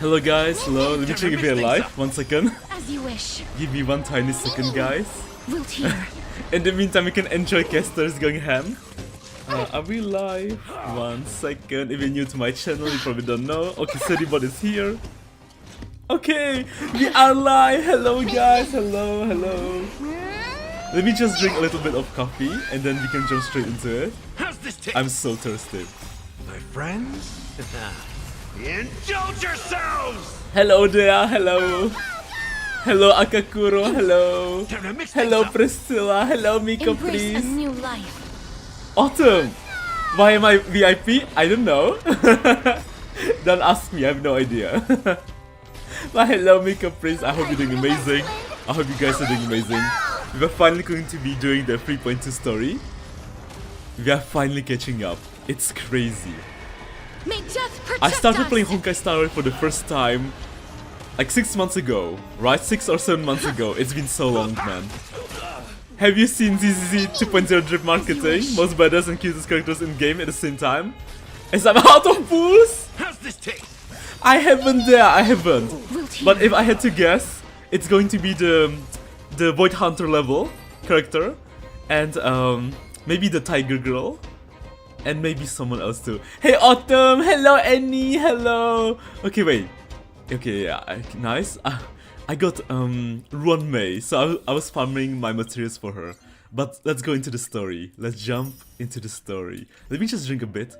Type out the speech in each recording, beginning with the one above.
Hello guys, hello. Let me check if you're live. 1 second. As you wish. Give me one tiny second, guys. We'll hear. In the meantime, you can enjoy Castorice going ham. Are we live? 1 second. If you're new to my channel, you probably don't know. Okay, Sedibot is here. Okay, we are live. Hello guys, hello, hello. Let me just drink a little bit of coffee and then we can jump straight into it. I'm so thirsty. My friends? Indulge yourselves! Hello there, hello. Hello Akakuro, hello. Hello Priscilla, hello Miko, Embrace a please. new life. Autumn! Why am I VIP? I don't know. Don't ask me, I have no idea. But hello Miko, please. I hope you're doing amazing. I hope you guys are doing amazing. We are finally going to be doing the 3.2 story. We are finally catching up. It's crazy. May death protect I started us. playing Honkaistarrail for the first time like 6 months ago, right? 6 or 7 months ago. It's been so long, man. Have you seen ZZZ 2.0 drip marketing? Most badass and cutest characters in game at the same time? As I'm out of boost? How's this taste? I haven't there, I haven't. We'll hear. But if I had to guess, it's going to be the Void Hunter level character, and maybe the Tiger Girl, and maybe someone else too. Hey Autumn, hello Annie, hello. Okay, wait. Okay, yeah, nice. I got Ruan Mei, so I was farming my materials for her. But let's go into the story. Let's jump into the story. Let me just drink a bit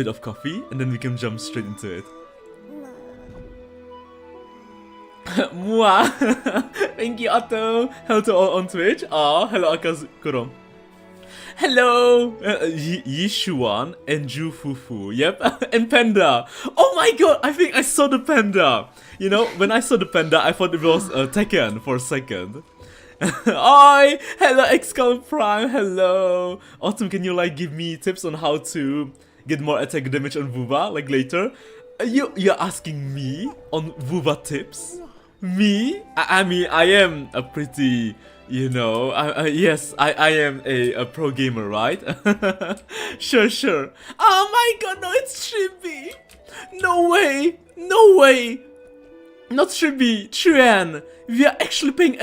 of coffee, and then we can jump straight into it. Mwah! Thank you, Otto. Hello to all on Twitch. Oh, hello, Akazukuro. Hello, Yishuan and Ju Fufu. Yep, and Panda. Oh my god, I think I saw the panda. You know, when I saw the panda, I thought it was Tekken for a second. Oi! Hello, Excalibur Prime. Hello. Autumn, can you like give me tips on how to get more attack damage on Vuva like later? You're asking me on Vuva tips? Me? I mean, I am a pretty, you know, yes, I am a pro gamer, right? Sure. Oh my god, no, it's Chibi! No way! No way! Not Chibi, Trun! We are actually paying,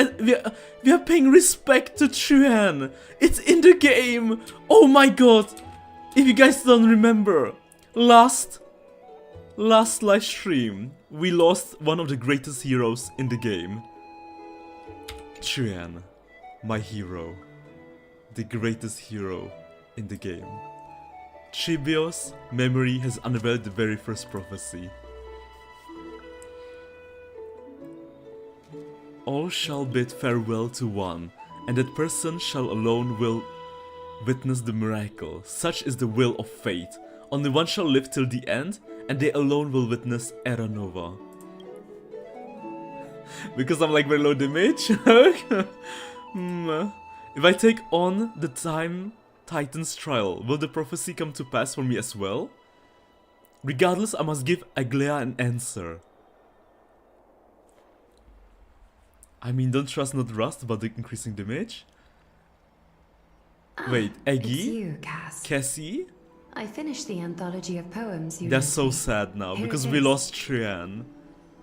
we are paying respect to Trun! It's in the game! Oh my god! If you guys don't remember, last live stream, we lost one of the greatest heroes in the game. Trun, my hero. The greatest hero in the game. Chibio's memory has unveiled the very first prophecy. All shall bid farewell to one, and that person shall alone will witness the miracle. Such is the will of fate. Only one shall live till the end, and they alone will witness Era Nova. Because I'm like very low damage? If I take on the Time Titan's trial, will the prophecy come to pass for me as well? Regardless, I must give Aglea an answer. I mean, don't trust not rust about the increasing damage. Wait, Aggie? It's you, Cass. Cassie? I finished the anthology of poems you They're wrote so me. sad now Here because it we is. lost Trun.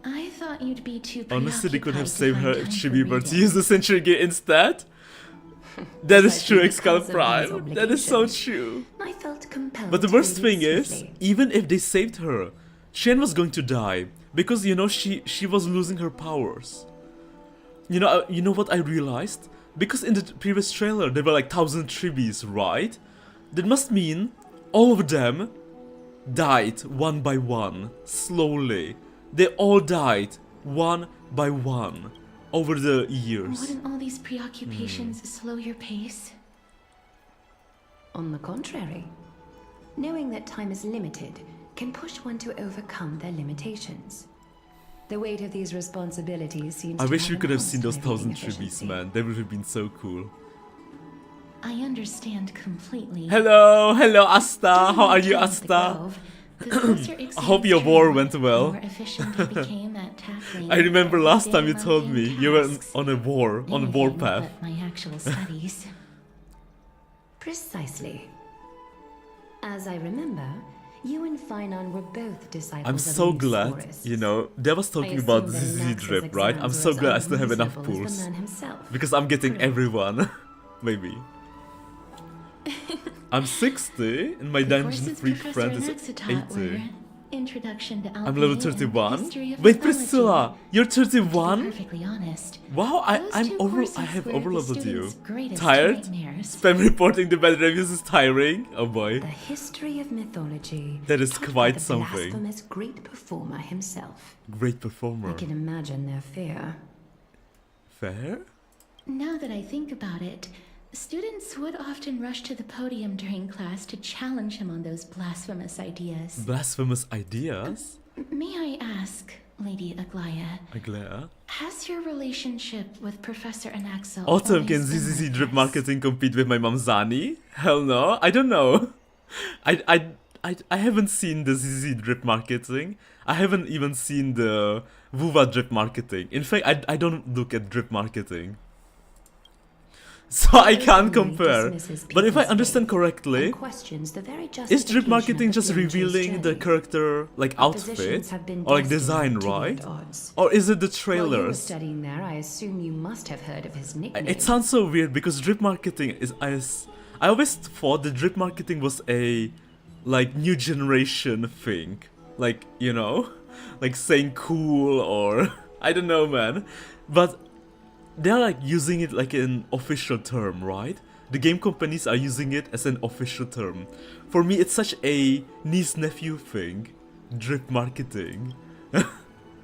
I thought you'd be too Honestly, they could have preoccupied saved her to if find she time were for to use the Century Gate instead. That is true, Excalibur Prime. That is so true. I felt compelled. But the to worst read it thing is, swiftly. even if they saved her, Trun was going to die because you know she was losing her powers. You know what I realized? Because in the previous trailer there were like 1,000 tribbies, right? That must mean all of them died one by one, slowly. They all died one by one over the years. Wouldn't all these preoccupations slow your pace? On the contrary, knowing that time is limited can push one to overcome their limitations. The weight of these responsibilities seems I to wish we could have enhanced seen those my 1,000 reading tribbies, efficiency. man. That would have been so cool. I understand completely. Hello, Asta. How are you, Asta? I hope your war went well. I remember last time you told me you were on a war path. My actual studies. Precisely. As I remember, You and Finon were both disciples I'm of so these glad, forests. you know, they was talking I about assume that ZZ Nax's drip, right? I'm exams so were as glad I still have enough unreasonable as pools. the man himself. Because I'm getting True. everyone. Maybe. I'm 60 and my The dungeon courses free Professor friend is Anaxa taught were 80. Introduction to I'm level Alchemy and 31. History of Wait, Mythology. Priscilla, you're To be 31? perfectly honest, Wow, those I'm two over. courses I have were the overleveled you. students' greatest Tired? nightmares. Spam reporting the bad reviews is tiring. Oh boy. The history of mythology. That is taught by quite the something. blasphemous great performer himself. Great I performer. can imagine their fear. Fair? Now that I think about it, students would often rush to the podium during class to challenge him on those blasphemous ideas. Blasphemous ideas? May I ask, Lady Aglaya, Aglaya? has your relationship with Professor Anaxa Autumn, can always been ZZZ like drip this? marketing compete with my mom Zani? Hell no, I don't know. I haven't seen the ZZZ drip marketing. I haven't even seen the Vuva drip marketing. In fact, I don't look at drip marketing. So I can't compare. But if I understand correctly, Questions the very is drip justification marketing of the just Flame Chase revealing the journey. character, like, outfit? Oppositions have been Or like destined design, to be at right? odds. Or is it the While you were trailers? studying there, I assume you must have heard of his nickname. It sounds so weird because drip marketing is I always thought the drip marketing was a like new generation thing. Like, you know, like saying cool or I don't know, man. But they're like using it like an official term, right? The game companies are using it as an official term. For me, it's such a niece-nephew thing. Drip marketing.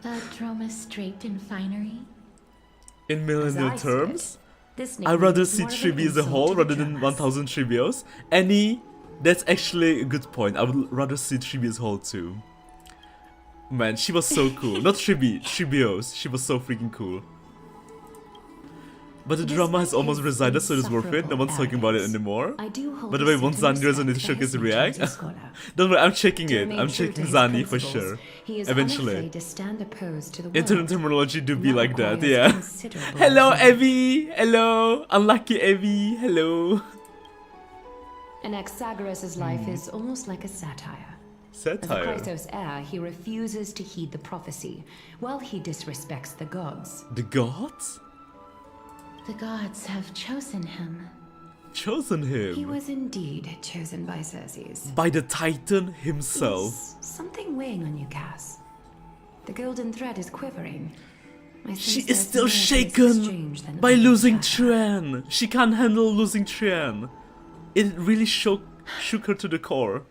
Dromus draped in finery? In As millennial I see terms? it, this I'd nickname rather is see more of an Tribi as a insult whole to rather the than Dramas. 1000 Tribios. That's actually a good point. I would rather see Tribi as a whole too. Man, she was so cool. Not Tribi, Tribios. She was so freaking cool. But the drama has Despite almost his resided, so it's worth it. No insufferable one's talking about it arrogance, anymore. I do hold By the a way, once certain Zani resonated, respect shook his for his react. nature as a scholar. Don't worry, I'm checking To it. remain I'm true to checking his Zani for principles, sure. he is Eventually. unafraid to stand opposed to the Internet world. terminology do be That like that, requires yeah. considerable Hello, resolve. Evie! Hello! Unlucky Evie! Hello! Anaxagoras' life is almost like a satire. As a Satire. Chrysos heir, he refuses to heed the prophecy, while he disrespects the gods. The gods? The gods have chosen him. Chosen him. He was indeed chosen by Circes. By the Titan himself. Is something weighing on you, Cass? The golden thread is quivering. I She sense is there's still more to this shaken exchange than by I can losing fathom. Trun. She can't handle losing Trun. It really shook her to the core.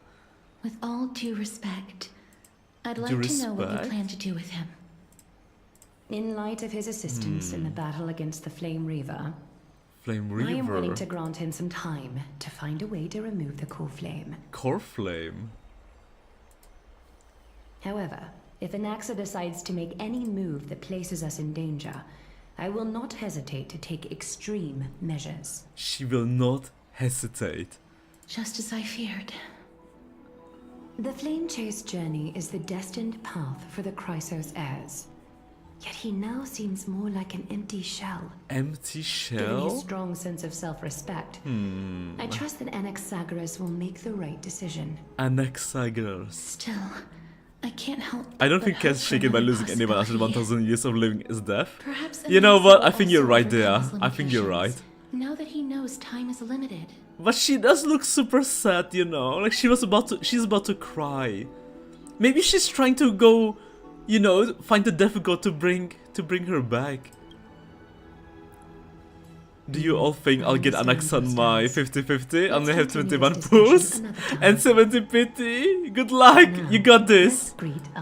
With all due respect, I'd like Due to know what you respect? plan to do with him. In light of his assistance Hmm. in the battle against the Flame Reaver, Flame I am willing Reaver. to grant him some time to find a way to remove the core flame. Core Flame. However, if Anaxa decides to make any move that places us in danger, I will not hesitate to take extreme measures. She will not hesitate. Just as I feared. The Flame Chase journey is the destined path for the Chrysos heirs. Yet he now seems more like an empty shell. Empty Given his shell? strong sense of self-respect, I trust that Anaxagoras will make the right decision. Anaxagoras. Still, I can't help. I don't but think hope Cass for shaken by another losing anyone after possibility. 1000 years of living is death. Perhaps You know Anaxa what? will I think you're also right there. overcome his I think you're right. limitations, Now that he knows time is limited. But she does look super sad, you know? Like she's about to cry. Maybe she's trying to go, you know, find the death god to bring her back. Do you all think I'll get Anax on my 50-50? I only have 21 pools and 70 pity. Good luck. You got this.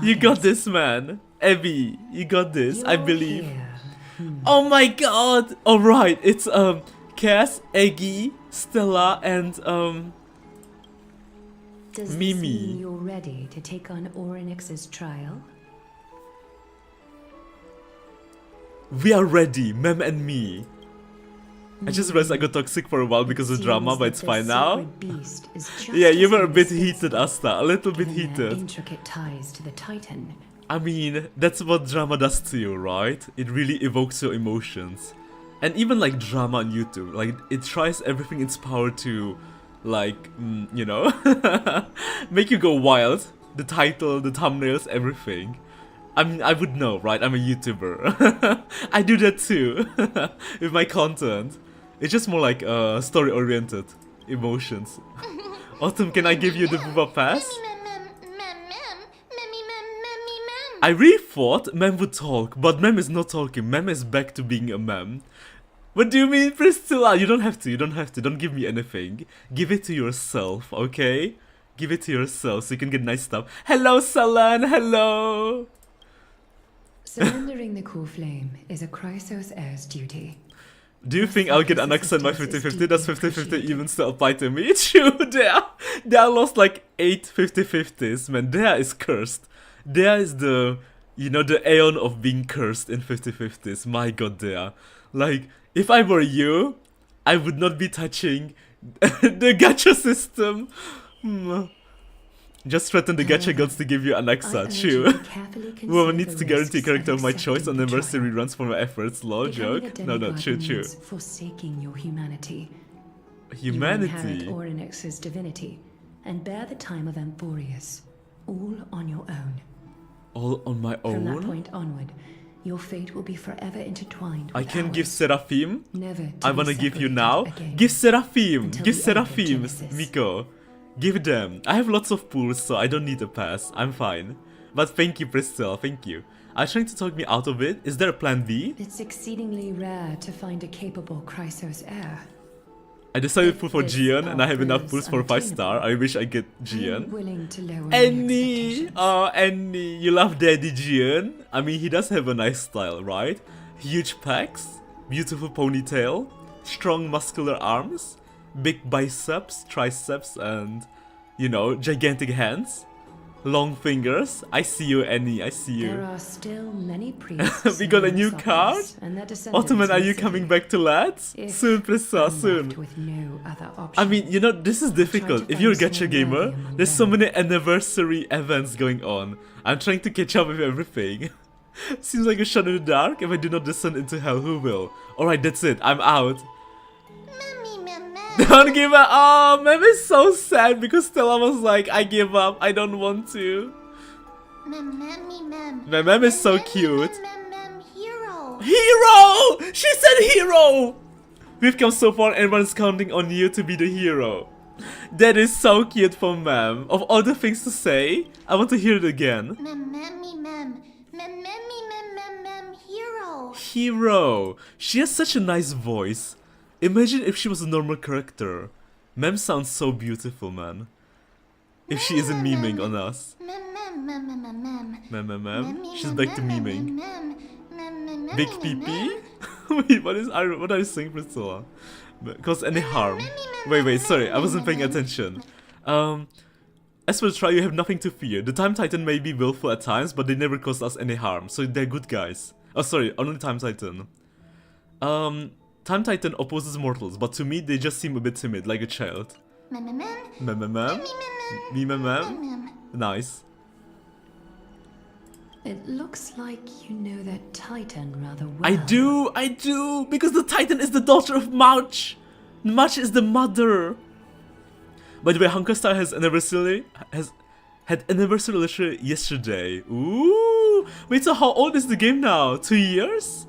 You got this, man. Evie, you got this. I believe. Oh my god. Alright, it's Cass, Eggy, Stella, and Does Mimi. this mean you're ready to take on Orynyx's trial? we are ready, Mem and me. I just realized I got toxic for a while because of drama, but it's fine now. Yeah, you were a bit heated, Asta. A little bit heated. Intricate ties to the Titan. I mean, that's what drama does to you, right? It really evokes your emotions. And even like drama on YouTube, like it tries everything in its power to like, you know, make you go wild. The title, the thumbnails, everything. I mean, I would know, right? I'm a YouTuber. I do that too with my content. It's just more like story-oriented emotions. Autumn, can I give you the Booba pass? I really thought Mem would talk, but Mem is not talking. Mem is back to being a mem. What do you mean, Priscilla? You don't have to, you don't have to. Don't give me anything. Give it to yourself, okay? Give it to yourself so you can get nice stuff. Hello, Salan, hello! Surrendering the core flame is a Chrysos heir's duty. Do you think I'll get an accent by 50-50? Does 50-50 even still apply to me? True, there are lost like 8 50-50s, man. There is cursed. There is the, you know, the aeon of being cursed in 50-50s. My god, there. Like, if I were you, I would not be touching the gacha system. Just threaten the gacha gods to give you an accent, true. Whoever needs to guarantee a character of my choice on anniversary runs for my efforts, lol, joke. No, true. Forsaking your humanity. Humanity? You inherit Orynyx's divinity and bear the time of Amphoreus, all on your own. All on my own? From that point onward, your fate will be forever intertwined with I can ours. give Seraphim? Never I wanna give you now. Give Seraphim! Give Seraphim, Miko. Give them. I have lots of pools, so I don't need a pass. I'm fine. But thank you, Priscilla, thank you. Are you trying to talk me out of it? Is there a plan B? It's exceedingly rare to find a capable Chrysos heir. I decided to pull for Gian, and I have enough pools for 5-star. I wish I get Gian. Willing to lower my Annie! expectations. Oh, Annie. You love Daddy Gian? I mean, he does have a nice style, right? Huge pecs, beautiful ponytail, strong muscular arms, big biceps, triceps, and, you know, gigantic hands. Long fingers. I see you, Annie. I see you. There are still many priests. We got a new and card? and their descendants Ottoman, are you missing. coming back to lads? If Soon, Priscilla, I'm soon. left with no other I option. mean, you know, this is difficult. to If you're a find gacha someone gamer, worthy among there's so them. many anniversary events going on. I'm trying to catch up with everything. Seems like a shot in the dark. If I do not descend into hell, who will? Alright, that's it. I'm out. Don't give up. Oh, Mem is so sad because Stella was like, I give up. I don't want to. Mem is so cute. Hero. Hero! She said hero! We've come so far, everyone's counting on you to be the hero. That is so cute for Mem. Of all the things to say, I want to hear it again. Hero. Hero. She has such a nice voice. Imagine if she was a normal character. Mem sounds so beautiful, man. If she isn't memeing on us. Mem. She's back to memeing. Big PP? Wait, what are you saying, Priscilla? Cause any harm? Wait, sorry, I wasn't paying attention. As for the trial, you have nothing to fear. The Time Titan may be willful at times, but they never cause us any harm, so they're good guys. Oh, sorry, only Time Titan. Time Titan opposes mortals, but to me they just seem a bit timid, like a child. Mem. Nice. It looks like you know that Titan rather well. I do, because the Titan is the daughter of Mauch. Mauch is the mother. By the way, Honkai had anniversary literally yesterday. Ooh, wait, so how old is the game now? 2 years?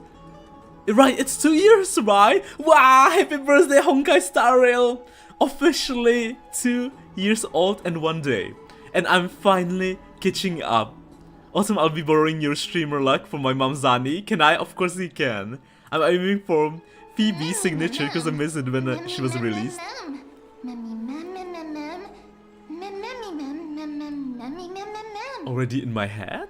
Right, it's 2 years, right? Wow, happy birthday, honkaistarrail! Officially 2 years old and 1 day. And I'm finally catching up. Awesome, I'll be borrowing your streamer luck from my mom Zani. Can I? Of course you can. I'm aiming for Phoebe's signature because I missed it when she was released. Already in my head?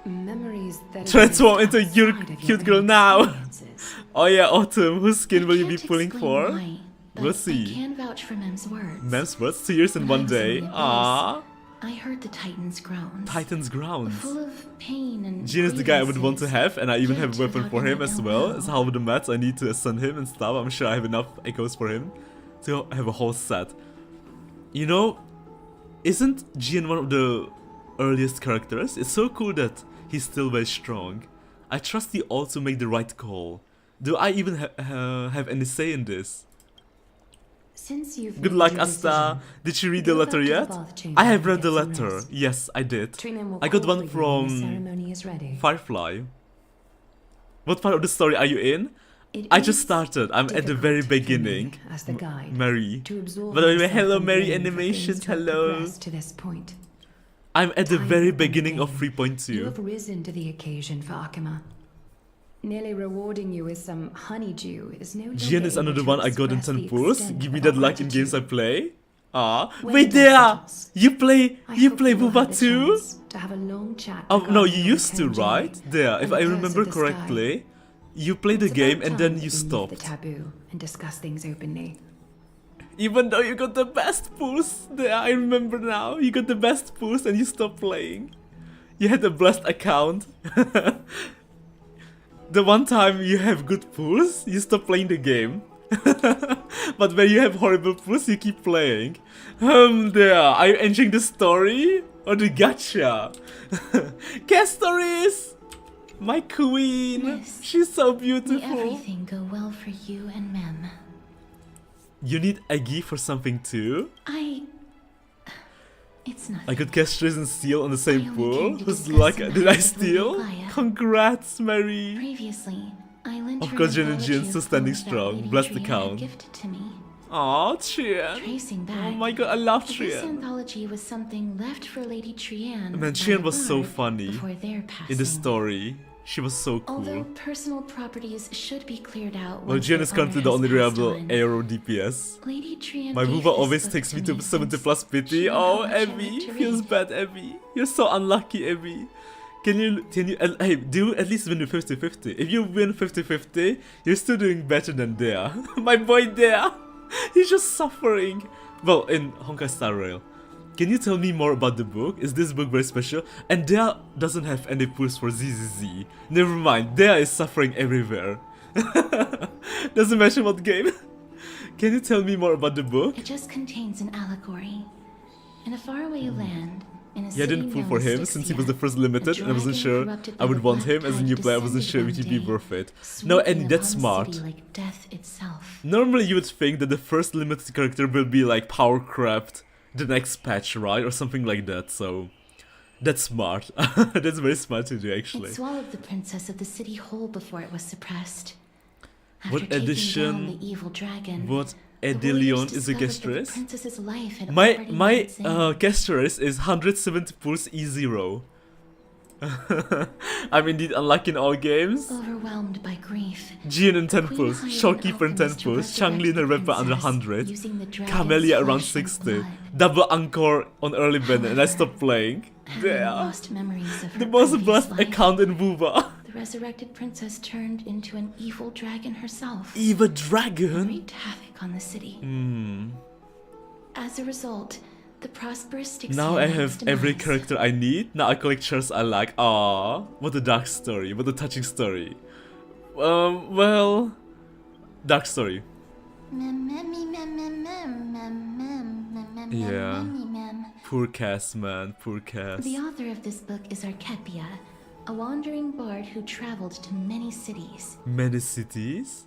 Memories that Transform exist into your outside of cute your girl own now. experiences. Oh yeah, Autumn, whose skin will you be Can't pulling explain for? why, but We'll see. I can vouch for Mem's words. Mem's words, 2 years and 1 day. Aww. I heard the Titan's groans. Titan's grounds. Full of pain and Jin is the guy I would want to have, and I even have a Yet weapon without for him any as ill well. will. As half of the mats I need to ascend him and stuff. I'm sure I have enough echoes for him to have a whole set. You know, isn't Jin one of the earliest characters? It's so cool that he's still very strong. I trust you all to make the right call. Do I even have any say in this? Since you've Good made luck, your Asta. decision, Did you read the go letter back to the yet? bath chamber I have and read the get some letter. rest. Yes, I did. Truman will I got call one for you when the from ceremony is ready. Firefly. What part of the story are you in? It I just is started. I'm at the very difficult for me, beginning. as the guide, Mary. to absorb But anyway, myself hello, and Mary blame for Animations. things to have Hello. progressed to this point. I'm at the Time very and beginning of again, You 3.2. have risen to the occasion for Akima. Nearly rewarding you with some honeydew is no Gian longer is able another to one I got in express 10 the pulls. extent Give me of that our luck in games I gratitude. play. Ah, When wait the there! dust You play I you hope play we will have Booba the too? chance to have a long chat Oh no, regarding you your used to, return right? journey There, if and the I curse remember of the sky. correctly. You played the It's game about and then time you that we lift the stopped. taboo and discuss things openly. Even though you got the best pulls there, I remember now. You got the best pulls and you stopped playing. You had a blessed account. The one time you have good pulls, you stop playing the game. But when you have horrible pulls, you keep playing. There. Are you enjoying the story or the gacha? Castorice! My queen! Miss, She's so May beautiful. everything go well for you and Mem. You need Aggie for something too? It's not. I got Castorice and Steel on the I same only pool. came to Who's discuss like, some did I matters of steal? Honkai. Congrats, Mary. Previously, I lent Of her course, an Jen and anthology Jin still of standing poems that strong. Lady Bless the Trian count. had gifted to me. Aw, Trian. Tracing back. Oh my god, I love This Trian. anthology was something left for Lady Trian. Man, by Trian a was so bard funny before their passing. in the story. She was so Although cool. personal proprietors should be cleared out. Well, once Jen their is currently owner the has only passed reliable on, aero DPS. Lady Trian My gave Vuva this always book takes me to me 70 since plus she pity. knew how Oh, much I Abby. liked to Feels read. bad, Abby. You're so unlucky, Abby. Can you, hey, do at least win the 50-50. If you win 50-50, you're still doing better than Dea. My boy Dea. He's just suffering. Well, in honkaistarrail. Can you tell me more about the book? Is this book very special? And Dea doesn't have any pulls for ZZZ. Never mind, Dea is suffering everywhere. Doesn't mention what game. Can you tell me more about the book? It just contains an allegory. In a faraway land, in a Yeah, I city didn't pull known for as him since he was the Styxia, first limited and I wasn't sure I would want him as a new player. I wasn't sure if he'd be worth it. No, and that's smart. Like death itself. Normally you would think that the first limited character will be like power craft the next patch, right? Or something like that, so that's smart. That's very smart to do actually. It swallowed the princess of the city whole before it was suppressed. After What taking edition? down the evil dragon, What the Edelion warriors is a discovered that the Castorice? princess's life had My already my been saved. Castorice is 170 pulls E0. I'm indeed unlucky in all games. Overwhelmed by grief, Jian in 10 Queen pulls, hired an Shopkeeper in 10 alchemist to pulls, resurrect Changli and the her rapper under princess 100, using the dragon's Camellia around flesh and 60, blood. double Encore on early banner and I stopped playing. Having There. lost memories of her The most previous blessed life, account in Vuva. the resurrected princess turned into an evil dragon herself. Eva and Dragon? wreaked havoc on the city. Hmm. As a result, the prosperous Styxian Now I met have its every demise. character I need. Now I collect shirts I like. Aww. What a dark story. What a touching story. Well... Dark story. Yeah. Poor Cass, man. Poor Cass. The author of this book is Archepia, a wandering bard who traveled to many cities. Many cities?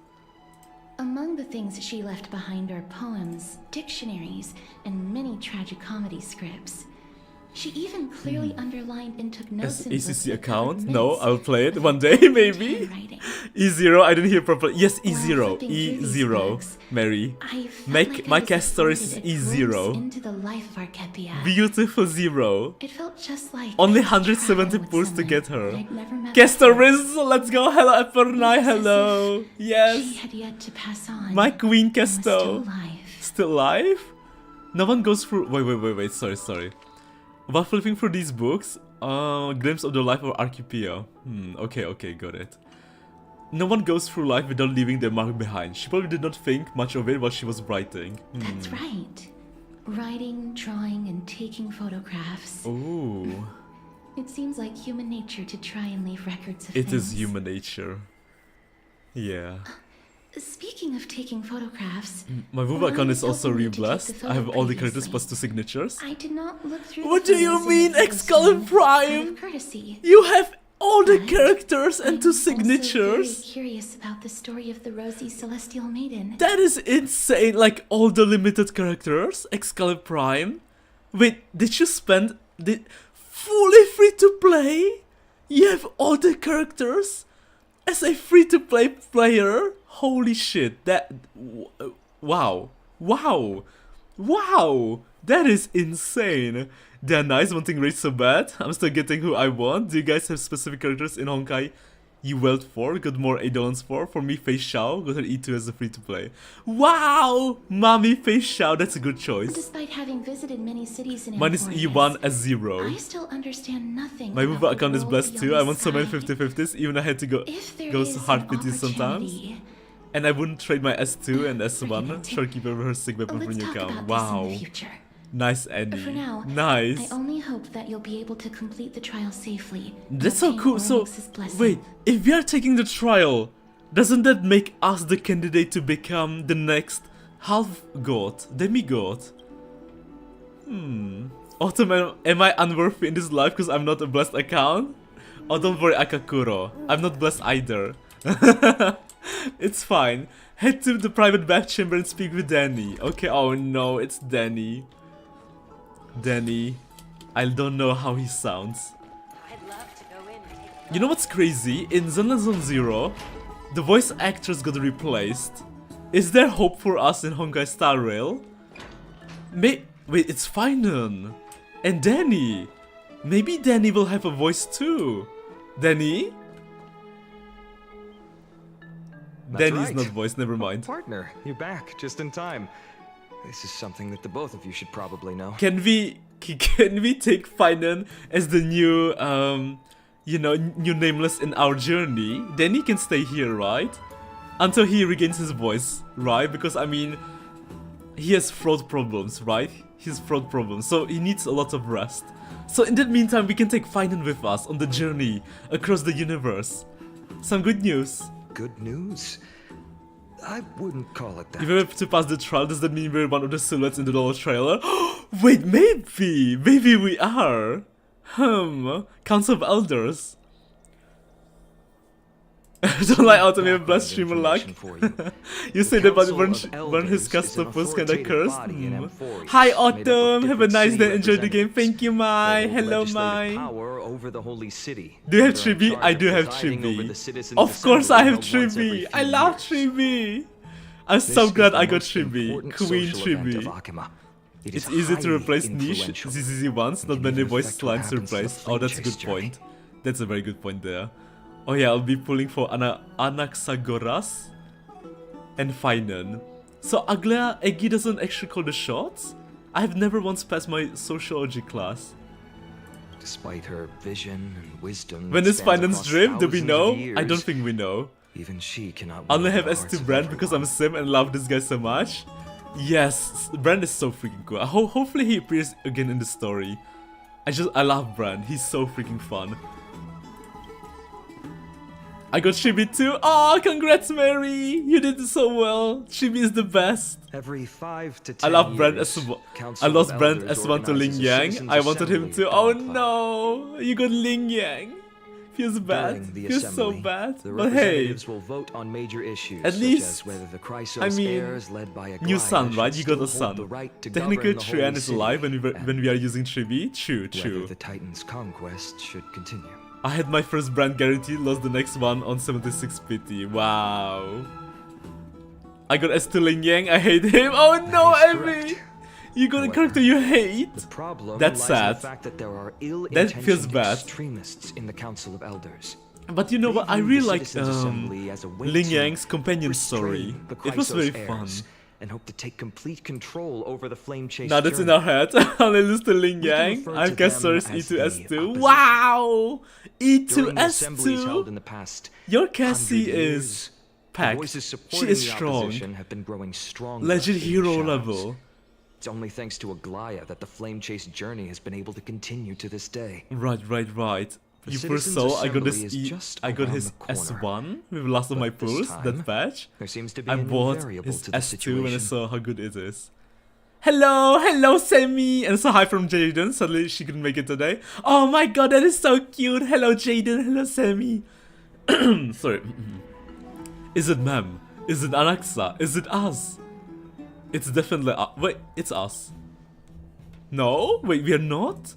Among the things she left behind are poems, dictionaries, and many tragicomedy scripts. She even clearly underlined and took notes As in books ACC that account? covered No, myths I'll play it with one day, brilliant maybe. handwriting. E0, I didn't hear properly. Yes, While E0. flipping through these E0. books, Mary. I felt Make like my I was Castorice afforded is a glimpse E0. into the life of Archepia. Beautiful Zero. It felt just like Only I was 170 traveling with pulls to someone get her. that I'd never met before. Castorice, let's go. Hello, Epernai. It was as Hello. if She Yes. had yet to pass on. My queen and was still Casto. alive. Still alive? No one goes through. Wait. Sorry. While flipping through these books, glimpse of the life of Archipia. Okay, got it. No one goes through life without leaving their mark behind. She probably did not think much of it while she was writing. That's right. Writing, drawing, and taking photographs. Ooh. It seems like human nature to try and leave records of It things. is human nature. Yeah. Speaking of taking photographs, My Vuva while account you is also helped me to take the re-blessed. photo I have all the characters previously, plus 2 signatures. I did not look through What the do you photos in mean, the photo Excalibur stone out Prime? of courtesy. You have all the characters and I'm 2 also signatures. very curious about the story of the rosy celestial maiden. That is insane, like all the limited characters, Excalibur Prime. Wait, did you spend the fully free to play? You have all the characters as a free to play player? Holy shit, that wow. Wow. Wow. That is insane. They're nice, wanting rage so bad. I'm still getting who I want. Do you guys have specific characters in Honkai you welt for? Got more Eidolons for? For me, Fei Xiao. Got her E2 as a free to play. Wow! Mommy Fei Xiao, that's a good choice. Despite having visited many cities in Mine is Amphoreus, E1 as 0. I still understand nothing. My about Woowa the account is world blessed too. beyond I the want so many sky. 50-50s, even I had to go If there goes is hard an pity sometimes. opportunity, And I wouldn't trade my S2 and S1. Brilliant. Shorekeeper over her sig weapon from let's your talk account. about Wow. this in the future. Nice, For Andy. now, Nice. I only hope that you'll be able to complete the trial safely. That's so obtain cool. So, Oryx's blessing. wait, if we are taking the trial, doesn't that make us the candidate to become the next half god, demigod? Autumn, am I unworthy in this life because I'm not a blessed account? Oh, don't worry, Akakuro. I'm not blessed either. It's fine. Head to the private bath chamber and speak with Danny. Okay, oh no, it's Danny. Danny. I don't know how he sounds. You know what's crazy? In Zenless Zone Zero, the voice actors got replaced. Is there hope for us in honkaistarrail? Wait, it's Finan and Danny. Maybe Danny will have a voice too. Danny? That's Danny's right. not voice, never mind. Partner, you're back just in time. This is something that the both of you should probably know. Can we take Finan as the new you know, new nameless in our journey? Danny can stay here, right? Until he regains his voice, right? Because I mean, he has throat problems, right? He has throat problems, so he needs a lot of rest. So in that meantime, we can take Finan with us on the journey across the universe. Some good news. Good news? I wouldn't call it that. If we were to pass the trial, does that mean we're one of the silhouettes in the dollar trailer? Wait, maybe we are. Council of Elders. Don't lie out and have blessed streamer luck. You say that, but burn his custom post kinda cursed. Hi Autumn, have a nice day, enjoy the game. Thank you, Mai. Hello, Mai. Do you have Chibi? I do have Chibi. Of course I have Chibi. I love Chibi. I'm so glad I got Chibi. Queen Chibi. It's easy to replace niche ZZZ once, not many voice lines to replace. Oh, that's a good point. That's a very good point there. Oh yeah, I'll be pulling for Anaxagoras and Finan. So Aglaia Eggy doesn't actually call the shots? I have never once passed my sociology class. Despite her vision and wisdom, When is Finan's dream? Do we know? I don't think we know. Even she cannot. I only have S2 Brand because I'm a sim and love this guy so much. Yes, Brand is so freaking cool. Hopefully he appears again in the story. I love Brand. He's so freaking fun. I got Chibi too. Oh, congrats, Mary! You did so well. Chibi is the best. Every 5 to 10 I love Brand years, S1. Council I lost of Brand Elders S1 to Ling organizes a Yang. citizens' I wanted him assembly to. at Oh Dawn Cloud. no! You got Ling Yang. Feels bad. During the Feels so assembly, bad. the But hey, representatives will vote on major issues, at such least, as whether the Chrysos I mean, heirs led by a new son, right? You got a still hold son. the right to Technically, govern the Trian holy is city, alive and when we are using Chibi. True, whether true. the Titan's conquest should continue. I had my first Brand guarantee, lost the next one on 76 pity. Wow. I got S2 Ling Yang. I hate him. Oh no, That is Emmy! correct. You got a However, character you hate? The problem That's lies in sad. the fact that there are That feels ill-intentioned bad. extremists in the Council of Elders. But you know what? I They view really the like Citizens' Assembly as a way Ling to Yang's companion restrain story. the It was Chrysos very fun. heirs and hope to take complete control over the flame chase. Now that's in journey. our head. Only lose to Ling We can Yang. refer I've to Castorice them as E2 the S2. opposition. Wow! During E2 the assemblies held in S2. the past Your Cassie 100 years, is the packed. voices She supporting is the strong. opposition have been growing stronger Legend in the hero shadows. level. It's only thanks to Aglaia that the flame chase journey has been able to continue to this day. Right. The You first Citizens' saw I got Assembly this is just I got around his the corner. S1 with last of my But this pulls, time, that patch. There seems to be I a new bought variable his to the S2 when I situation. saw how good it is. Hello, hello, Sammy. And so hi from Jaden. Sadly, she couldn't make it today. Oh my god, that is so cute. Hello, Jaden. Hello, Sammy. Sorry. Is it Mem? Is it Alexa? Is it us? It's definitely wait, it's us. No? Wait, we are not?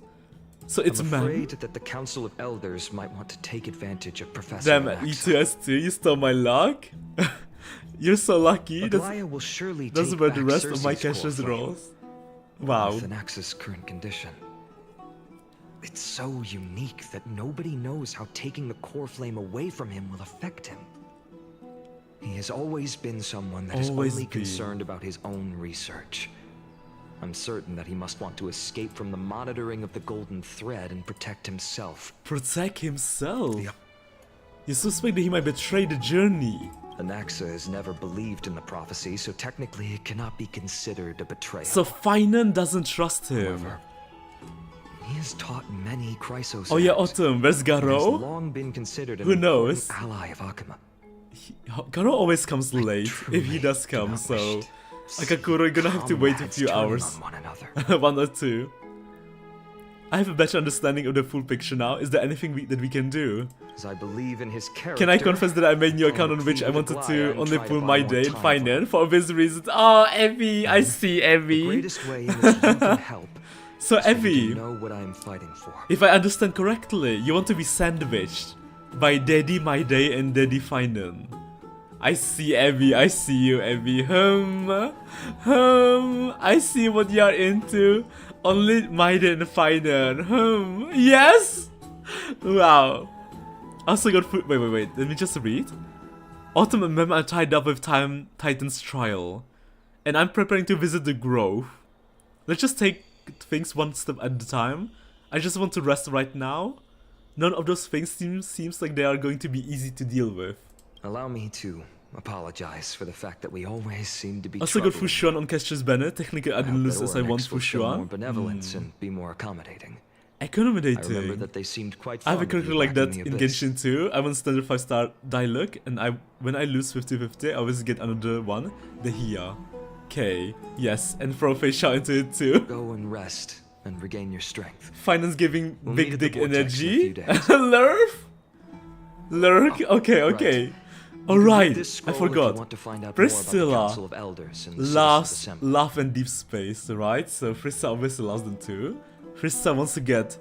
So it's I'm Mem? afraid that the Council of Elders might want to take advantage of Professor Damn, Alexa. E2S2, you stole my luck? You're so lucky. Aglaya will surely That's take about the back rest of my Cersei's core cash's flame. rolls. Wow. With Anax's current condition, it's so unique that nobody knows how taking the core flame away from him will affect him. He has always been someone that is Always only been. concerned about his own research. I'm certain that he must want to escape from the monitoring of the golden thread and protect himself. Protect himself? Yep. You suspect that he might betray the journey. Anaxa has never believed in the prophecy, so technically it cannot be considered a betrayal. So Finan doesn't trust him. However, he has taught many Chrysos. Oh yeah, Autumn, where's and has Garo? long been considered an Who important knows? ally of Akuma. Garo always comes late, if he Truly does do come, not so... wish Akakuro, you're gonna have to wait a comrades few turning hours. on one another. 1 or 2. I have a better understanding of the full picture now. Is there anything that we can do? As I believe in his character. Can I confess that I made a new account on which I wanted to only pull my day and Finan for obvious reasons? Oh, Evie, I see The Evie. greatest way in which you can help So is when Evie, you know what I am fighting for. if I understand correctly, you want to be sandwiched by Daddy My Day and Daddy Finan. I see Evie, I see you Evie. I see what you're into. Only My Day and Finan. Yes! Wow. I also got food. Wait. Let me just read. Autumn and Mem are tied up with Titan's trial. And I'm preparing to visit the grove. Let's just take things one step at a time. I just want to rest right now. None of those things seems like they are going to be easy to deal with. Allow me to apologize for the fact that we always seem to be Also got troubling. Fushuan on Cash's banner. Technically I I didn't hope lose that as I want Ornex will show more Fushuan. benevolence and be more accommodating. I remember Accommodating. that they seemed quite I have a fond of character you like back that the in Abyss. Genshin too. I'm on standard 5-star dialogue and when I lose 50-50 I always get another one. The Hia. Okay. Yes. And throw a face shout into it too. Go and rest and regain your strength. Finance giving We'll meet big at the dick vortex in a energy. few days. Lurf? Lurk? Okay. You can read Alright. this I scroll if you forgot. want to find out more about the Priscilla. Council of Elders and the Citizens Last Assembly. Love and Deep Space, right? So Frissa obviously lost them too. Frissa wants to get...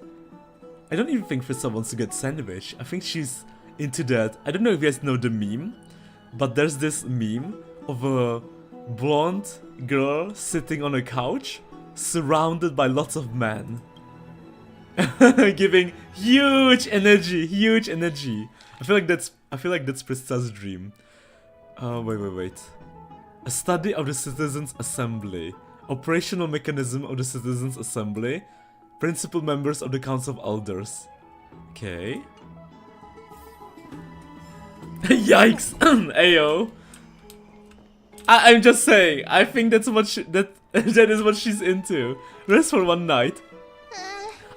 I don't even think Frissa wants to get sandwich. I think she's into that. I don't know if you guys know the meme, but there's this meme of a blonde girl sitting on a couch surrounded by lots of men. Giving huge energy. I feel like that's Priscilla's dream. Wait. A study of the Citizens Assembly. Operational mechanism of the Citizens Assembly. Principal members of the Council of Elders. Okay. Yikes! Ayo. I'm just saying. I think that's what that is what she's into. Rest for one night.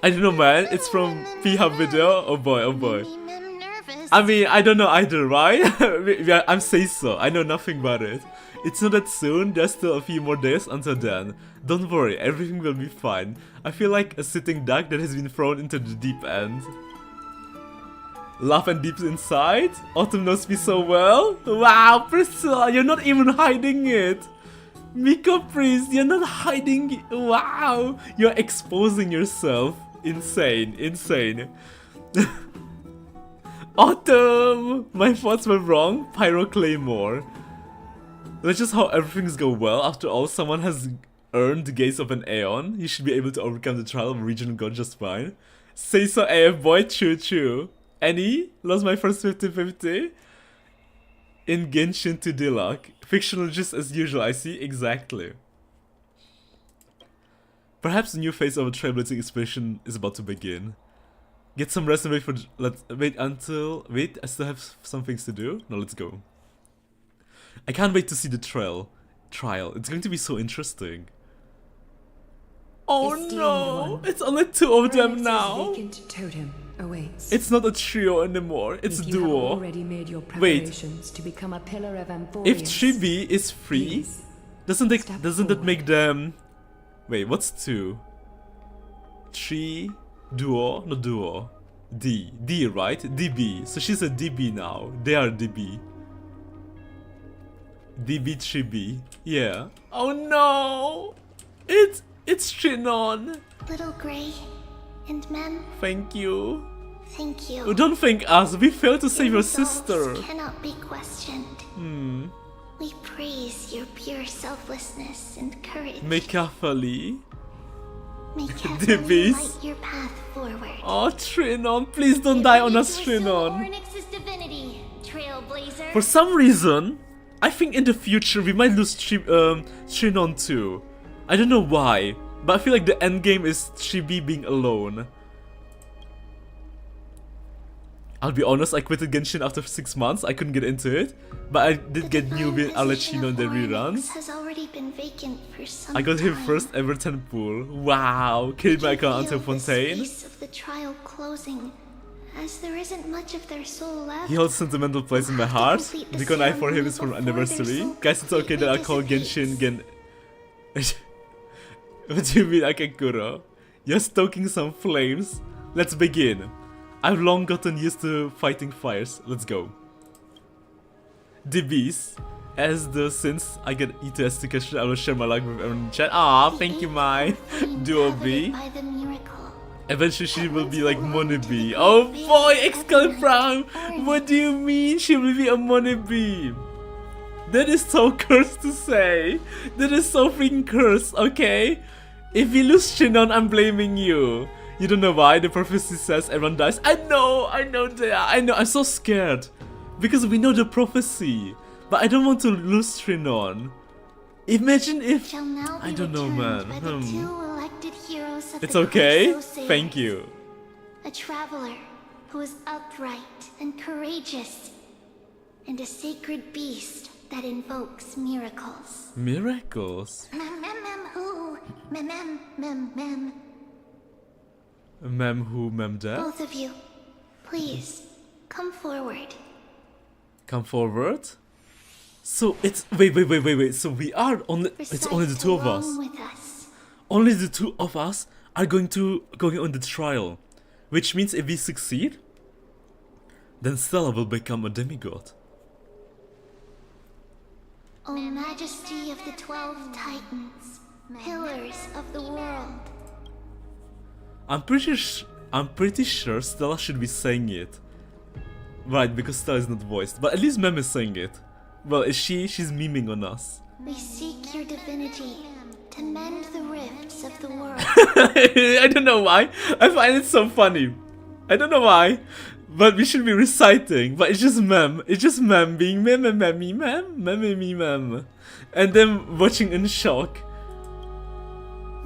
I don't know, man. It's from P-Hub video. Oh boy. I'm nervous. I mean, I don't know either, right? I'm say so. I know nothing about it. It's not that soon. There's still a few more days until then. Don't worry, everything will be fine. I feel like a sitting duck that has been thrown into the deep end. Laugh and deep inside? Autumn knows me so well? Wow, Priscilla, you're not even hiding it! Miko Priest, you're not hiding it! Wow! You're exposing yourself. Insane. Autumn! My thoughts were wrong. Pyro Claymore. Let's just hope everything's go well. After all, someone has earned the gaze of an Aeon. You should be able to overcome the trial of a regional god just fine. Say so, AF boy. Choo. Annie? Lost my first 50-50? In Genshin to Diluc. Fictional just as usual, I see. Exactly. Perhaps the new phase of a trailblazing expedition is about to begin. Get some rest and wait for... Wait, I still have some things to do. No, let's go. I can't wait to see the trial. It's going to be so interesting. Oh Esteemed no! one. It's only 2 of them Ornex's now! vacant totem awaits. It's not a trio anymore, it's a If you have duo. already made your preparations to become a pillar of Amphoreus, If Chibi is free, please, doesn't step that make them Wait, what's 2? 3, duo, not duo. D, right? DB. So she's a DB now. They are DB. DB 3B. Yeah. Oh no! It's Trinon. Little Grey and Mem, Thank you. thank you. Oh, don't thank us. We failed to save your resolves sister. cannot be questioned. We praise your pure selflessness and courage. May carefully. May carefully Dibbies. light your path forward. Oh, Trinon, please don't die on us, Trinon. Oryx's divinity, Trailblazer. For some reason, I think in the future we might lose Trinon too. I don't know why, but I feel like the end game is Chibi being alone. I'll be honest, I quitted Genshin after 6 months. I couldn't get into it, but I did get newbie Alechino in the reruns. Has already been vacant for some I got him time. first ever 10 pool. Wow, killed my account until Feel the Fontaine. space of the trial closing, as there isn't much of their soul left. He holds sentimental place in my heart. Complete the The icon I for him is from ceremony before their anniversary. soul Guys, it's okay that I call completely Genshin Gen. What do you mean, Akakuro? You're stoking some flames. Let's begin. I've long gotten used to fighting fires. Let's go. DBs. Since I get E2S to catch, I will share my luck with everyone in chat. Ah, thank you, my duo B. By the miracle. Eventually she will be like Money Oh boy, Excalibur! What do you mean she will be a Money? That is so cursed to say. That is so freaking cursed, okay? If we lose Shinon, I'm blaming you. You don't know why? The prophecy says everyone dies. I know, Dea. I know, I'm so scared. Because we know the prophecy. But I don't want to lose Shinon. Imagine if... Shall now be I don't know, returned man. by the two elected heroes of It's the okay? Calypso Thank series. you. A traveler who is upright and courageous, and a sacred beast that invokes miracles. Miracles? Who? Mem. Mem who, mem death? Both of you, please, come forward. Come forward. So it's wait. So we are only it's only the two of us. Along with us. Only the two of us are going on the trial, which means if we succeed, then Stella will become a demigod. O Majesty of the 12 Titans, pillars of the world. I'm pretty sure Stella should be saying it. Right, because Stella is not voiced, but at least Mem is saying it. Well, is she? She's memeing on us. We seek your divinity to mend the rifts of the world. I don't know why. I find it so funny. I don't know why. But we should be reciting. But it's just Mem. It's just Mem being mem. And then watching in shock.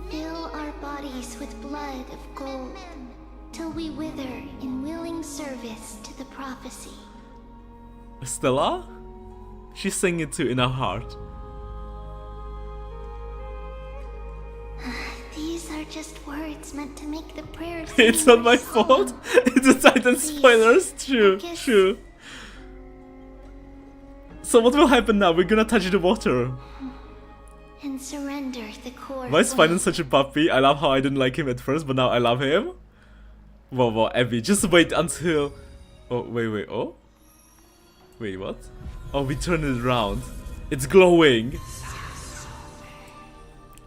Fill our bodies with blood of gold, till we wither in willing service to the prophecy. Stella? She's saying it too in her heart. These are just words meant to make the prayers. It's seem not my more solemn. fault. It's the Titan Please, spoilers. True, focus. true. So what will happen now? We're gonna touch the water. And surrender the core. Why is flame. Finan such a puppy? I love how I didn't like him at first, but now I love him. Whoa, Abby, just wait until... Oh, wait, oh? Wait, what? Oh, we turn it around. It's glowing.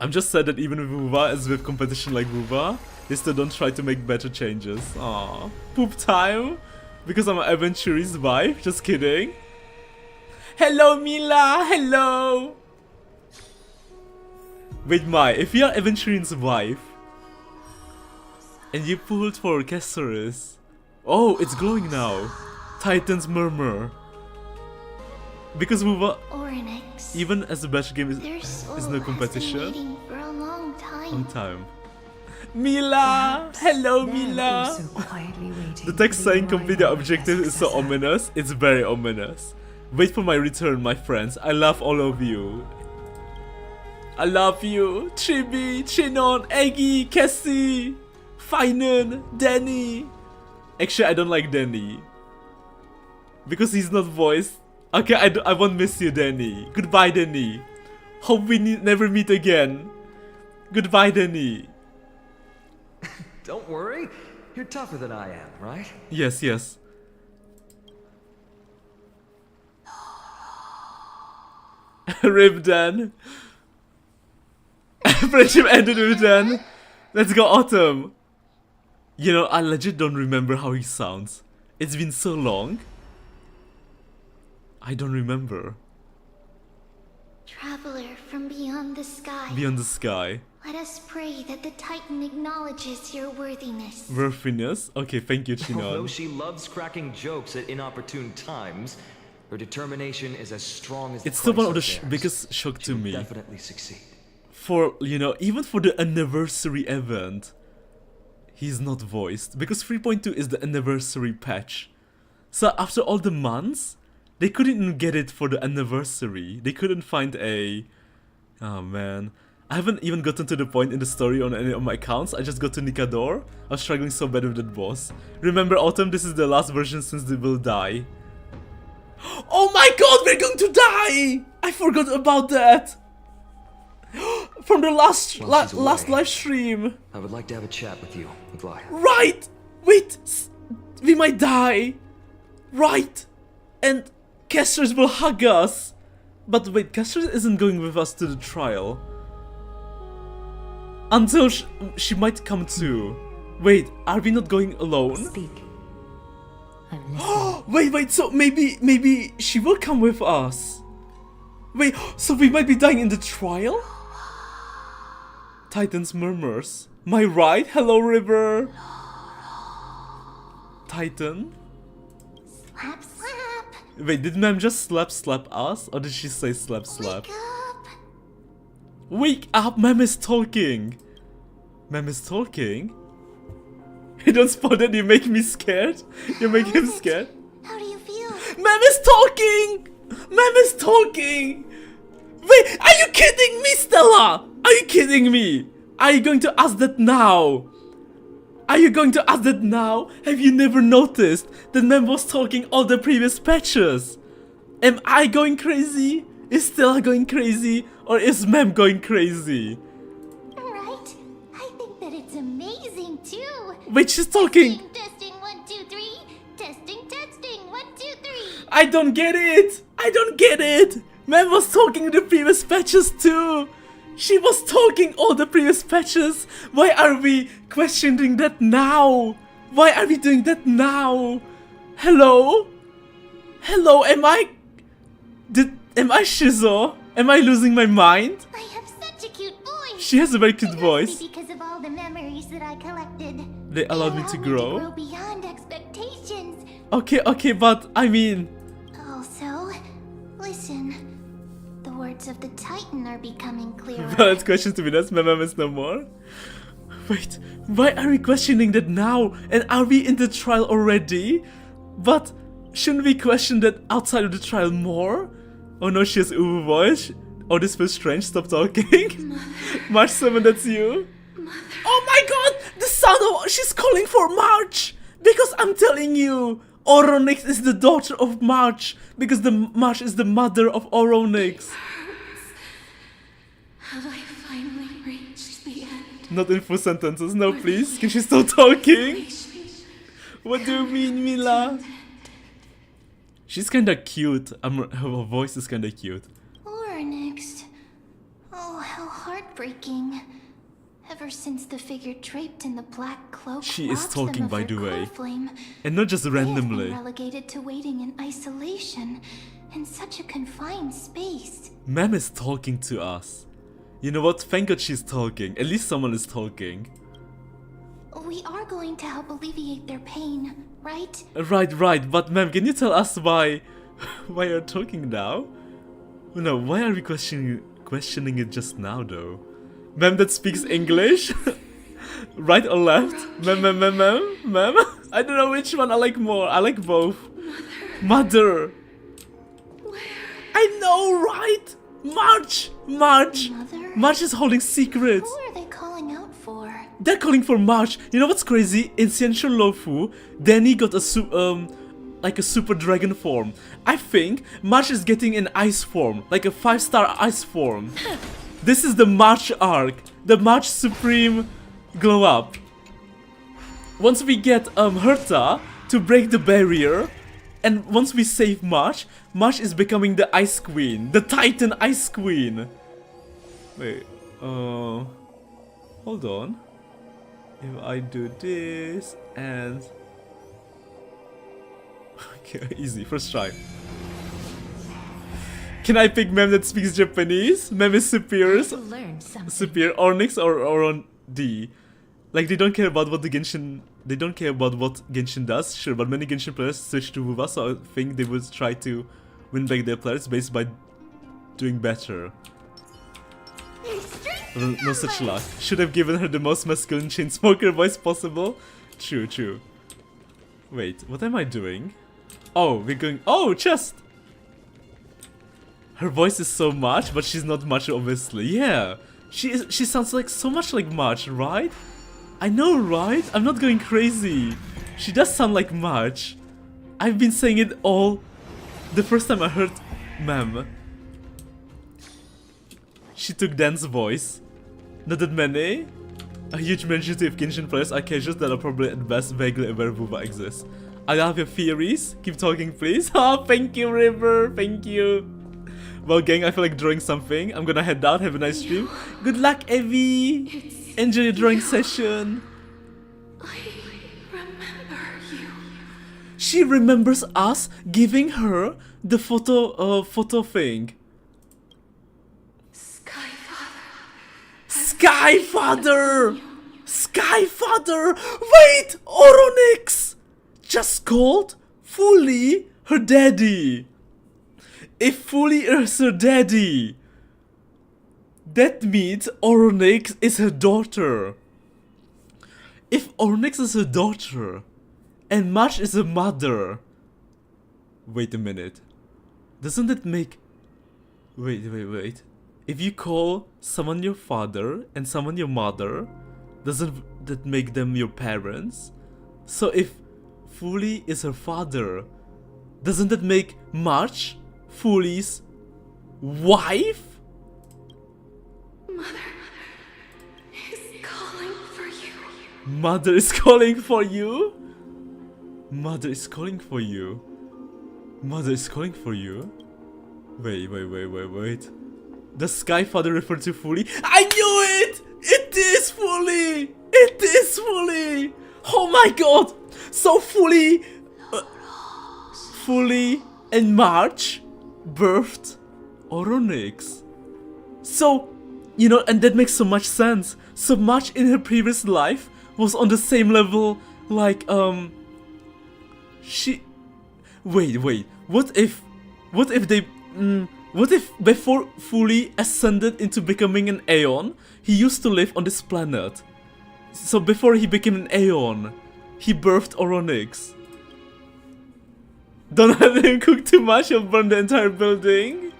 I'm just sad that even with Wuva, as with competition like Wuva, they still don't try to make better changes. Aww. Poop time? Because I'm an Aventuri's wife? Just kidding. Hello, Mila! Hello! Wait, Mai, if you're Aventurine's wife, and you pulled for Castorice... Oh, it's glowing now. Titan's Murmur. Because Wuva, Oryx. even as the battle game Their soul is no has been competition, waiting for a long time. on time. Mila! Hello, They're Mila! also quietly waiting The text for the saying complete the arrival of objective their is so successor. ominous. It's very ominous. Wait for my return, my friends. I love all of you. I love you. Chibi, Chinon, Eggy, Cassie, Finan, Danny. Actually, I don't like Danny. Because he's not voiced. Okay, I won't miss you, Danny. Goodbye, Danny. Hope we never meet again. Goodbye, Danny. Don't worry, you're tougher than I am, right? Yes, yes. Rip Dan. Friendship ended with Dan. Let's go, Autumn. You know, I legit don't remember how he sounds. It's been so long. I don't remember. Traveler from beyond the sky. Beyond the sky. Let us pray that the Titan acknowledges your worthiness. Worthiness? Okay, thank you, Although Chinon. she loves cracking jokes at inopportune times, her determination is as strong as It's the still one of the price of theirs. biggest shock She to will me. definitely succeed. For, you know, even for the anniversary event, he's not voiced. Because 3.2 is the anniversary patch. So after all the months, they couldn't even get it for the anniversary. They couldn't find a... Oh man. I haven't even gotten to the point in the story on any of my accounts. I just got to Nikador. I was struggling so bad with that boss. Remember, Autumn, this is the last version since they will die. Oh my god, we're going to die! I forgot about that! From the last While she's last away, live stream. I would like to have a chat with you, Maglaya. Right! Wait! We might die! Right! And Castorice will hug us! But wait, Castorice isn't going with us to the trial. Until she might come too. Wait, are we not going alone? Speak. I'm listening. Wait, so maybe she will come with us. Wait, so we might be dying in the trial? Titan's murmurs. My right? Hello, River. Titan? Slap, slap. Wait, did Ma'am just slap us? Or did she say slap? Wake up. Wake up, Ma'am is talking. Ma'am is talking? You don't spoil that, you make me scared. You make him scared. How do you feel? Ma'am is talking! Ma'am is talking! Wait, are you kidding me, Stella? Are you kidding me? Are you going to ask that now? Are you going to ask that now? Have you never noticed that Ma'am was talking all the previous patches? Am I going crazy? Is Stella going crazy? Or is Ma'am going crazy? Right? I think that it's amazing too. Wait, she's talking! Testing, 1, 2, 3. Testing, 1, 2, 3. I don't get it! I don't get it! Ma'am was talking in the previous patches too! She was talking all the previous patches! Why are we questioning that now? Why are we doing that now? Hello? Hello, am I Shizo? Am I losing my mind? I have such a cute voice. She has a very cute It must voice. be because of all the memories that I collected. They allowed me to grow. grow beyond expectations. Okay, but I mean... Also, listen. The words of the Titan are becoming clearer. Valid question to be asked, my mom is no more. Wait, why are we questioning that now? And are we in the trial already? But shouldn't we question that outside of the trial more? Oh no, she has Uwu voice. Oh, this feels strange, stop talking. March 7, that's you. Oh my god, the sound of... She's calling for March! Because I'm telling you, Oronix is the daughter of March. Because the March is the mother of Oronix. Have I finally reached the end? Not in full sentences, no please. Can she stop talking? What do you mean, Mila? She's kinda cute. Her voice is kinda cute. Or next. Oh, how heartbreaking. Ever since the figure draped in the black cloak She is robbed talking, them of by their the way. core flame, And not just they have been randomly. relegated to waiting in isolation in such a confined space. Ma'am is talking to us. You know what? Thank God she's talking. At least someone is talking. We are going to help alleviate their pain, right? Right. But ma'am, can you tell us why you're talking now? No, why are we questioning it just now though? Ma'am that speaks English? Right or left? Ma'am? I don't know which one I like more. I like both. Mother. I know, right? March. Mother? March is holding secrets. Who are they calling out for? They're calling for March. You know what's crazy? In Essential Lofu, Danny got a super dragon form. I think March is getting an ice form, like a 5-star ice form. This is the March arc. The March Supreme glow up. Once we get Herta to break the barrier, and once we save March, March is becoming the Ice Queen. The Titan Ice Queen. Wait, hold on. If I do this and... Okay, easy, first try. Can I pick mem that speaks Japanese? Mem is superior, Learn something. superior, Onyx or on D. Like they don't care about what the Genshin, they don't care about what Genshin does, sure, but many Genshin players switch to WoWa, so I think they would try to win back their players based by doing better. No such luck. Should have given her the most masculine chain smoker voice possible. True, true. Wait, what am I doing? Oh, we're going. Oh, chest! Her voice is so much, but she's not much, obviously. Yeah, she sounds like so much like March, right? I know, right? I'm not going crazy. She does sound like March. I've been saying it all the first time I heard Mem. She took Dan's voice. Not that many. A huge majority of Genshin players are casuals that are probably at best vaguely aware WoWa exists. I love your theories. Keep talking, please. Oh, thank you, River. Thank you. Well, gang, I feel like drawing something. I'm gonna head out. Have a nice stream. Good luck, Evie. Enjoy your drawing session. I remember you. She remembers us giving her the photo thing. Skyfather! Skyfather! Wait! Oronix! Just called Fully her daddy. If Fully is her daddy, that means Oronix is her daughter. If Oronix is her daughter, and March is her mother... Wait a minute. Doesn't that make... Wait. If you call someone your father and someone your mother, doesn't that make them your parents? So if Fully is her father, doesn't that make March Fully's wife? Mother is calling for you. Mother is calling for you? Mother is calling for you. Mother is calling for you? Wait. Does Skyfather refer to Fully? I knew it! It is Fully! It is Fully! Oh my god! So Fully... Fully and March birthed Oronix. So, you know, and that makes so much sense. So March in her previous life was on the same level like, she... Wait. What if they... what if before Fully ascended into becoming an Aeon, he used to live on this planet? So before he became an Aeon, he birthed Oronix. Don't let him cook too much, he'll burn the entire building.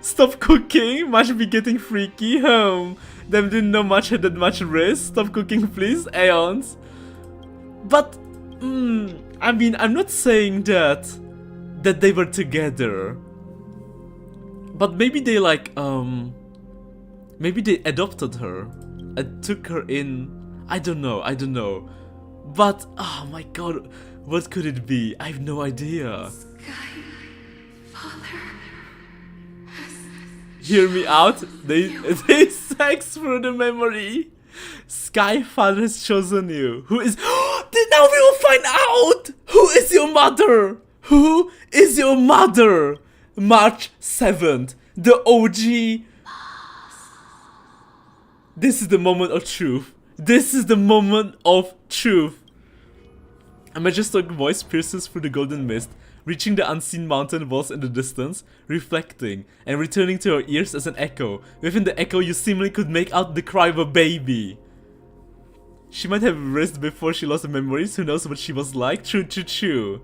Stop cooking, March be getting freaky. Them didn't know March had that much risk. Stop cooking, please, Aeons. But, I mean, I'm not saying that they were together. But maybe they like, maybe they adopted her and took her in. I don't know. But, oh my god, what could it be? I have no idea. Hear me out? They sex through the memory. Skyfather has chosen you. Who is... Now we will find out! Who is your mother? Who is your mother? March 7th. The OG... This is the moment of truth. This is the moment of truth. A majestic voice pierces through the golden mist, reaching the unseen mountain walls in the distance, reflecting, and returning to your ears as an echo. Within the echo, you seemingly could make out the cry of a baby. She might have risked before she lost her memories. Who knows what she was like? True.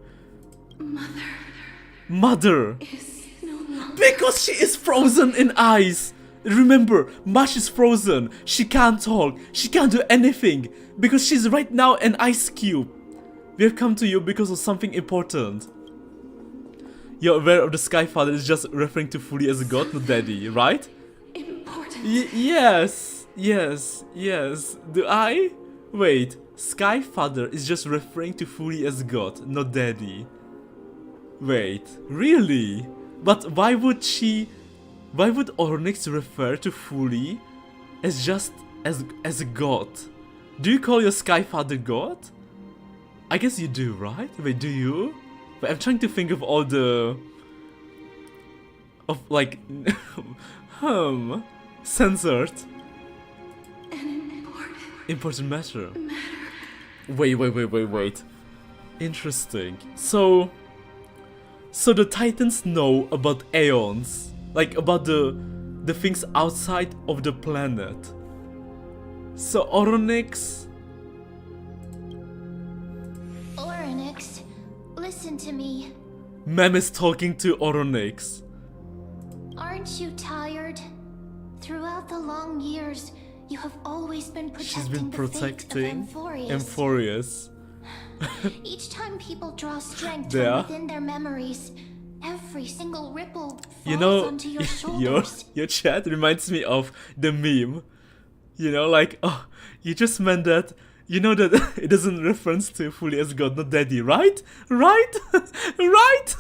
Mother. Because she is frozen in ice. Remember, March is frozen. She can't talk. She can't do anything. Because she's right now an ice cube. We have come to you because of something important. You're aware of the Skyfather is just referring to Fully as a god, not daddy, right? Important. Yes, yes, yes. Do I? Wait, Sky Father is just referring to Fuli as God, not Daddy. Wait, really? But why would Onyx refer to Fuli as just as a god? Do you call your Sky Father God? I guess you do, right? Wait, do you? But I'm trying to think of all the like censored important matter. Wait. Interesting. So the Titans know about aeons, like about the things outside of the planet. So Onyx. Onyx, listen to me. Mem is talking to Onyx. Aren't you tired? Throughout the long years, you have always been protecting She's been protecting the fate of Amphoreus. Each time people draw strength There. from within their memories, every single ripple falls You know, onto your shoulders. your chat reminds me of the meme. You know, like, oh, you just meant that, you know that it doesn't reference to Fuli as God, not Daddy, right? Right? Right?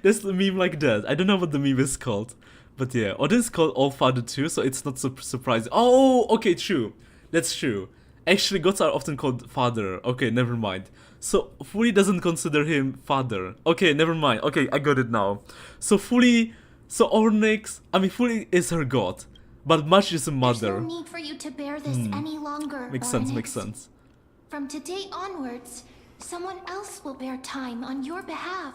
There's the meme like that. I don't know what the meme is called. But yeah, Odin's called All Father too, so it's not so surprising. Oh, okay, true. That's true. Actually, gods are often called Father. Okay, never mind. So, Fuli doesn't consider him Father. Okay, never mind. Okay, I got it now. So, Fuli is her god. But March is a There's mother. no need for you to bear this any longer. Makes sense, Onyx. makes sense. From today onwards, someone else will bear time on your behalf.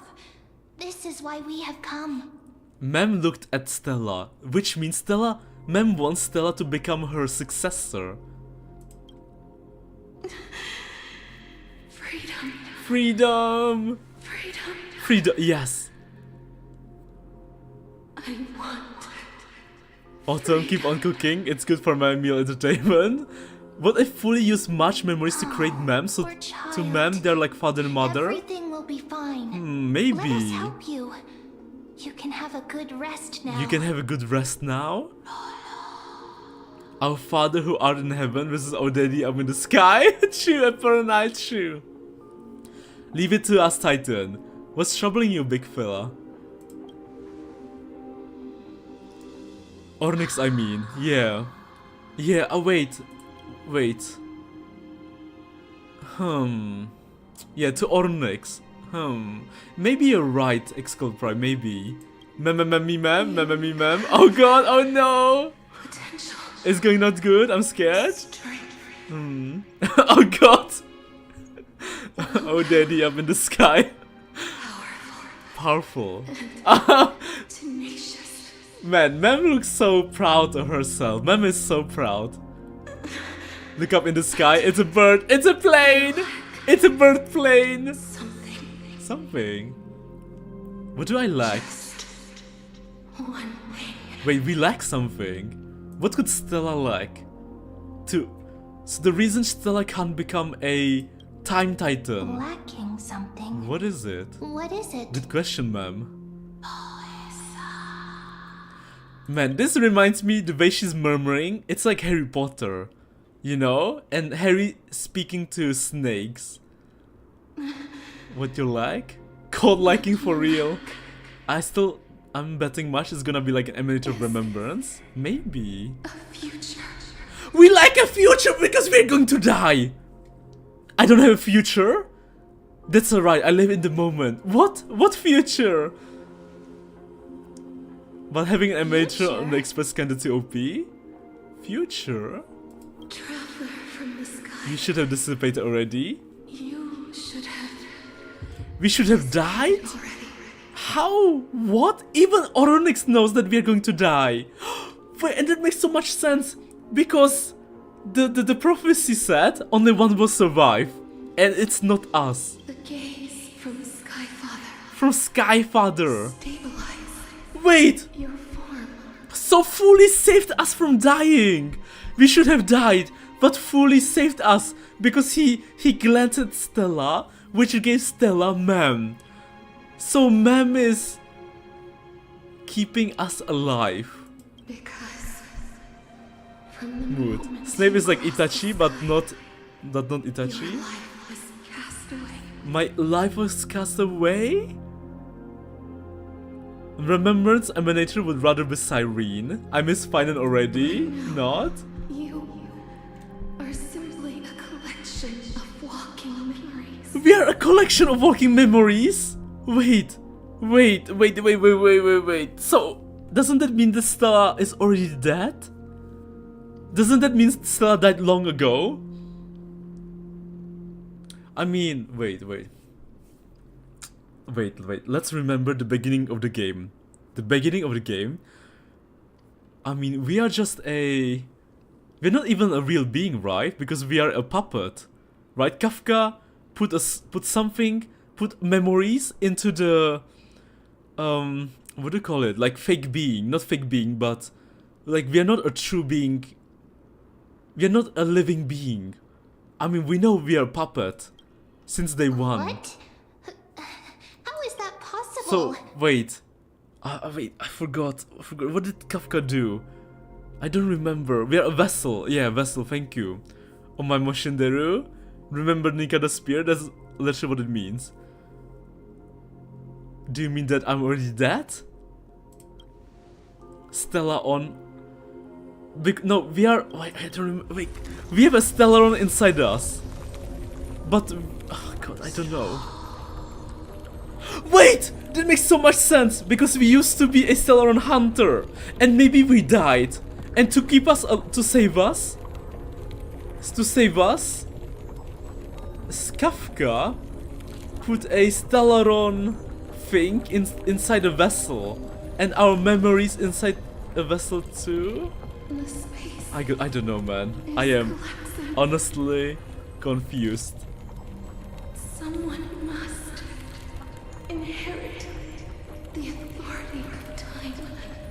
This is why we have come. Mem looked at Stella, which means Mem wants Stella to become her successor. Freedom! Freedom, yes. I want Autumn, keep on cooking, it's good for my meal entertainment. What if Fuli used March memories to create Mem, so Poor to child. Mem they're like father and mother? Everything will be fine. Let us Maybe. help you. You can have a good rest now. You can have a good rest now? Our Father who art in heaven versus our Daddy up in the sky? True, Amphoreus, true. Leave it to us, Titan. What's troubling you, big fella? Onyx, I mean. Yeah. Yeah, oh wait. Yeah, to Onyx. Maybe you're right, Excalibur Prime, maybe. Mem. Oh god, oh no! potential. It's going not good, I'm scared. Strength. Oh god! Oh Daddy up in the sky. Powerful. Tenacious. Man, Mem looks so proud of herself. Mem is so proud. Look up in the sky, it's a bird, it's a plane! It's a bird plane! Something. What do I lack? Just one thing. Wait, we lack something. What could Stella lack? So the reason Stella can't become a Time Titan. Lacking something. What is it? What is it? Good question, ma'am. Man, this reminds me the way she's murmuring. It's like Harry Potter, you know? And Harry speaking to snakes. What you like? Cold liking for real. I'm betting much is gonna be like an emulator of remembrance. Maybe. A future. We like a future because we're going to die. I don't have a future? That's alright, I live in the moment. What? What future? But having an emulator on the Express Canada to OP? Future? Traveler from the sky. You should have dissipated already. You should have We should have died? already. How? What? Even Onyx knows that we are going to die. Wait, and that makes so much sense. Because the prophecy said only one will survive. And it's not us. The gaze from Sky Father. From Sky Father. Stabilize Wait! your form. So Fuli saved us from dying. We should have died, but Fuli saved us because he granted Stella, which gave Stella Mem. So Mem is keeping us alive. Because From the mood. moment Snape is like you Itachi, crossed but the not sky, Itachi. Your life was cast away. My life was cast away? Remembrance emanator would rather be Cyrene. I miss Finan already. Not? You are simply a collection of walking memories. We are a collection of walking memories? Wait. So, doesn't that mean the Stella is already dead? Doesn't that mean Stella died long ago? I mean, wait. Let's remember the beginning of the game. The beginning of the game. I mean, we are just a... We're not even a real being, right? Because we are a puppet. Right? Kafka put memories into the... what do you call it? Like fake being. Not fake being, but... Like, we are not a true being. We are not a living being. I mean, we know we are a puppet. Since day one. What? How is that possible? So, wait. Wait, I forgot. What did Kafka do? I don't remember. We are a vessel. Yeah, vessel, thank you. Omai Moshinderu. Remember Nika the Spear? That's literally what it means. Do you mean that I'm already dead? Stella on... No, we are... Wait, I don't remember. Wait. We have a Stellaron inside us. But... Oh god, I don't know. Wait! That makes so much sense! Because we used to be a Stellaron hunter. And maybe we died. And to keep us... to save us... Kafka put a Stellaron thing inside a vessel. And our memories inside a vessel too? The space I don't know, man. is I am collapsing. honestly confused. Someone must inherit the authority of time.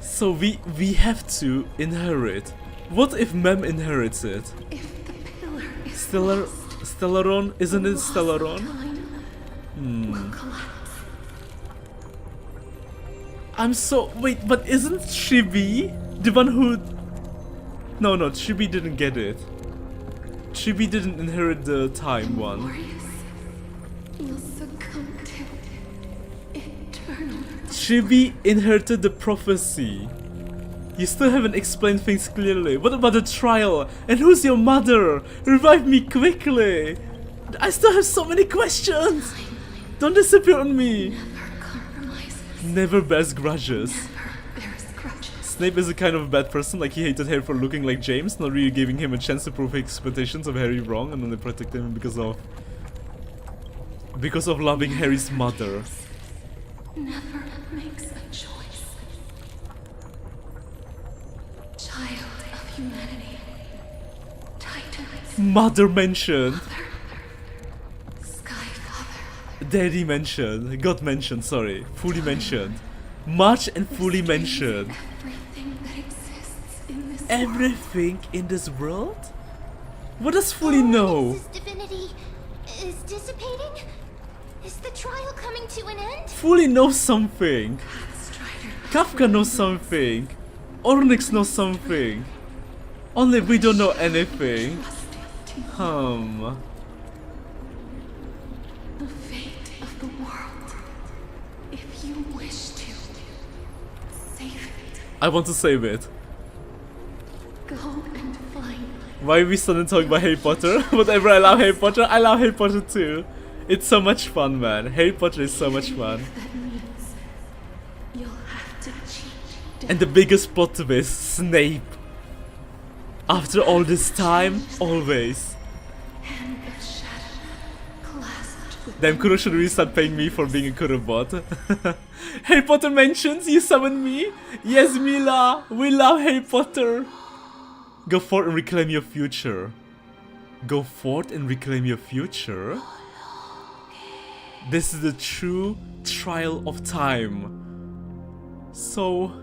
So we have to inherit. What if Mem inherits it? If the pillar is Stellaron? Isn't it lost, Stellaron? time will collapse. I'm so... Wait, but isn't Chibi the one who... No, Chibi didn't get it. Chibi didn't inherit the time one. Amphoreus will succumb to eternal. Chibi inherited the prophecy. You still haven't explained things clearly. What about the trial? And who's your mother? Revive me quickly! I still have so many questions! Don't disappear on me! Never compromises. Never bears grudges. Never bears grudges. Snape is a kind of a bad person, like he hated Harry for looking like James, not really giving him a chance to prove his expectations of Harry wrong, and only protected him because of loving Harry's mother. Never makes a choice. Child of humanity. Titans. Mother mentioned. Sky Father. Daddy mentioned. God mentioned, sorry. Fully mentioned. Much and fully mentioned. Everything that exists in this Everything in this world? What does fully know? This divinity is dissipating? Is the trial coming to an end? Fully knows something. Strider. Kafka knows something. Ornyx knows something. Only we don't know anything. The fate of the world. If you wish to save it, I want to save it. go and find. Why are we suddenly talking about Harry Potter? Whatever, I love Harry Potter too. It's so much fun, man. Harry Potter is so much fun. That means you'll have to cheat. And the biggest plot twist, Snape. After all this time, always. Hand of shadow, clasped with Damn, Kuro should really start paying me for being a Kuro bot. Harry Potter mentions, you summon me? Yes, Mila, we love Harry Potter. Go forth and reclaim your future. Go forth and reclaim your future? This is the true trial of time. So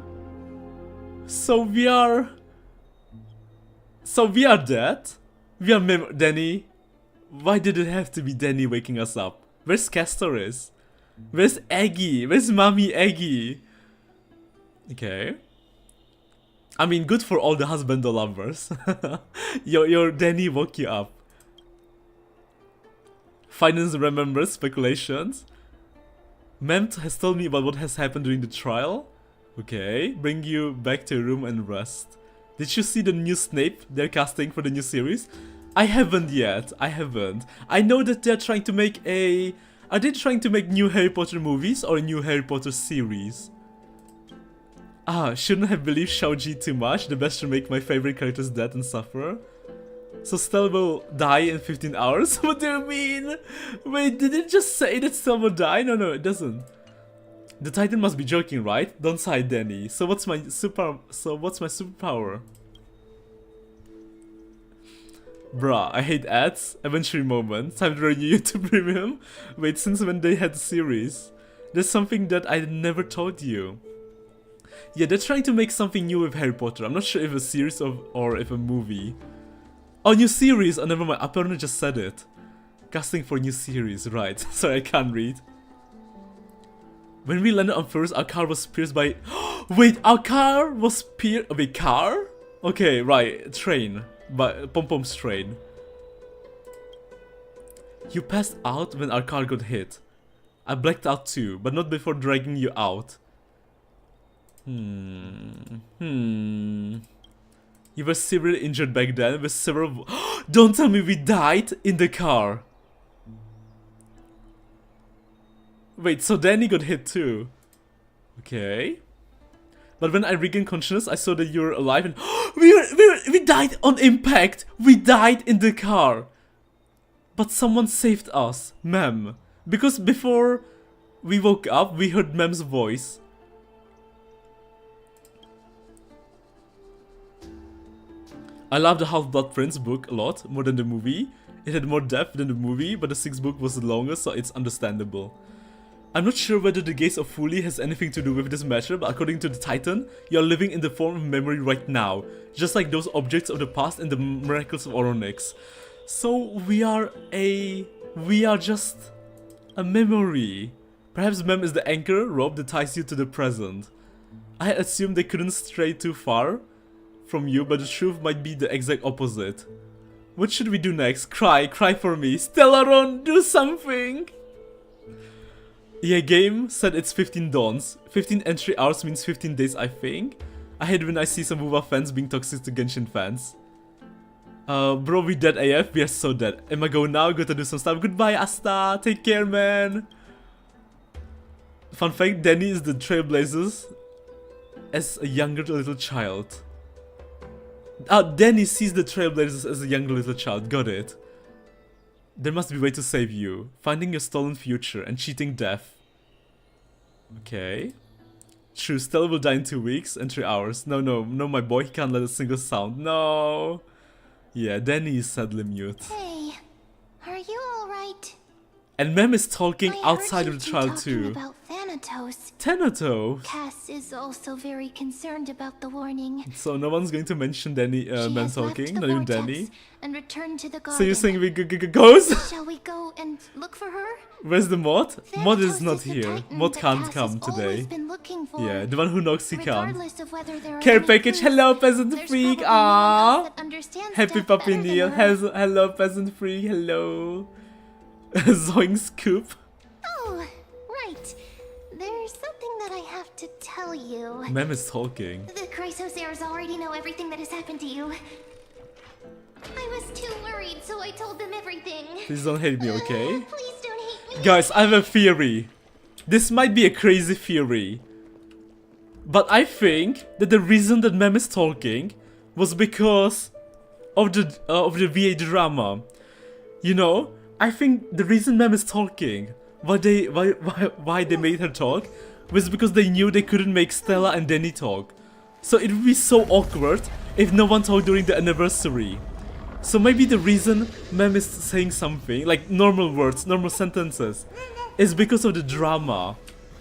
we are dead? We are Danny? Why did it have to be Danny waking us up? Where's Castorice? Where's Aggie? Where's Mommy Aggie? Okay. I mean, good for all the husband lovers. your Danny woke you up. Finance remembers speculations. Mem has told me about what has happened during the trial. Okay, bring you back to your room and rest. Did you see the new Snape they're casting for the new series? I haven't yet. I haven't. I know that they're trying to make a... Are they trying to make new Harry Potter movies or a new Harry Potter series? Ah, shouldn't have believed Xiaoji too much. The best to make my favorite characters dead and suffer. So Stella will die in 15 hours? What do you mean? Wait, did it just say that Stella will die? No, no, it doesn't. The Titan must be joking, right? Don't sigh, Danny. So what's my superpower? Bruh, I hate ads. Eventually moment. Time to renew YouTube Premium. Wait, since when they had the series? There's something that I never told you. Yeah, they're trying to make something new with Harry Potter. I'm not sure if a series or if a movie. Oh, new series! Oh, never mind. Apparently just said it. Casting for new series, right. Sorry, I can't read. When we landed on Amphoreus, our car was pierced by... Wait, our car was pierced... Wait, car? Okay, right. Train. By Pom-Pom's train. You passed out when our car got hit. I blacked out too, but not before dragging you out. You were severely injured back then with several... Don't tell me we died in the car. Wait, so Danny got hit too. Okay. But when I regained consciousness, I saw that you were alive and... we died on impact! We died in the car! But someone saved us. Mem. Because before we woke up, we heard Mem's voice. I love the Half-Blood Prince book a lot, more than the movie. It had more depth than the movie, but the 6th book was longer, so it's understandable. I'm not sure whether the gaze of Fuli has anything to do with this matter, but according to the Titan, you're living in the form of memory right now, just like those objects of the past in the Miracles of Oronix. So we are just a memory. Perhaps Mem is the anchor rope that ties you to the present. I had assumed they couldn't stray too far from you, but the truth might be the exact opposite. What should we do next? Cry for me. Stellaron, do something! Yeah, game said it's 15 dawns. 15 entry hours means 15 days, I think. I hate when I see some WoW fans being toxic to Genshin fans. Bro, we dead AF? We are so dead. Am I going now? Gotta do some stuff. Goodbye, Asta. Take care, man. Fun fact, Danny is the Trailblazers as a younger little child. Danny sees the Trailblazers as a younger little child. Got it. There must be a way to save you. Finding your stolen future and cheating death. Okay. True, Stella will die in 2 weeks and 3 hours. No, my boy, he can't let a single sound. No. Yeah, Danny is sadly mute. Hey, are you alright? And Mem is talking outside of the trial too. About Thanatos. Thanatos? Cass is also very concerned about the warning. So no one's going to mention Danny, Mem talking, not even Danny. And returned to the garden. So you're saying we goes? Shall we go and look for her? Where's the mod? Thanatos Mod is not here. Titan Mod that can't Cass come has today. always been looking for. Yeah, the one who knocks he can. Regardless of whether there are Care any package, clues, hello peasant there's freak, probably no one ah. else that understands Happy death Puppy better than Neil, her. hello peasant freak, hello. Zoink scoop. Oh, right. There's something that I have to tell you. Mem is talking. The Chrysosairs already know everything that has happened to you. I was too worried, so I told them everything. Please don't hate me, okay? Please don't hate me. Guys, I have a theory. This might be a crazy theory. But I think that the reason that Mem is talking was because of the VA drama. You know, I think the reason Mem is talking, why they made her talk, was because they knew they couldn't make Stella and Danny talk. So it would be so awkward if no one talked during the anniversary. So maybe the reason Mem is saying something, like normal words, normal sentences, is because of the drama.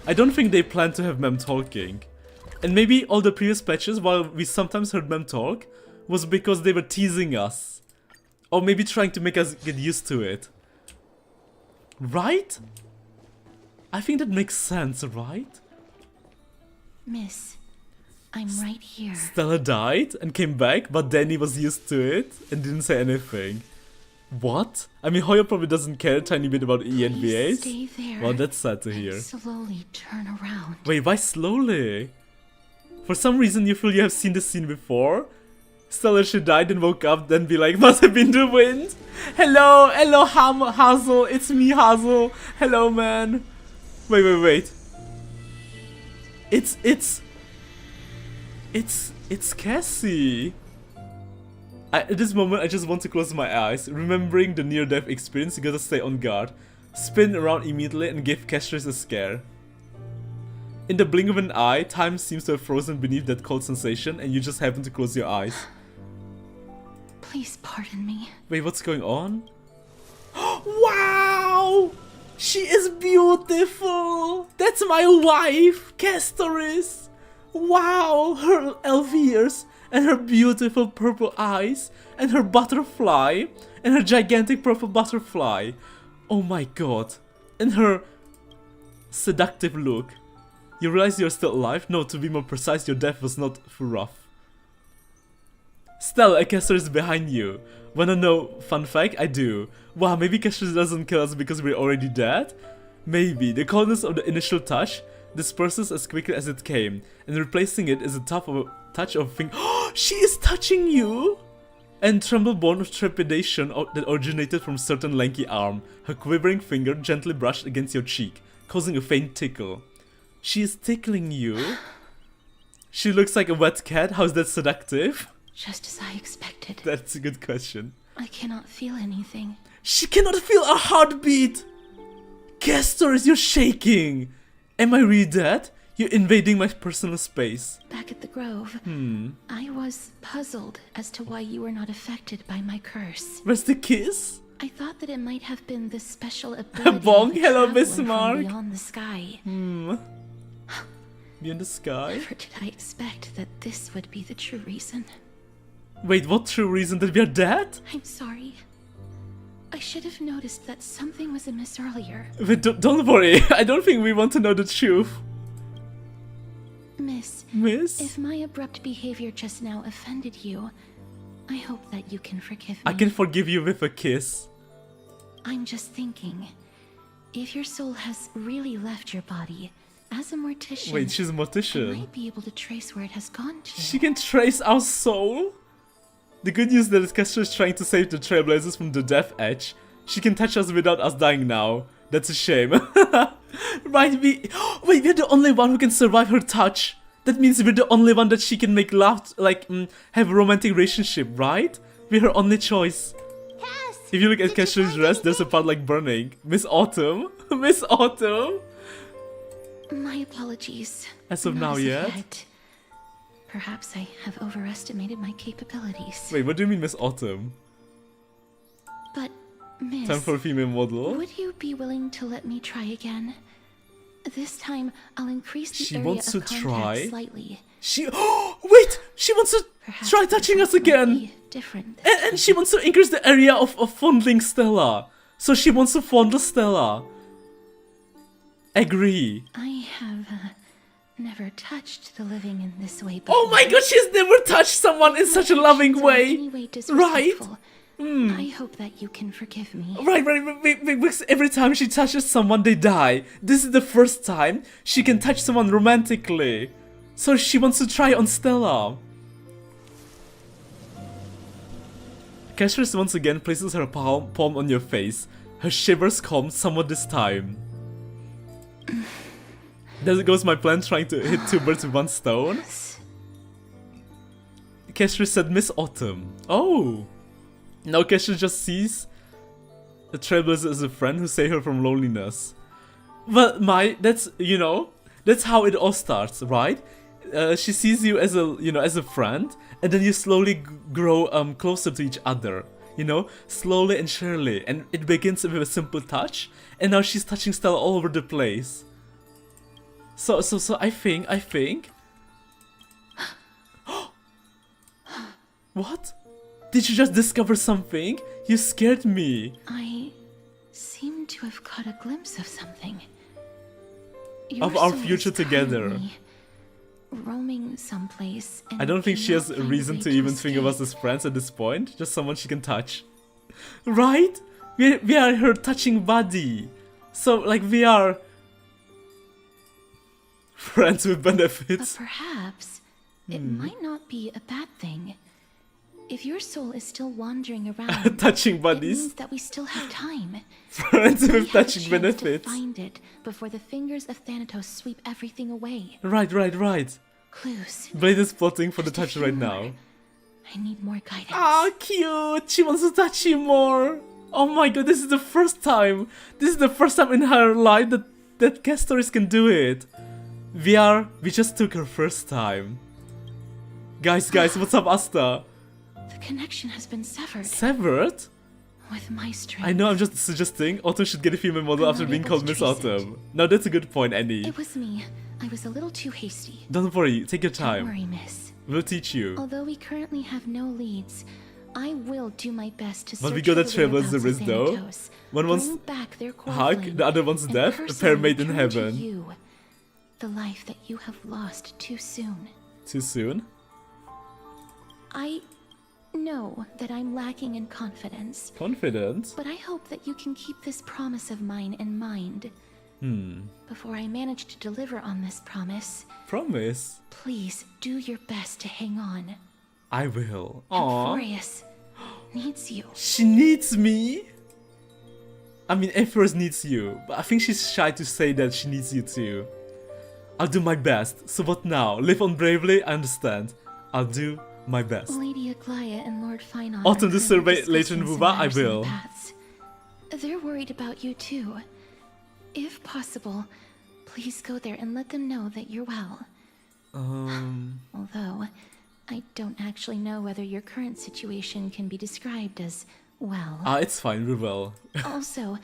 I don't think they planned to have Mem talking. And maybe all the previous patches, while we sometimes heard Mem talk, was because they were teasing us. Or maybe trying to make us get used to it. Right? I think that makes sense, right? Miss, I'm right here. Stella died and came back, but Danny was used to it and didn't say anything. What? I mean, Hoyo probably doesn't care a tiny bit about Please ENVAs. stay there. Well, that's sad to and hear. slowly turn around. Wait, why slowly? For some reason you feel you have seen this scene before? Stella, she died and woke up, then be like, must have been the wind. Hello, hello Hazel, it's me Hazel. Hello man. Wait. It's Cassie. At this moment, I just want to close my eyes. Remembering the near-death experience, you gotta stay on guard. Spin around immediately and give Castorice a scare. In the blink of an eye, time seems to have frozen beneath that cold sensation and you just happen to close your eyes. Please pardon me. Wait, what's going on? Wow! She is beautiful! That's my wife, Castorice! Wow! Her elf ears, and her beautiful purple eyes, and her butterfly, and her gigantic purple butterfly. Oh my god. And her seductive look. You realize you're still alive? No, to be more precise, your death was not too rough. Stella, Castorice is behind you. Wanna know fun fact? I do. Wow, maybe Castorice doesn't kill us because we're already dead? Maybe. The coldness of the initial touch disperses as quickly as it came, and replacing it is a touch of finger. She is touching you! And tremble born of trepidation that originated from certain lanky arm. Her quivering finger gently brushed against your cheek, causing a faint tickle. She is tickling you? She looks like a wet cat. How's that seductive? Just as I expected. That's a good question. I cannot feel anything. She cannot feel a heartbeat! Castorice, you're shaking! Am I really dead? You're invading my personal space. Back at the Grove, I was puzzled as to why you were not affected by my curse. Where's the kiss? I thought that it might have been the special ability Bong, of the hello, traveler Bismarck. from beyond the sky. Beyond the sky? Never did I expect that this would be the true reason. Wait, what true reason that we are dead? I'm sorry. I should have noticed that something was amiss earlier. Wait, don't worry. I don't think we want to know the truth. Miss, if Miss? my abrupt behavior just now offended you, I hope that you can forgive me. I can forgive you with a kiss. I'm just thinking, if your soul has really left your body, as a mortician, Wait, she's a I mortician. might be able to trace where it has gone to. She can trace our soul? The good news that Castorice is trying to save the Trailblazers from the death edge. She can touch us without us dying now. That's a shame. Right, wait, we're the only one who can survive her touch. That means we're the only one that she can make love, like, have a romantic relationship, right? We're her only choice. Yes! If you look at Castorice's dress, there's a part like burning. Miss Autumn? Miss Autumn? My apologies. As of Not now, as yet? Perhaps I have overestimated my capabilities. Wait, what do you mean Miss Autumn? But, Miss, Time for a female model? would you be willing to let me try again? This time, I'll increase the She area wants of to contact try? slightly. She- wait! She wants to Perhaps try the touching us result might again! be different this And she wants to increase the area of fondling Stella. So she wants to fondle Stella. Agree. I have never touched the living in this way before. Oh my god, she's never touched someone in such a loving way! Right? I hope that you can forgive me. Right, because every time she touches someone, they die. This is the first time she can touch someone romantically. So she wants to try on Stella. Castorice once again places her palm on your face. Her shivers calm somewhat this time. There goes my plan trying to hit two birds with one stone. Castorice said Miss Autumn. Oh! Now Castorice just sees the Trailblazer as a friend who saved her from loneliness. Well, that's, you know, that's how it all starts, right? She sees you as a, as a friend, and then you slowly grow closer to each other. You know, slowly and surely, and it begins with a simple touch, and now she's touching Stella all over the place. So I think. What? Did you just discover something? You scared me. I seem to have caught a glimpse of something. Of Your our soul future is together. currently roaming someplace. And I don't think she has cannot a find reason way to even think of us escape. as friends at this point. Just someone she can touch. Right? We are her touching buddy. So, like, we are friends with But benefits. perhaps it might not be a bad thing. If your soul is still wandering around, Touching it buddies. means that we still have time. Friends We with have a touching chance benefits. to find it before the fingers of Thanatos sweep everything away. Right. Clues. Blade is plotting for the Just a touch few right more. now. I need more guidance. Ah, cute! She wants to touch you more! Oh my god, this is the first time! This is the first time in her life that Castorice can do it! We just took her first time. Guys, what's up, Asta? The connection has been severed. Severed? With my strength. I know, I'm just suggesting Autumn should get a female model I'm after not being able called to Miss trace it. Autumn. No, that's a good point, Annie. It was me. I was a little too hasty. Don't worry, take your Don't time. worry, miss. We'll teach you. Although we currently have no leads, I will do my best to But we search got for a traveler's the whereabouts risk, of though. Thanatos, One wants bring back their core Hug, flame, the other one's and death, a pair personally made in return to heaven. you the life that you have lost too soon. Too soon? I know that I'm lacking in confidence, Confident? but I hope that you can keep this promise of mine in mind. Before I manage to deliver on this promise, Promise? please do your best to hang on. I will. Aww. Amphoreus needs you. She needs me? I mean, Amphoreus needs you, but I think she's shy to say that she needs you too. I'll do my best. So what now? Live on bravely? I understand. I'll do my best. Lady Aglaya and Lord Finon Autumn are to currently survey later in discussing Vuva, some I matters in the will. paths. They're worried about you too. If possible, please go there and let them know that you're well. Although, I don't actually know whether your current situation can be described as well. It's fine, we will. Also,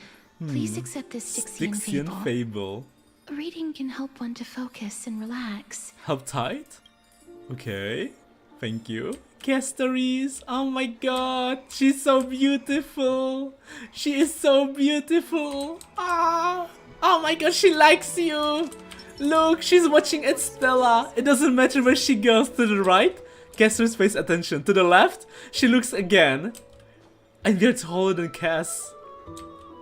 please accept this Styxian Styxian fable. fable. Reading can help one to focus and relax. Help tight? Okay. Thank you. Castorice, oh my god, she's so beautiful. She is so beautiful. Ah, oh my god, she likes you. Look, she's watching at Stella. It doesn't matter where she goes. To the right, Castorice pays attention. To the left, she looks again. And we're taller than Cass.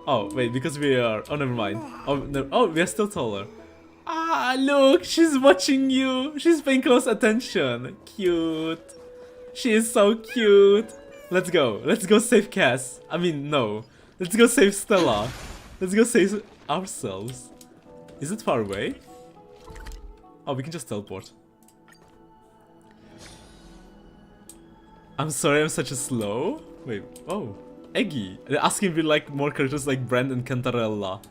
Oh, wait, because we are... Oh, never mind. Oh, no, oh, we are still taller. Ah, look, she's watching you. She's paying close attention. Cute. She is so cute. Let's go. Let's go save Cass. I mean, no. Let's go save Stella. Let's go save ourselves. Is it far away? Oh, we can just teleport. I'm sorry I'm such a slow. Wait, oh. Eggy. They're asking if we like more characters like Brand and Cantarella.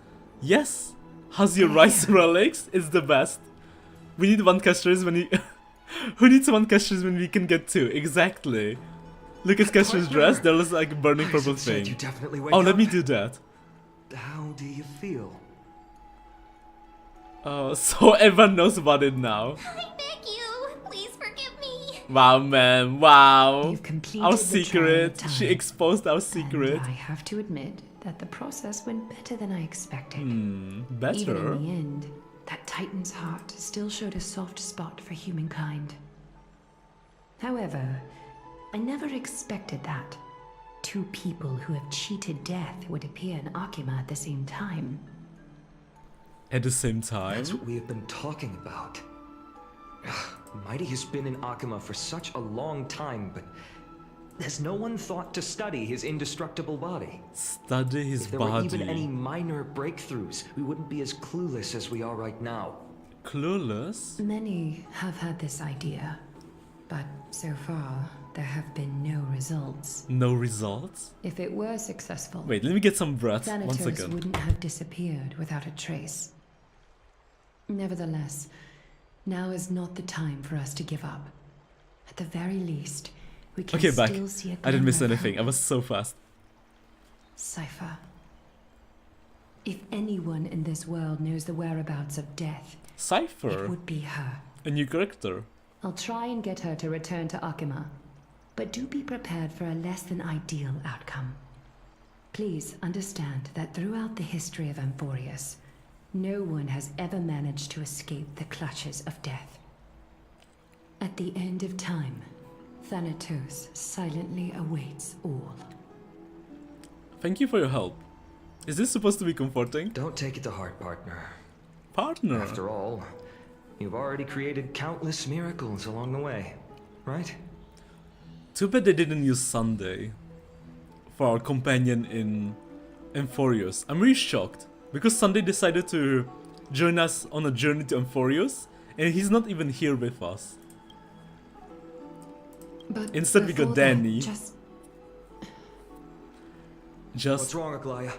Yes. How's your rice relics? It's the best. We need one Castorice when we... Who needs one Castorice when we can get two? Exactly. Look at Castorice's dress. There's like a burning purple Said thing. you definitely wake Oh, let up. me do that. How do you feel? So everyone knows about it now. I beg you, please forgive me. Wow, man. Wow. You've completed Our the trial secret. of She time. exposed our secret. And I have to admit that the process went better than I expected. Even Better. in the end, that Titan's heart still showed a soft spot for humankind. However, I never expected that. Two people who have cheated death would appear in Akima at the same time. At the same time. That's what we have been talking about. Mighty has been in Akima for such a long time, but has no one thought to study his indestructible body? Study his If there were body. even any minor breakthroughs, we wouldn't be as clueless as we are right now. Clueless? Many have had this idea, but so far there have been no results. No results? If it were successful, Wait, let me get some breath. One Thanatos second. wouldn't have disappeared without a trace. Nevertheless, now is not the time for us to give up. At the very least, we can Okay, back. still see a I didn't miss glimmer of anything. I hope. was so fast. Cypher. If anyone in this world knows the whereabouts of death, it Cypher? would be her. A new character. I'll try and get her to return to Akima, but do be prepared for a less than ideal outcome. Please understand that throughout the history of Amphoreus, no one has ever managed to escape the clutches of death. At the end of time, Thanatos silently awaits all. Thank you for your help. Is this supposed to be comforting? Don't take it to heart, partner. Partner. After all, you've already created countless miracles along the way, right? Too bad they didn't use Sunday for our companion in Amphoreus. I'm really shocked because Sunday decided to join us on a journey to Amphoreus and he's not even here with us. But Instead we got before that, Danny. What's wrong, Aglaya?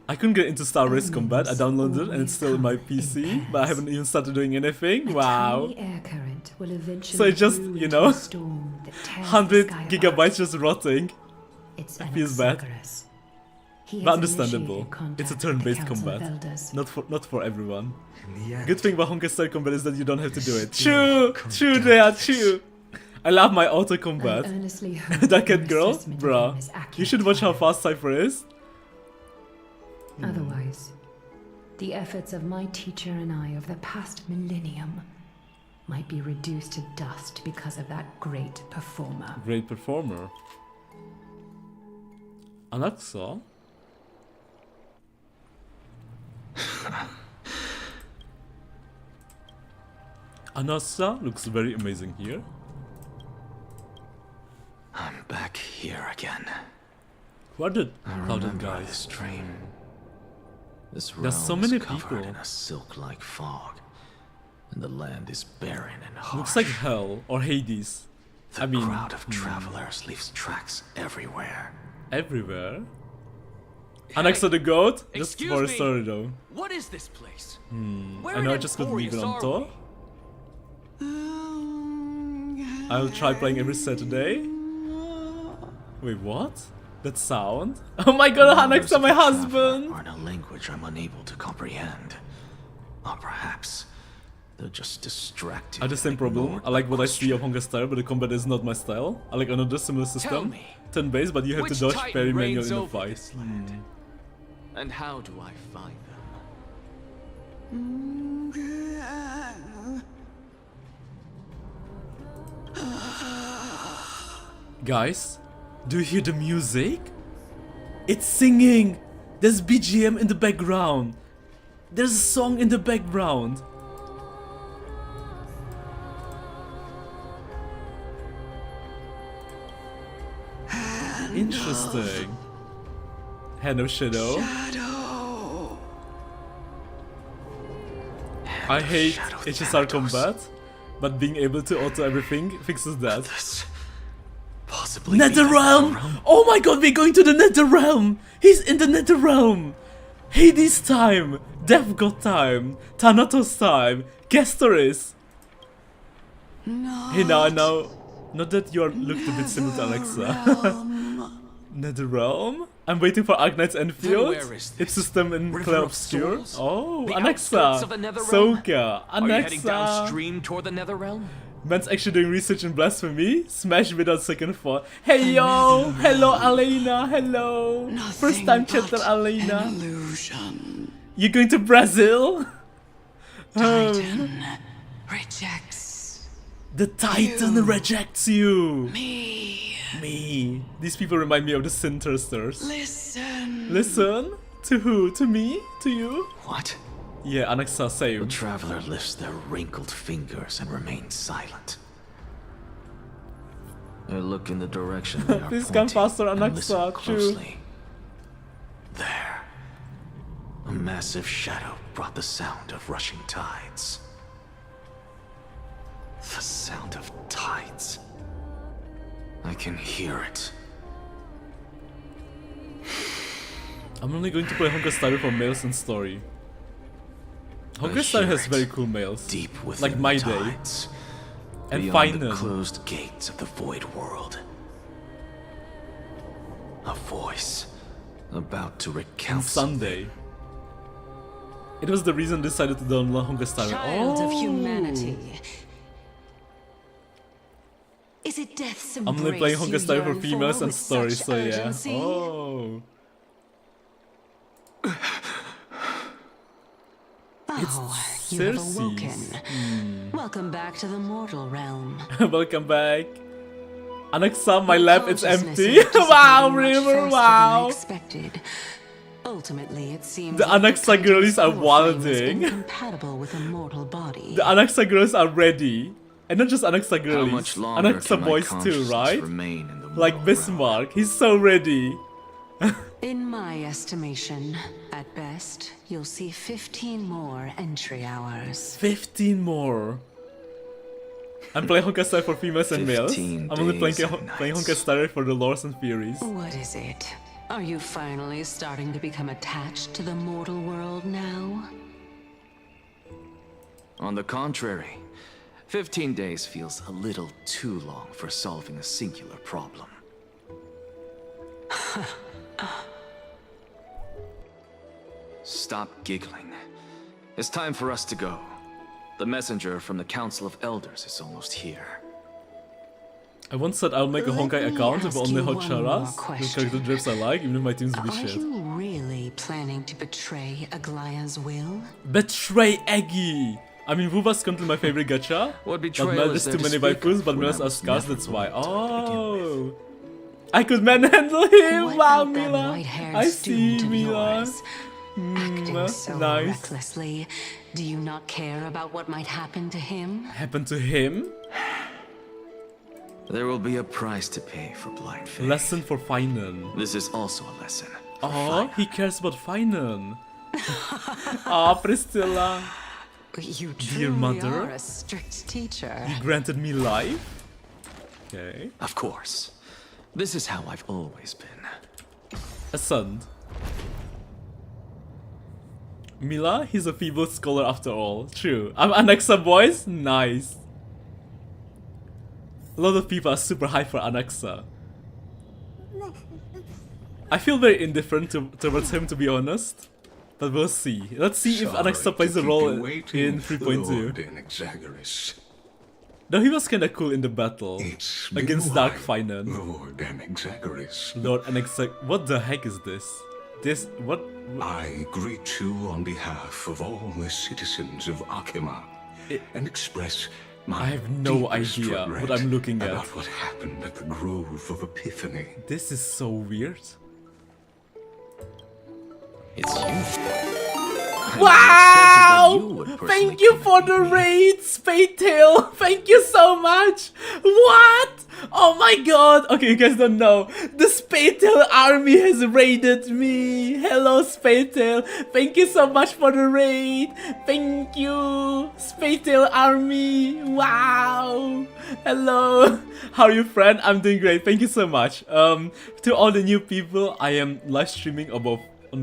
I couldn't get into Star Race Combat. I downloaded it and it's still in my PC, but I haven't even started doing anything. Wow. Air current will eventually So it just, brew you into know, a storm that tears the 100 sky gigabytes apart. just rotting. It's It feels bad. Anaxagoras. He But has understandable. initiated contact It's a with the turn-based Council of combat. Elders. Not for everyone. In the end, Good thing about Honkai combat is that you don't have to do it. Still True, come they are down to this. true. I love my auto I combat. earnestly hope That your cat girl, assessment of bruh. him is You accurate, should watch how Clara. fast Cypher is. Otherwise, the efforts of my teacher and I of the past millennium might be reduced to dust because of that great performer. Great performer. Alexa? Anasa looks very amazing here. I'm back here again. Who are the I clouded remember guys? this dream. This There's so realm is many covered people. in a silk-like fog, and the land is barren and harsh. Looks like hell or Hades. The I mean, crowd of travelers leaves tracks everywhere. everywhere. Anaxa the goat? Just excuse for a me. story though. What is this place? I know I just got leave it on tour. I'll try playing every Saturday. Wait, what? That sound? Oh my god, Numbers Anaxa, of my the traveler husband! are in a language I'm unable to comprehend. Or perhaps they're just distracted. I have the same and problem. ignored I like by what I see of Christian. Honkai style, but the combat is not my style. I like another similar system. me, Turn based, but you have to which dodge titan very manual reigns in the over fight. this land? And how do I find them? Guys, do you hear the music? It's singing! There's BGM in the background. There's a song in the background. Interesting. Hand of Shadow. I hate Shadow HSR Thanatos. combat, but being able to auto everything fixes that. This possibly be the Netherrealm! Oh my god, we're going to the Netherrealm! He's in the Netherrealm! Hades time! Death God time! Thanatos time! Castorice! Hey now, not that you looked a bit similar to Alexa. Netherrealm? I'm waiting for Arknight's Enfield. where is Its system in River Clair of Obscure. Souls? Oh, The Alexa! outskirts of the Netherrealm? Soka! Are you heading Alexa! downstream toward the Netherrealm? Man's actually doing research in blasphemy. Smash without second thought. Hey yo! Hello Alena! Hello! First time chatter Alena. Illusion. You going to Brazil? Titan rejects The Titan rejects you! me. Me. These people remind me of the Sintersters. Listen. Listen? To who? To me? To you? What? Yeah, Anaxa, The same. traveler lifts their wrinkled fingers and remains silent. I look in the direction they are Please come pointing faster, and Anaxa, listen true. closely. There. A massive shadow brought the sound of rushing tides. The sound of tides. I can hear it. I'm only going to play Honkai Star for males and story. Honkai Star hear has it very cool males. Deep within Like my the day. tides, And beyond the Final. closed gates of the void world. A voice about to And recount Sunday. It was the reason I decided to download Honkai Star. Child of Oh. humanity. Is it death's I'm only embrace playing Honkai you Star for yearn females and with stories, such so yeah. urgency? Oh. you have Circe's. awoken. Welcome back to the mortal realm. Welcome back. Alexa, my lab is Consciousness empty. is dissipating Wow, much River, faster than I wow. expected. Ultimately, it seems The like Alexa Titan's girlies are core flame is wilding. incompatible with a mortal body. The Alexa girls are ready. And not just Alexa How girlies. much longer Alexa can my boys too, consciousness right? remain in the Like mortal realm? Bismarck. He's so ready. In my estimation, at best, you'll see 15 more entry hours. 15 more. I'm playing Honkai for females and males. 15 I'm only playing, days and playing nights. Honkai for the lores and theories. What is it? Are you finally starting to become attached to the mortal world now? On the contrary, 15 days feels a little too long for solving a singular problem. Stop giggling. It's time for us to go. The messenger from the Council of Elders is almost here. I once said I'll make a Let Honkai me account with ask only you hot one more charas, the question. character drips I like, even if my team's be Are shit. you really planning to betray Aglaya's will? Betray Eggy! I mean, Wuva's currently my favorite gacha, What but betrayal Mel is is there too to many speak waifus, of but when I Mel's are was scarce, never that's why. wanted to begin Oh! I could manhandle him! What Wow, about that Mila! white-haired I see, student of Mila! yours? Acting so nice. recklessly, do you not care about what might happen to him? Happened to him? There will be a price to pay for blind faith. Lesson for Finan. This is also a lesson. for Oh, Finan. he cares about Finan. Aw, Priscilla. You Dear truly mother. are a strict teacher. You granted me life? Okay. Of course. This is how I've always been. Ascend. Mila, he's a feeble scholar after all. True. I'm Anaxa boys? Nice. A lot of people are super hyped for Anaxa. I feel very indifferent towards him, to be honest. But we'll see. Let's see if Anaxa plays a role in 3.2. Though he was kinda cool in the battle against Dark Finan. Lord Anexagoras. Lord Anaxa. What the heck is this? This. What? I greet you on behalf of all the citizens of Akima and express my I have no deepest idea regret what I'm looking at. about what happened at the Grove of Epiphany. This is so weird. It's you. Wow! Thank you for the raid, Spadetail! Thank you so much! What? Oh my god! Okay, you guys don't know. The Spadetail army has raided me! Hello, Spadetail! Thank you so much for the raid! Thank you! Spadetail army! Wow! Hello! How are you, friend? I'm doing great. Thank you so much. To all the new people, I am live streaming on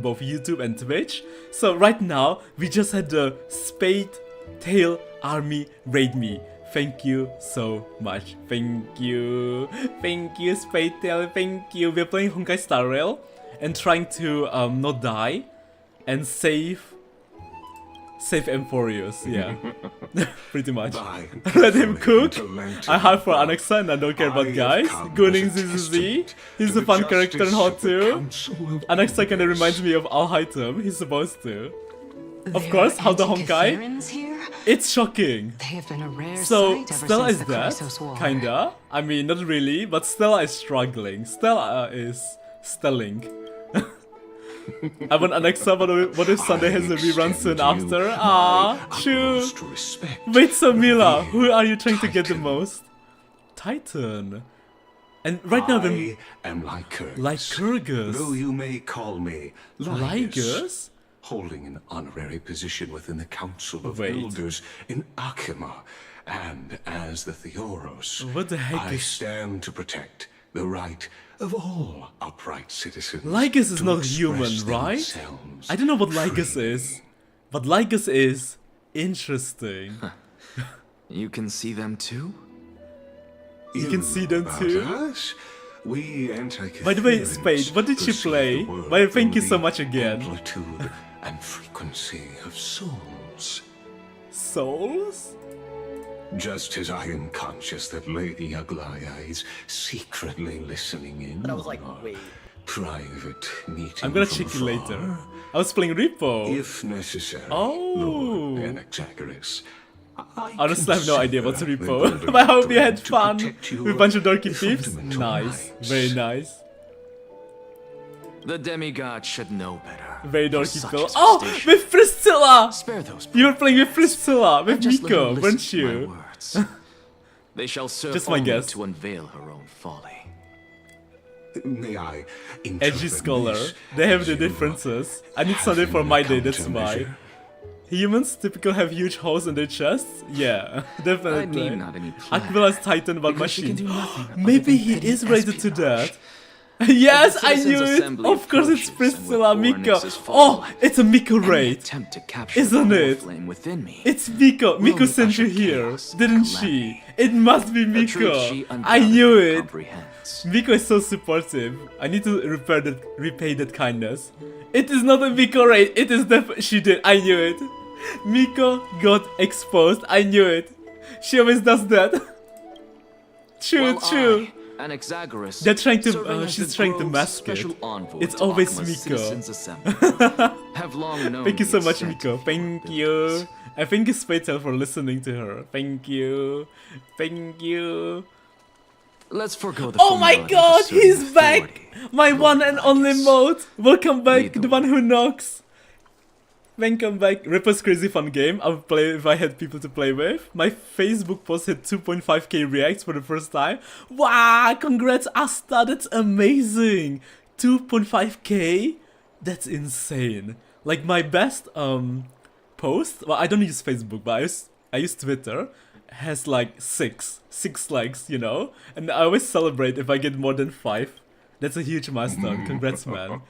both YouTube and Twitch. So right now, we just had the Spadetail army raid me. Thank you so much. Thank you. Thank you, Spadetail. Thank you. We're playing honkaistarrail and trying to not die and save Amphoreus. Yeah. Pretty much. Let him cook. I hype for Anaxa and I don't care about guys. Guning ZZZ. He's a fun character in Hot too. Anaxa kinda reminds me of Alhaitem. He's supposed to. Of There course, are how the Honkai. anti-Catharans here? It's shocking. They have been a rare So sight ever Stella since is the dead. Chrysos War. Kinda. I mean, not really, but Stella is struggling. Stella is stelling. I want Anaxa, but what if Sunday has a rerun soon after? Ah, true. Wait, so Mila, who are you trying to get the most? Titan. And right now the I am Lycurgus. Lycurgus. Though you may call me Lycurgus? holding an honorary position within the Council of Wait. Elders in Akima, and as the Theoros, What the heck I is... stand to protect the right of all upright citizens. Lycus is to not express human, right? themselves I don't know what Lycus freely. is. But Lycus is interesting. You can see them too? You can see them about too? us? We By the way, Spade, what did she play? Well, thank you so much again. Amplitude and frequency of souls. Souls? Just as I am conscious that Lady Aglaya is secretly listening in. But I was like, on our wait. private meeting. I'm gonna from check it later. afar, I was playing Repo. if necessary. Oh. Lord Anaxagoras, I Honestly, I have no idea what's consider the Repo. golden But I hope you thread had to fun protect your with a bunch of dorky peeps. fundamental Nice. rights. Very nice. The demigod should know better. Very for dorky such Phil. a Oh, superstition. with Priscilla! Spare those. You were playing with Priscilla, and with just let her Miko, listen weren't to my you? words. They shall serve Just my only guess. to unveil her own folly. May I Edgy interpret scholar. this They have as the you differences. I need have something in for my day, that's why. countermeasure? Humans typically have huge holes in their chests? Yeah, I definitely. need not any plan. Aquila's Titan but because she can machine. do nothing other Maybe than he petty is related to espionage. that. Yes, The I Citizens' knew it! Assembly Of course it's approaches, and with Priscilla, Miko. Oryx's Oh, fall, it's a Miko any raid. attempt to capture Isn't the it? flame within me. It's Miko. Miko Will sent you usher here, chaos and didn't she? calamity. It must be A truth Miko. she I knew undoubtedly it. comprehends. Miko is so supportive. I need to repay that kindness. It is not a Miko raid. It is she did. I knew it. Miko got exposed. I knew it. She always does that. True, While true. I, Anaxagoras, They're trying to, serving as she's the trying to Grove's mask it. special envoy It's to always Akima's Miko. Citizens' Assembly, have long known Thank you so the much, extent Miko. of Thank her you. abilities. I thank you, Spaytel, for listening to her. Thank you. Thank you. Let's forego the Oh my formality of god, asserting he's back! authority. My one and only Magus. mode! Welcome back, Lead the the one who knocks! Welcome back. Ripper's crazy fun game. I would play if I had people to play with. My Facebook post hit 2.5k reacts for the first time. Wow, congrats Asta, that's amazing! 2.5k? That's insane. Like my best post, well I don't use Facebook, but I use Twitter, has like 6 likes, you know? And I always celebrate if I get more than 5. That's a huge milestone. Congrats, man.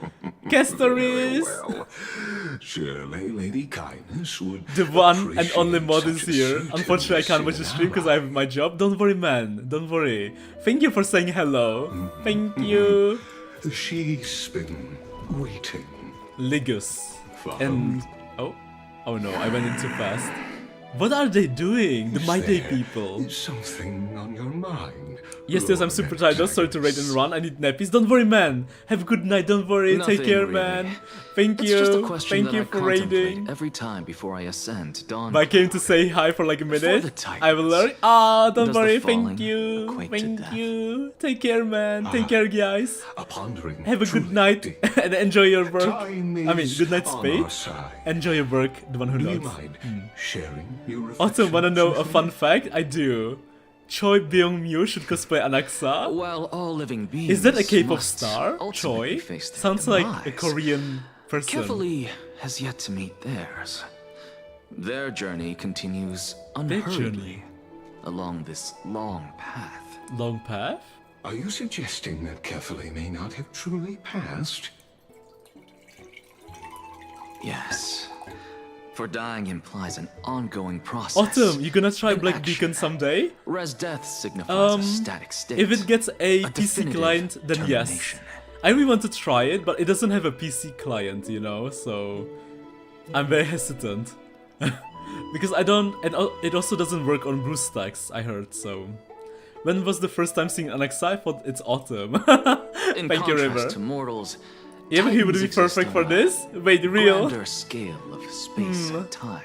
Castorice! Well, surely Lady Kindness would The one and only appreciate mod is such a here. suitor Unfortunately, I can't watch the as stream because I have my job. Don't worry, man. Don't worry. Thank you for saying hello. Thank you. She's been waiting. Ligus. for And... Oh no, I went in too fast. What are they doing? The My Day people. Is something on your mind? Yes, I'm super tired. Sorry to raid and run. I need nappies. Don't worry, man. Have a good night. Don't worry. Nothing Take care, really. man. Thank It's just a you. question Thank that you I for contemplate raiding. every time before I ascend to dawn. But I came to say hi for like a Before minute. the Titans, I will learn. Ah, don't does the worry. falling Thank you. equate to Thank death? you. Take care, man. Take care, guys. A pondering. Have a good truly night deep. and enjoy your work. Time I mean, is good night, on Spade. our side. Enjoy your work, the one who Do you knows. mind sharing your Also, wanna know a reflections fun fact? I do. Choi Byung-Myu should cosplay Anaxa. While all living beings Is that a K-pop must star? ultimately Choi? face their Sounds like a demise, Korean person. Carefully has yet to meet theirs. Their journey continues unhurriedly journey? along this long path. Long path? Are you suggesting that Carefully may not have truly passed? Yes. For dying implies an ongoing process. Autumn, you gonna try An Black action. Beacon someday? Res death signifies a static state. If it gets a PC definitive client, then yes. termination. I really want to try it, but it doesn't have a PC client, you know, so I'm very hesitant. Because I don't, and it also doesn't work on BlueSky, I heard, so... When was the first time seeing Anaxa? I thought it's Autumn. In Thank you, contrast River. to mortals, Yeah, he would Titans be exist perfect on for a this? Wait, real? grander scale of space and time,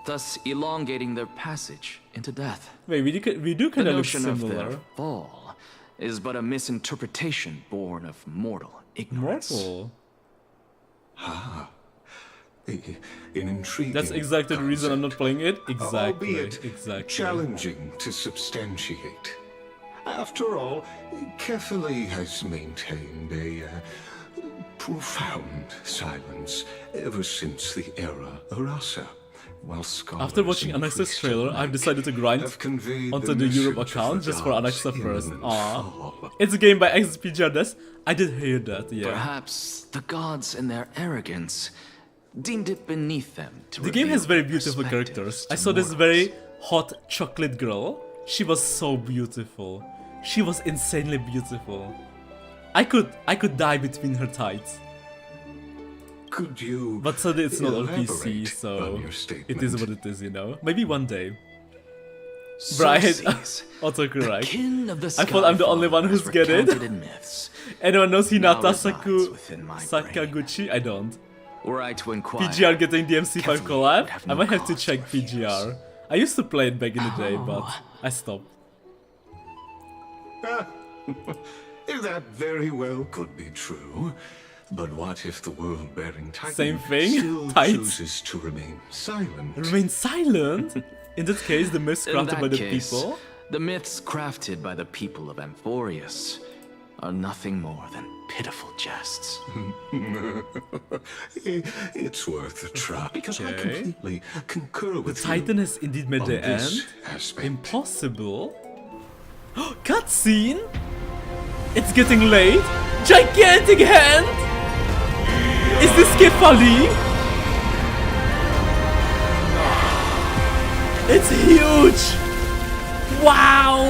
thus elongating their passage into death. Wait, we do The kind of look notion of similar. their fall is but a misinterpretation born of mortal ignorance. Mortal. An intriguing That's exactly the reason I'm not playing it. Exactly, albeit exactly. challenging to substantiate. After all, Carefully has maintained a profound silence ever since the era Arasa. While scholars After watching and Anaxa's priests trailer, I've alike decided to grind have conveyed onto the Europe message of account the just for gods' Anaxa first. imminent Aww. fall. It's a game by XP Jardes. I did hear that, yeah. Perhaps the gods in their arrogance deemed it beneath them to The game has reveal very their beautiful perspectives characters. to I saw this mortals. very hot chocolate girl. She was so beautiful. She was insanely beautiful. I could die between her tights. Could you But sadly it's not on PC, elaborate so on your it is statement? what it is, you know. Maybe one day. Right. Xerxes, the Autocorrect. kin of the I thought I'm the only one who's get it. recounted in myths. Anyone knows Now Hinata resides within my brain. Sakaguchi? I don't. Were I to inquire, PGR getting the MC5 Carefully, collab? would have I no might have to cause check to refuse. PGR. I used to play it back in the day, but I stopped. That very well could be true. But what if the world-bearing Titan Same thing? still Tights? chooses to remain silent? Remain silent? In that case, the myths in crafted that by the case, people? the myths crafted by the people of Amphoreus are nothing more than pitiful jests. It's worth a try, because I Okay. completely concur The with Titan you has indeed met on the this end? aspect. Impossible? Cutscene? It's getting late? Gigantic hand? Is this Kefali? It's huge! Wow!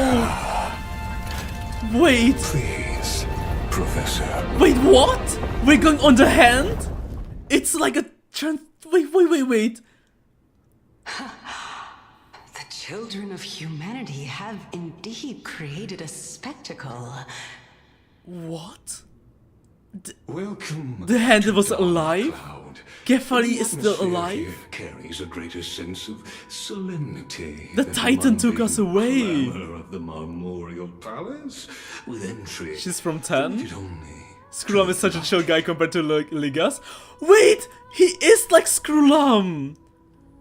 Wait, Please, Professor. wait, what? We're going on the hand? It's like a wait. The children of humanity have indeed created a spectacle. What? Welcome. The hand to was Dark alive? Cloud. Kefali The is still atmosphere alive? here carries a greater sense of solemnity. The than Titan among took the us away. clamor of the Memorial Palace, with entry. She's from 10? limited only Skrulam is such a chill guy compared to Ligas. Wait! He is like Skrulam!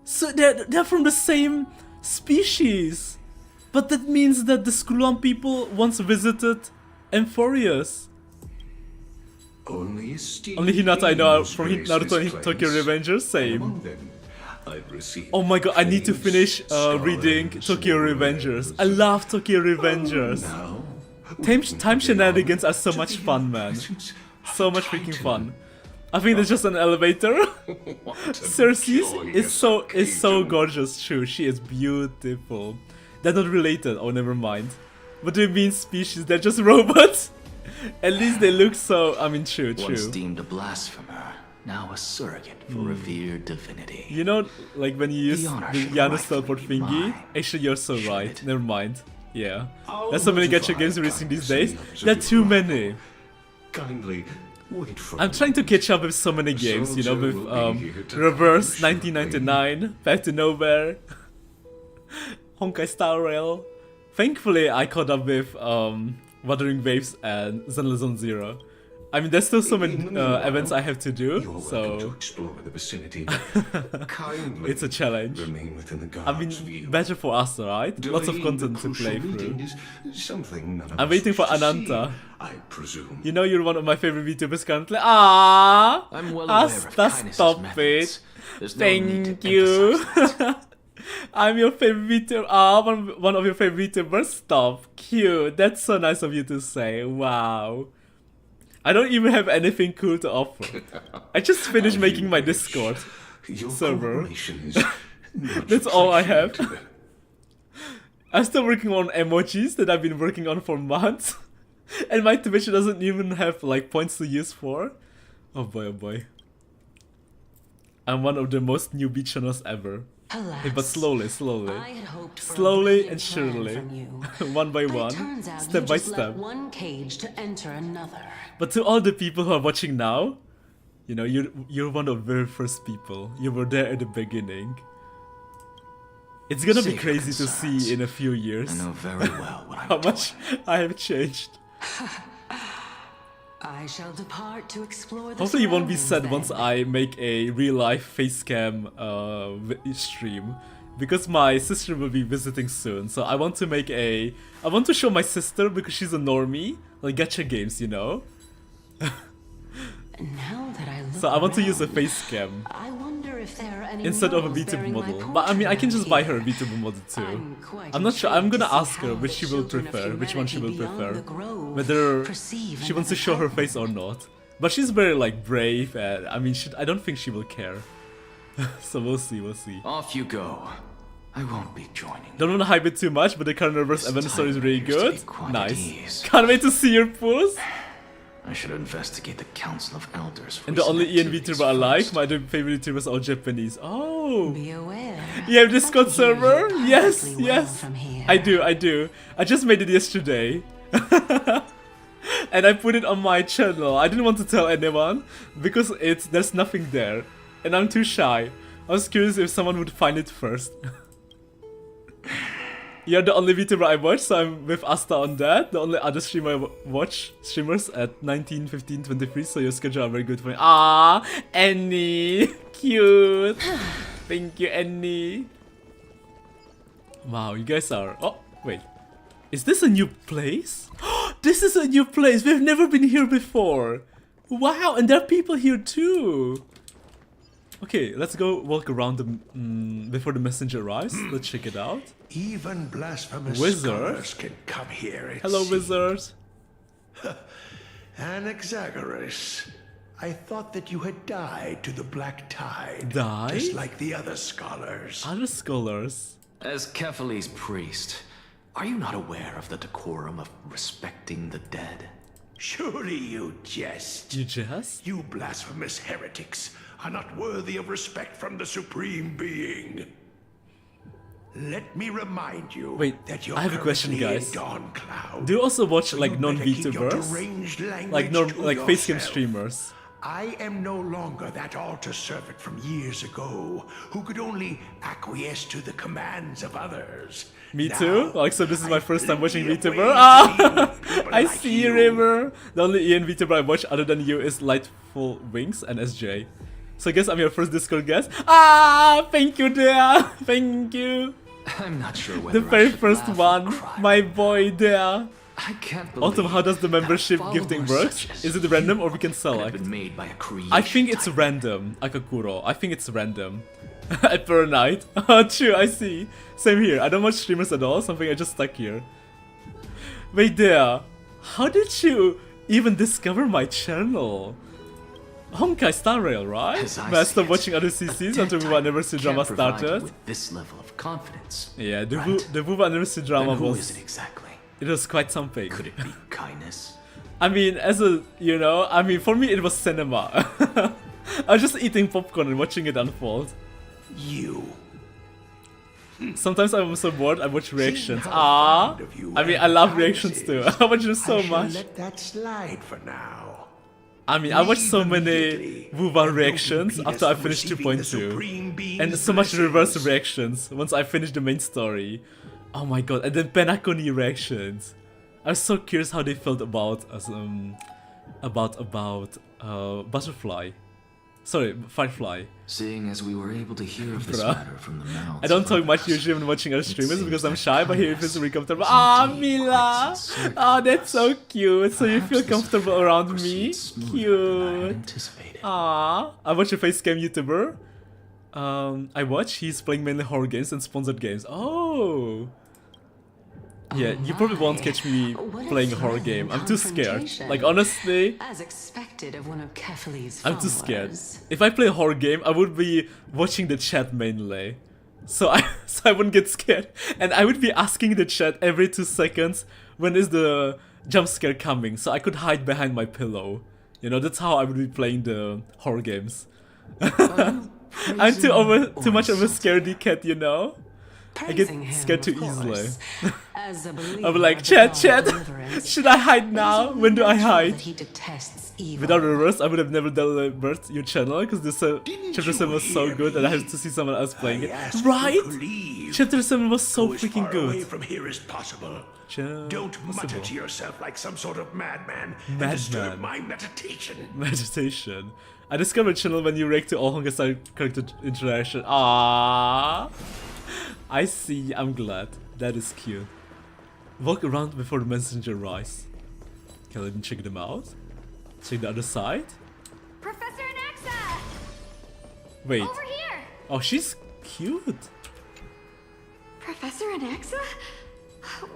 So they're from the same species. But that means that the Skrulam people once visited Amphoreus. Only Hinata I know from grace Naruto this and Tokyo place. Revengers, same. Among them, I've received Oh my god, I need to finish praise, reading scholars, Tokyo Revengers. I love Tokyo Revengers. Now, Time shenanigans are so much fun, man. So much freaking fun. I think there's just an elevator. Xerxes is so gorgeous. True, she is beautiful. They're not related. Oh, never mind. What do you mean species? They're just robots. At least they look so. I mean, true. Once deemed a blasphemer, now a surrogate for revered divinity. You know, like when you use The honor the should Janus teleport rightfully be thingy. mine. Actually, you're so right. it? Never mind. Yeah. I'll There's so many notify gacha games releasing these days. cognizance There are of too your many. arrival. Kindly wait for I'm me. trying to catch up with so many games, you know, with will be here to Reverse come shortly. 1999, Back to Nowhere, honkaistarrail. Thankfully, I caught up with Wuthering Waves and Zenless Zone Zero. I mean, there's still so many In the meanwhile, events I have to do, You're welcome to so explore the vicinity. Kindly it's a challenge. remain within the I guard's mean, view. better for us, right? Lots of Delaying content the to crucial play meeting through. is something none of I'm us waiting for wish to see, Ananta. I presume. You know, you're one of my favorite VTubers currently. Ah, I'm well aware of Kindness's stop methods. it. There's no need Thank to you. emphasize that. I'm your favorite VTuber. One of your favorite VTubers. Stop. Cute. That's so nice of you to say. Wow. I don't even have anything cool to offer. I just finished making my Discord. Your server. cooperation is much That's all I have. appreciated. I'm still working on emojis that I've been working on for months. And my Twitch doesn't even have like points to use for. Oh boy, oh boy. I'm one of the most newbie channels ever. Alas, Hey, but slowly. I had hoped for a Slowly brilliant and plan surely. from you. One by But one. it turns out Step you by just let step. one cage to enter another. But to all the people who are watching now, you know, you're one of the very first people. You were there at the beginning. It's gonna be Save your crazy to concerns. see in a few years I know very well what I'm how doing. much I have changed. I shall depart to explore the Hopefully you won't be surroundings sad once then. I make a real life face cam stream. Because my sister will be visiting soon, so I want to show my sister because she's a normie, like gacha games, you know? Now that I look So I want to use a around, face cam I wonder if there are any instead of a models VTuber bearing my model. But I mean, I can just buy her a portrait VTuber model too. I'm quite I'm not sure, I'm gonna intrigued to ask see her how which the she will children of prefer, which one she will humanity beyond prefer. the grove Whether perceive she wants to another show her heaven. face or not. But she's very like brave and I mean, I don't think she will care. So we'll see. Off you go. I won't be joining. Don't want to hype it too much, but the current reverse This event story is time really appears to good. be quite at Nice. ease. Can't wait to see your pulls. I should investigate the Council of Elders. And the only Ian VTuber I like, my other favorite YouTubers are Japanese. Oh! Be aware. You have Discord I can hear server? you Yes, perfectly yes. well from here. I do. I just made it yesterday. And I put it on my channel. I didn't want to tell anyone because there's nothing there. And I'm too shy. I was curious if someone would find it first. You're the only VTuber I watch, so I'm with Asta on that. The only other streamer I watch streamers at 19, 15, 23, so your schedule are very good for me. Ah, Annie! Cute! Thank you, Annie. Wow, you guys are... Oh, wait. Is this a new place? This is a new place! We've never been here before! Wow, and there are people here too! Okay, let's go walk around before the messenger arrives. Let's check it out. Even blasphemous Wizard. scholars can come here. It Hello, seems. wizards. Anaxagoras, I thought that you had died to the Black Tide. Died? Just like the other scholars. Other scholars. As Kephalis' priest, are you not aware of the decorum of respecting the dead? Surely you jest. You jest? You blasphemous heretics are not worthy of respect from the Supreme Being. Let me remind you Wait, that you're I have a question, currently guys. a Dawn Cloud. Do you also watch So like you better keep your non-VTubers? deranged Like language to facecam yourself. streamers? I am no longer that altar servant from years ago who could only acquiesce to the commands of others. Me Now, too? Like, so this is my first time watching plenty of VTuber? ways Ah! to deal with people I like see you, you. River! The only Ian VTuber I watch other than you is Lightful Wings and SJ. So I guess I'm your first Discord guest. Ah! Thank you, dear! Thank you! I'm not sure whether The very I should first laugh or one! cry. My boy, dear! I can't believe Autumn, how does the membership that gifting followers works? such as Is it random or we can could have select? been made by a creation I think it's type. random, Akakuro. I think it's random. Per night. Oh, true, I see. Same here. I don't watch streamers at all, something I just stuck here. Wait there. How did you even discover my channel? honkaistarrail, right? As I But I see stopped it, watching other a CCs dead until type Wuva Anniversary can't drama provide you started. with this level of confidence. Yeah, the right? Wuva Anniversary drama Then who was... is it exactly? It was quite something. Could it be kindness? I mean, for me it was cinema. I was just eating popcorn and watching it unfold. You. Sometimes I'm so bored, I watch reactions. how Ah, fond of you I mean, I love Anaxagoras reactions too. is. I watch them so I shall much. let that slide for now. I mean, I watch so Leave many immediately, Wuva and don't reactions impede after us I from finish receiving the 2.2. Supreme Being's And so much reverse blessings. reactions once I finish the main story. Oh my god, and then Penacony reactions. I was so curious how they felt about Butterfly. Sorry, Firefly. Seeing as we were able to hear of this Bruh. matter from the mouths I don't of talk much others, usually when watching other streamers seems because I'm that shy, but here it kindness feels really comfortable. is Ah, indeed Mila! quite sincere Oh, to that's us. so cute. So you Perhaps feel this comfortable affair around me? proceeds smoother than I had Cute. anticipated. Ah, I watch a facecam YouTuber. I watch. He's playing mainly horror games and sponsored games. Oh. Yeah, you probably won't catch me What a playing a horror thrilling game. I'm too scared. confrontation. Like honestly, As expected of one of Kephalis' I'm too scared. followers. If I play a horror game, I would be watching the chat mainly. So I wouldn't get scared. And I would be asking the chat every 2 seconds when is the jump scare coming, so I could hide behind my pillow. You know, that's how I would be playing the horror games. I'm too much of a scaredy cat, you know? I get Praising him, scared too of course. easily. As a I'll believer be like, of chat, divine chat, deliverance, should I hide it is now? only When do I natural hide? that he detests evil. Without reverse, I would have never delivered your channel because this chapter you 7 was so hear good and I me? had to see someone else playing I it. asked you Right? to leave. Chapter 7 was so Go as freaking far away good. from here as possible. Cha- Don't mutter possible. to yourself like some sort of madman Madman. and disturb my meditation. Meditation. I discovered channel when you react to all Honkai character interaction. Ah, I see. I'm glad. That is cute. Walk around before the messenger arrives. Okay, let me check them out. Check the other side. Professor Anaxa! Wait. Over here! Oh, she's cute. Professor Anaxa?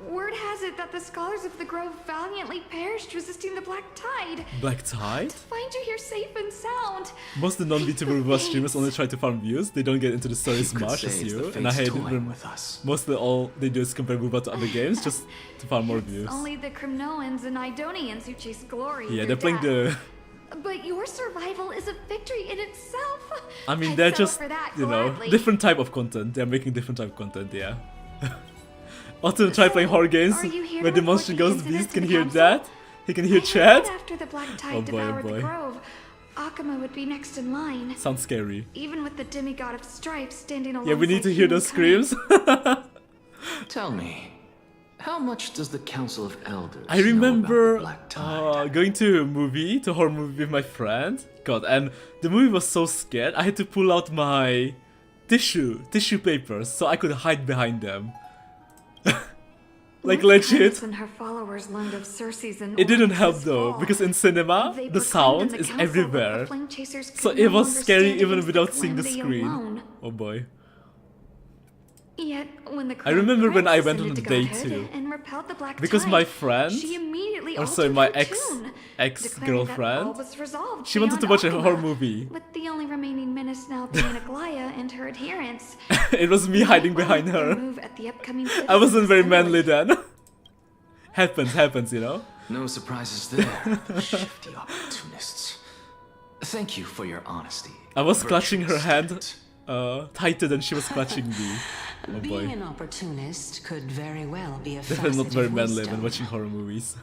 Word has it that the scholars of the Grove valiantly perished resisting the Black Tide. Black Tide? To find you here safe and sound. Most of the non-VTuber Ruba streamers only try to farm views. They don't get into the story as much as you, and I hate it when mostly all they do is compare Ruba to other games just to farm more views. Only the Crimnoans and Idonians who chase glory. Yeah, they're playing the... But your survival is a victory in itself. I mean, they're just, you know, different type of content. They're making different type of content, yeah. Autumn try playing horror games where the monster goes beast can hear that. He can hear chat. After the Black Tide Oh boy, oh devoured the boy. Grove, Akama would be next in line. Sounds scary. Even with the demigod of stripes standing alongside Yeah, we need to hear those screams. Tell me, how much does the Council of Elders I remember know about the Black Tide? going to a horror movie with my friend. God, and the movie was so scared. I had to pull out my tissue papers so I could hide behind them. Like legit. And her followers learned of Circe's and It didn't help Olympus' though, fall. because in cinema, They the proclaimed sound in the is council that everywhere. the flame chasers So could it no was longer scary stand even against without the seeing the calamity screen. alone. Oh boy. Yet, when the I remember when I went on ascended a to date godhood too. and repelled the Black Because Tide, my friend, she immediately or sorry, altered my her tune, declaring that all ex-girlfriend, was resolved she wanted to beyond watch a Akama, horror movie. with the only remaining menace now being Aglaya and her adherents. It was me hiding behind Their her. move at the upcoming I wasn't very Citizens' manly Assembly. then. happens, you know? No surprises there, shifty opportunists. Thank you for your honesty. I was clutching her Virtuous hand student. tighter than she was clutching me. Oh Being boy. an opportunist could very well be a Definitely not facet very of manly wisdom. when watching horror movies.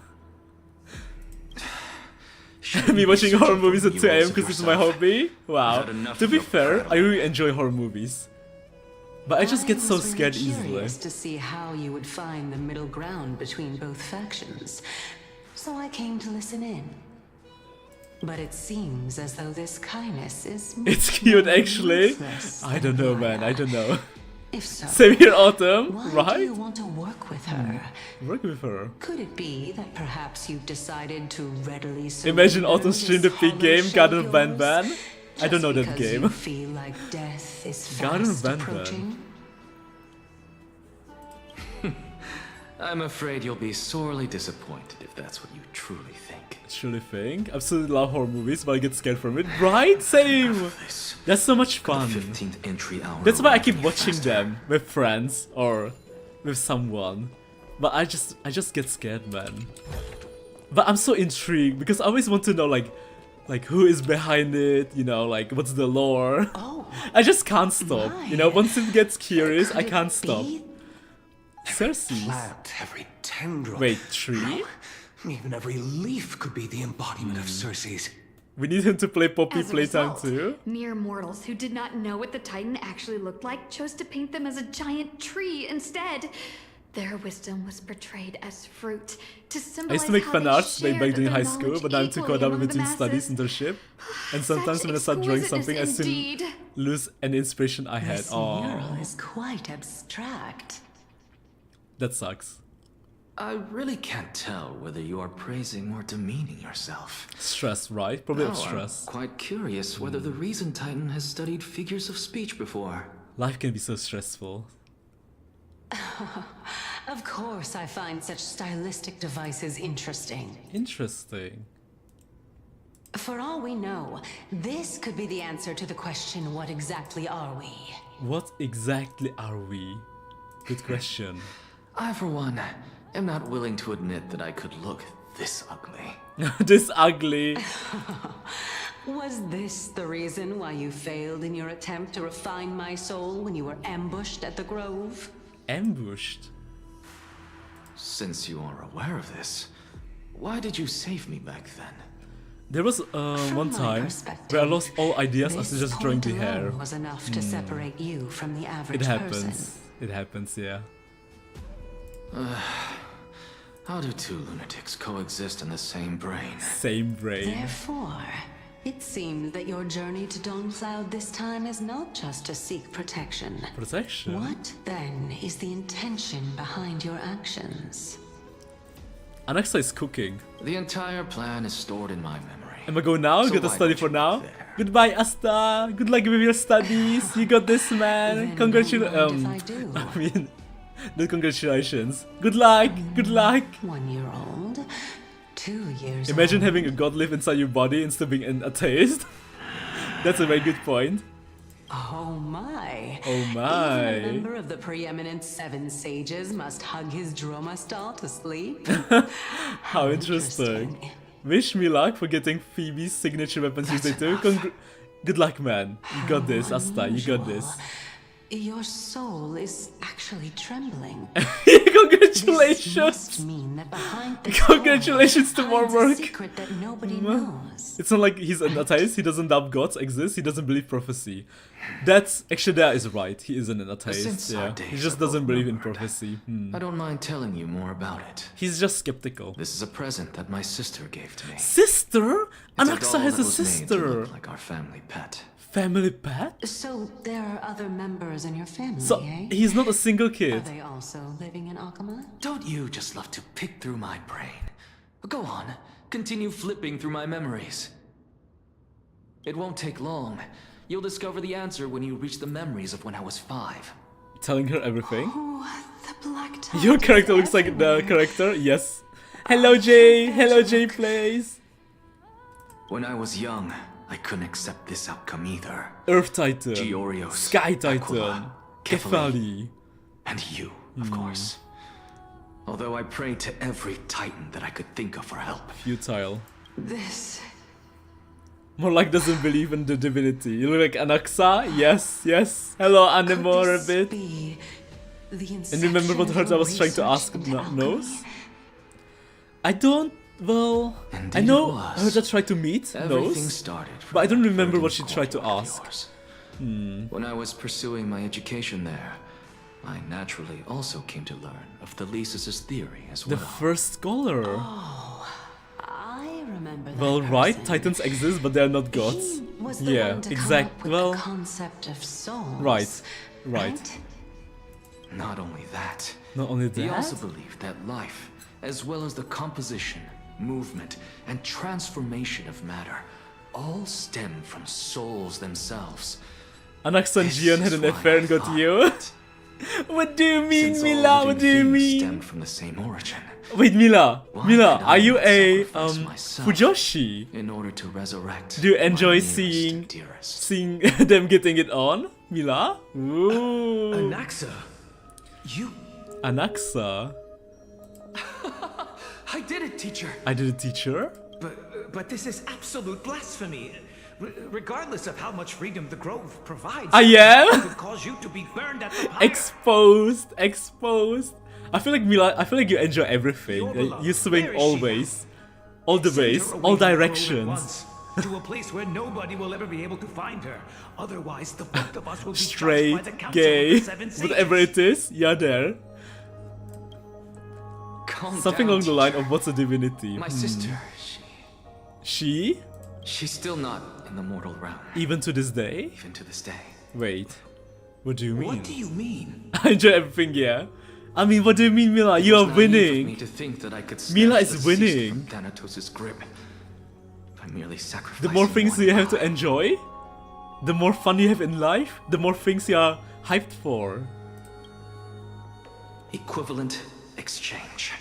Shouldn't Me be watching horror searching for movies at 2 AM heroes of because it's my yourself. hobby? Wow. Had enough To of be your fair, prattle. I really enjoy horror movies. But I just get so was really scared easily. curious to see how you would find the middle ground between both factions, so I came to listen in. But it seems as though this kindness is It's much cute more actually. ruthless I than don't know, man. Maya. I don't know. If so, Same here, Autumn, why do right? you want to work with her? Work with her. Could it be that perhaps you've decided to readily Imagine surrender Autumn stream the this big hollow game, shell Garden of of Ban yours Ban. I don't know just that because game. You feel like death is Garden of fast Ban Ban. approaching? I'm afraid you'll be sorely disappointed if that's what you truly think. Truly think. I absolutely love horror movies, but I get scared from it. Right? Same! This That's so much could fun. the 15th entry hour That's why I arrive keep any watching faster? them with friends or with someone. But I just get scared, man. But I'm so intrigued because I always want to know like who is behind it, you know, like what's the lore. Oh, I just can't stop. You know, once it gets curious, I could it can't stop. be? Cersei. Plant, every tendril. Wait, tree? Even every leaf could be the embodiment of Circe's. We need him to play Poppy As a Playtime result, too. mere mortals who did not know what the Titan actually looked like chose to paint them as a giant tree instead. Their wisdom was portrayed as fruit to I symbolize used to make how fan they arts way back shared during their high school, knowledge but now I'm too equally caught up among the between studies, masses. internship. And sometimes Such when I start drawing exquisiteness something, I soon indeed. lose any inspiration I had. This mural Oh, is quite abstract. that sucks. I really can't tell whether you are praising or demeaning yourself. Stress, right? Probably of Now I'm stress. quite curious whether the Reason Titan has studied figures of speech before. Life can be so stressful. Of course, I find such stylistic devices interesting. Interesting. For all we know, this could be the answer to the question, what exactly are we? What exactly are we? Good question. I, for one, am not willing to admit that I could look this ugly. This ugly. Was this the reason why you failed in your attempt to refine my soul when you were ambushed at the Grove? Ambushed. Since you are aware of this, why did you save me back then? There was From one my time perspective, where I lost all ideas this after just drawing point the hair. alone was enough to separate you from the average It happens. person. It happens, yeah. How do two lunatics coexist in the same brain? Same brain. Therefore, it seems that your journey to Dawnfloud this time is not just to seek protection. Protection? What, then, is the intention behind your actions? Anaxa is cooking. The entire plan is stored in my memory. Am I going now? So Got to why study don't for you now. look there? Goodbye, Asta. Good luck with your studies. You got this, man. Then Congratulations. don't mind if I do. I mean, Then congratulations. Good luck. Good luck. 1 year old, 2 years Imagine old. having a god live inside your body instead of being an atheist. That's a very good point. Oh my. Oh my. Even a member of the preeminent 7 sages must hug his droma stall to sleep. How interesting. Wish me luck for getting Phoebe's signature weapon Tuesday too. Good luck, man. You got this, Asta. You got this. Your soul is actually trembling. Congratulations! This must mean that behind the Congratulations to more hides a work. secret that nobody knows. It's not like he's an atheist, he doesn't doubt gods exist, he doesn't believe prophecy. That's actually that is right, he isn't an atheist. Since our Yeah. days He just are doesn't both believe in numbered, prophecy. I don't mind telling you more about it. He's just skeptical. This is a present that my sister gave to me. Sister? It's Anaxa doll has that a was made to sister. look like our family pet. Family pet? So there are other members in your family, So eh? he's not a single Are kid. they also living in Akama? Don't you just love to pick through my brain? Go on, continue flipping through my memories. It won't take long. You'll discover the answer when you reach the memories of when I was 5. Telling her everything. Oh, the black tie. Your character looks like the character, yes. Hello Jay, hello Jay plays. When I was young, I couldn't accept this outcome either. Earth Titan, Georios, Sky Titan, Aquila, Kefali. And you, of course. Although I prayed to every titan that I could think of for help. Futile. This. More like doesn't believe in the divinity. You look like Anaxa? Yes, yes. Hello Anemor a bit. And remember what hurt I was trying to ask Nose? I don't, well, Indeed I know it was. Herta tried to meet Everything Nose, started from but I don't that remember what verdant she tried to courtyard of ask. yours. When I was pursuing my education there, I naturally also came to learn of the Thesis' theory as The well. first scholar. I remember that Well, right, person. Titans exist, but they're not gods. He was the Yeah, one to come exact. up with Well, the concept of souls. right, right. Not only that, Not only he that. also believed that life, as well as the composition, movement, and transformation of matter, all stem from souls themselves. Anaxa and This Gion had is an why affair I and got thought you. that What do you mean, since all Mila? living What do you things mean? stemmed from the same origin, Wait, Mila, why Mila, could are I you not a sacrifice myself Fujoshi? in order to resurrect? Do you my enjoy nearest seeing and dearest? seeing them getting it on, Mila? Ooh, Anaxa, you... Anaxa. I did it, teacher. I did a teacher. But this is absolute blasphemy. Regardless of how much freedom the Grove provides, I am it could cause you to be burned at the pyre. exposed, exposed. I feel like Mila. I feel like you enjoy everything. Your beloved, You swing where is all she? ways, all the Send her ways, away all from the Grove at directions. once, to a place where nobody will ever be able to find her. Otherwise, the both of us will be judged by Straight, the council gay, of the 7 sages. whatever it is, you're there. Calm Something down, along the line teacher. of what's a divinity. My sister, She? she's still not in the mortal realm, Even to this day? even to this day. Wait. What do you mean? What do you mean? I enjoy everything, yeah. I mean, what do you mean, Mila? You are It was naive of me winning. to think that I could Mila snatch is the cease winning. from Thanatos' grip by merely The sacrificing more things one you have to eye. enjoy, the more fun you have in life, the more things you are hyped for. Equivalent exchange.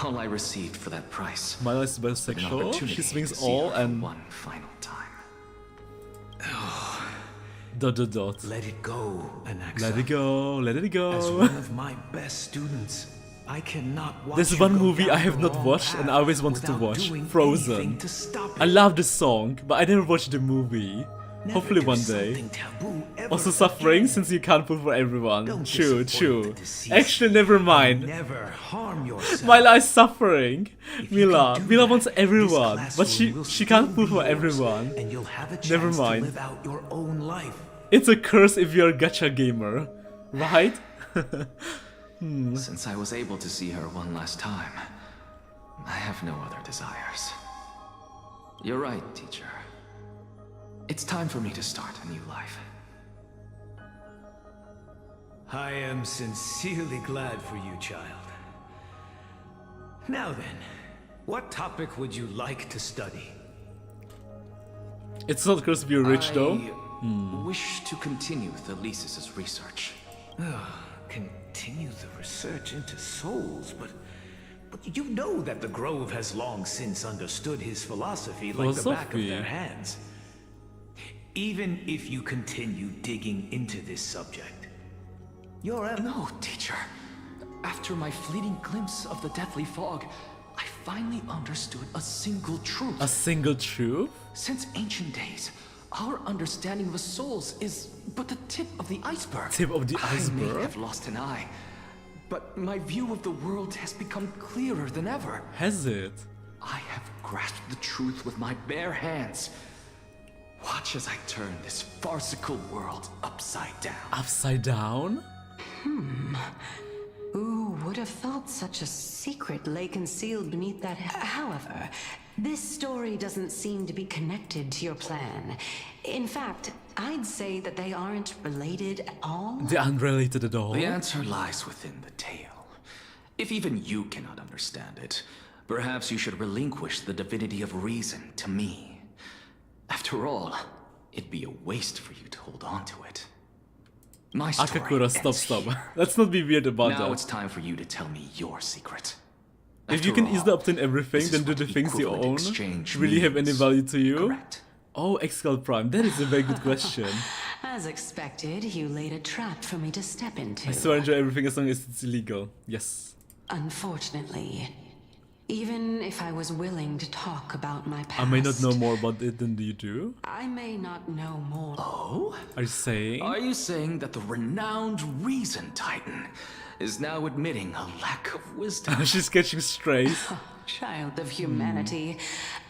All I received for that price. Mila is An bisexual, opportunity she swings to see all her for and one final time. dot. Let it go, Anaxa. Let it go, let it As go. one of my best students, I cannot watch There's you one go movie down I have the not wrong watched and I path always wanted to without watch, doing Frozen. anything to stop I it. love the song, but I never watched the movie. Never Hopefully do one day. something taboo ever Also suffering again. since you can't pull for everyone. Don't True, disappoint true. the deceased. Actually, never mind. Never harm yourself. Mila is suffering. If you Mila. can do Mila that, wants this everyone, but classroom will she can't still pull be for yours, everyone. And you'll have a chance Never mind. to live out your own life. It's a curse if you're a gacha gamer, right? Since I was able to see her one last time, I have no other desires. You're right, teacher. It's time for me to start a new life. I am sincerely glad for you, child. Now then, what topic would you like to study? It's not curse to be rich though. I wish to continue the Thesis' research. Continue the research into souls, but you know that the Grove has long since understood his philosophy like the back of their hands. Even if you continue digging into this subject, you're No, teacher. After my fleeting glimpse of the deathly fog, I finally understood a single truth. A single truth? Since ancient days, our understanding of the souls is but the tip of the iceberg. Tip of the I iceberg? may have lost an eye, but my view of the world has become clearer than ever. Has it? I have grasped the truth with my bare hands. Watch as I turn this farcical world upside down. Upside down? Who would have thought such a secret lay concealed beneath that? However, this story doesn't seem to be connected to your plan. In fact, I'd say that they aren't related at all. They're unrelated at all? The answer lies within the tale. If even you cannot understand it, perhaps you should relinquish the divinity of reason to me. After all, it'd be a waste for you to hold on to it. My story Akakura, stop. Let's not be weird about that. Now it's time for you to tell me your secret. If you can easily obtain everything, then do the things you own really have any value to you? Correct. Oh, Excal Prime, that is a very good question. As expected, you laid a trap for me to step into. I still enjoy everything as long as it's illegal. Yes. Unfortunately, even if I was willing to talk about my past, I may not know more about it than you do. I may not know more. Oh? Are you saying? Are you saying that the renowned Reason Titan is now admitting a lack of wisdom? She's catching strays. Child of humanity,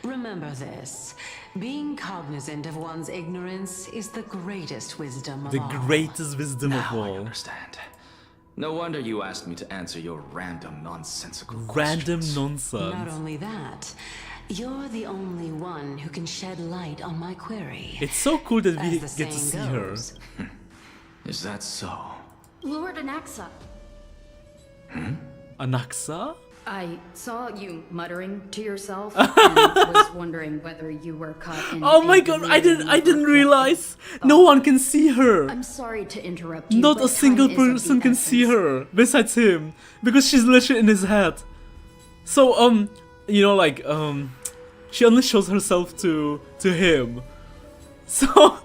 remember this. Being cognizant of one's ignorance is the greatest wisdom of The all. greatest wisdom of Now I all. understand. No wonder you asked me to answer your random nonsensical Random questions. nonsense. Not only that, you're the only one who can shed light on my query. It's so cool that we As the get to see saying her. goes. Is that so? Lord Anaxa, Anaxa? I saw you muttering to yourself and was wondering whether you were caught in Oh my a god, delirium I didn't or realize. collective No thought. one can see her. I'm sorry to interrupt you. Not but a single time is of the person can see essence. her besides him because she's literally in his head. So you know, like she only shows herself to him. So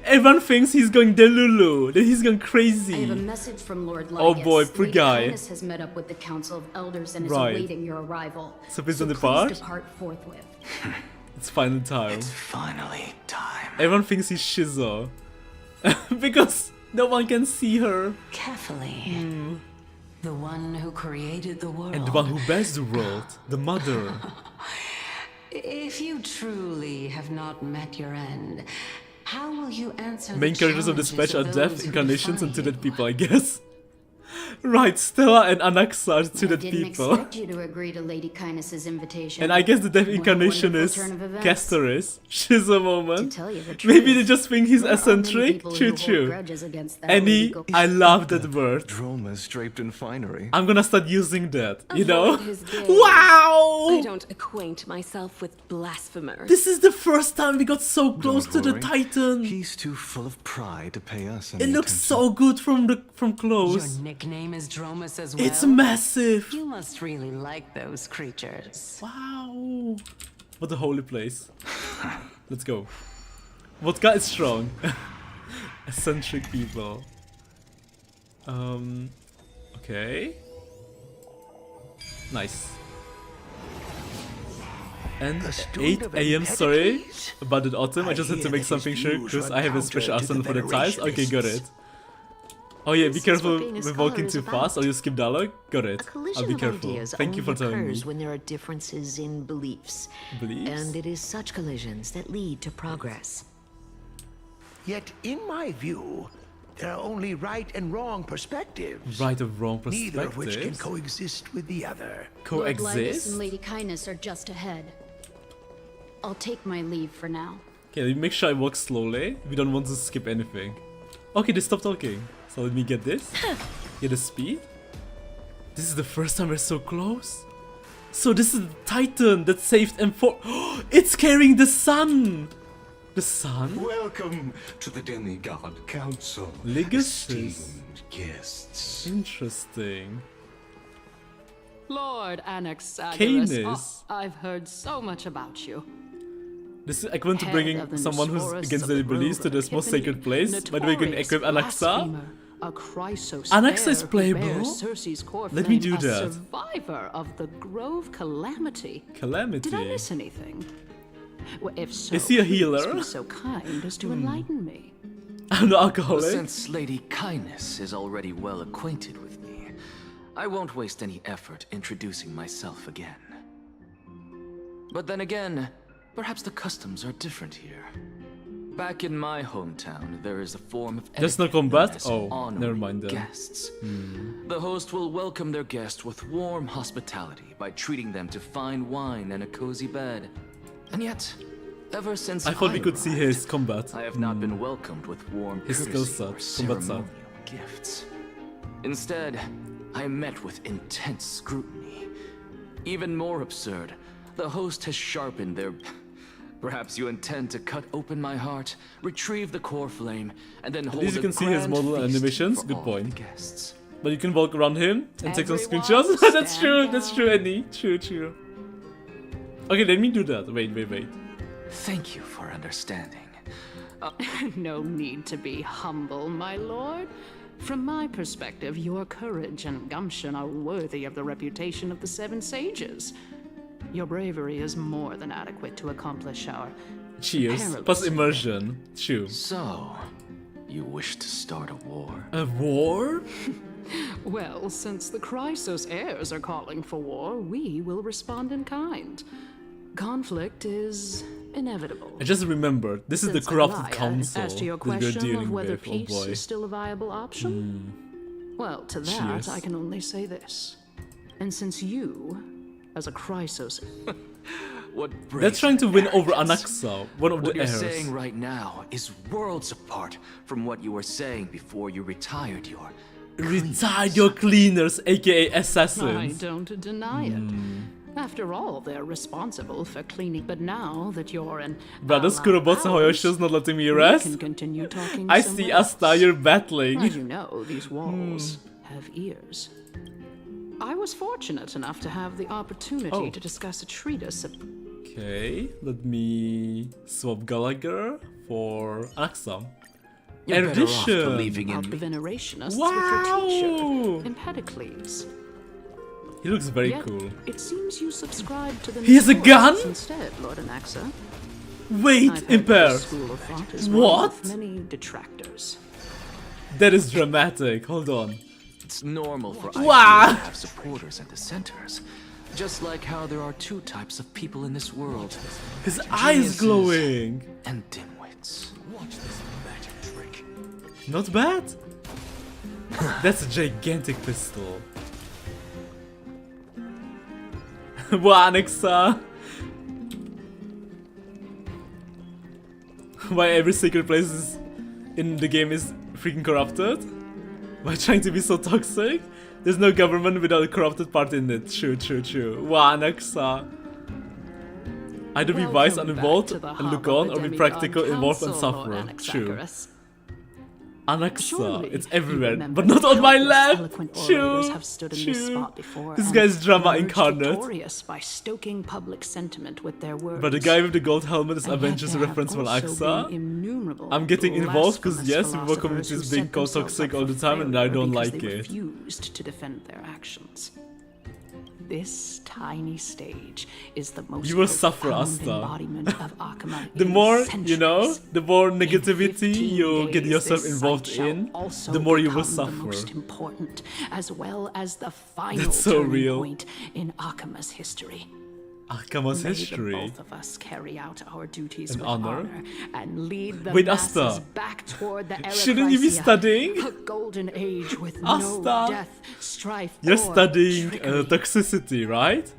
everyone thinks he's going delulu, that he's going I have a crazy. message from Lord Lygus. Oh boy, poor Lady guy. Kindness has met up with the Council of Elders and is Right. awaiting your arrival. So please don't please depart? depart forthwith. It's final time. It's finally time. Everyone thinks he's Shizo because no one can see her. Carefully. The one who created the world. And the one who bears the world, the mother. If you truly have not met your end, how will you answer Main the characters of this challenges patch are of death those who incarnations defy and to you? dead people, I guess. Right, Stella and Anaxa are to I dead didn't people. expect you to agree to Lady Kindness's invitation. And I guess the death What a incarnation wonderful is turn of events. Castorice. She's a moment. To tell you the Maybe truth, they just think he's there are many eccentric. people who Choo hold choo. grudges against that Annie, legal- I love that word. Dromas draped in finery. I'm gonna start using that, you know? Avoid his gaze. Wow! I don't acquaint myself with blasphemers. This is the first time we got so close to Don't the worry. Titan. He's too full of pride to pay us It any looks attention. so good from Your close. nickname is Dromus as well? It's massive. You must really like those creatures. Wow. What a holy place. Let's go. Vodka is strong. Eccentric people. Okay. Nice. And 8 AM, sorry about the autumn. I just had to make something sure because I have a special arsenal for the tiles. Okay, got it. Oh yeah, be careful with walking too fast or you skip dialogue. Got it. I'll be careful. Thank you for telling me. When there are differences in beliefs. Beliefs? And it is such collisions that lead to progress. Yet, in my view, there are only right and wrong perspectives. Right or wrong Neither of which can perspectives. coexist with the other. Lord Lygus Coexist? and Lady Kindness are just ahead. I'll take my leave for now. Okay, let me make sure I walk slowly. We don't want to skip anything. Okay, they stopped talking. So let me get this. Get the speed. This is the first time we're so close. So this is the Titan that saved Amphoreus. It's carrying the sun. The sun? Welcome to the Demigod Council. Legacies. Esteemed guests. Interesting. Lord Anaxagoras, Canis. I've heard so much about you. This is equivalent to bringing someone who's against their beliefs to this most sacred place. By the way, you can equip Anaxa. Anaxa is playable. Let me do that. Survivor of the Grove Calamity. Calamity. Did I miss anything? Well, if so, is he a healer? Please be so kind as to enlighten me. I'm not alcoholic. Since Lady Kindness is already well acquainted with me, I won't waste any effort introducing myself again. But then again, perhaps the customs are different here. Back in my hometown, there is a form of there's no combat? Oh, never mind then. Guests. The host will welcome their guest with warm hospitality by treating them to fine wine and a cozy bed. And yet, ever since I thought we could see his combat. I have not been welcomed with warm his skill set, combat set. Gifts. Instead, I am met with intense scrutiny. Even more absurd, the host has sharpened their... Perhaps you intend to cut open my heart, retrieve the core flame, and then hold at least you can see his model animations. Good point. Guests. But you can walk around him and take some screenshots. That's true, Annie. True. Okay, let me do that. Wait. Thank you for understanding. No need to be humble, my lord. From my perspective, your courage and gumption are worthy of the reputation of the Seven Sages. Your bravery is more than adequate to accomplish our... Cheers. Plus immersion. True. So, you wish to start a war? A war? Well, since the Chrysos heirs are calling for war, we will respond in kind. Conflict is inevitable. I just remembered, this is the corrupted council as to your that we're question dealing of whether with. peace Oh boy. is still a viable option? Well, to that, Cheers. I can only say this. And since you, as a Chrysos... They're trying to win over Anaxa, one of what the you're heirs. saying right now is worlds apart from what you were saying before you retired your... Retired your cleaners, aka I assassins. don't deny it. After all, they're responsible for cleaning. But now that you're an Brothers Kurobots and Hoyoshi's not letting me rest. can continue talking I see somewhere Asta, else. you're battling. As you know, these walls have ears. I was fortunate enough to have the opportunity to discuss a treatise of... Okay, let me swap Gallagher for Anaxa. You're better off Erudition. believing in of the me. Venerationists Wow. with your teacher, Empedocles. He looks very Yet, cool. It seems you subscribe to the He has a gun? instead, Lord Anaxa. Wait, I've heard Imper. this school of thought is What? one with many detractors. That is dramatic. Hold on. It's normal for Wow. ideas to have supporters and dissenters. Just like how there are two types of people in this world. His eye is Geniuses glowing. And dimwits. Watch this magic trick. Not bad. That's a gigantic pistol. Wow, Anaxa. Why every secret place is in the game is freaking corrupted? By trying to be so toxic? There's no government without a corrupted part in it. True. Wow, Anaxa. Either be wise and involved and look on, or be practical, involved and suffer. True. Anaxa, it's everywhere, but not on my lap. True. This guy's drama incarnate. By stoking public sentiment with their words. But the guy with the gold helmet is Avengers reference from Anaxa. I'm getting involved because yes, people communities being called toxic all the time and I don't like it. Refused to defend their actions. This tiny stage is the most You will suffer, Asta. embodiment of Akama The in more, centuries. you know, the more In negativity 15 you get days, yourself this involved site shall in, also the more you will become suffer. The most important, as well as the final That's so turning real. point in Akama's history. Akama's May history. The both of us carry out our duties And with honor. and lead the Wait, masses Asta. back toward the era Shouldn't you be studying? a golden age with Asta. no death, strife, You're or studying trickery. toxicity, right?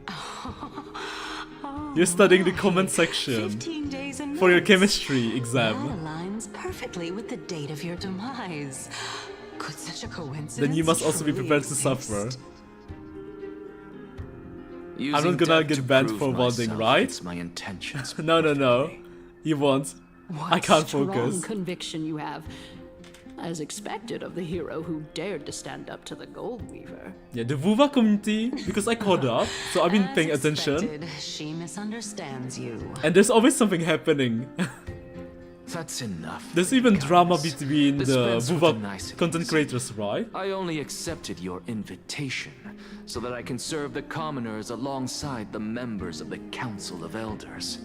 You're studying the comment section 15 days and for your nights. chemistry exam. That aligns perfectly with the date of your demise. Could such a coincidence Then you must also be truly prepared to exist? suffer. Using I'm not gonna death get to banned prove for welding, myself right? It's my intentions. No. You won't. I can't Strong focus. conviction you have. as expected of the hero who dared to stand up to the Gold Weaver. Yeah, the Vuva community, because I caught up, so I've been paying attention. Expected, she misunderstands you. And there's always something happening. That's enough. There's even drama between the Dispense with the Vuva niceties. content creators, right? I only accepted your invitation so that I can serve the commoners alongside the members of the Council of Elders.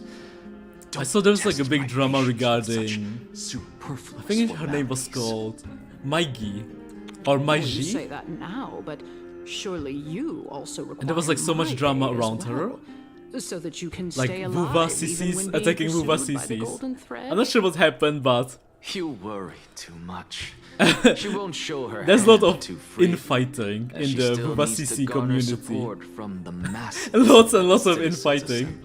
I saw there was like a big drama regarding... Superfluous I think her name was called Maigi. Or You Maiji. say that now, but surely you also require And there was like so much drama my aid as around her. well, so that you can Like stay Vuva alive even CCs when being attacking Vuva pursued by the CCs. golden thread. I'm not sure what happened, but You worry too much. She won't show her there's a lot hand of too freely, infighting as in she the still Vuva needs to CC garner community. support from the masses. Lots and lots of Citizens infighting. Assembly.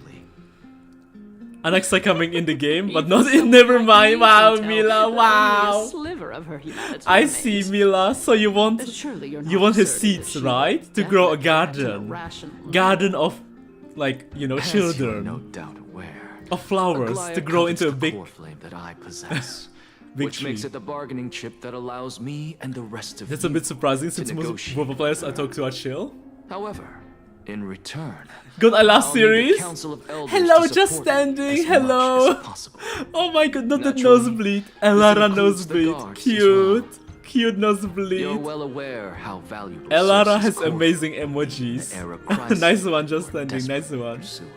Alexa coming in the game, but not in. Never mind. Wow, Mila. Wow. A sliver of her humanity I see, remains. Mila. So you want Surely you're you not want his asserting that seeds, she right? To will grow a definitely act in garden, rational garden of, like, you know, As you are children, no doubt aware, of flowers Aglaia to grow into a covets the big, core flame that I possess, big which tree. makes it the bargaining chip that allows me and the rest of That's you a bit surprising to since most negotiate Vuva players I with her. talk to are chill. However, in return, God, I love I'll need the series. Council of Elders Hello, to just support me standing. as Hello. much as possible. Oh my god, not that Naturally, nosebleed. this Elara includes the nosebleed. guards as Cute. Cute You're nosebleed. well aware how valuable Elara Cersei's has core amazing the era emojis. crisis Nice one, just we're standing. Nice desperately one. pursuing.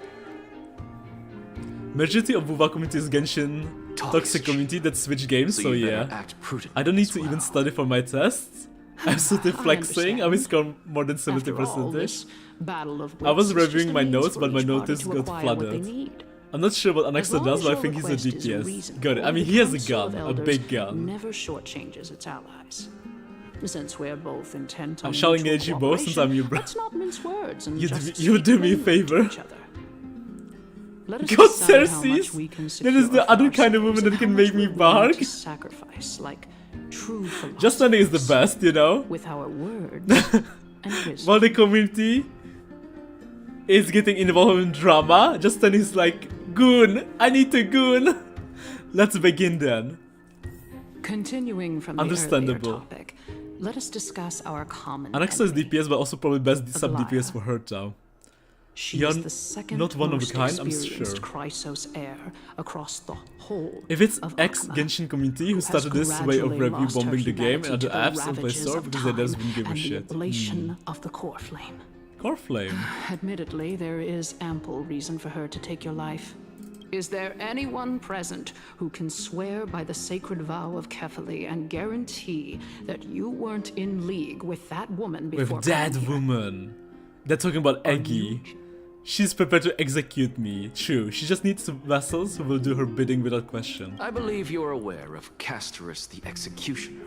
Majority of Vuva community is Genshin toxic community that switch games, so you better yeah. act prudently I don't need as to even well. study for my tests. I'm sort of flexing. I will score more than 70%. After all, this battle of I was wits is just reviewing a my means notes, for but my each party notice to got acquire what they flooded. need. I'm not sure what As Anaxa long does, as but I your think he's a request is DPS. reasonable, Got it. I mean, the he has a Council of gun, a Elders big gun. Never shortchanges its allies. Since we're both intent I on shall mutual engage you both since I'm your bro. let's not mince words and You just do speak me a plainly to favor. each other. Let us God, decide how much Cersei's? we can That is secure the for other kind of ourselves woman and that can how make much me we're willing bark. to sacrifice, like true philosophers. Just standing is the best, you know? With our words and wisdom. While the community is getting involved in drama, just standing is like, goon, I need to goon. Let's begin then. Continuing from the Understandable. earlier topic, let us discuss our common Anaxa is enemy. DPS, but also probably best sub Aglaia. DPS for her though. She You're is the second not one of a most kind, I'm experienced sure. Chrysos heir across the whole If it's of ex Akama, Genshin community who has started this way of gradually review lost her bombing the game and humanity other to the apps on Play ravages Store of because they just time wouldn't give a and shit. the ablation of the core flame. Core flame. Admittedly, there is ample reason for her to take your life. Is there anyone present who can swear by the sacred vow of Kefali and guarantee that you weren't in league with that woman before With that coming here? woman. They're talking about Eggy. She's prepared to execute me. True, she just needs some vassals who will do her bidding without question. I believe you're aware of Castorice the Executioner.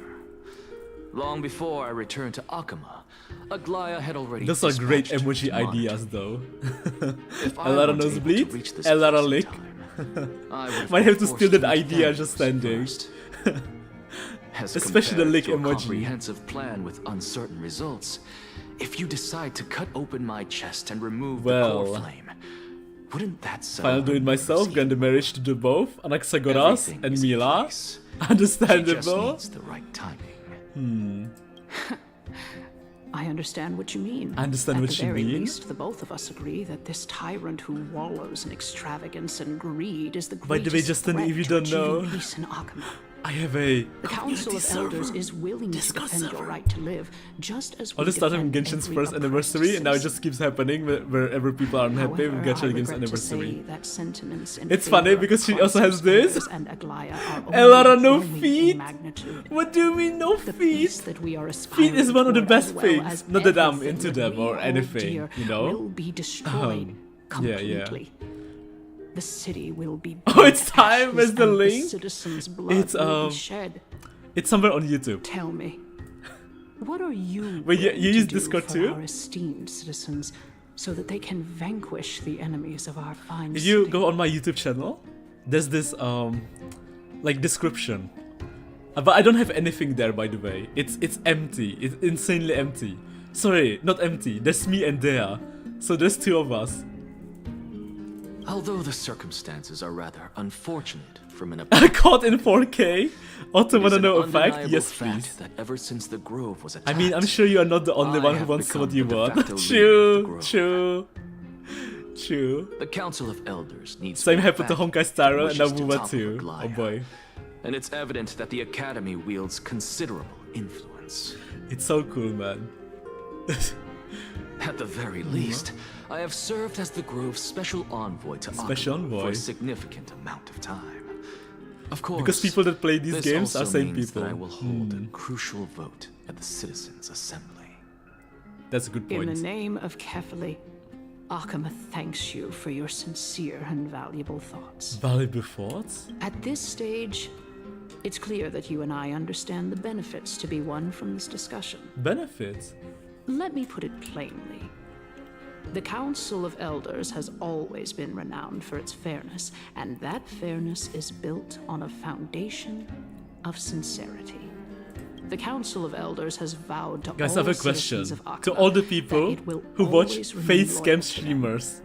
Long before I returned to Akama, Aglaia had already Those are great dispatched emoji to monitor. ideas though. If I Elara weren't able to nosebleed, reach this Elara place in lick. time, I would've Might been have to forced steal that meet idea them just with standing. first. As Especially the compared lick to a emoji. comprehensive plan with uncertain results, if you decide to cut open my chest and remove the core Well, flame, wouldn't that settle I'll do it myself, grant the marriage to do both. Anaxagoras Everything and is in Mila. place. She just Understandable. needs the right timing. I understand what you mean. I understand At what the you very mean. least, the both of us agree that this tyrant who wallows in extravagance and greed is the By greatest the way, Justin, threat if you to don't achieving know, peace in Akama. I have a The Council of Elders server. is willing to Discord defend your server. right to live, just as All we this started from defend Genshin's every first oppressed anniversary, and now it citizen. just keeps happening wherever people are unhappy with However, Gacha I Games regret to say anniversary. that sentiments in It's favor funny of because she also has Chrysos this. Elders and Aglaia are Elara, no only in feet. magnitude. What do you mean no The feet? peace that we are Feet aspiring is one of the toward, best as well things. as Not that I'm everything into that them we or hold anything, dear you know? will be destroyed yeah, yeah. completely. The city will be Oh, it's burned to time. ashes Where's the and link? citizens' blood It's will be shed. It's somewhere on YouTube. Tell me, what are you Wait, willing you to use do Discord for too? our esteemed citizens so that they can vanquish the enemies of our fine If you city? go on my YouTube channel, there's this like description. But I don't have anything there, by the way. It's empty. It's insanely empty. Sorry, not empty. There's me and Dea. So there's two of us. Although the circumstances are rather unfortunate from an Caught in 4K? Otto wanna know a fact? Yes, please. That ever since the grove was I mean, I'm sure you are not the only one who wants what you want. True. The Council of Elders needs Same happened to Honkaistarrail and Nabuba too. Oh boy. And it's evident that the Academy wields considerable influence. It's so cool, man. At the very least, I have served as the Grove's special envoy to Akuma for a significant amount of time. Of course, because people that play these games are same people. That I will hold a crucial vote at the Citizens' Assembly. That's a good point. In the name of Kefali, Akuma thanks you for your sincere and valuable thoughts. Valuable thoughts? At this stage, it's clear that you and I understand the benefits to be won from this discussion. Benefits? Let me put it plainly. The Council of Elders has always been renowned for its fairness, and that fairness is built on a foundation of sincerity. The Council of Elders has vowed to Guys, all I have a question citizens of Akuma to all the people who watch face cam streamers.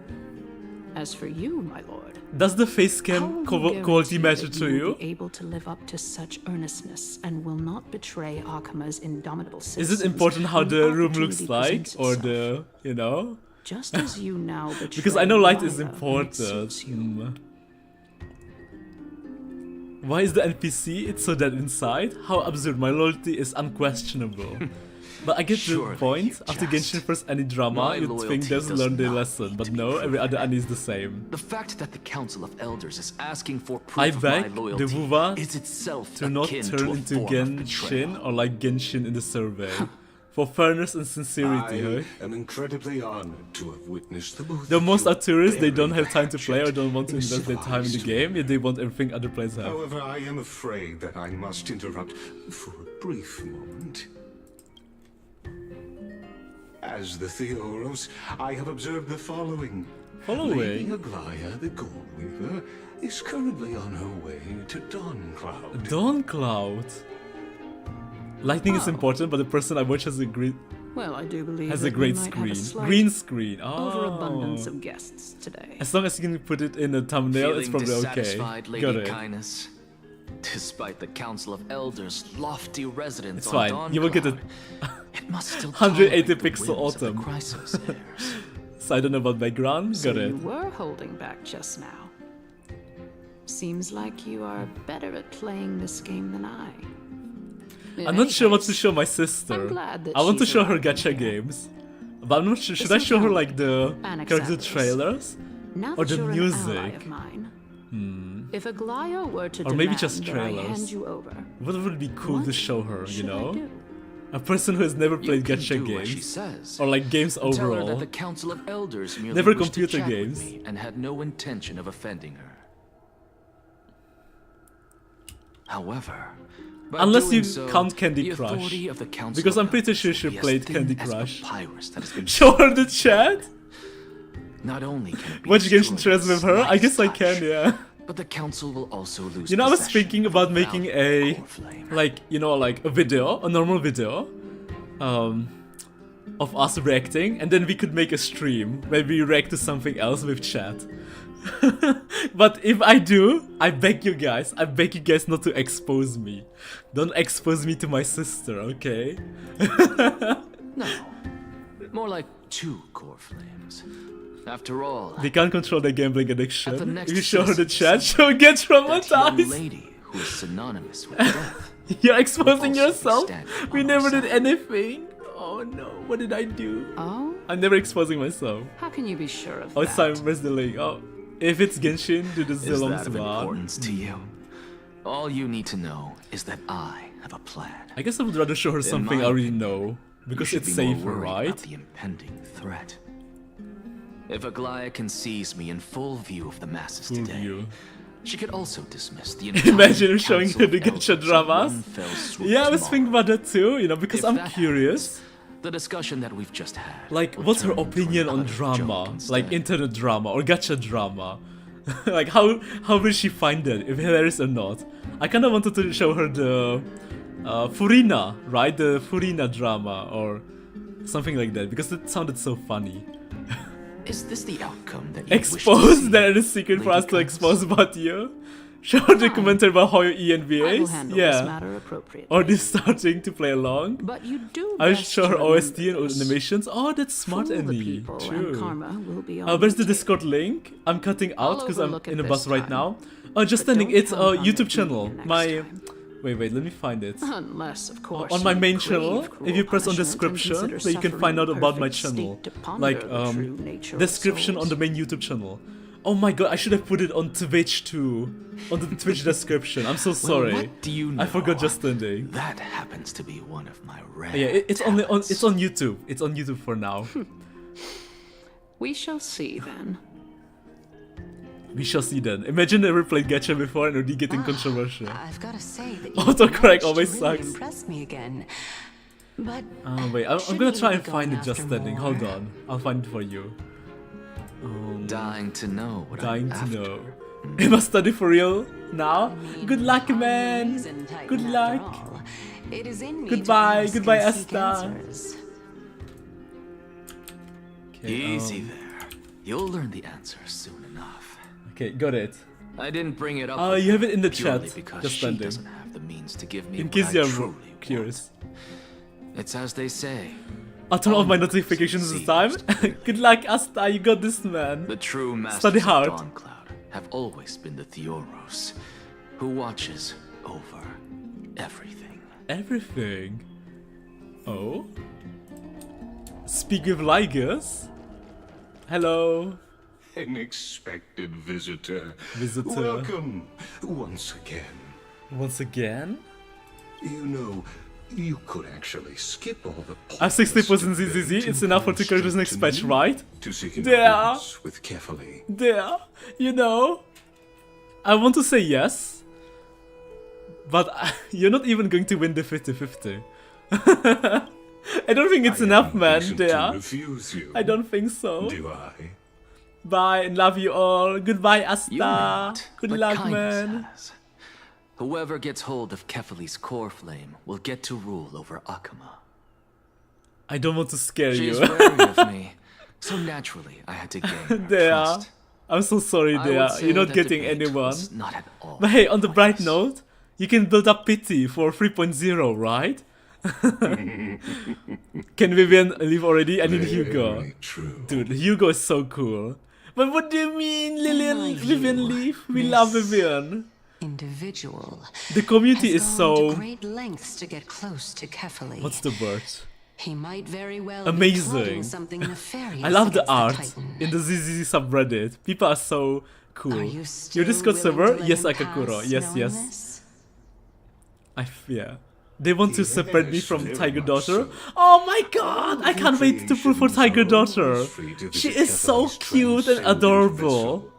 As for you, my lord, does the face cam quality matter to you? Be able to live up to such earnestness and will not betray Akuma's indomitable citizens. Is it important how the room looks like, or the, you know? Just as you now betray because I know light is important. Why is the NPC? It's so dead inside? How absurd, my loyalty is unquestionable. But I get the point. After Genshin first any drama, you'd think they've learned their lesson. But no, every other anime is the same. The fact that the Council of Elders is asking for I proof of beg my loyalty the Wuva is itself to not turn into Genshin or like Genshin in the survey. For fairness and sincerity, I am incredibly honored to have witnessed the both. The most are tourists, they don't have time to play or don't want to invest their time in the game, yet they want everything other players have. However, I am afraid that I must interrupt for a brief moment. As the Theoros, I have observed the following. Lady Aglaya, the Gold Weaver, is currently on her way to Dawncloud. Dawncloud? Lightning is important, but the person I watch has a great... Well, I do believe has a great screen. Green screen. Oh. Overabundance of guests today. As long as you can put it in a thumbnail, it's probably okay. Got it. Kindness, despite the Council of Elders' lofty residence it's fine. On you will get a 180 pixel autumn. So I don't know about background. So got it. You were holding back just now. Seems like you are better at playing this game than I. I'm not sure what to show my sister. I want to show her gacha games. But I'm not sure. Should I show her like the character trailers? Or the music? If Aglaya were to or maybe just trailers. What would be cool to show her, you know? A person who has never played gacha games. Or like games overall. Tell her that the Council of Elders merely never wished computer to chat games. With me and had no intention of offending her. However, unless you so, count Candy Crush. Because I'm pretty sure she played Candy Crush. Show her the chat? Not only can watch Genshin Trails with her? I guess I can, yeah. But the council will also lose. You know, I was thinking about making a, like, you know, like a video, a normal video, of us reacting, and then we could make a stream where we react to something else with chat. But if I do, I beg you guys not to expose me. Don't expose me to my sister, okay? No, more like two core flames. After all, they can't control their gambling addiction. If you show her the chat, she'll get traumatized. Lady who is synonymous with death. You're exposing yourself. We never did anything. Oh no, what did I do? Oh? I'm never exposing myself. How can you be sure of that? Oh, it's time. Where's the link? Oh, if it's Genshin, do the Zilong Is that of importance to you? All you need to know is that I have a plan. I guess I would rather show her something I already know. Because it's safer, right? About the impending threat. If Aglaya can seize me in full view of the masses today, she could also dismiss the entire Imagine showing her the gacha dramas. Yeah, I was thinking about that too, you know, because I'm curious. The discussion that we've just had. Like, what's her opinion on drama? Like internet drama or gacha drama? Like, how will she find it, if hilarious or not? I kinda wanted to show her the Furina, right? The Furina drama or something like that, because it sounded so funny. Is this the outcome that you wish to Expose see? that is secret for us to expose about you. Short documentary about how you I will ENVAs? handle Yeah. this matter appropriately. Or this starting to play along. But you do I best sure to OST remember and this. animations. Oh, that's smart, Fool the Annie. people and True. karma will be on Where's the your Discord link? I'm cutting out I'll because I'm overlook it in a this bus right time. now. Oh, just But standing. don't It's a count on YouTube it channel. being next My time. wait, let me find it. Unless, of course, On my you main crave channel, cruel if you press on punishment and description, consider then you can find out suffering about my perfect channel. state to ponder Like the true nature of description on the main YouTube channel. Oh my god, I should have put it on Twitch too. On the Twitch description. I'm so sorry. Well, what do you know? I forgot just standing. That happens to be one of my rare Yeah, it's only on YouTube. It's on YouTube for now. We shall see then. We shall see then. Imagine never played Gacha before and already getting controversial. I've got to say that Autocorrect always really sucks. impressed me again. But Wait, I'm gonna shouldn't try we and be find going it just after standing. more? Hold on. I'll find it for you. Dying to know what Dying I'm to after. know. Am I study for real now? Good luck, man. Good luck. It is in me Goodbye. to ask Goodbye, and seek Asta. answers. Okay, Easy there. You'll learn the answer soon enough. Okay, got it. I didn't bring it up. Oh, with you have her it in the purely chat. because Just she standing. doesn't have the means to give me In what case I you're truly curious. It's as they say. I'll turn off my notifications this time. Good luck, Asta. You got this, man. The true masters Study hard. of Dawncloud have always been the Theoros, who watches over everything. Everything. Oh? Speak with Ligus? Hello? An expected visitor. Visitor. Welcome once again. Once again? You know, you could actually skip all the I have 60% ZZZ. It's enough for 2 characters next patch, right? to seek an There. audience with Kefali. There. You know? I want to say yes. But you're not even going to win the 50-50. I don't think it's enough, man. reason There. to refuse you. I don't think so. Do I? Bye and love you all. Goodbye, Asta. You may not, Good but luck, kindness man. has. Whoever gets hold of Kefali's core flame will get to rule over Akama. I don't want to scare She you. is wary of me, so naturally I had to gain her There. trust. I'm so sorry, I would there. say You're not that getting debate anyone. was not at all But hey, on the bright note, you can build up pity for 3.0, right? Can Vivian leave already? I need Hugo. Very true. Dude, Hugo is so cool. But what do you mean, Lillian? Vivian leave? We this love Vivian. Individual The community has is gone so... to great lengths to get close to Kefali. What's the word? He might very well Amazing. be plotting something nefarious I love the against art Titan. in the ZZZ subreddit. People are so cool. Are you Your still Discord willing server? to let Yes, him Akakuro. pass Yes, knowing yes. this? Yeah. They want to separate me Yes, from very Tiger much Daughter. so. Oh my god! I can't wait to pull for Tiger Daughter. She is so cute and adorable.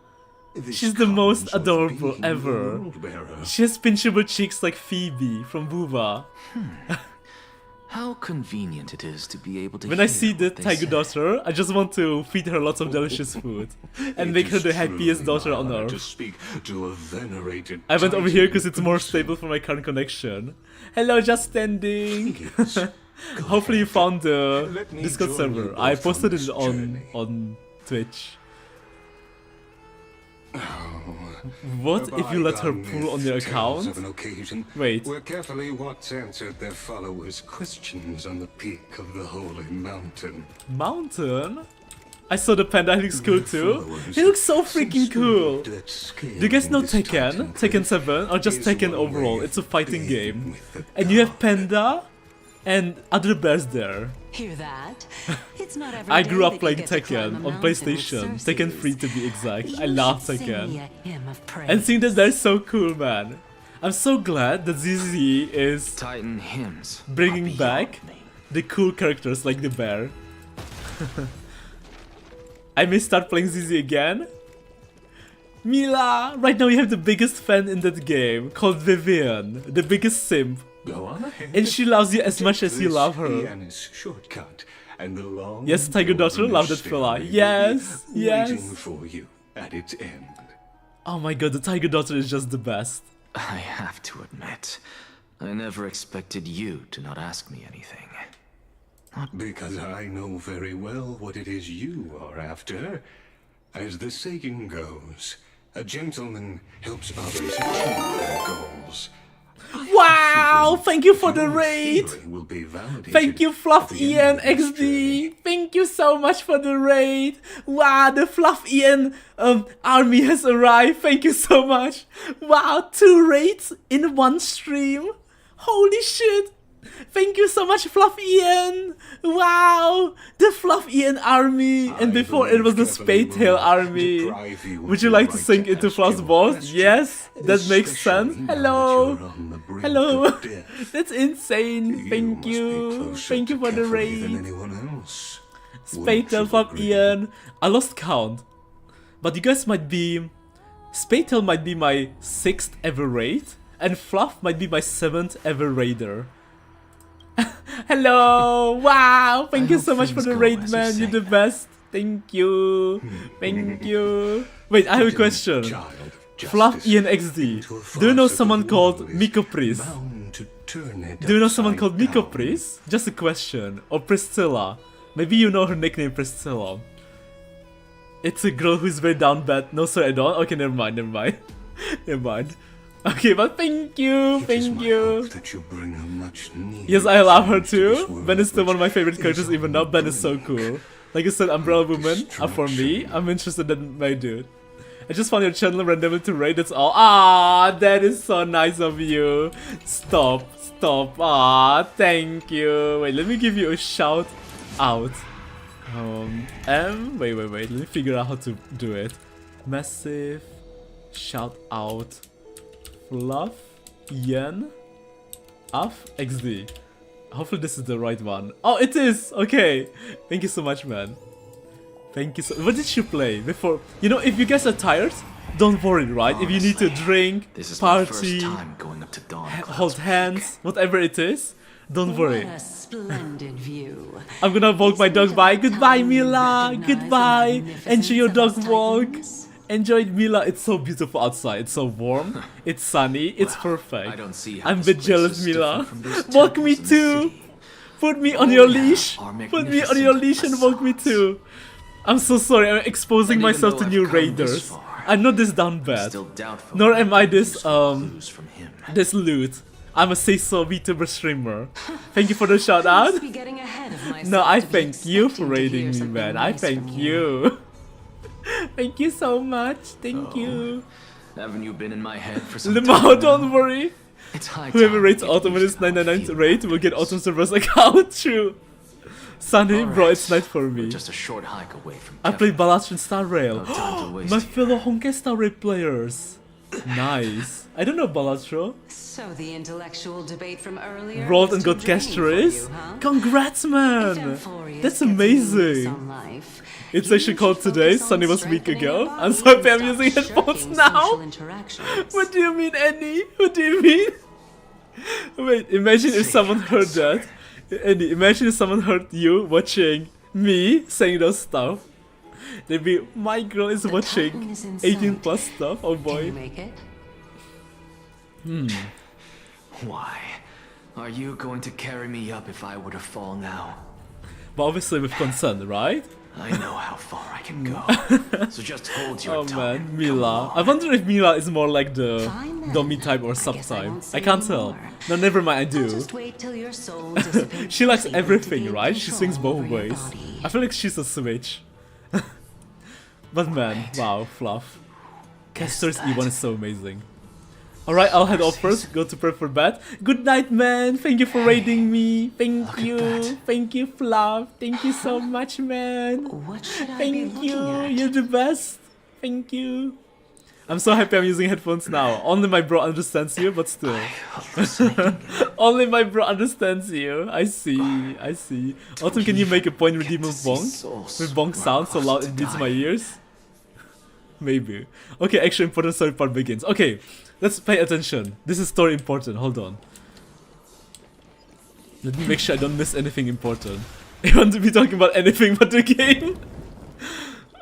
She's the most adorable ever. She has pinchable cheeks like Phoebe from Booba. How convenient it is to be able to When I hear see the what they Tiger say. Daughter, I just want to feed her lots of delicious food and make her the happiest daughter on To earth. speak to a venerated I went over here because Titan it's more stable for my current connection. Hello, just standing. Hopefully you found the Let me Discord join server. you both I on posted this it on journey. Twitch. What if you let her pull on your account? Of an occasion Wait. where Kefali once answered their followers' questions on the peak of the holy mountain. Mountain? I saw the panda, he looks cool too. He looks so freaking cool. Do you guys know Tekken? Tekken 7 or just Tekken overall? It's a fighting game. And you have Panda and other bears there. Hear that? It's not every I day grew up that you playing get to climb a Tekken on mountain with PlayStation. Circes. Tekken 3 to be exact. I You love should sing me Tekken. a hymn of praise. And seeing that they're so cool, man. I'm so glad that ZZ is Titan hymns bringing are back beyond me. the cool characters like the bear. I may start playing ZZ again. Mila, right now you have the biggest fan in that game, called Vivian, the biggest simp. Go on ahead. And she loves you as Take much as you this love her. Hyannis shortcut and the long Yes, Tiger Daughter, love that pilgrimage fella. stairway Yes, will be yes. waiting for you at its end. Oh my god, the Tiger Daughter is just the best. I have to admit, I never expected you to not ask me anything. Because I know very well what it is you are after. As the saying goes, a gentleman helps others achieve their goals. Wow! Thank you for the raid! Will be validated Thank you, Fluff at the Ian end of this XD! Thank you so much for the raid! Wow, the Fluff Ian army has arrived! Thank you so much! Wow, 2 raids in 1 stream! Holy shit! Thank you so much, Fluff Ian! Wow! The Fluff Ian army! And before it was the Spade Tail army! Would you like to sink into Fluff's balls? Yes! That makes sense! Hello! Hello! That's insane! Thank you! Thank you for the raid! Spade Tail, Fluff Ian! I lost count. But you guys might be... Spade Tail might be my 6th ever raid. And Fluff might be my 7th ever raider. Hello! Wow! Thank you so much for the raid, man. You're the best. Thank you. Thank you. Wait, I have a question. Fluff Ian XD. Do you know someone called Miko Priest? Do you know someone called Miko Priest? Just a question. Or Priscilla. Maybe you know her nickname Priscilla. It's a girl who's very down bad. No, sorry, I don't. Okay, never mind, never mind. Never mind. Okay, but thank you, thank you. Yes, I love her too. Ben is still one of my favorite characters even now. Ben is so cool. Like I said, Umbrella Woman are for me. I'm interested in my dude. I just found your channel randomly to raid, that's all. Ah, that is so nice of you. Stop, stop. Ah, thank you. Wait, let me give you a shout out. Wait, let me figure out how to do it. Massive shout out. Fluff Ian XD. Hopefully this is the right one. Oh, it is! Okay. Thank you so much, man. Thank you so... What did you play before? You know, if you guys are tired, don't worry, right? Honestly, if you need to drink, party, hold hands, whatever it is, don't worry. What a splendid view. I'm gonna walk my dog by. Goodbye, Mila! Goodbye! Enjoy your dog walk! Enjoy it, Mila. It's so beautiful outside. It's so warm. It's sunny. It's perfect. I'm a bit jealous, Mila. Walk me too. Put me on your leash. Put me on your leash and walk me too. I'm so sorry. I'm exposing myself to new raiders. I'm not this down bad. Nor am I this this loot. I'm a say so VTuber streamer. Thank you for the shout out. No, I thank you for raiding me, man. I thank you. Thank you so much. Thank you. Haven't you been in my head for some Lemao, don't worry. It's high Whoever rates Autumn with his 999 rate will get Autumn server's account. True. Sunny, bro, it's night for me. Just a short hike away from I play HSR 3.2. My fellow honkaistarrail players. Nice. I don't know Balatro. So the intellectual debate from earlier Rolled and got Castorice? Huh? Congrats, man! That's amazing. It's actually called today. Sunny was a week ago. I'm so happy I'm using headphones now. What do you mean, Annie? What do you mean? Wait, imagine if someone heard that. Annie, imagine if someone heard you watching me saying those stuff. They'd be, my girl is watching 18 plus stuff. Oh boy. Why? Are you going to carry me up if I were to fall now? But obviously with consent, right? I know how far I can go. So just hold your tongue. Oh man, Mila. I wonder if Mila is more like the dummy type or sub type. I can't tell. No, never mind, I do. She likes everything, right? She swings both ways. I feel like she's a switch. But man, wow, Fluff. Castorice E1 is so amazing. Alright, I'll head off first, go to prep for bed. Good night, man. Thank you for raiding me. Thank you. Thank you, Fluff. Thank you so much, man. Thank you. You're the best. Thank you. I'm so happy I'm using headphones now. Only my bro understands you, but still. Only my bro understands you. I see. I see. Autumn, can you make a point redeeming Bonk? With Bonk sound so loud it beats my ears? Maybe. Okay, actually important story part begins. Okay. Let's pay attention. This is story important. Hold on. Let me make sure I don't miss anything important. I want to be talking about anything but the game.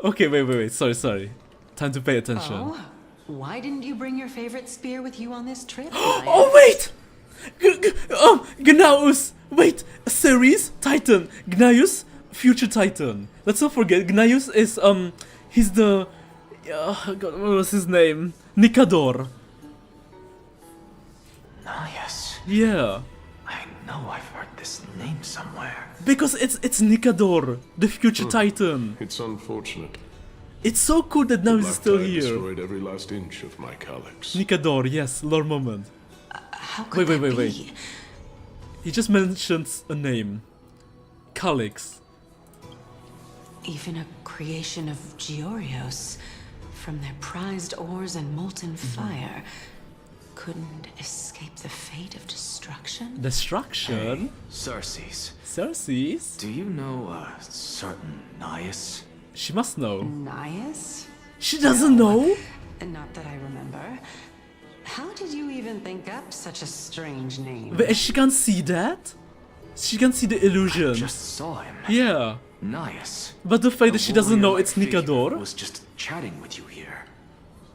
Okay, wait. Sorry. Time to pay attention. Oh, why didn't you bring your favorite spear with you on this trip? Oh, wait! Gnaus! Wait, a series? Titan. Gnaeus, future Titan. Let's not forget, Gnaeus is, he's the... God, what was his name? Nikador. Nias. Yeah. I know I've heard this name somewhere. Because it's Nikador, the future Titan. It's unfortunate. It's so cool that now The he's still Black Tide here. destroyed every last inch of my calyx. Nikador, yes, lore moment. How could Wait. He just mentions a name. Calyx. Even a creation of Georios, from their prized ores and molten fire, couldn't escape the fate of destruction? Destruction? Hey, Circes. Circes? Do you know a certain Nias? She must know. Nias? She doesn't know? Not that I remember. How did you even think up such a strange name? But she can't see that? She can see the illusion. I just saw him. Yeah. Nias. But the fact that she doesn't know it's warrior-like figure Nikador. was just chatting with you here.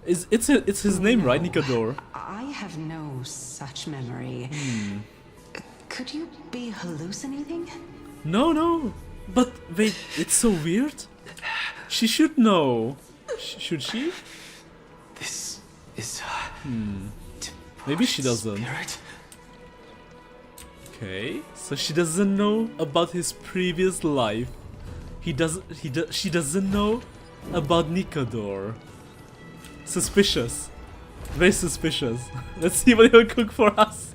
It's his name, right? Nikador. I have no such memory. Could you be hallucinating? No. But wait, it's so weird. She should know. Should she? This is Maybe she doesn't. spirit. Okay, so she doesn't know about his previous life. She doesn't know about Nikador. Suspicious. Very suspicious. Let's see what he'll cook for us.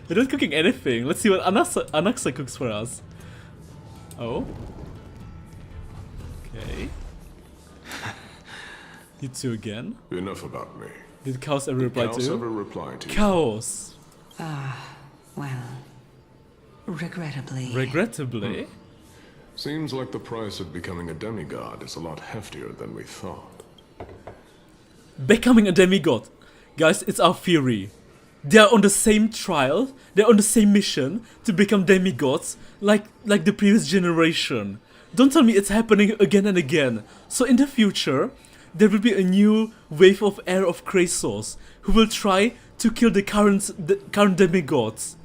They're not cooking anything. Let's see what Anaxa cooks for us. Oh. Okay. You two again. Enough about me. Did Chaos ever reply Chaos to ever you? reply to you? Chaos. Well, regrettably. Regrettably. Seems like the price of becoming a demigod is a lot heftier than we thought. Becoming a demigod. Guys, it's our theory. They are on the same trial, they're on the same mission to become demigods, like the previous generation. Don't tell me it's happening again and again. So in the future, there will be a new wave of heir of Krasos who will try to kill the current demigods.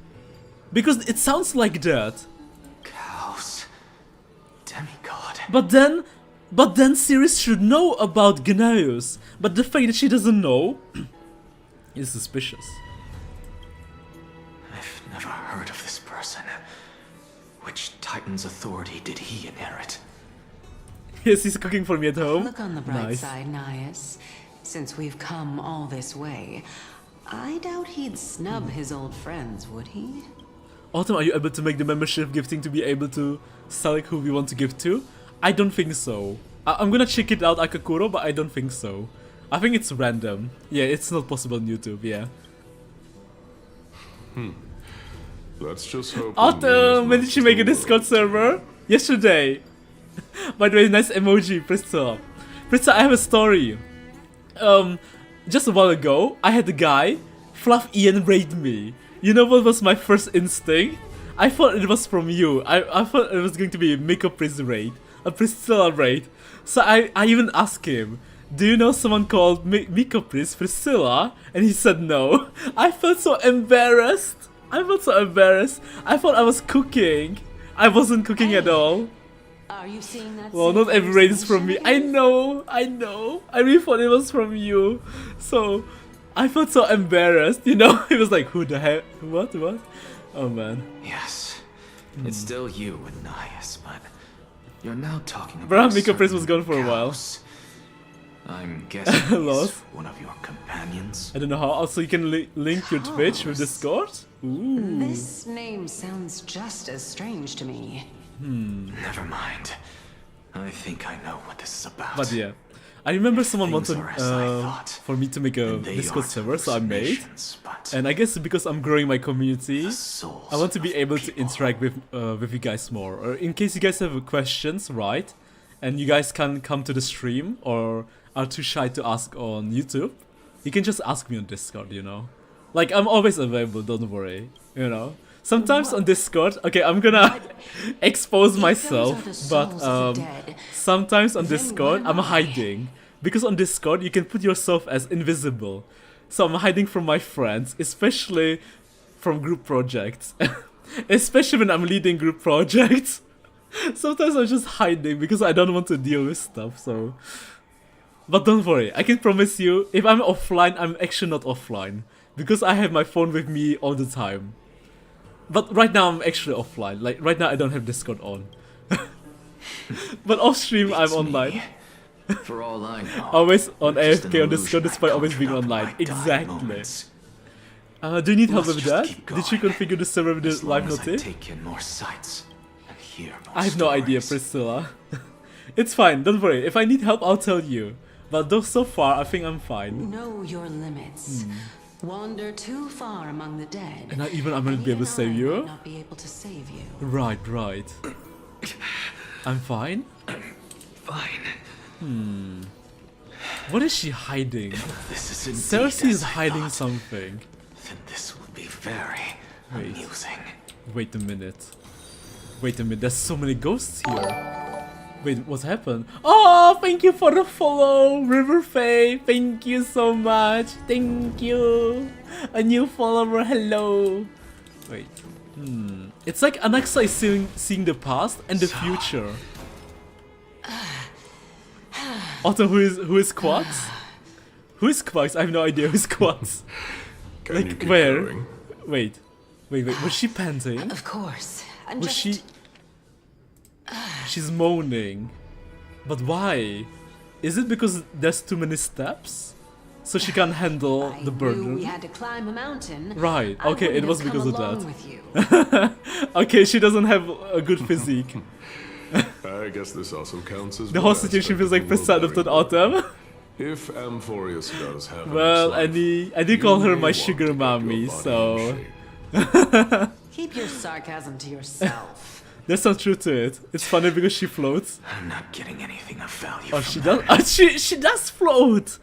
Because it sounds like that. Chaos. Demigod. But then Ceres should know about Gnaeus. But the fact that she doesn't know is suspicious. I've never heard of this person. Which Titan's authority did he inherit? Yes, he's cooking for me at home. Look on the bright Nice. side, Nias. Since we've come all this way, I doubt he'd snub his old friends, would he? Autumn, are you able to make the membership gifting to be able to select who we want to give to? I don't think so. I'm gonna check it out, Akakuro, but I don't think so. I think it's random. Yeah, it's not possible on YouTube, yeah. Let's just hope. Autumn, when did she make a Discord server? Yesterday. By the way, nice emoji, Priscilla. Priscilla, I have a story. Just a while ago, I had a guy, Fluff Ian, raid me. You know what was my first instinct? I thought it was from you. I thought it was going to be a Miko Pris raid. A Priscilla raid. So I even asked him, do you know someone called Miko Priscilla? And he said no. I felt so embarrassed. I thought I was cooking. I wasn't cooking at all. Are you seeing that? Well, not every raid is from me. I know. I really thought it was from you. So, I felt so embarrassed, you know? It was like, who the heck? What? Oh, man. Yes. It's still you and Nias, but you're now talking about. Bro, Miko Prince was gone for a while. I'm guessing he's Lost. one of your companions. I don't know how. Also, you can link your Twitch with Discord. Ooh. This name sounds just as strange to me. Never mind. I think I know what this is about. But yeah, I remember someone things wanted are as I thought, for me to make a then they Discord aren't server, so I made. hallucinations, but And I guess because I'm growing my community, the souls I want to be of able to people. interact with you guys more. Or in case you guys have questions, right? And you guys can't come to the stream or are too shy to ask on YouTube, you can just ask me on Discord, you know? Like, I'm always available, don't worry, you know? Sometimes on Discord, okay, I'm gonna expose myself, but sometimes on Discord, I'm hiding. Because on Discord, you can put yourself as invisible. So I'm hiding from my friends, especially from group projects. Especially when I'm leading group projects. Sometimes I'm just hiding because I don't want to deal with stuff, so... But don't worry, I can promise you, if I'm offline, I'm actually not offline. Because I have my phone with me all the time. But right now I'm actually offline, like right now I don't have Discord on. But off stream I'm online. For all I know, always on you're just AFK an on Discord illusion despite I always being conjured up in online. my dying Exactly. moments. Do you need help Let's with just that? keep Did you going. configure the server with As the long live as I notif? take in more sights and hear more I have no idea, stories. Priscilla. It's fine, don't worry. If I need help, I'll tell you. But though so far, I think I'm fine. Know your limits. Wander too far among the dead. And I might be able to save I you? might not be able to save you. Right. I'm fine? Fine. What is she hiding? This is indeed Cersei is as I hiding thought. something. Then this will be very amusing. Wait a minute. There's so many ghosts here. Wait, what happened? Oh, thank you for the follow, River Faye. Thank you so much. Thank you. A new follower, hello. Wait. It's like Anaxa is seeing the past and the future. Otto, who is Quax? Who is Quax? I have no idea who's Quax. Can you Like keep where? going? Wait. Was she panting? Of course. I'm Was just... she... She's moaning. But why? Is it because there's too many steps? So she can't handle the Knew burden? we had to climb a mountain. Right, I okay, it wouldn't was have because come of along that. with you. Okay, she doesn't have a good physique. I guess this also counts as The whole one situation aspect feels like the world percent of very the autumn. well. If Amphoreus does have Well, an I do call her you my may want sugar to get your mommy, body so... in Keep your sarcasm to yourself. There's some truth to it. It's funny because she floats. I'm not getting anything of value. Oh, she does? Oh, she does float!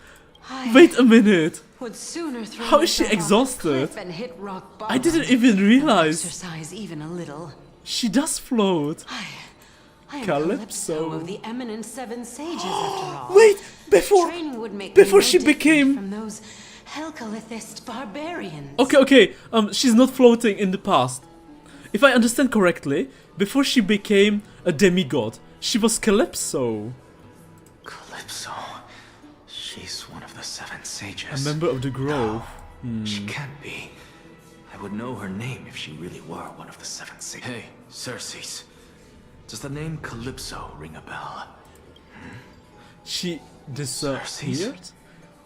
Wait a minute! Would sooner throw How is she myself off a exhausted? cliff and hit rock I bottom didn't even than realize. Exercise even a little. She does float. I am Calypso. of the eminent seven sages, after all. Wait, before Training would make before me no she different became... from those Helcalithist barbarians. Okay, she's not floating in the past. If I understand correctly, before she became a demigod, she was Calypso. Calypso. She's one of the seven sages. A member of the Grove. She can't be. I would know her name if she really were one of the seven sages. Hey, Cersei. Does the name Calypso ring a bell? She disappeared?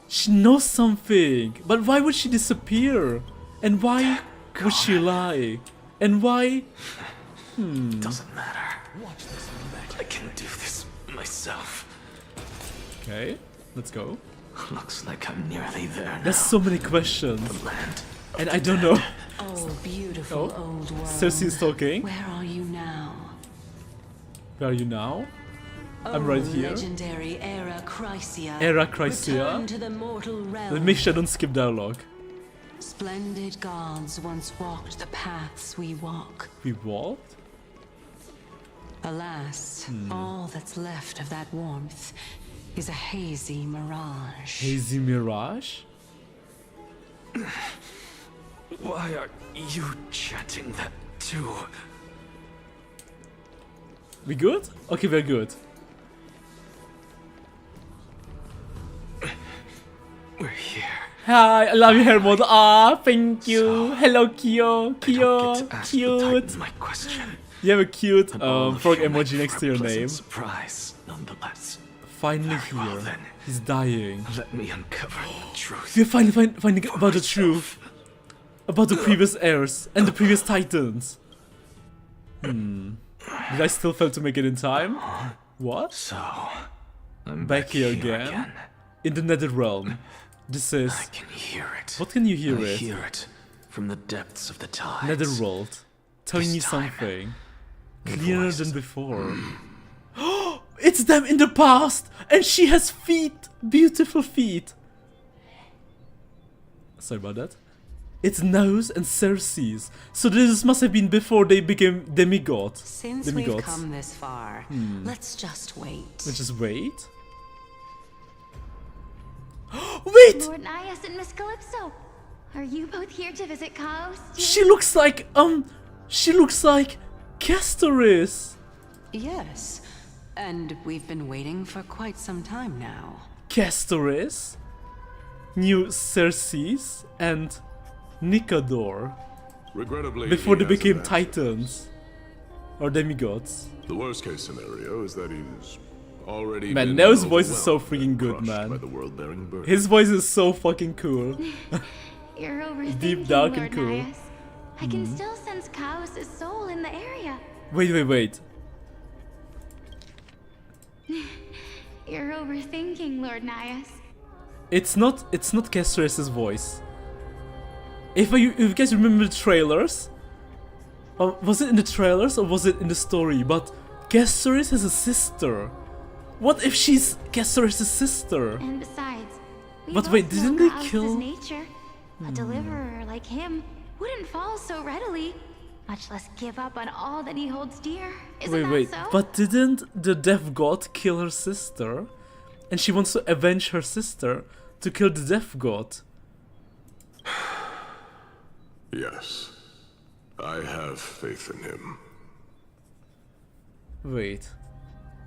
She knows something, but why would she disappear? And why would she lie? And why? Doesn't matter. I can do this myself. Okay, let's go. Looks like I'm nearly there now. There's so many questions. The land. And I don't know. Oh, beautiful old world. Cersei's talking. Where are you now? Where are you now? I'm right here. Legendary Era Chrysia. Era Chrysia. Return to the mortal realm. Let me make sure I don't skip dialogue. Splendid gods once walked the paths we walk. We walked? Alas, all that's left of that warmth is a hazy mirage. Hazy Mirage? Why are you chanting that too? We good? Okay, we're good. We're here. Hi, I love your hair model. Ah, thank you. Hello, Kyo. Kyo, Get to ask the cute. Titan my question. You have a cute And all of frog you make emoji next for to a your pleasant name. Surprise, nonetheless. Finally Very well, here. then. He's dying. Let me uncover the truth. We're finally finding about the truth. About the previous heirs and the previous titans. Did I still fail to make it in time? What? So, I'm Back here again. In the Nether Realm. This is... I can hear it. What can you hear I it? hear it from the depths of the tides. Netherworld. Telling This me time, something. the Clearer voice than before. It's them in the past! And she has feet! Beautiful feet! Sorry about that. It's Nose and Cersei's. So this must have been before they became demigods. Since we've come this far, let's just wait. Let's just wait. Wait! Lord Nias and Miss Calypso, are you both here to visit Chaos? too? She looks like, She looks like Castorice. Yes, and we've been waiting for quite some time now. Castorice, New Circes, and Nicador. Regrettably, before they he hasn't became answered. titans. Or demigods. The worst case scenario is that he's already Man, been Neo's voice is so overwhelmed freaking and good, crushed man. by the world-bearing burden. His voice is so fucking cool. You're overthinking, Deep, dark, and Lord cool. Nias. I can still sense Chaos' soul in the area. Wait. You're overthinking, Lord Nias. It's not Castorice's voice. If you guys remember the trailers, or was it in the trailers or was it in the story? But Castorice has a sister. What if she's Castorice's sister? And besides, we But both wait, know didn't they Chaos' kill- nature. A deliverer like him wouldn't fall so readily, much less give up on all that he holds dear. Isn't Wait, that so? but didn't the death god kill her sister? And she wants to avenge her sister to kill the death god. Yes. I have faith in him. Wait.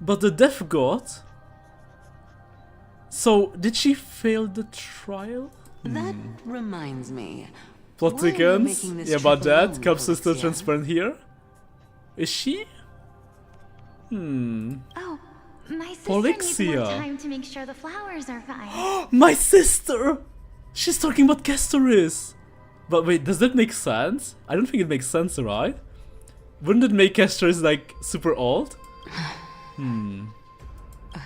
But the death god? So, did she fail the trial? That reminds me. Plot Why are you thickens. making this Yeah, about trip that. alone, Cups is still Felixia? transparent here. Is she? Oh, my sister needs Polixia. more time to make sure the flowers are fine. My sister! She's talking about Castorice! But wait, does that make sense? I don't think it makes sense, right? Wouldn't it make Castorice like super old?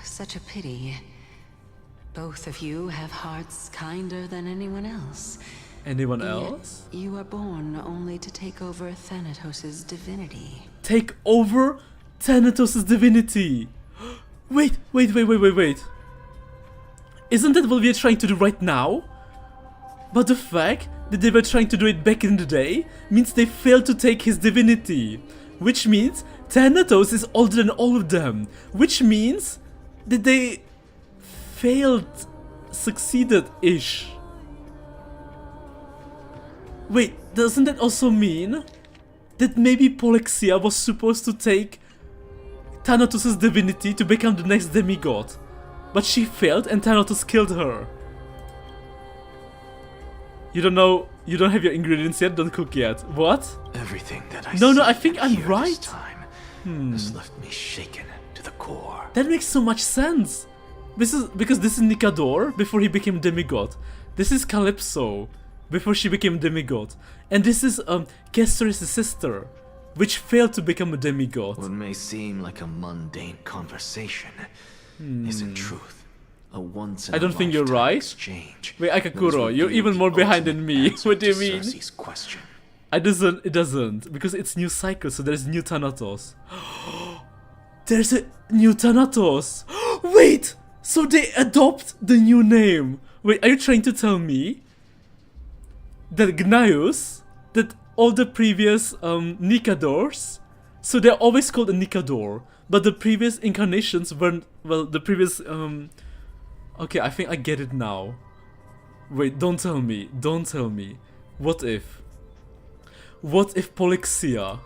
Such a pity. Both of you have hearts kinder than anyone else. Anyone Yet else? you were born only to take over Thanatos' divinity. Take over Thanatos' divinity! Wait. Isn't that what we are trying to do right now? But the fact that they were trying to do it back in the day means they failed to take his divinity. Which means Thanatos is older than all of them. Which means that they failed, succeeded-ish. Wait, doesn't that also mean that maybe Polixia was supposed to take Thanatos' divinity to become the next demigod? But she failed and Thanatos killed her. You don't know, you don't have your ingredients yet, don't cook yet. What? Everything that I No, see I think and I'm hear this right. time has left me shaken to the core. That makes so much sense. Because this is Nicador before he became demigod. This is Calypso before she became demigod. And this is Castorice's sister, which failed to become a demigod. What may seem like a mundane conversation is in truth a once in I don't think you're right. exchange. Wait, that has Akakuro, you're revealed even the more behind than ultimate me. answer What do you to mean? Cersei's question. It doesn't, because it's new cycle, so there's new Thanatos. There's a new Thanatos. Wait, so they adopt the new name. Wait, are you trying to tell me that Gnaeus, that all the previous Nicadors, so they're always called a Nicador, but the previous incarnations weren't, well, the previous, okay, I think I get it now. Wait, don't tell me. What if Polixia,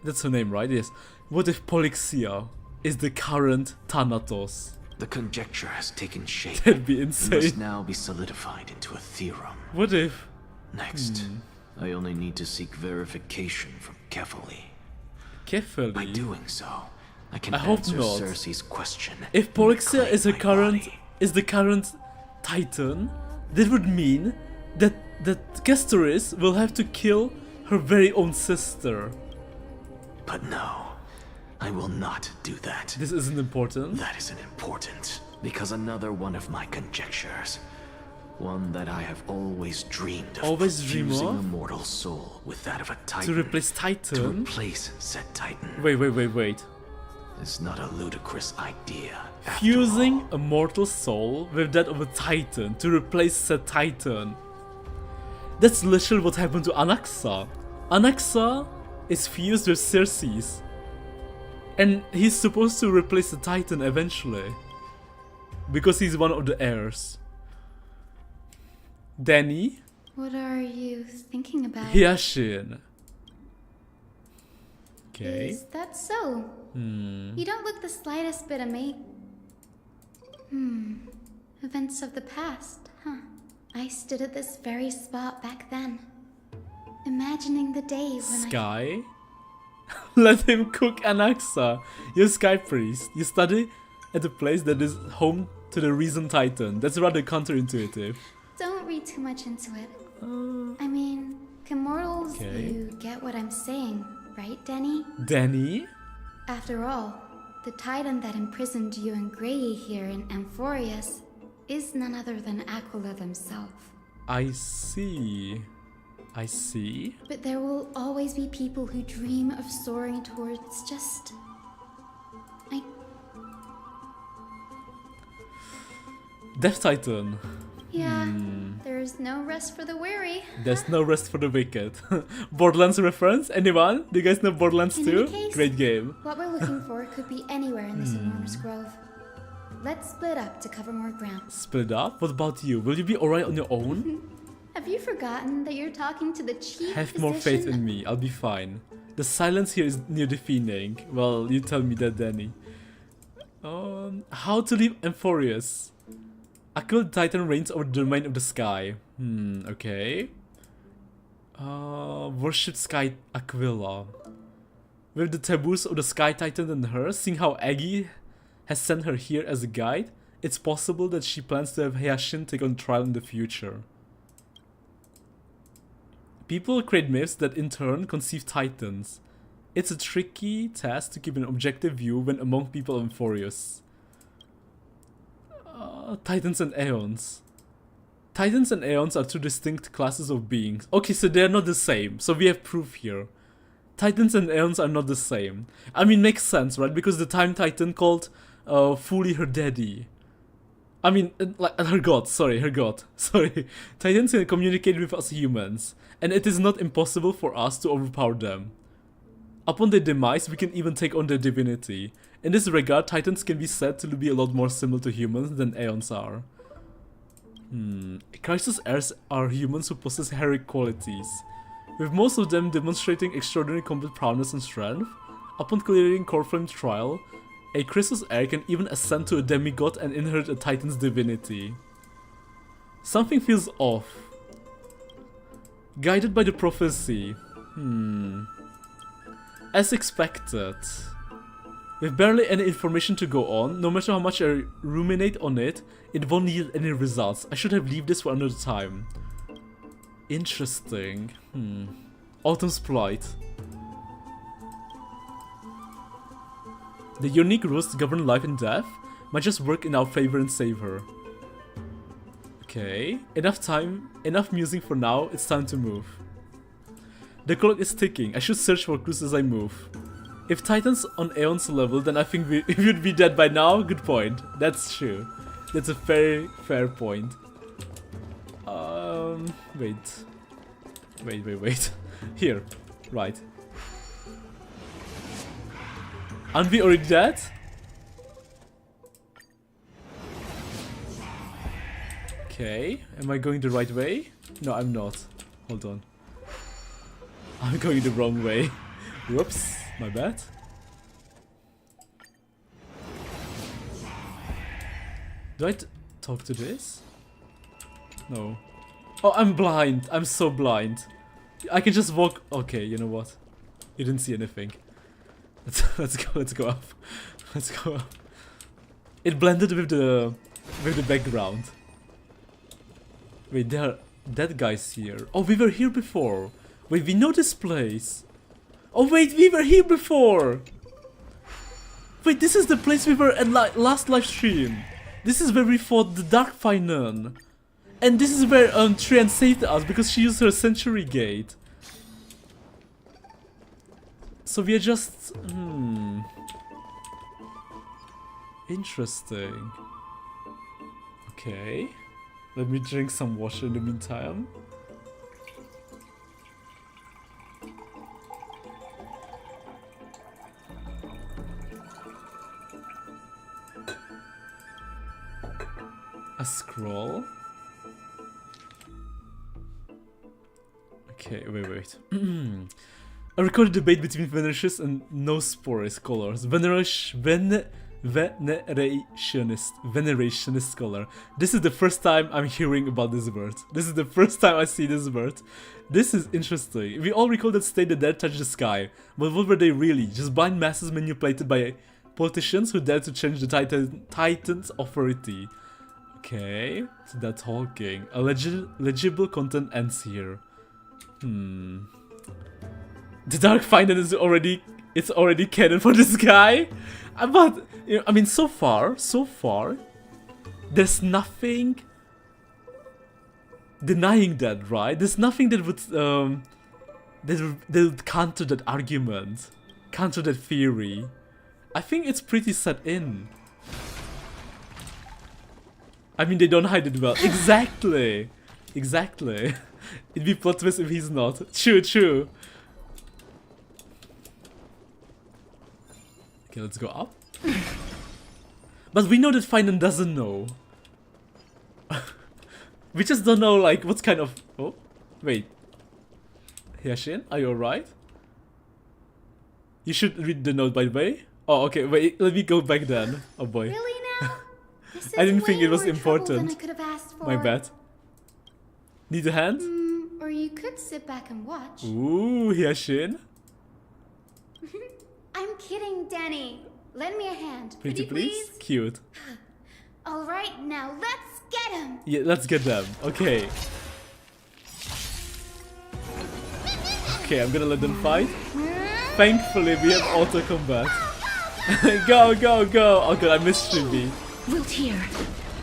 that's her name, right? Yes. What if Polixia is the current Thanatos? The conjecture has taken shape. That'd be It insane. must now be solidified into a theorem. What if? Next, I only need to seek verification from Kefali. By Kefali? doing so, I can I hope answer not. Cersei's question. If and Polixia reclaim is my body. the current Titan, that would mean that Castorice will have to kill her very own sister. But no, I will not do that. This isn't important. That isn't important, because another one of my conjectures, one that I have always dreamed of, Always dream fusing of? a mortal soul with that of a To titan. replace To Titan? replace said titan. Wait. It's not a ludicrous idea. after Fusing all. a mortal soul with that of a Titan to replace said Titan. That's literally what happened to Anaxa. Anaxa is fused with Circes. And he's supposed to replace the Titan eventually. Because he's one of the heirs. Danny? What are you thinking about? Hyashin. Okay. Is that so? You don't look the slightest bit Events of the past, huh? I stood at this very spot back then, imagining the day when Sky? Let him cook Anaxa. You're Sky Priest. You study at a place that is home to the Reason Titan. That's rather counterintuitive. Don't read too much into it. I mean, can mortals, you get what I'm saying, right, Denny? Denny? After all, the Titan that imprisoned you and Grey here in Amphoreus is none other than Aquila themselves. I see. I see. But there will always be people who dream of soaring towards just... Death Titan. Yeah, there's no rest for the weary. There's no rest for the wicked. Borderlands reference? Anyone? Do you guys know Borderlands 2? Great game. What we're looking for could be anywhere in this enormous grove. Let's split up to cover more ground. Split up? What about you? Will you be alright on your own? Have you forgotten that you're talking to the chief Have more faith in me. I'll be fine. The silence here is near deafening. Well, you tell me that, Danny. How to leave Amphoreus? Aquila Titan reigns over the domain of the sky. Okay. Worship Sky Aquila. With the taboos of the Sky Titan and her, seeing how Aggie has sent her here as a guide, it's possible that she plans to have Hyashin take on trial in the future. People create myths that in turn conceive titans. It's a tricky task to keep an objective view when among people of Amphoreus. Titans and Aeons. Titans and Aeons are two distinct classes of beings. Okay, so they're not the same. So we have proof here. Titans and Aeons are not the same. I mean, makes sense, right? Because the Time Titan called Fuli her daddy. I mean, like her god. Sorry. Titans can communicate with us humans, and it is not impossible for us to overpower them. Upon their demise, we can even take on their divinity. In this regard, Titans can be said to be a lot more similar to humans than Aeons are. Crisis heirs are humans who possess heroic qualities, with most of them demonstrating extraordinary combat prowess and strength. Upon clearing Corflame trial, a Crisis heir can even ascend to a demigod and inherit a Titan's divinity. Something feels off. Guided by the prophecy. As expected. With barely any information to go on, no matter how much I ruminate on it, it won't yield any results. I should have left this for another time. Interesting. Autumn's Plight. The unique rules that govern life and death might just work in our favor and save her. Okay, enough musing for now, it's time to move. The clock is ticking, I should search for clues as I move. If Titan's on Aeon's level, then I think we would be dead by now. Good point. That's true. That's a very fair point. Wait. Here. Right. Aren't we already dead? Okay. Am I going the right way? No, I'm not. Hold on. I'm going the wrong way. Whoops. My bad. Do I talk to this? No. Oh, I'm blind. I'm so blind. I can just walk. Okay, you know what? You didn't see anything. Let's go up. Let's go up. It blended with the background. Wait, there are dead guys here. Oh, we were here before. Wait, we know this place. Oh wait, we were here before! Wait, this is the place we were at last live stream. This is where we fought the Darkfire Nun. And this is where Trun saved us because she used her Century Gate. So we are just... Interesting. Okay. Let me drink some water in the meantime. A scroll. Okay, wait. A recorded debate between Venerationist and No-Spore scholars. Venerationist scholar. This is the first time I'm hearing about this word. This is the first time I see this word. This is interesting. We all recall that state the dead touched the sky. But what were they really? Just blind masses manipulated by politicians who dared to change the Titan's authority. Okay, so they're talking. A legible content ends here. The Dark Final is already canon for this guy. But you know, I mean, so far, there's nothing denying that, right? There's nothing that would that would counter that argument, counter that theory. I think it's pretty set in. I mean, they don't hide it well. Exactly. Exactly. It'd be plot twist if he's not. True. Okay, let's go up. But we know that Finan doesn't know. We just don't know, like, what kind of... Oh, wait. Hyashin, are you alright? You should read the note, by the way. Oh, okay, wait, let me go back then. Oh boy. Really now? I didn't think it was Than important. I could have asked for. My bad. Need a hand? Or you could sit back and watch. Ooh, Hyashin. I'm kidding, Danny. Lend me a hand. Pretty please? Cute. Alright, now let's get him. Yeah, let's get them. Okay. Okay, I'm gonna let them fight. Thankfully, we have auto combat. Go! Oh god, I missed Shubi. Wilt here.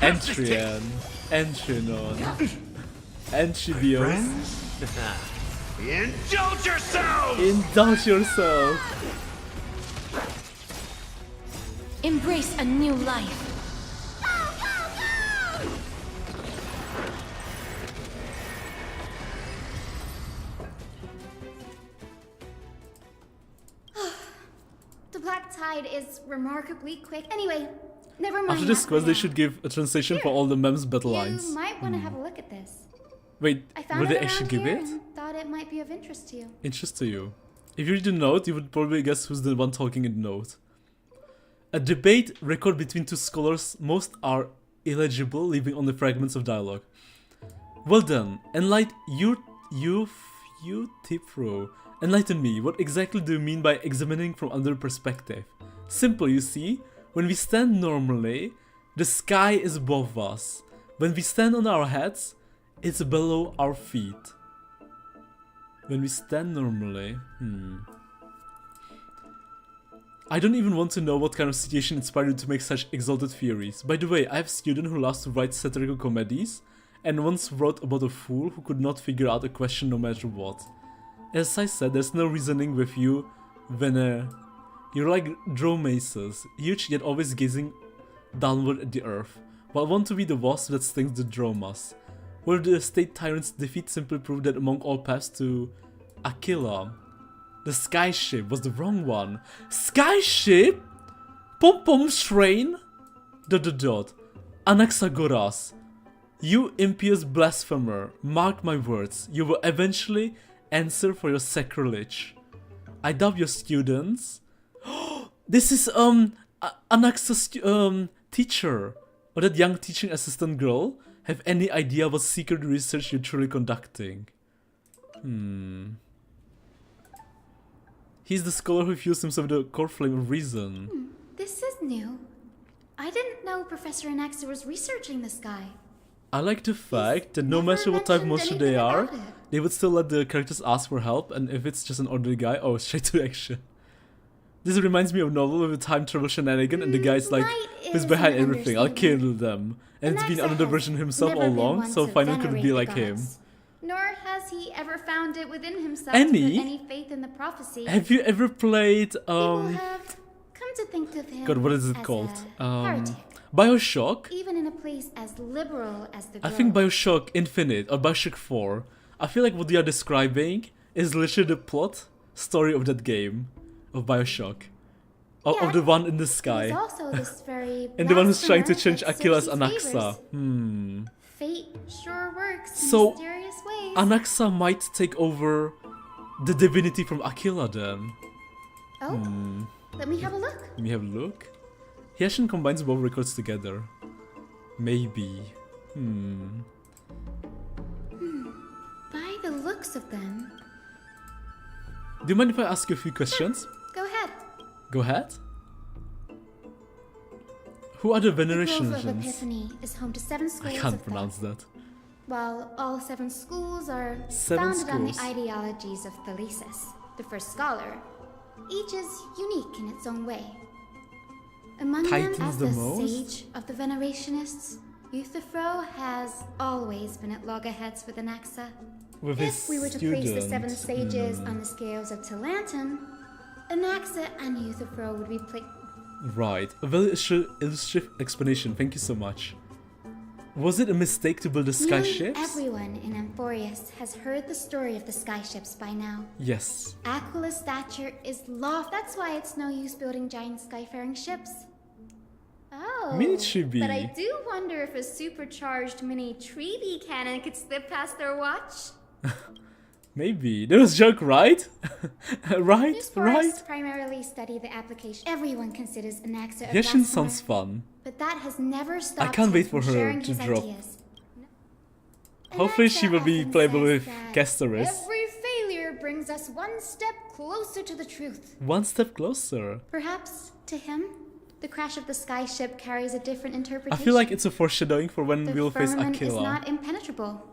Entrian. Entrinon. Enchibios. Indulge yourself! Indulge yourself. Embrace a new life. The black tide is remarkably quick. Anyway, never mind. After this that quest, for they now. should give a translation for all the memes battle lines. You might want to have a look at this. Wait, I found would it they actually give around it? here and thought it might be of interest to you. Interest to you. If you read the note, you would probably guess who's the one talking in the note. A debate record between two scholars, most are illegible, leaving only fragments of dialogue. Well done. Enlighten me. What exactly do you mean by examining from another perspective? Simple, you see. When we stand normally, the sky is above us. When we stand on our heads, it's below our feet. When we stand normally, I don't even want to know what kind of situation inspired you to make such exalted theories. By the way, I have a student who loves to write satirical comedies, and once wrote about a fool who could not figure out a question no matter what. As I said, there's no reasoning with you, Vener. You're like dromaces, huge yet always gazing downward at the earth, while want to be the wasp that stings the dromas. Will the state tyrant's defeat simply prove that among all paths to Aquila, the skyship was the wrong one? Skyship? Pom Pom Shrine? ... Anaxagoras. You impious blasphemer, mark my words, you will eventually answer for your sacrilege. I doubt your students. This is Anaxa's teacher, or that young teaching assistant girl, have any idea what secret research you're truly conducting. He's the scholar who fused himself with the core flame of reason. This is new. I didn't know Professor Anaxa was researching this guy. I like the fact that no matter what type of monster they are, they would still let the characters ask for help, and if it's just an ordinary guy, oh, straight to action. This reminds me of a novel with a time travel shenanigan, and the guy's like, who's behind everything, I'll kill them. And it's been another version of himself all along, so Finan couldn't be like him. Nor has he ever found it within himself to put any faith in the prophecy. Have you ever played, People have come to think of him God, what is it as called? a heretic. Bioshock? Even in a place as liberal as the I think Bioshock Infinite or Bioshock 4. I feel like what they are describing is literally the plot story of that game, of Bioshock. Of the one in the sky. Also this very and the one who's trying to change that Aquila's Cersei Anaxa. Fate sure works in So, mysterious ways. Anaxa might take over The divinity from Aquila then. Oh, let me have a look. Let me have a look. Hyacinth combines both records together. Maybe. By the looks of them... Do you mind if I ask you a few questions? Go ahead. Go ahead. Who are the The Venerations? Grove of Epiphany is home to 7 schools I can't of pronounce thought. that. While all 7 schools are 7 founded on the schools. ideologies of Thalesis, the first scholar, each is unique in its own way. Among Titans them, as the the most? sage of the Venerationists, Euthyphro has always been at loggerheads with Anaxa. With If his we were to place the 7 student. sages on the scales of Talanton, Anaxa and Euthyphro would be placed. Right. A very illustrative explanation. Thank you so much. Was it a mistake to build the Nearly skyships? everyone in Amphoreus has heard the story of the skyships by now. Yes. Aquila's stature is loft. That's why it's no use building giant skyfaring ships. Oh, I mean, it should be. But I do wonder if a supercharged mini treaty cannon could slip past their watch. Maybe. There was a joke, right? Right? These Right? forests primarily study the application. Everyone considers Anaxa a Yashin blasphemer, sounds fun. but that has never stopped can't him wait for from her sharing to his drop. ideas. Hopefully she will be often playable says with that Castorice. every failure brings us one step closer to the truth. One step closer. Perhaps, to him, the crash of the skyship carries a different I interpretation. feel like it's a foreshadowing for when The we'll face firmament is Aquila. not impenetrable.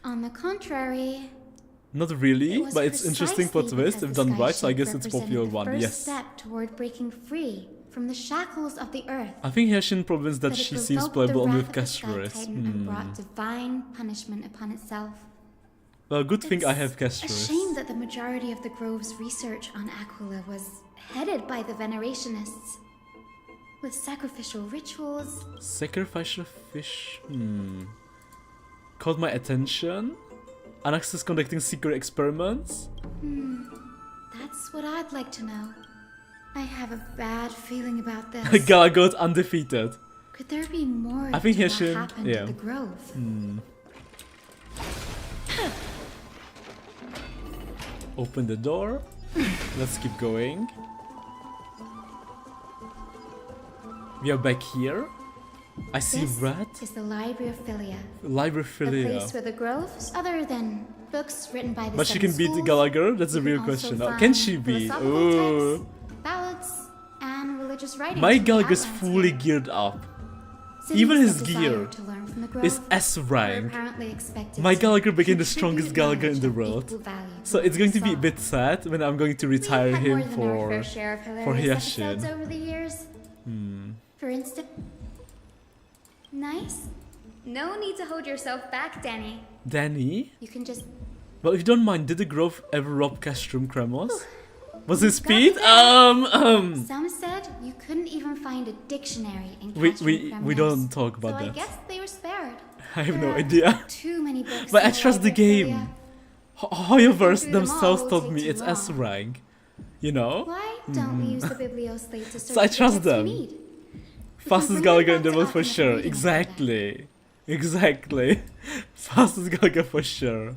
On the contrary, Not it really, was but it's interesting plot precisely twist because if the done right, so I skyship guess it's represented popular the one, first yes. step toward breaking free from the shackles of the earth. I think Hyacinth problems that But it she seems provoked playable the only wrath with of the Sky Castorice. Titan and brought divine punishment upon itself. Well, good thing I have A Castorice. shame that the majority of the Grove's research on Aquila was headed by the Venerationists. With sacrificial rituals, Sacrificial fish. Caught my attention. Anaxis conducting secret experiments. that's what I'd like to know. I have a bad feeling about this. Galagot undefeated. Could there be more I think to he what should. happened Yeah. at the Grove? Open the door. Let's keep going. We are back here. I see This red. is the Library of Philia. Library The Philia. place where the Groves, other than books written by the But she seven can beat schools, Gallagher? That's a you real can also question. Oh, can find she beat? philosophical Ooh. texts, ballads, and religious writings. My from the Gallagher's Outlands fully here. geared up. Cities Even his that desire gear to learn from the is Grove S were rank. apparently expected My to Gallagher became the contribute strongest Gallagher in the knowledge of world. equal value So to it's going to be a song. bit sad when I'm going to retire We've had more him than our fair for share of hilarious episodes Hyacinth. over the years. For instance, nice. No need to hold yourself back, Danny. Danny? You can just. Well, if you don't mind, did the Grove ever rob Castrum Cremos? Was his Got speed? that. Some said you couldn't even find a dictionary in We Castrum don't talk about so I that. guess they were spared. I have There no are idea. Too many books. But I in trust the Library of game. Philia. Hoyoverse through them all themselves will told take me too it's S long. rank. You know? Why don't we use the biblioslate to search So I for the trust text we them. need? Fastest bring Gallagher them in the back world to for Arkham sure. Freedom Exactly. Exactly. Fastest Gallagher for sure.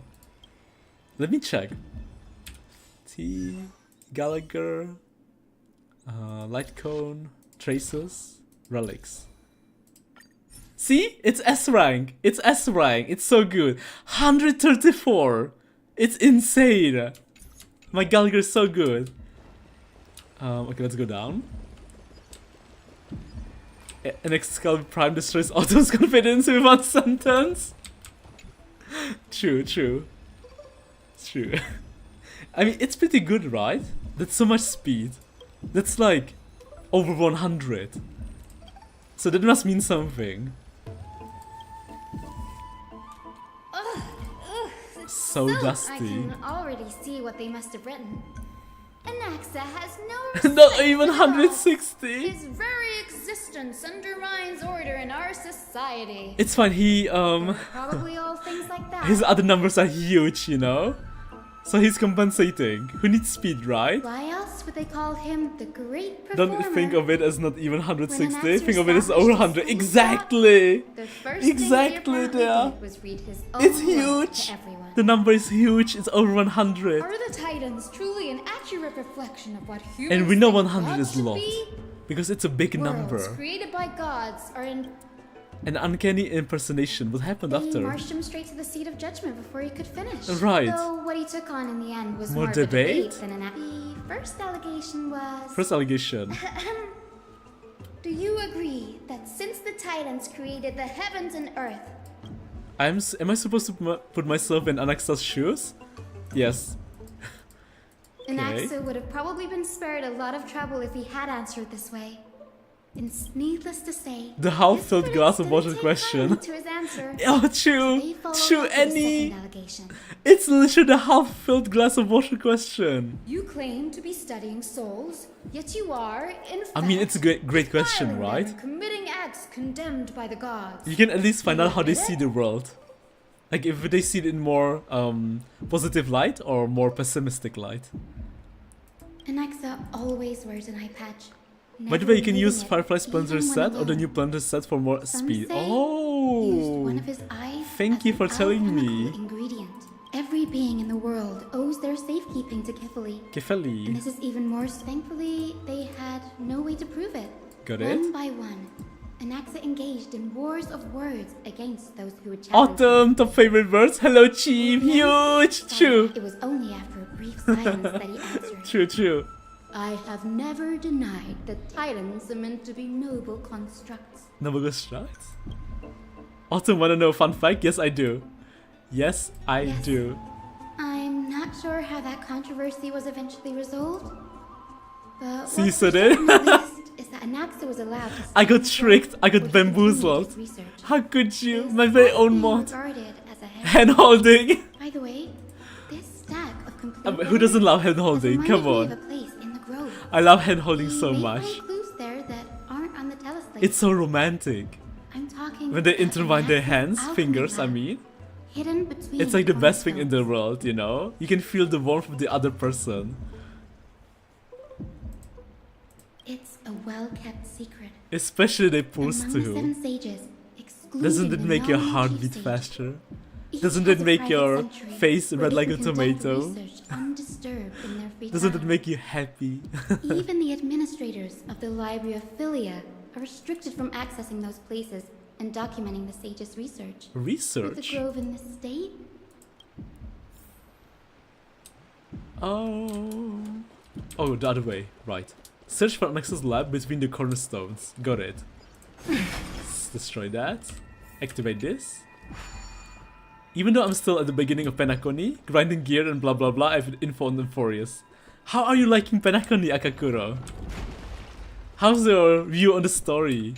Let me check. T. Gallagher. Light cone. Traces. Relics. See? It's S rank. It's S rank. It's so good. 134. It's insane. My Gallagher is so good. Okay, let's go down. An Excalibur Prime destroys Otto's confidence with one sentence. True, true. It's true. I mean, it's pretty good, right? That's so much speed. That's like over 100. So that must mean something. So I dusty. can already see what they must have written. Anaxa has no Not respect even for the law. 160. His very existence undermines order in our society. It's fine, he Probably all things like that. his other numbers are huge, you know? So he's compensating. Who needs speed, right? Why else would they call him the great performer? Don't think of it as not even 160. When Think of it as over 100. Exactly. The first Exactly thing he there. apparently did was read his own It's work huge. to everyone. The number is huge. It's over 100. Are the Titans truly an accurate reflection of what humans And we know think 100 God is should locked. be? Because it's a big Worlds number. created by gods are in An uncanny impersonation. What happened They after? marched him straight to the seat of judgment before he could finish. Right. Though what he took on in the end was More more, of a debate? debate than an The first allegation was... First allegation. Do you agree that since the Titans created the heavens and earth, Am I supposed to put myself in Anaxa's shoes? Yes. Anaxa would have probably been spared a lot of trouble if he had answered this way. And needless to say, The half-filled glass of water question. to his answer. Oh, true. They followed True, up with a Annie. second allegation. It's literally the half-filled glass of water question. You claim to be studying souls, yet you are, in fact, I mean, it's a great question, defiling right? them, committing acts condemned by the gods. You can at least find out how they see the world. Like, if they see it in more positive light or more pessimistic light. Anaxa always wears an eye patch. By the way, you can never use removing it, Firefly's Plunder even when set or the alone. new Plunder set for more Some speed. say used Oh! one of his eyes Thank as you an for telling alchemical me. ingredient. Every being in the world owes their safekeeping to Kifali. And Kefeli. this is even more thankfully they had no way to prove it. Got One it? by one, Anaxa engaged in wars of words against those who would challenge Autumn, top favorite words. Hello, Chief. Huge. True. It was only after a brief silence that he answered. True. I have never denied that Titans are meant to be noble constructs. Noble constructs? Autumn, wanna know a fun fact? Yes, I do. Yes, I do. I'm not sure how that controversy was eventually resolved. But See, you what's said for it. certain at least is that Anaxa was allowed to I got study tricked. forth I got what he continued bamboozled. his research. How could you? This My very might own be mod. regarded as a Hand holding. By the way, this stack of complete Who doesn't love hand has holding? reminded Come me of a on. place in the grove. I love hand holding You so may much. find clues there that aren't on the teleslate. It's so romantic. I'm talking When they about intertwine their Anaxa's hands, alchemy fingers, I lab, mean. hidden between It's like the best thing in cornerstones. the world, you know? You can feel the warmth of the other person. It's a well-kept secret. Especially they pose Among the to. seven sages, excluding Doesn't it the make your non-chief heart beat sage. faster? Each Doesn't has it a make private your sanctuary face where red they like a can conduct tomato? research undisturbed in their free Doesn't time. it make you happy? Even the administrators of the Library of Philia are restricted from accessing those places and documenting the sage's research. With Research? the grove in this state, Oh, the other way. Right. Search for Anaxa's lab between the cornerstones. Got it. Let's destroy that. Activate this. Even though I'm still at the beginning of Penacony, grinding gear and blah blah blah, I have info on Amphoreus. How are you liking Penacony, Akakuro? How's your view on the story?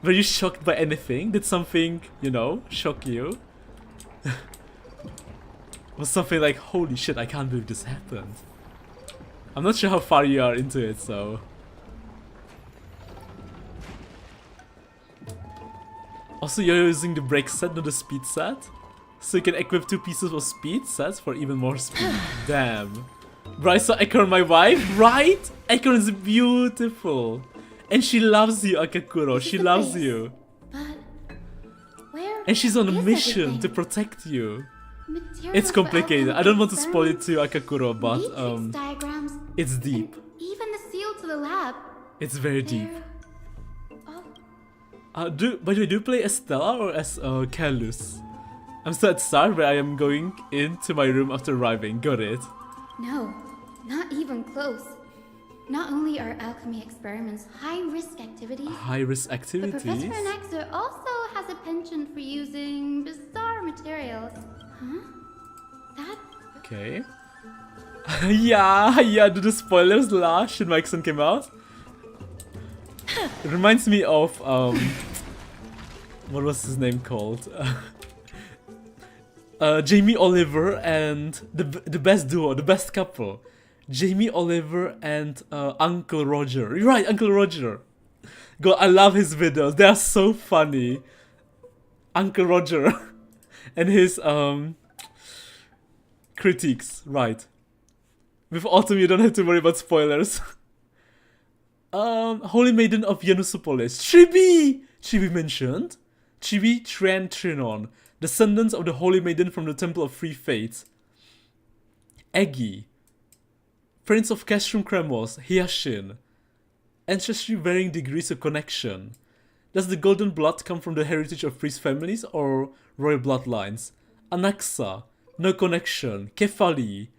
Were you shocked by anything? Did something, you know, shock you? Was something like, holy shit, I can't believe this happened. I'm not sure how far you are into it, so... Also, you're using the brake set, not the speed set? So you can equip 2 pieces of speed sets for even more speed. Damn. Right, so Acorn, my wife, right? Acorn is beautiful. And she loves you, Akakuro. She loves you. where And she's on a is mission everything? to protect you. Materials It's for complicated. I don't want to spoil it experiments, to Akakuro, but matrix diagrams, it's deep. even the seal to the lab. It's very deep. Oh. By the way, do you play as Stella or as Kalus? I'm still at start, where I am going into my room after arriving. Got it. No, not even close. Not only are alchemy experiments high-risk activities, High-risk but activities? Professor Anaxa also has a penchant for using bizarre materials. Huh? That? Okay. yeah, do the spoilers last should my accent came out? It reminds me of, what was his name called? Jamie Oliver and the best duo, the best couple. Jamie Oliver and Uncle Roger. You're right, Uncle Roger. God, I love his videos. They are so funny. Uncle Roger and his critiques, right. With Autumn, you don't have to worry about spoilers. Holy Maiden of Yanusopolis. Chibi mentioned. Chibi Tran Trinon. Descendants of the Holy Maiden from the Temple of Free Fate. Eggy. Prince of Castrum Kremos. Hyashin. Ancestry varying degrees of connection. Does the golden blood come from the heritage of priest families or royal bloodlines? Anaxa. No connection. Kefali.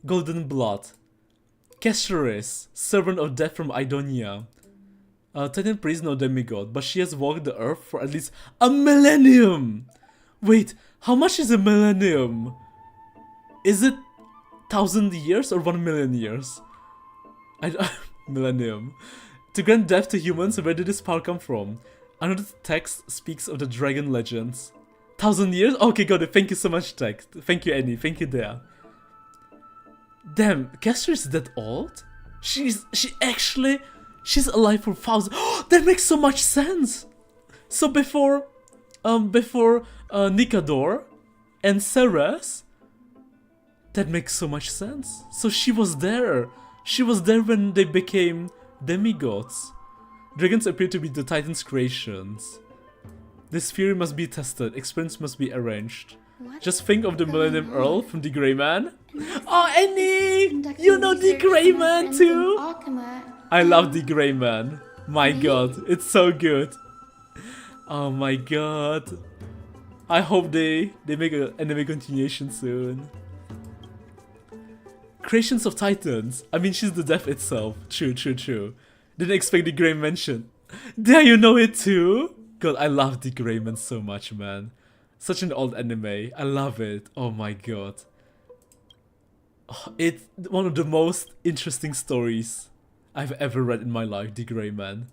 Golden blood. Castorice, servant of death from Idonia. Titan priest, no demigod, but she has walked the earth for at least a millennium! Wait, how much is a millennium? Is it 1,000 years or 1,000,000 years? Millennium. To grant death to humans, where did this power come from? Another text speaks of the dragon legends. 1,000 years? Okay, got it. Thank you so much, text. Thank you, Annie. Thank you, there. Damn, Castorice is that old? She's alive for 1,000. That makes so much sense. So before Nikador and Ceres, that makes so much sense. So she was there. She was there when they became demigods. Dragons appear to be the Titans' creations. This theory must be tested. Experiments must be arranged. Just think of the Millennium Earl from the Grey Man. Oh, Annie! You know the Grey Man too? I love the Grey Man. My god, it's so good. Oh my god. I hope they make an anime continuation soon. Creations of Titans. I mean, she's the death itself. True. Didn't expect the Grey mention. There, you know it too? God, I love the Grey Man so much, man. Such an old anime. I love it. Oh my god. Oh, it's one of the most interesting stories I've ever read in my life, the Grey Man.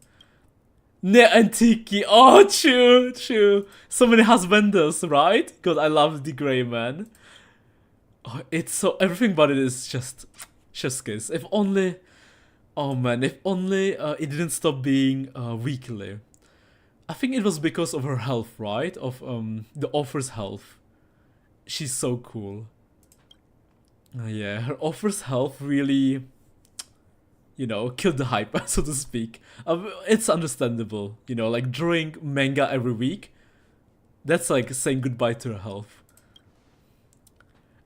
Ne Antiki. Oh, true. So many husbandos, right? God, I love the Grey Man. Oh, it's so... everything about it is just... chef's kiss. If only... oh man, if only it didn't stop being weekly. I think it was because of her health, right? Of the author's health. She's so cool. Yeah, her author's health really, you know, killed the hype, so to speak. It's understandable, you know, like drawing manga every week. That's like saying goodbye to her health.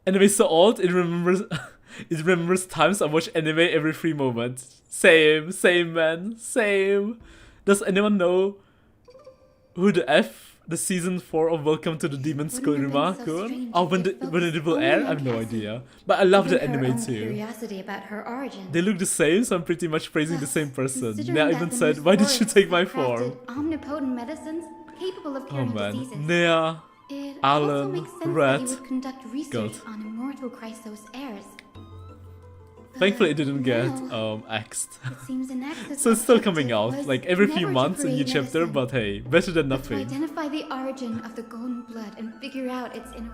Anime is so old, it remembers times I watch anime every 3 moments. Same man, same. Does anyone know who the season 4 of Welcome to the Demon School Rima-kun? Oh, when it will air? I have no idea. But I love the anime too. About her origin. They look the same, so I'm pretty much praising the same person. Nea even said, why did you take my form? Omnipotent medicines capable of Oh curing man. diseases. Nea, It also Alan, makes sense Red. that he would conduct research God. on immortal Chrysos heirs. Thankfully it didn't get axed. So it's still coming out, like every few months a new chapter, but hey, better than To nothing. identify the origin of the golden blood and figure out its inner...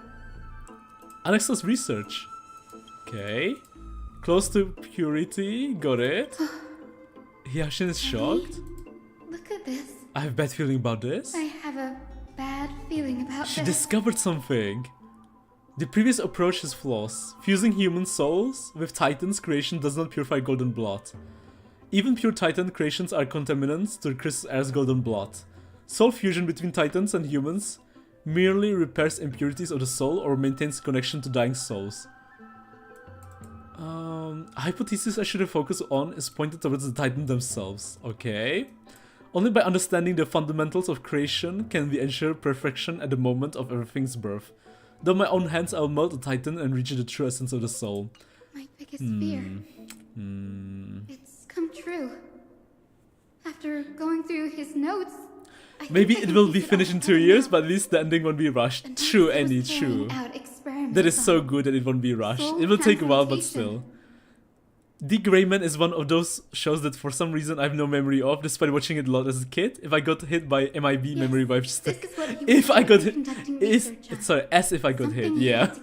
Alexa's research. Okay. Close to purity, got it. Hyashin is shocked. Look at this. I have a bad feeling about this. I have a bad feeling about She this. discovered something. The previous approach has flaws. Fusing human souls with Titan's creation does not purify golden blood. Even pure Titan creations are contaminants to Chris Air's golden blood. Soul fusion between Titans and humans merely repairs impurities of the soul or maintains connection to dying souls. A hypothesis I should have focused on is pointed towards the Titan themselves. Okay. Only by understanding the fundamentals of creation can we ensure perfection at the moment of everything's birth. Though my own hands, I will melt the Titan and reach the true essence of the soul. My biggest fear. It's come true. After going through his notes, Maybe it will be finished in 2 years, but at least the ending won't be rushed. True, Annie, true. That is so good that it won't be rushed. It will take a while, but still. The Grey Man is one of those shows that for some reason I have no memory of, despite watching it a lot as a kid. If I got hit by MIB memory wipe stick. If I got hit. As if I got hit, yeah.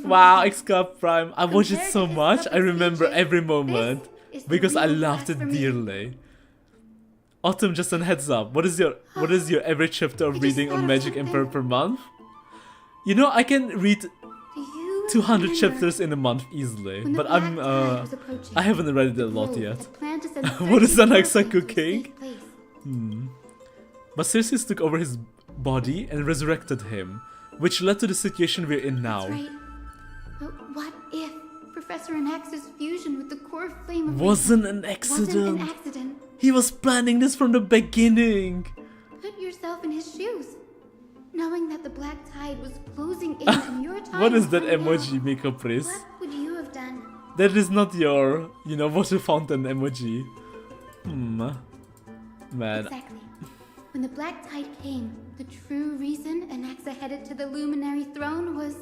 Wow, X-Cup Prime. I watched it so much, I remember every moment. Because I loved it dearly. Autumn, just a heads up. What is your average chapter of reading on Magic Emperor per month? You know, I can read 200 chapters in a month easily, but I haven't read it a lot yet. What is Anaxa cooking? But Cersei took over his body and resurrected him, which led to the situation we're in now. That's right. But what if Professor Anaxa's fusion with the core flame of Wasn't an accident. Wasn't an accident. He was planning this from the beginning. Put yourself in his shoes. Knowing that the black tide was closing in and your time What is that was running emoji, Makeup Pris? out, what would you have done? That is not your, you know, water fountain emoji. Man. Exactly. When the black tide came, the true reason Anaxa headed to the luminary throne was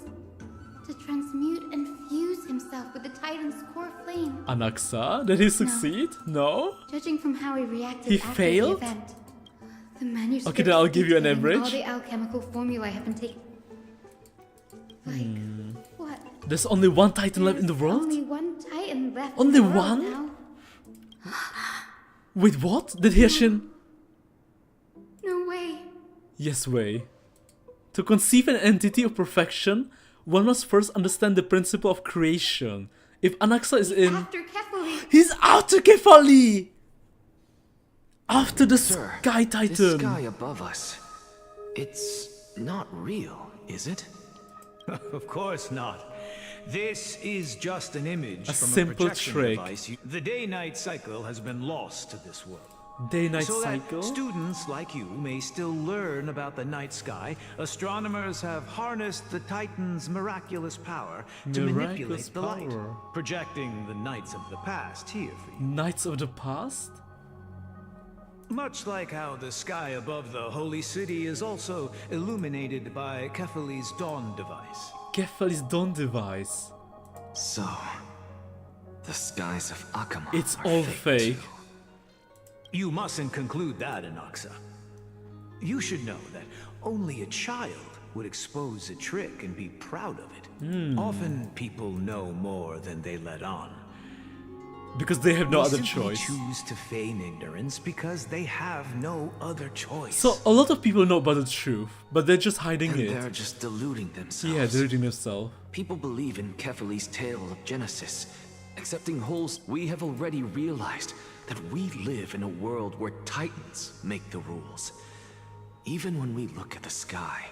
to transmute and fuse himself with the Titan's core flame. Anaxa? Did he succeed? No? Judging from how he reacted He after failed? the event, the manuscript. Okay, then I'll give you an average. All the alchemical formulae have been taken. Like what? There's only one Titan left in the world? Only one Titan left. Only in the world one? now. Wait, what? Did Hirshin? No way. Yes way. To conceive an entity of perfection, one must first understand the principle of creation. If Anaxa is in... After Kefali. He's after Kefali! After the Sir, Sky Titan. This sky above us, it's not real, is it? Of course not. This is just an image A from simple a projection trick. device. The day-night cycle has been lost to this world. Day-night so cycle? that students like you may still learn about the night sky, astronomers have harnessed the Titan's miraculous power to Miraculous manipulate the light, power. projecting the nights of the past here for you. Knights of the past? Much like how the sky above the holy city is also illuminated by Kefali's dawn device. Kefali's dawn device. So, the skies of Akama It's are all fake. fake. You mustn't conclude that, Anaxa. You should know that only a child would expose a trick and be proud of it. Often people know more than they let on. Because they have no They other simply choice. choose to feign ignorance because they have no other choice. So a lot of people know about the truth, but they're just hiding And it. they're just deluding themselves. Yeah, deluding themselves. People believe in Kefali's tale of Genesis. Accepting wholes, we have already realized that we live in a world where Titans make the rules. Even when we look at the sky,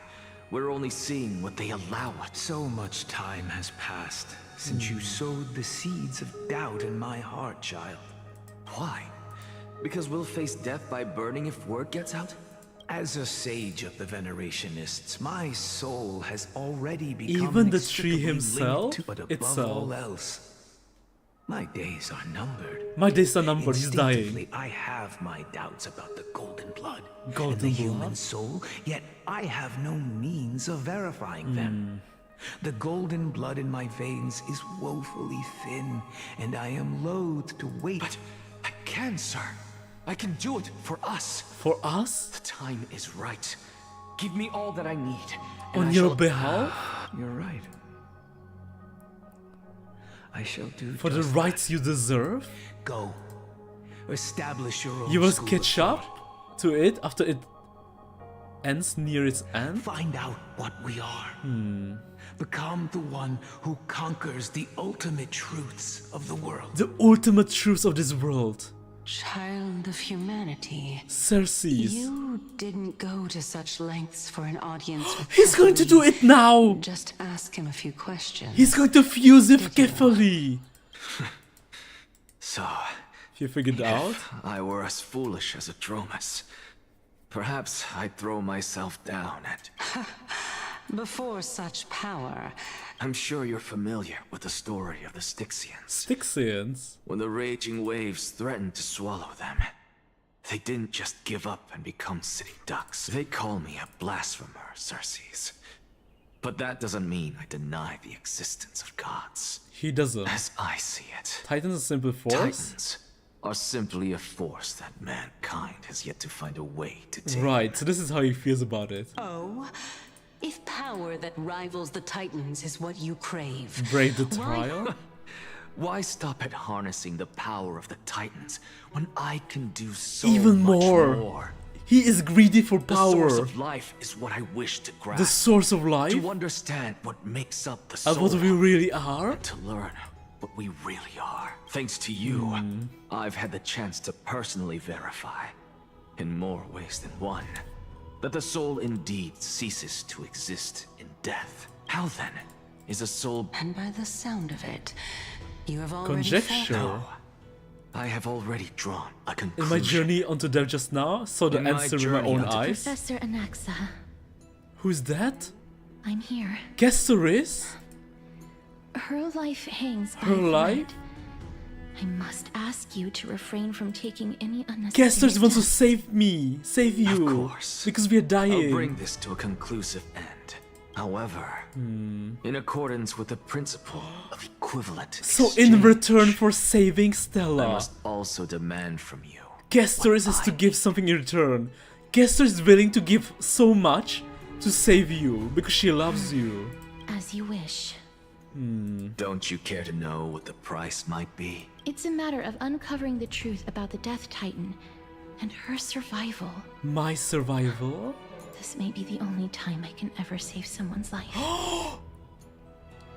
we're only seeing what they allow us. So much time has passed since you sowed the seeds of doubt in my heart, child. Why? Because we'll face death by burning if word gets out? As a sage of the Venerationists, my soul has already become Even the tree inextricably himself linked to, but above itself. all else, my days are numbered. My days are numbered, he's dying. Instinctively, I have my doubts about the golden blood Golden and the blood? human soul, yet I have no means of verifying them. The golden blood in my veins is woefully thin, and I am loath to wait. But I can, sir. I can do it for us. For us? The time is right. Give me all that I need. On I your shall- behalf? You're right. I shall do For the just rights you deserve? that. Go. Establish your own You will school of catch up to it after it ends near its end? Find out what we are. Become the one who conquers the ultimate truths of the world. The ultimate truths of this world. Child of humanity. Cersei's. You didn't go to such lengths for an audience with He's going to do it now! Just ask him a few questions. He's going to fuse with Kefali! So, You figured out? if I were as foolish as Atromas, perhaps I'd throw myself down and... Before such power, I'm sure you're familiar with the story of the Styxians. Styxians? When the raging waves threatened to swallow them, they didn't just give up and become sitting ducks. They call me a blasphemer, Cersei's. But that doesn't mean I deny the existence of gods. He doesn't. As I see it, Titans are simple force? Titans are simply a force that mankind has yet to find a way to tame. Right, so this is how he feels about it. oh, if power that rivals the Titans is what you crave, Break the why- trial? Why stop at harnessing the power of the Titans when I can do so Even much more. more? He is greedy for The power. source of life is what I wish to grasp. The source of life? To understand what makes up the soul. And what we really are? And to learn what we really are. Thanks to you, I've had the chance to personally verify, in more ways than one, that the soul indeed ceases to exist in death. How then is a soul... And by the sound of it, you have already Conjecture. No. I have already drawn a In conclusion. my journey onto death just now, saw the In my answer with my journey own onto eyes. Professor Anaxa, Who's that? I'm here. Castorice? Her life hangs by Her a thread. life? I must ask you to refrain from taking any unnecessary Castorice wants to steps. save me, save you. Of course. Because we are dying. I'll bring this to a conclusive end. However, in accordance with the principle of equivalent So exchange, in return for saving I Stella, must also demand from you. Castorice has to give something in return. Castorice is willing to give so much to save you because she loves you. As you wish. Don't you care to know what the price might be? It's a matter of uncovering the truth about the Death Titan and her survival. My survival? This may be the only time I can ever save someone's life.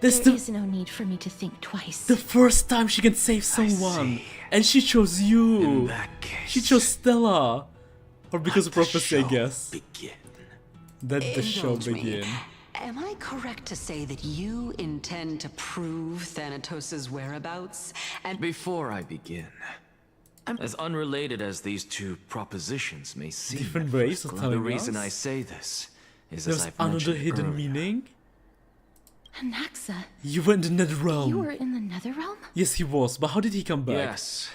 That's There the, is no need for me to think twice. the first time she can save someone. And she chose you. In that case, She chose Stella. Or because of prophecy, I guess. begin. Let the show Indulge me. begin. Am I correct to say that you intend to prove Thanatos' whereabouts? And Before I begin, as unrelated as these two propositions may seem, Different at ways first of glance, telling the reason us. I say this is There's as I've another mentioned hidden earlier. meaning. Anaxa, You were in the Nether you realm. were in the Netherrealm? Yes, he was. But how did he come back? Yes,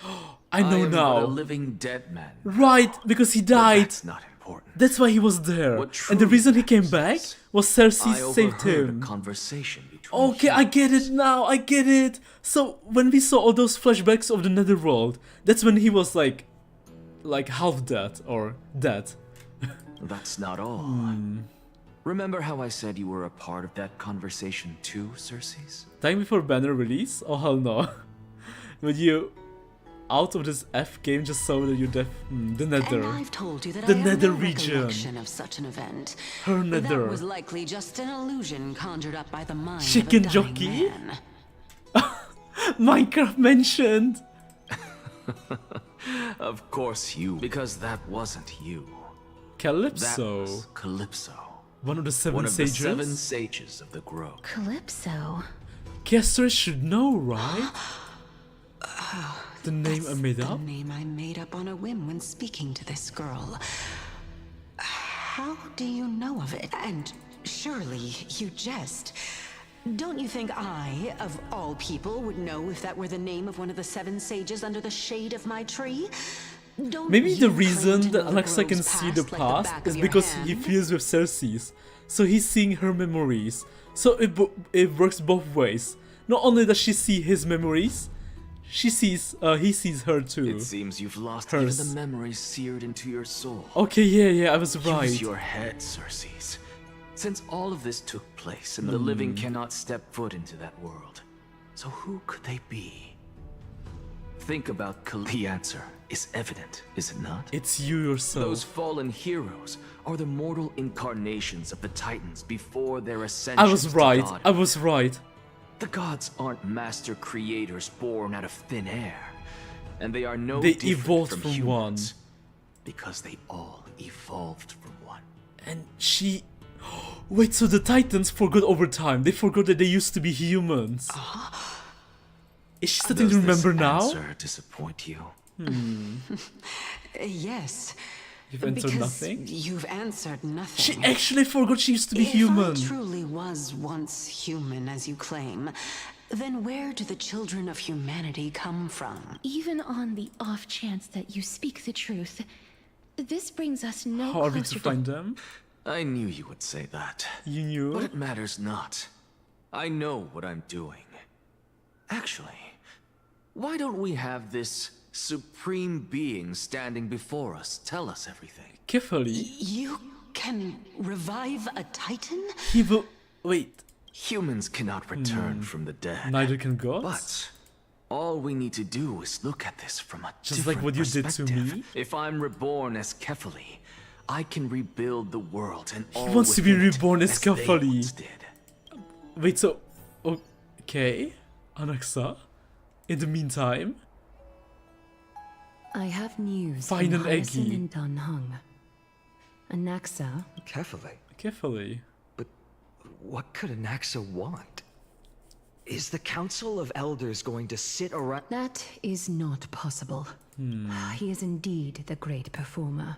I know am now. but a living dead man. Right, because he But died. that's not important. That's why he was there. What And the truly reason he came back matters was Cersei I saved overheard him. a conversation between Okay, I get it now. I get it. So when we saw all those flashbacks of the Netherworld, that's when he was like half dead or dead. That's not all. Remember how I said you were a part of that conversation too, Cersei's? Time before banner release? Oh hell no. When you out of this F game just saw that you the Nether. And I've told you that The I have Nether no region. recollection of such an event. Her That Nether. was likely just an illusion conjured up by the mind Chicken of a dying jockey? man. Minecraft mentioned. Of course you, because that wasn't you. That Calypso. was Calypso. One of the seven One of the sages. 7 sages of the grove. Calypso. Castorice should know, right? The name I made The up? name I made up on a whim when speaking to this girl. How do you know of it? And surely you jest. Don't you think I, of all people, would know if that were the name of one of the 7 sages under the shade of my tree? Don't Maybe you the claim reason to that know the Alexa can grove's see the past like the past back is of your because he hand? feels with Cersei's. So he's seeing her memories. So it works both ways. Not only does she see his memories, he sees her too. It seems you've lost Hers. even the memories seared into your soul. Okay, yeah, I was right. Use your head, Cersei's. Since all of this took place and the living cannot step foot into that world, so who could they be? Think about the answer is evident, is it not? It's you yourself. Those fallen heroes are the mortal incarnations of the Titans before their ascension. I was right. I was right. The gods aren't master creators born out of thin air, and they are no They different evolved from from humans, because they all evolved from one. And she... Wait, so the Titans forgot over time. They forgot that they used to be humans. Is she starting to remember now? Does this answer disappoint you? Yes. You've answered because nothing? You've answered nothing. She actually forgot she used to be If human. I truly was once human, as you claim, then where do the children of humanity come from? Even on the off chance that you speak the truth, this brings us no How are we closer to find them? I knew you would say that. You knew? But it matters not. I know what I'm doing. Actually, why don't we have this supreme being standing before us tell us everything? Carefully. You can revive a titan? He will... Wait. Humans cannot return from the dead. Neither can gods? But all we need to do is look at this from a Just different like what you did to perspective. me? If I'm reborn as Kefali, I can rebuild the world and all He wants to be within it, reborn as as they Scaffolding. once did. Wait, so... Okay. Anaxa? In the meantime... I have news Find from an Harrison Eggy. and Dunhung. Anaxa. Carefully. Carefully. But what could Anaxa want? Is the Council of Elders going to sit around? That is not possible. He is indeed the great performer.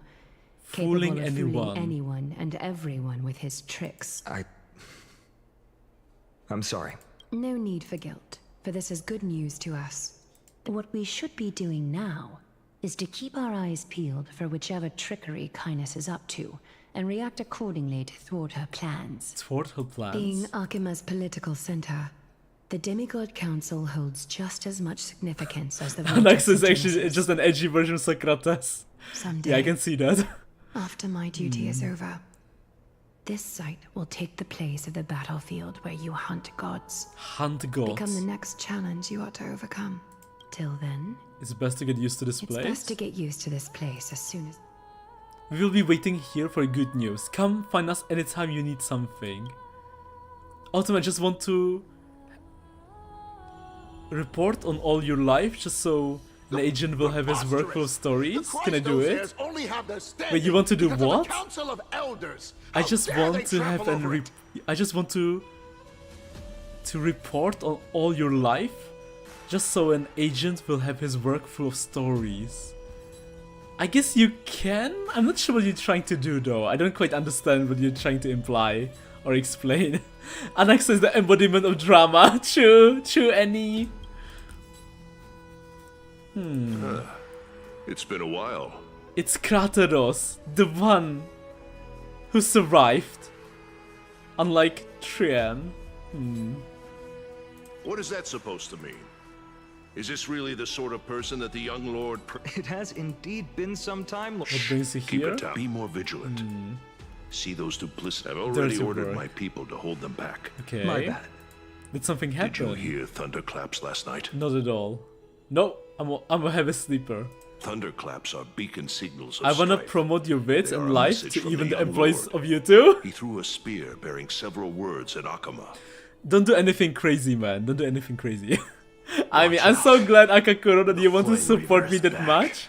Fooling capable of anyone. fooling anyone and everyone with his tricks. I'm sorry. No need for guilt, for this is good news to us. What we should be doing now is to keep our eyes peeled for whichever trickery Kindness is up to, and react accordingly to thwart her plans. Thwart her plans? Being Akima's political center, the Demigod Council holds just as much significance as the Anaxa is actually just an edgy version of Socrates. Someday, Yeah, I can see that. after my duty is over, this site will take the place of the battlefield where you hunt gods. Hunt gods. Become the next challenge you ought to overcome. Till then, It's best to get used to this it's place. best to get used to this place as soon as... We will be waiting here for good news. Come find us anytime you need something. Ultimate, I just want to report on all your life, just so an agent will have his workflow stories. Can I do it? Wait, you want to do what? I just want to have an I just want to report on all your life, just so an agent will have his workflow of stories. I guess you can? I'm not sure what you're trying to do though. I don't quite understand what you're trying to imply or explain. Anaxa is the embodiment of drama. True, Annie. It's been a while. It's Krateros, the one who survived. Unlike Trun. What is that supposed to mean? Is this really the sort of person that the young lord... It has indeed been some time. What brings you Keep here? it down. Be more vigilant. See those duplicitous... I've already Dirty ordered work. my people to hold them back. Okay. My bad. Did something happen? Did you hear thunderclaps last night? Not at all. No, I'm a heavy sleeper. Thunderclaps are beacon signals of I wanna strife. promote your wits They are and a life message to from even the the young employees lord. of you too. He threw a spear bearing several words at Akama. Don't do anything crazy, man. Don't do anything crazy. I mean, I'm so glad, Akakuro, that you want to support me that much.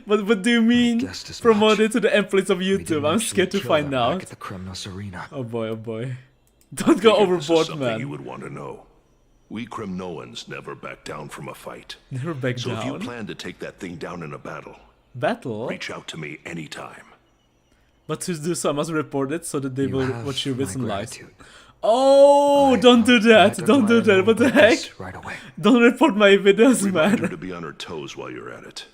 But what do you mean Guessed as promote much. it to the employees of We YouTube? didn't I'm actually scared to kill find them back out. at the Kremnos Arena. Oh boy, oh boy. Don't go Figured this is overboard, something you man. would want to know. We Kremnoans never back down from a fight. Never back So if you down. plan to take that thing down in a battle, Battle? reach out to me anytime. But to do so, I must report it so that they You will have watch your wits my and lies. gratitude. Oh, don't do that. I'd Don't do admire that. What the more heck? this Right away. Don't report my videos, Remind her man. to be on her toes while you're at it.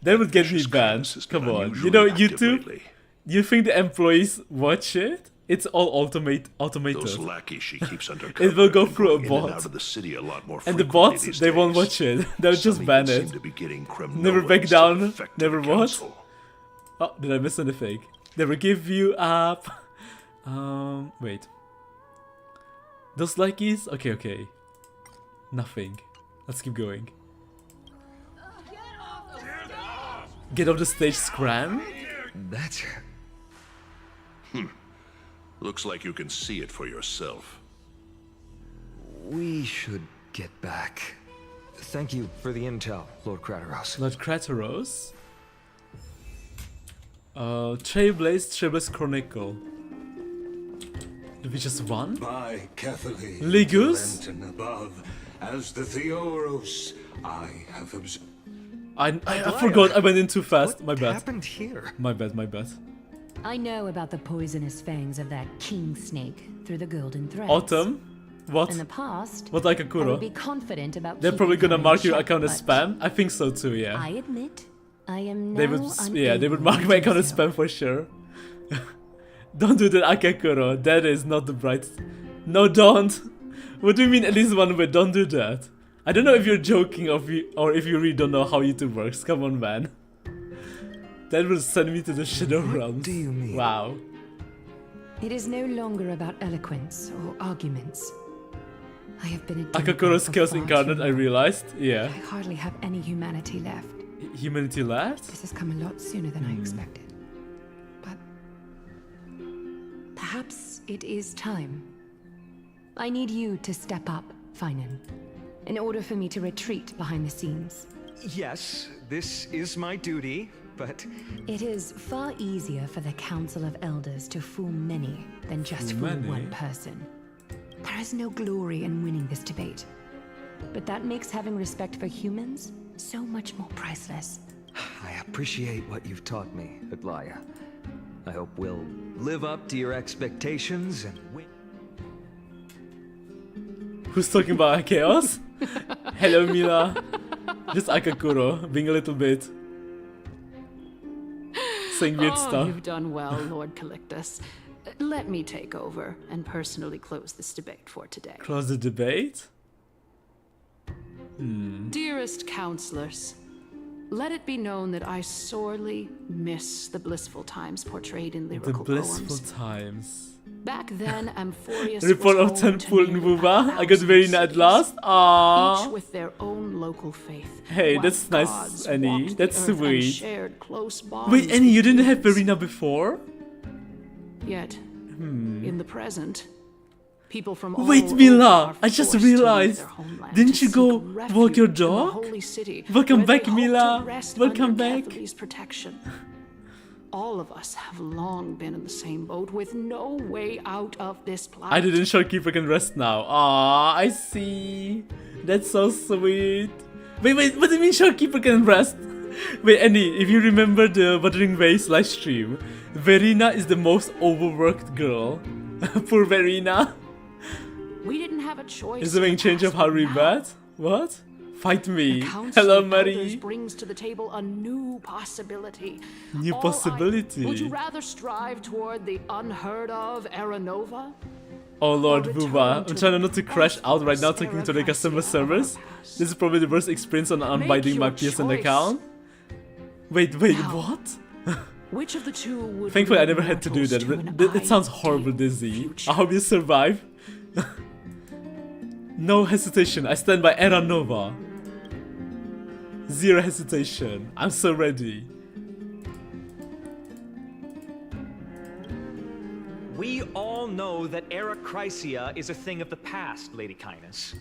That would get me Vicious banned. Kindness has been Come on. You unusually know, active YouTube, lately. you think the employees watch it? It's all automated. Those lackeys she keeps undercover. It will go have been through a going in and bot. out of the city a lot more And the frequently bots, these they won't days. watch it. They'll Some just even ban seem it. to be getting Never back Kremnoans to down. defect to Never the what? council. Oh, did I miss anything? Never give you up. Wait. Those lackeys? Okay. Nothing. Let's keep going. Get off the stage, Scram? That's... Looks like you can see it for yourself. We should get back. Thank you for the intel, Lord Krateros. Lord Krateros? Trailblaze Chronicle. Did we just won? By Catherine, Ligus? and above, as the Theoros, I have observed. I forgot, I went in too fast. My What bad. happened here? My bad. I know about the poisonous fangs of that king snake through the golden threads. Autumn? What? In the past, What I Akakuro? would be confident about They're probably keeping gonna her in mark your check, account as but spam? I think so too, yeah. I admit, I am now They would, yeah, they would unable mark to my do account as so. spam for sure. Don't do that, Akakuro. That is not the bright. No, don't. What do you mean? At least one way. Don't do that. I don't know if you're joking or if you really don't know how YouTube works. Come on, man. That will send me to the shadow realms. What do you mean? Wow. It is no longer about eloquence or arguments. I have been a Akakuro's demigod chaos for far incarnate. too I long. realized. Yeah. I hardly have any humanity left. Humanity left. This has come a lot sooner than I expected. Perhaps it is time. I need you to step up, Finan, in order for me to retreat behind the scenes. Yes, this is my duty, but... It is far easier for the Council of Elders to fool many than just fool one person. There is no glory in winning this debate, but that makes having respect for humans so much more priceless. I appreciate what you've taught me, Aglaya. I hope we'll live up to your expectations and win. Who's talking about chaos? Hello, Mila. Just Akakuro, being a little bit. Saying weird stuff. You've done well, Lord Calictus. Let me take over and personally close this debate for today. Close the debate? Dearest counselors, let it be known that I sorely miss the blissful times portrayed in lyrical The blissful poems. times. Back then, Amphoreus Report was of 10 home to full nearly Nububa. I got 1,000 Verina at cities, last. Aww. each with their own local faith. Hey, while that's nice, gods Annie. walked That's the earth and sweet. shared close bonds Wait, Annie, with you didn't have humans. Verina before? Yet, in the present, people from all Wait, over Mila, are I just forced to leave realized. their homeland Didn't to you go seek refuge walk your in the dog? holy city, Welcome where they back, hope to Mila. rest Welcome under back. Catholic's protection. All of us have long been in the same boat with no way out of this planet. I didn't shopkeeper can rest now. Aww, I see. That's so sweet. Wait, what do you mean shopkeeper can rest? Wait, Annie, if you remember the Wuthering Waves live stream, Verina is the most overworked girl. Poor Verina. We didn't have a choice. Is the main change of how we bet? What? Fight me. The Council Hello, of Elders Marie. brings to the table a new possibility. New All possibility. would you rather strive toward the unheard of Aranova? Oh Lord, Or return Booba. I'm to trying the not to crash out right now prosperous talking to the customer Arachnia of our service. This is probably the worst experience on unbinding my your PSN choice. account. Wait, Now, what? Which of the two would Thankfully I lead never had to do mortals that. to an That sounds horrible, Dizzy. I hope you survive. No hesitation. I stand by Era Nova. Zero hesitation. I'm so ready. We all know that Era Chrysia is a thing of the past, Lady Kindness.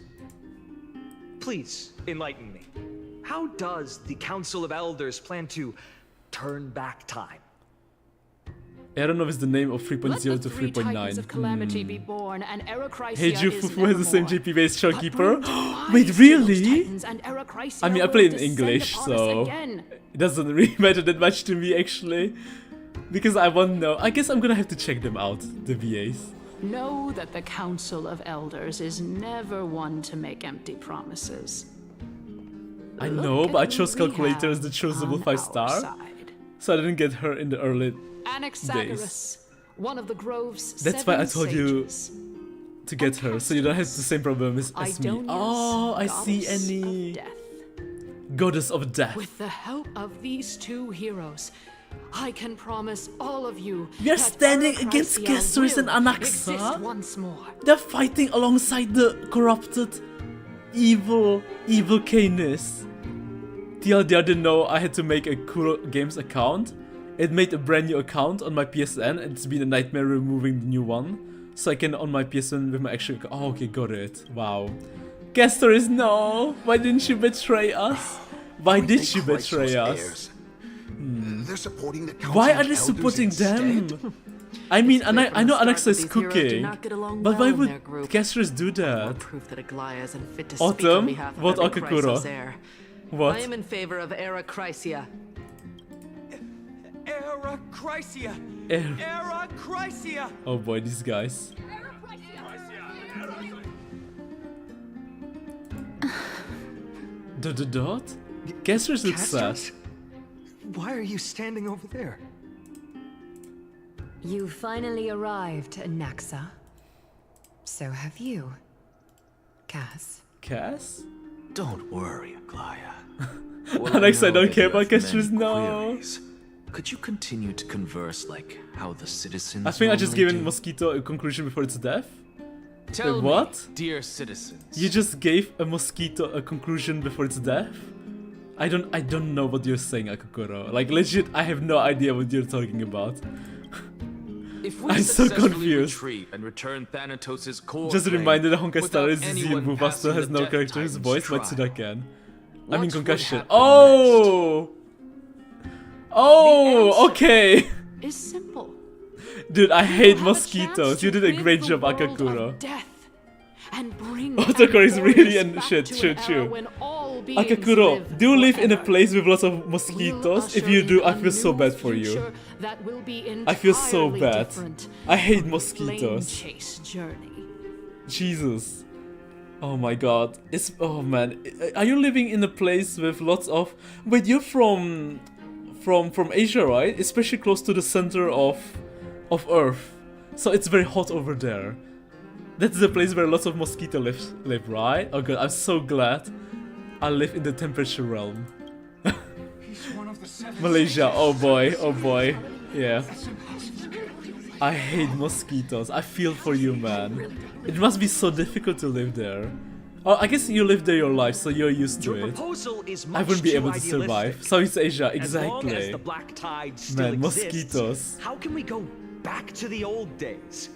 Please, enlighten me. How does the Council of Elders plan to turn back time? Era Nova is the name of 3.0 Let to the three titans of 3.9. calamity be born, and Era Chrysia Hey, Ju is Fufu has the same nevermore. JP based shopkeeper. But bring Wait, demise to those really? titans, and Era Chrysia I mean, I will play in descend English, upon us so again. it doesn't really matter that much to me actually. Because I won't know. I guess I'm gonna have to check them out, the VAs. Know that the Council of Elders is never one to make empty promises. I know, but I chose who we Calculator as have the choosable on 5-star. side. So I didn't get her in the early days. Anaxagoras, one of the Grove's That's why I seven told you sages. to get her, so you don't have the same problem as me. Idonius, Oh, I see goddess of Annie. death. Goddess of Death. With the help of these two heroes, I can promise all of you We are that standing Era against Chrysia Castorice and will Anaxa. exist once more. They're fighting alongside the corrupted, evil Canis. TLDR didn't know I had to make a Kuro Games account. It made a brand new account on my PSN, and it's been a nightmare removing the new one. So I can on my PSN with my actual account. Oh, okay, got it. Wow. Castorice, no! Why didn't you betray us? Why did she betray us? They're supporting the Council Why of are they Elders supporting instead? them? I mean, I know Anaxa is these heroes do cooking, not get along but well why in would their group. Castorice do that? Proof that Aglaya is unfit to Autumn? speak on behalf of What every Akakuro? Chrysos heir. What? I am in favor of Era Chrysia. Era Chrysia! Er- Era Chrysia! Oh boy, these guys. The dot? Castorice looks sad. Castorice? Why are you standing over there? You finally arrived, Anaxa. So have you, Cass. Cass? Don't worry, Aglaya. Alex, I don't care about Castorice, no. Could you continue to converse like how the citizens I think I just normally given do? Mosquito a conclusion before its death. Tell Wait, me, what? dear citizens. You just gave a mosquito a conclusion before its death? I don't know what you're saying, Akakuro. Like legit, I have no idea what you're talking about. If we I'm so successfully confused. retreat and return Thanatos' core Just a flame reminder that Honkai Star without Z anyone Buvaster passing has the no Death character, his Titan's voice, trial, Matsuda can. I mean what would concussion. happen Oh! Oh, okay. Is simple. Dude, I hate have a mosquitoes. chance You to did a rid great the job, world of Akakuro. death and bring Otokor is really Amphoreus and back shit, to an era true. when all beings Akakuro, live do you live in a forever. place with lots of mosquitoes? If you do, I feel so bad for you. That will be I feel so entirely bad. different I hate from the flame mosquitoes. chase journey. Jesus. Oh my god. It's oh man. Are you living in a place with lots of wait, you're from Asia, right? Especially close to the center of Earth. So it's very hot over there. That's the place where lots of mosquitoes live, right? Oh god, I'm so glad I live in the temperature realm. Malaysia, oh boy, yeah. I hate mosquitoes. I feel for you, man. It must be so difficult to live there. Oh, I guess you lived there your life, so you're used to it. I wouldn't be able to survive. Southeast Asia, exactly. As long as the black tide still Man, exists, mosquitoes. how can we go back to the old days?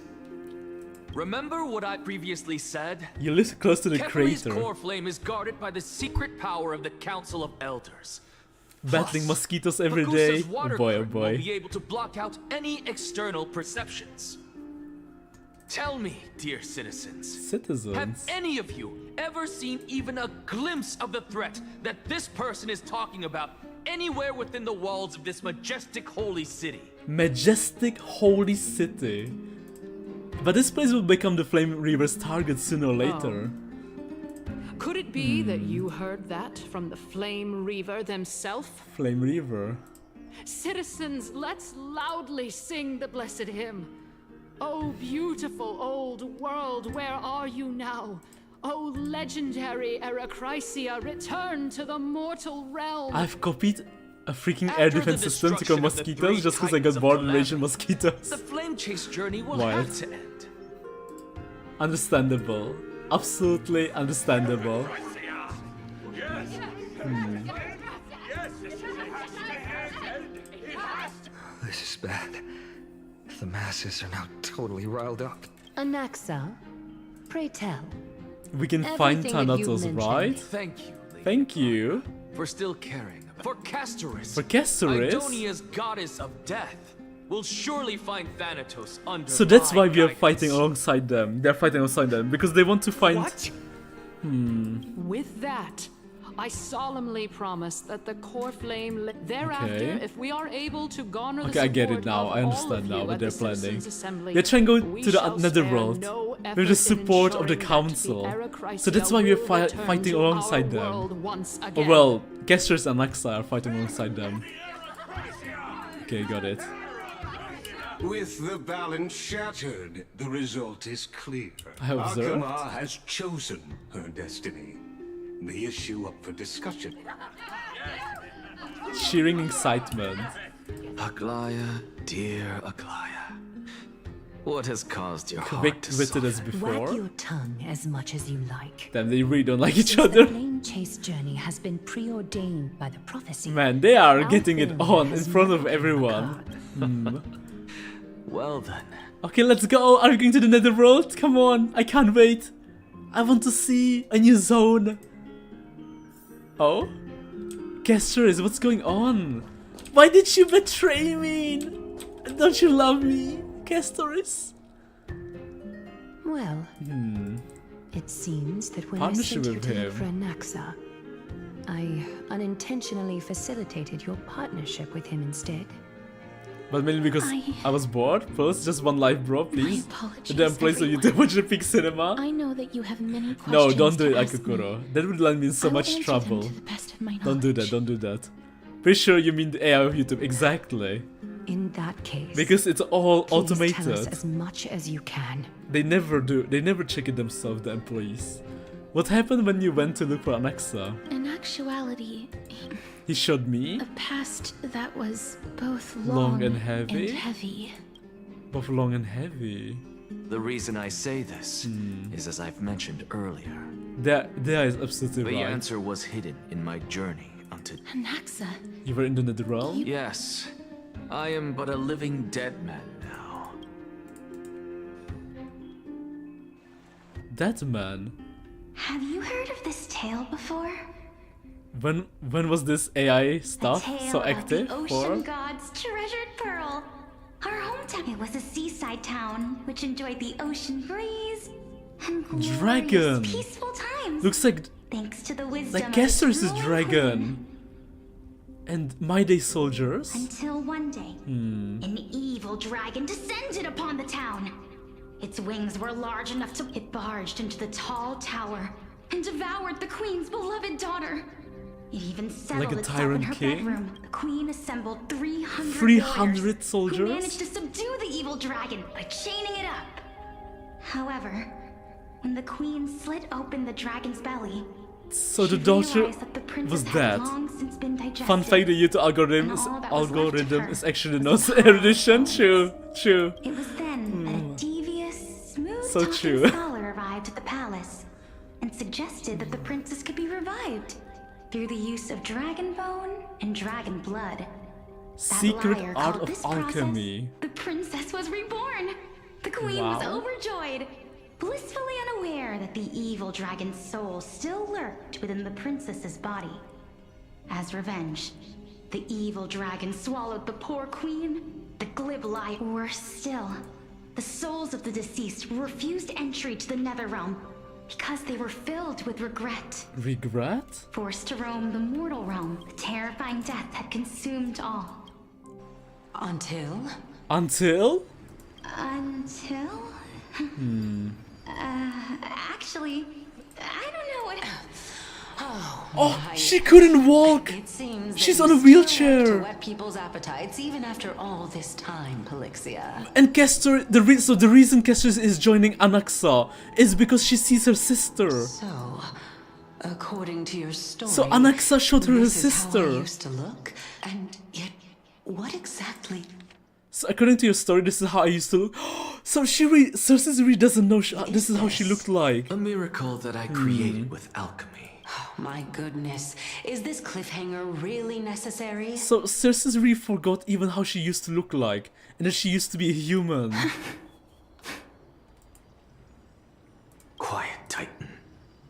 Remember what I previously said? You live close to the Kefari's crater. core flame is guarded by the secret power of the Council of Elders. Battling mosquitoes every day. Bagusa's Oh water boy, oh current will boy. be able to block out any external perceptions. Tell me, dear citizens. Citizens. Have any of you ever seen even a glimpse of the threat that this person is talking about anywhere within the walls of this majestic holy city? Majestic holy city. But this place will become the Flame Reaver's target sooner or later. Could it be that you heard that from the Flame Reaver themselves? Flame Reaver. Citizens, let's loudly sing the blessed hymn. Oh, beautiful old world, where are you now? Oh, legendary Erachrisia, return to the mortal realm. I've copied a freaking air defense system to kill mosquitoes just because I got bored and raging mosquitoes. The flame chase journey will Wild. have to end. Understandable. Absolutely understandable. This is bad. The masses are now totally riled up. Anaxa, pray tell. We can find Everything that you Thanatos, mentioned. right? Thank you. Thank you. For still caring. For Castorice. For Castorice? Idonia's goddess of death. Will surely find Thanatos under So that's my why we are guidance. fighting alongside them. They're fighting alongside them because they want to find. What? With that, I solemnly promise that the core flame thereafter, Okay. if we are able to garner the Okay, I get it support now. of I all understand of now you what at they're the planning. Citizens' Assembly, They're trying to go we to the shall netherworld spare no with the effort in support of the ensuring that council. Erachrisia So that's why we're will return fighting to alongside our them. world once Oh again. well, Castorice and Anaxa are fighting alongside them. Okay, got it. With the balance shattered, the result is clear. I observed. Akuma has chosen her destiny. The issue up for discussion. Cheering excitement. Aglaya, dear Aglaya. What has caused your heart to Quick-witted as soften? before. Wag your tongue as much as you like. Damn, they really don't like each Since other. The flame chase journey has been preordained by the prophecy. Man, they are getting it Amphoreus on in has front of never been everyone. a Hmm. Well then. Okay, let's go. Are we going to the netherworld? Come on, I can't wait. I want to see a new zone. Oh? Castorice, what's going on? Why did you betray me? Don't you love me, Castorice? Well, it seems that when Partnership I sent you with to him. look for Anaxa, I unintentionally facilitated your partnership with him instead. But mainly because I was bored. Plus, just one life, bro, please. apologies, The damn place where you watch the big cinema. I know that you have many No, questions don't do it, to ask me. Akakuro. That would land me in so I will much answer them trouble. to the best of my Don't do that, knowledge. don't do that. Pretty sure you mean the AI of YouTube, exactly. In that case, Because it's all please tell us automated. as much as you can. They never check it themselves, the employees. What happened when you went to look for Anaxa? In actuality, He showed me, a past that was both Long long, and heavy? heavy. both long and heavy. The reason I say this is as I've mentioned earlier. There is absolutely The right. answer was hidden in my journey unto... Anaxa, You were in the nether realm? Yes. I am but a living dead man now. That man. Have you heard of this tale before? When was this AI stuff so active? The ocean god's treasured pearl. Our hometown. It was a seaside town which enjoyed the ocean breeze and glorious, Dragon. peaceful times. Looks like thanks to the wisdom like of Castorice's its dragon. And My Day soldiers. Until one day, an evil dragon descended upon the town. Its wings were large enough to... It barged into the tall tower and devoured the queen's beloved daughter. It even settled Like a itself in tyrant her king? bedroom. The queen assembled 300 300 soldiers? who managed to subdue the evil dragon by chaining it up. However, when the queen slit open the dragon's belly, So the she daughter realized that the princess was had dead. long since been digested. Fun fact, the YouTube algorithm And all that was left of her is actually not erudition. True. It was then that a devious, So smooth-talking true. scholar arrived at the palace and suggested that the princess could be revived through the use of dragon bone and dragon blood. That Secret liar art called of this process, alchemy. the princess was reborn. The queen was Wow. overjoyed, blissfully unaware that the evil dragon's soul still lurked within the princess's body. As revenge, the evil dragon swallowed the poor queen. The glib lie. Worse still, the souls of the deceased refused entry to the Netherrealm because they were filled with regret. Regret? Forced to roam the mortal realm, the terrifying death had consumed all. Until? Until? Actually, I don't know what... Oh, she couldn't walk! It seems She's that on a you still wheelchair! have to whet people's appetites even after all this time, Pelixia. And Castor, the reason Castorice is joining Anaxa is because she sees her sister. So, according to your story, So Anaxa showed her this is sister. how I used to look, and yet, what exactly? So according to your story, this is how I used to look. So Cersei really doesn't know this is how she looked like. A miracle that I created with alchemy. My goodness, is this cliffhanger really necessary? So Cersei really forgot even how she used to look like, and that she used to be a human. Quiet, Titan.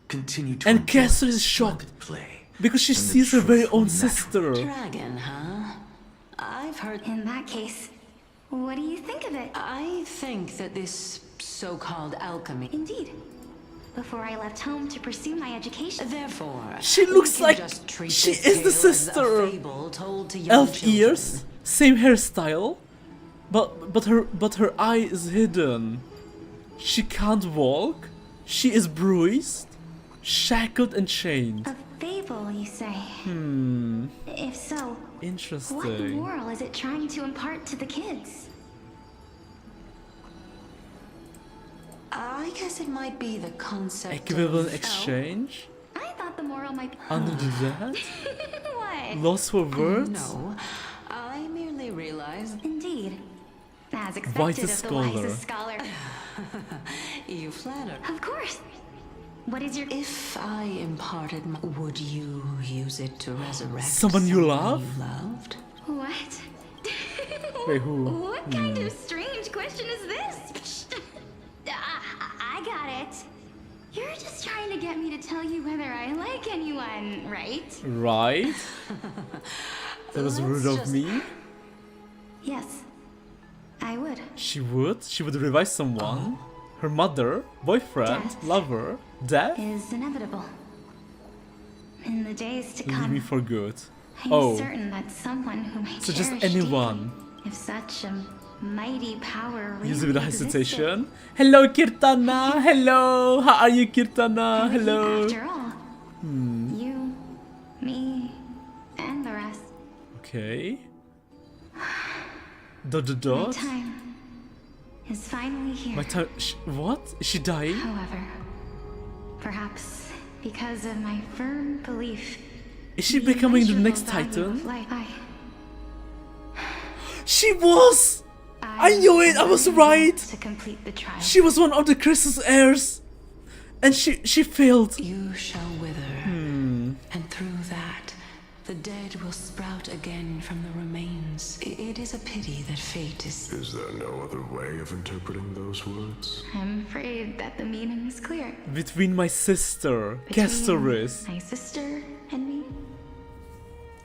Continue to And enjoy Castor is the shocked play. because she and the sees her very truthful own natural sister. Dragon, huh? I've heard... In that case, what do you think of it? I think that this so-called alchemy... Indeed. Before I left home to pursue my education. Therefore, She looks we can like just treat she this is the tale as sister. a fable told to young Elf children. ears, same hairstyle, but her eye is hidden. She can't walk. She is bruised, shackled and chained. A fable, you say? If so, Interesting. what moral is it trying to impart to the kids? I guess it might be the concept Equivalent of... exchange? I thought the moral might be... Under that? What? Lost for words? No, I merely realized... Indeed. As expected Wisest of the wisest scholar. You flatter. Of course. What is your... If I imparted my... Would you use it to resurrect Someone you love? you loved? What? Wait, who? What kind of strange question is this? I got it. You're just trying to get me to tell you whether I like anyone, right? Right? That was rude of me. Yes, I would. She would? She would revive someone? Her mother, boyfriend, Death. lover, death? Is inevitable. In the days to Leave me come, for good. I'm Oh, certain that someone who may so just cherish anyone. deeply, if such a mighty power Use it really with a existed. hesitation. Hello, Kirtana. Hello. How are you, Kirtana? Hello. After all, you, me, and the rest. Okay. Dot dot My dot. time is finally here. My time. What? Is she dying? However, perhaps because of my firm belief, Is she becoming the next value Titan? of life, She was! I knew it! I was right! to complete the trial. She was one of the Chris's heirs! And she failed. You shall wither, and through that, the dead will sprout again from the remains names. It is a pity that fate is... Is there no other way of interpreting those words? I'm afraid that the meaning is clear. Between my sister, Castorice. My sister and me.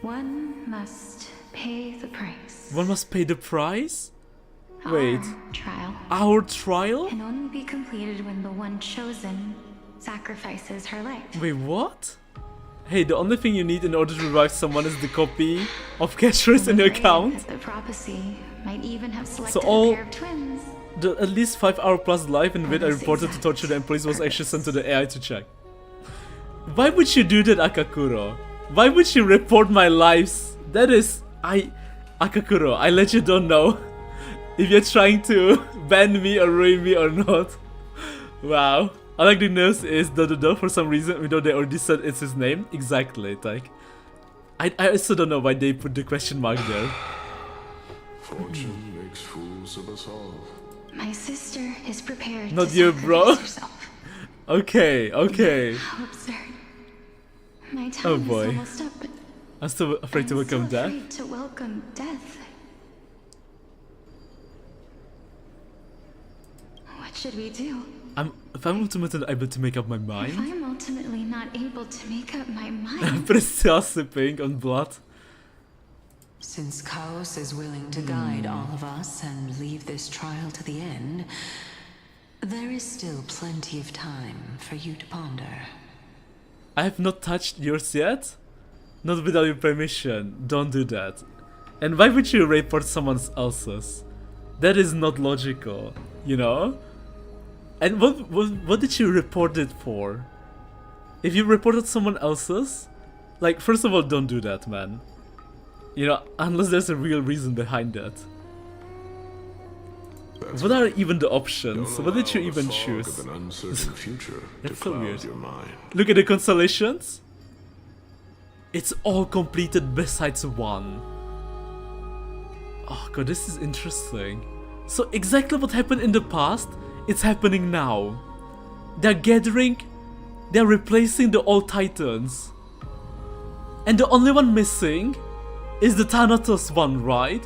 One must pay the price. One must pay the price? Wait. Our trial. Our trial? Can only be completed when the one chosen sacrifices her life. Wait, what? Hey, the only thing you need in order to revive someone is the copy of Castorice in your account. The prophecy might even have selected So all a pair of twins. the at least 5 hour plus life in which I reported to torture the employees was actually sent to the AI to check. Why would you do that, Akakuro? Why would you report my lives? That is... Akakuro, I let you don't know if you're trying to ban me or ruin me or not. Wow. All I like the news is for some reason, even though they already said it's his name. Exactly, like... I also don't know why they put the question mark there. Fortune makes fools of us all. My sister is prepared Not to you, bro. sacrifice herself. Okay, okay. How absurd. My time Oh boy. is almost up, but I'm still afraid to welcome I'm so death. afraid to welcome death. What should we do? If I'm ultimately able to make up my If mind. I'm ultimately not able to make up my mind, Priscilla sipping on blood. Since Chaos is willing to guide all of us and leave this trial to the end, there is still plenty of time for you to ponder. I have not touched yours yet. Not without your permission. Don't do that. And why would you report someone else's? That is not logical, you know? And what did you report it for? If you reported someone else's, like, first of all, don't do that, man. You know, unless there's a real reason behind that. What are even the options? What did you even choose? Of an uncertain future That's to so cloud weird. your mind. Look at the constellations. It's all completed besides one. Oh god, this is interesting. So exactly what happened in the past, it's happening now. They're replacing the old titans. And the only one missing is the Thanatos one, right?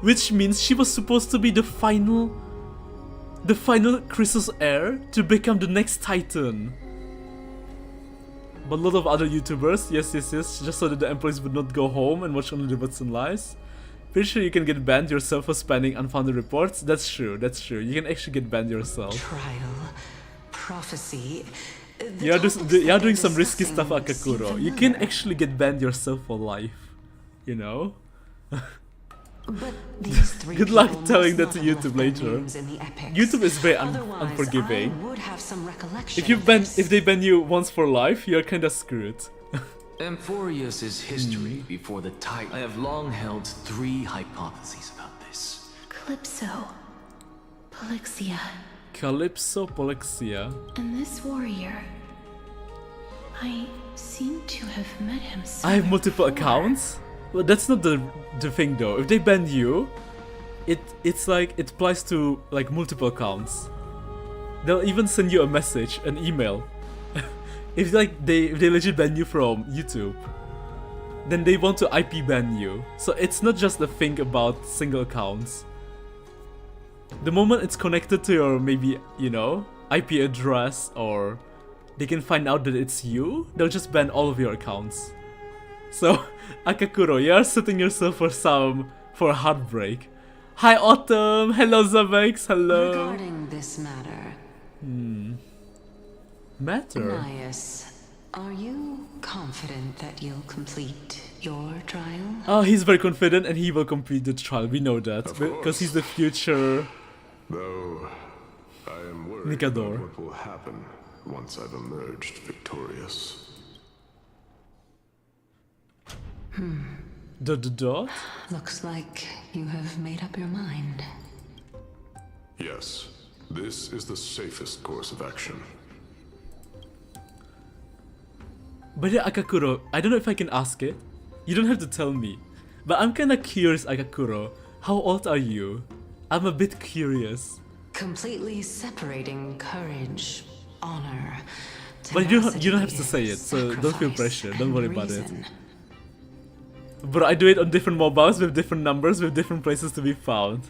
Which means she was supposed to be the final Chrysos heir to become the next titan. But a lot of other YouTubers, yes, just so that the employees would not go home and watch only the What's in Lives. Pretty sure you can get banned yourself for spamming unfounded reports. That's true, that's true. You can actually get banned yourself. Trial, prophecy. You're doing some risky stuff, Akakuro. You can actually get banned yourself for life. You know? But these three Good luck people telling must that to not have YouTube left their later. names in the epics. YouTube is very Otherwise, unforgiving. I would have some recollection If they ban you once for life, you're kinda screwed. Amphoreus' history before the Titan. I have long held 3 hypotheses about this. Calypso, Polixia, Calypso Polixia. and this warrior. I seem to have met him I have somewhere multiple before. accounts? Well, that's not the thing though. If they ban you, it's like it applies to like multiple accounts. They'll even send you a message, an email. if they legit ban you from YouTube, then they want to IP ban you. So it's not just a thing about single accounts. The moment it's connected to your maybe, you know, IP address, or they can find out that it's you, they'll just ban all of your accounts. So, Akakuro, you are setting yourself for heartbreak. Hi Autumn, hello Zavex, hello. Regarding this matter. Matter? Nias, are you confident that you'll complete your trial? Oh, he's very confident and he will complete the trial, we know that. Of Because course. he's the future Though, I am worried Nikador. about what will happen once I've emerged victorious. Dot? Looks like you have made up your mind. Yes, this is the safest course of action. But yeah, Akakuro, I don't know if I can ask it. You don't have to tell me. But I'm kinda curious, Akakuro. How old are you? I'm a bit curious. Completely separating courage, honor, But you don't have to tenacity, say it, so don't feel sacrifice, pressure. Don't worry and about it. reason. But I do it on different mobiles with different numbers, with different places to be found.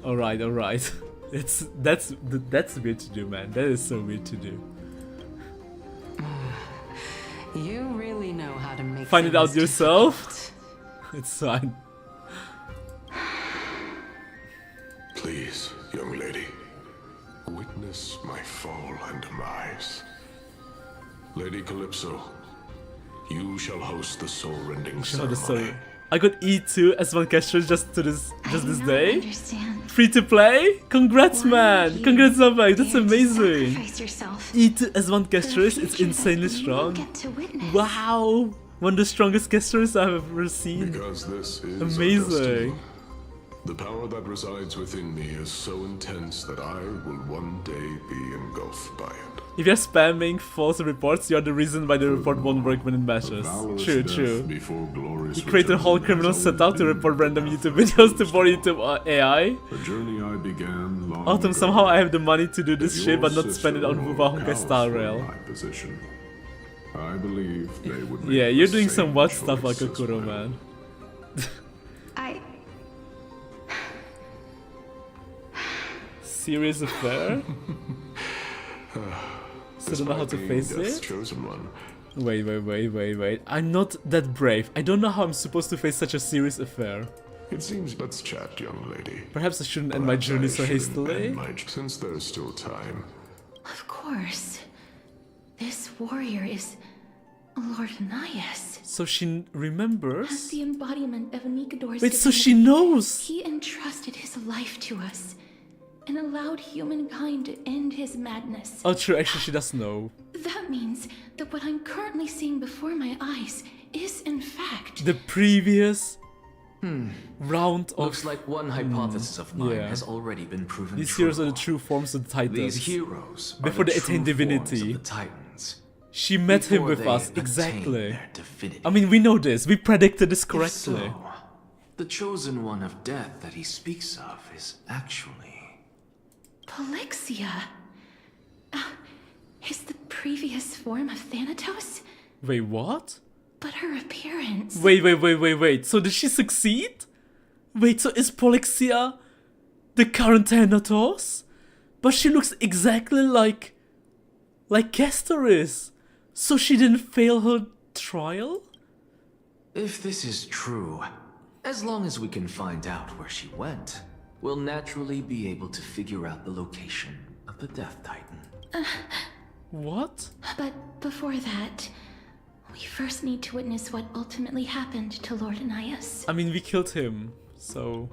Alright, alright. That's weird to do, man. That is so weird to do. You really know how to make Find it out things yourself. It's fine. Please, young lady, witness my fall and demise. Lady Calypso, you shall host the soul-rending ceremony. I got E2 as one Castorice just this day. Free to play? Congrats, man! Congrats, Novak. That's amazing. E2 as one Castorice. It's insanely strong. Wow! One of the strongest Castorice I've ever seen. Because this is amazing. The power that resides within me is so intense that I will one day be engulfed by it. If you're spamming false reports, you're the reason why the report won't work when it matches. True, true. You create a whole criminal setup to report random YouTube videos to bore YouTube AI. Autumn, somehow I have the money to do this shit, but not spend it on honkaistarrail. I believe they would make yeah, you're doing some what stuff, Akakuro, man. Serious affair? So I don't know how to face it? Wait. I'm not that brave. I don't know how I'm supposed to face such a serious affair. It seems let's chat, young lady. Perhaps I shouldn't end my journey so hastily. Since there's still time. Of course. This warrior is Lord Nias. So she remembers? As the embodiment of Anikador's Wait, so she knows! He entrusted his life to us and allowed humankind to end his madness. Oh, true, actually she does know. That means that what I'm currently seeing before my eyes is, in fact, the previous round of... Looks like one hypothesis of mine has already been proven These true. heroes are the true forms of the Titans. These heroes are before the they attain true divinity. forms of the Titans. She met him Before with they us, attain exactly. their divinity. I mean, we know this. We predicted this If correctly. so, the chosen one of death that he speaks of is actually... Polixia. Is the previous form of Thanatos? Wait, what? But her appearance... Wait. So did she succeed? Wait, so is Polixia the current Thanatos? But she looks exactly like Castorice. So she didn't fail her trial? If this is true, as long as we can find out where she went, we'll naturally be able to figure out the location of the Death Titan. What? But before that, we first need to witness what ultimately happened to Lord Nias. I mean, we killed him, so...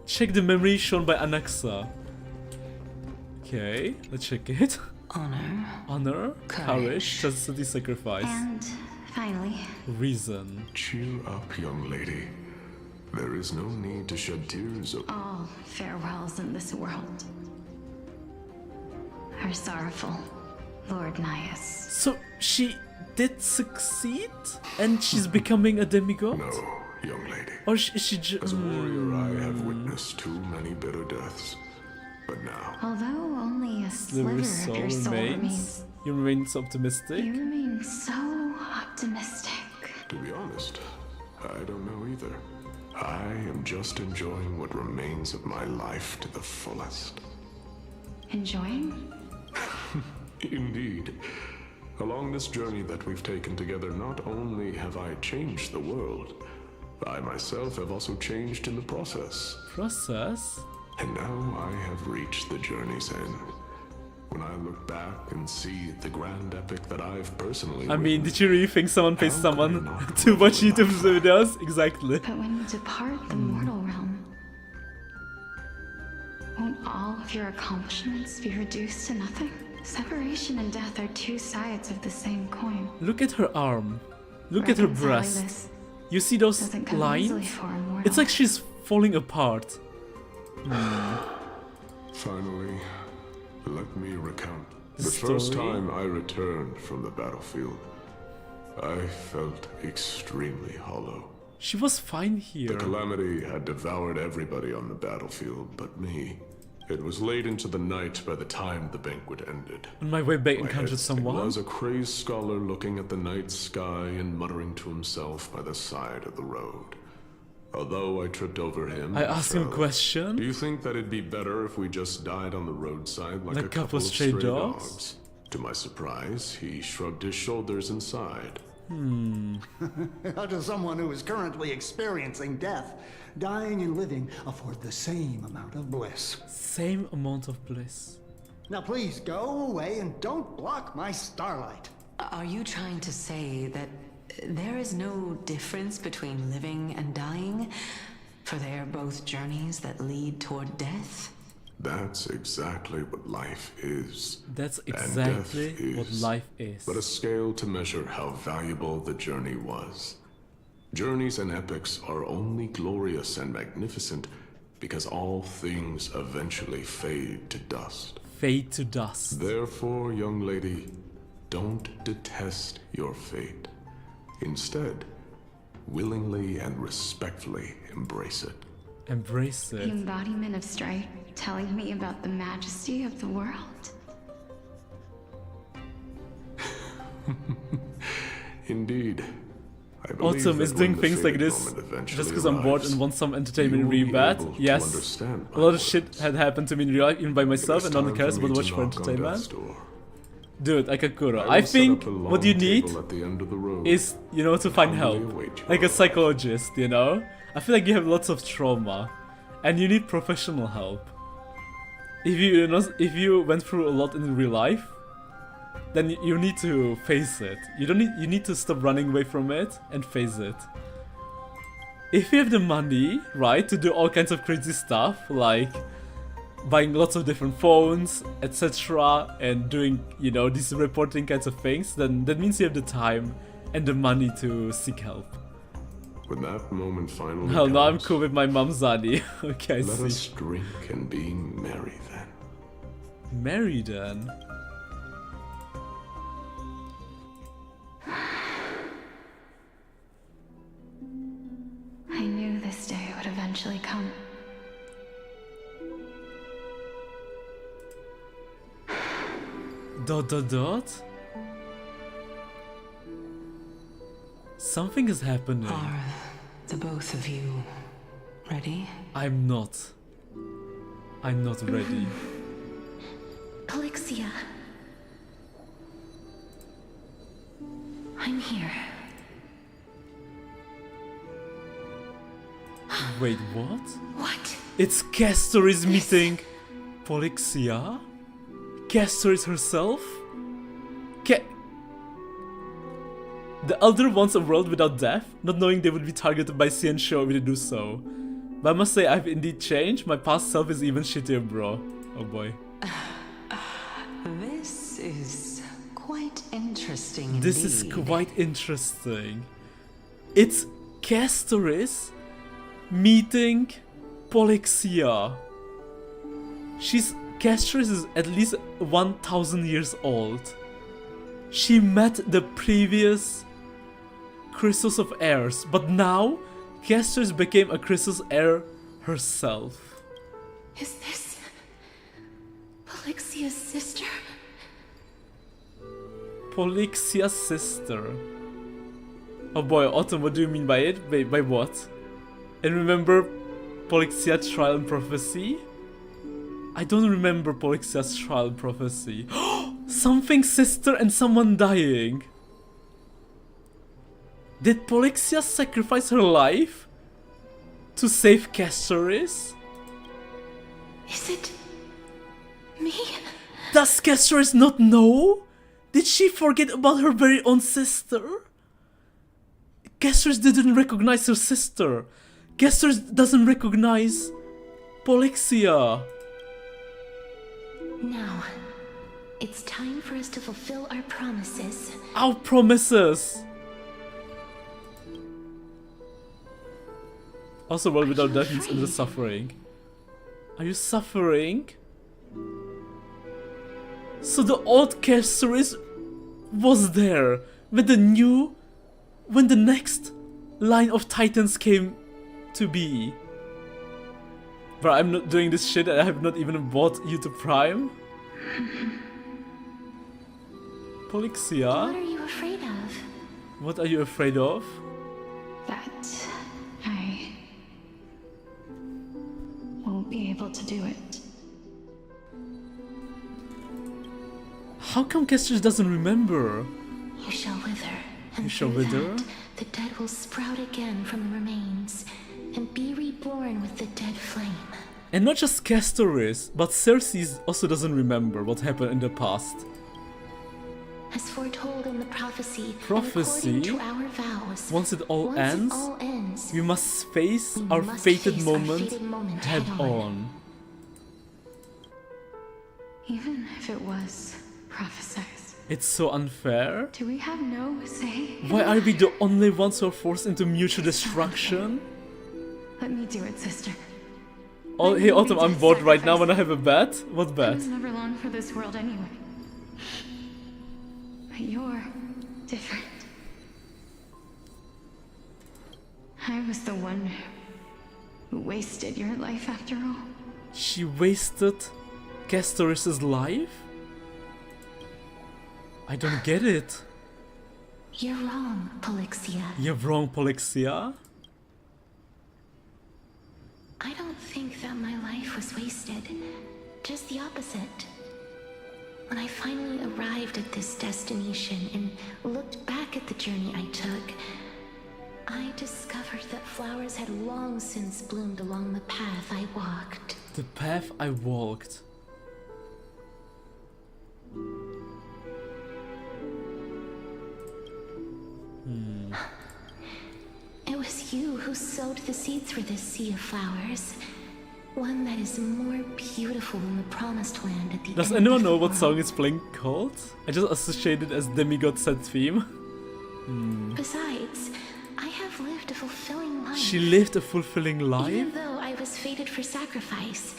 Check the memory shown by Anaxa. Okay, let's check it. Honor, courage, chastity, sacrifice. And finally, reason. Cheer up, young lady. There is no need to shed tears of... all farewells in this world are sorrowful, Lord Nias. So she did succeed, and she's becoming a demigod? No, young lady. Or she just... As a warrior, I have witnessed too many bitter deaths. But now... Although only a sliver of your soul remains, you remain so optimistic? you remain so optimistic. To be honest, I don't know either. I am just enjoying what remains of my life to the fullest. Enjoying? Indeed. Along this journey that we've taken together, not only have I changed the world, I myself have also changed in the process. Process? And now I have reached the journey's end. When I look back and see the grand epic that I've personally I mean, did you really think someone pays someone to watch YouTube videos? Exactly. But when you depart the mortal realm, won't all of your accomplishments be reduced to nothing? Separation and death are two sides of the same coin. Look at her arm. Look at her breast. You see those lines? It's like she's falling apart. Finally, let me recount. The story? first time I returned from the battlefield, I felt extremely hollow. She was fine here. The calamity had devoured everybody on the battlefield but me. It was late into the night by the time the banquet ended. On my way back, My encountered someone. was a crazed scholar looking at the night sky and muttering to himself by the side of the road. Although I tripped over him, I asked him a question. Do you think that it'd be better if we just died on the roadside like a couple of stray stray dogs? dogs? To my surprise, he shrugged his shoulders and sighed. How does someone who is currently experiencing death, dying and living, afford the same amount of bliss? Same amount of bliss. Now please go away and don't block my starlight. Are you trying to say that there is no difference between living and dying? For they are both journeys that lead toward death? That's exactly what life is. That's And exactly death what is life is. but a scale to measure how valuable the journey was. Journeys and epics are only glorious and magnificent because all things eventually fade to dust. Fade to dust. Therefore, young lady, don't detest your fate. Instead, willingly and respectfully embrace it. Embrace The it. embodiment of strife telling me about the majesty of the world. Indeed. I believe Autumn that is doing when the things like fated this moment eventually just because I'm bored arrives, and want some entertainment you will really be bad. able to Yes, understand a lot of shit had happened to me in real life, even by myself, and no one cares about watch for entertainment. Dude, Akakuro, I think what you need is, you know, to find help. Like a psychologist, you know? I feel like you have lots of trauma, and you need professional help. If you went through a lot in real life, then you need to face it. You need to stop running away from it and face it. If you have the money, right, to do all kinds of crazy stuff, like buying lots of different phones, etc., and doing, you know, these reporting kinds of things, then that means you have the time and the money to seek help. When that moment finally Hell no, I'm comes, cool with my mom's Zani. Okay, I let see. us drink and be merry then. Merry then? I knew this day would eventually come. Dot dot dot? Something is happening. Are the both of you ready? I'm not. I'm not ready. Polixia. I'm here. Wait, what? What? It's Castorice meeting Polixia? Castorice herself? The Elder wants a world without death, not knowing they would be targeted by Xianxiu if they do so. But I must say, I've indeed changed. My past self is even shittier, bro. Oh boy. This is quite interesting indeed. This is quite interesting. It's Castorice meeting Polixia. Castorice is at least 1,000 years old. She met the previous Crystals of Heirs, but now Castorice became a Crystals Heir herself. Is this Polixia's sister? Polixia's sister. Oh boy, Autumn, what do you mean by it? By what? And remember Polixia's trial and prophecy? I don't remember Polixia's trial and prophecy. Something sister and someone dying. Did Polixia sacrifice her life to save Castorice? Is it me? Does Castorice not know? Did she forget about her very own sister? Castorice didn't recognize her sister. Castorice doesn't recognize Polixia. Now, it's time for us to fulfill our promises. Our promises! Also, world without death means endless suffering. Are you suffering? So the old Castorice was there when the next line of Titans came to be. Bro, I'm not doing this shit and I have not even bought you to Prime. Polixia? What are you afraid of? What are you afraid of? That I won't be able to do it. How come Castorice doesn't remember? You shall wither, and You shall through wither? that, the dead will sprout again from the remains, and be reborn with the dead flame. And not just Castorice, but Cersei also doesn't remember what happened in the past. As foretold in the prophecy, Prophecy? and according to our vows, Once it all once ends, it all ends, we must face we our must fated face our moment fated moment head head on. Even if it was prophesized, It's so unfair. do we have no say? Why are we the only ones who are forced into mutual destruction? Let me do it, sister. Oh, hey Autumn, I'm bored right now when I have a bet. What I bet? was never long for this world anyway. But you're different. I was the one who wasted your life after all. She wasted Castorice's life? I don't get it. You're wrong, Polixia. You're wrong, Polixia. I don't think that my life was wasted. Just the opposite. When I finally arrived at this destination and looked back at the journey I took, I discovered that flowers had long since bloomed along the path I walked. The path I walked. It was you who sowed the seeds for this sea of flowers. One that is more beautiful than the promised land at the Does end anyone of the know what world. song it's playing called? I just associate it as Demigod set theme. Besides, I have lived a fulfilling life. She lived a fulfilling life? Even though I was fated for sacrifice,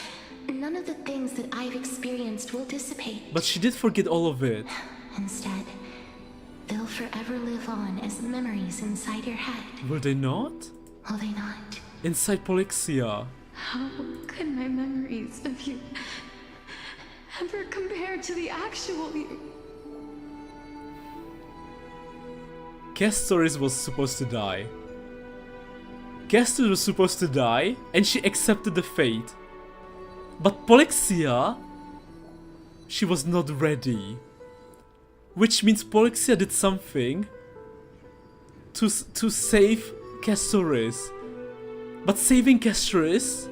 none of the things that I've experienced will dissipate. But she did forget all of it. Instead, they'll forever live on as memories inside your head. Will they not? Will they not? Inside Polixia. How could my memories of you ever compare to the actual you? Castorice was supposed to die. Castorice was supposed to die, and she accepted the fate. But Polixia, she was not ready. Which means Polixia did something to save Castorice. But saving Castorice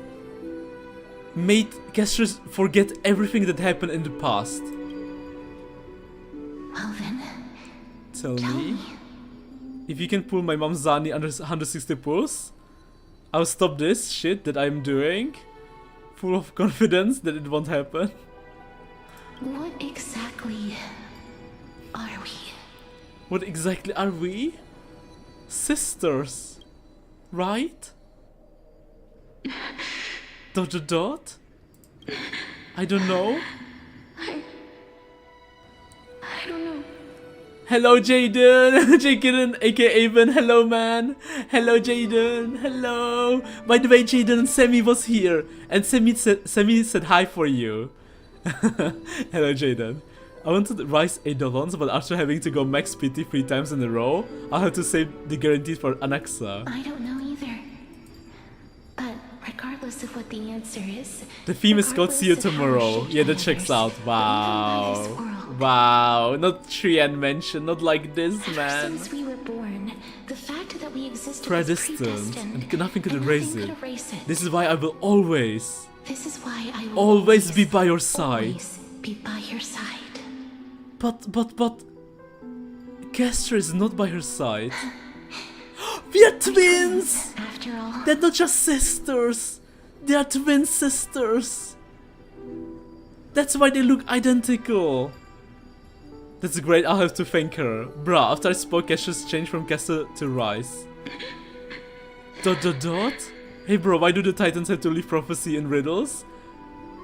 made Castorice forget everything that happened in the past. Well then, Tell me. If you can pull my mom's Zani under 160 pulls, I'll stop this shit that I'm doing. Full of confidence that it won't happen. what exactly are we? What exactly are we? Sisters. Right? Dot dot dot? I don't know. I don't know. Hello Jaden! Jaden aka Avon, hello man! Hello Jaden, hello! By the way Jaden, Sammy was here and Sammy said hi for you. Hello Jaden. I wanted to rise 8 dolons, but after having to go max PT 3 times in a row, I'll have to save the guarantees for Anaxa. I don't know either. But regardless of what the answer is, The theme is called See You Tomorrow. Yeah, that checks out. Wow. Wow. Not Trian mentioned, not like this, man. since we were born, the fact that we existed was Predestined, and nothing could erase nothing it. could erase it. This is why I will always, This is why I will always be by your side. always be by your side. But, Castor is not by her side. We are twins! After all, They're not just sisters. They are twin sisters. That's why they look identical. That's great, I'll have to thank her. Bruh, after I spoke, Castor's changed from Castor to Rice. Dot dot dot? Hey bro, why do the Titans have to leave prophecy in riddles?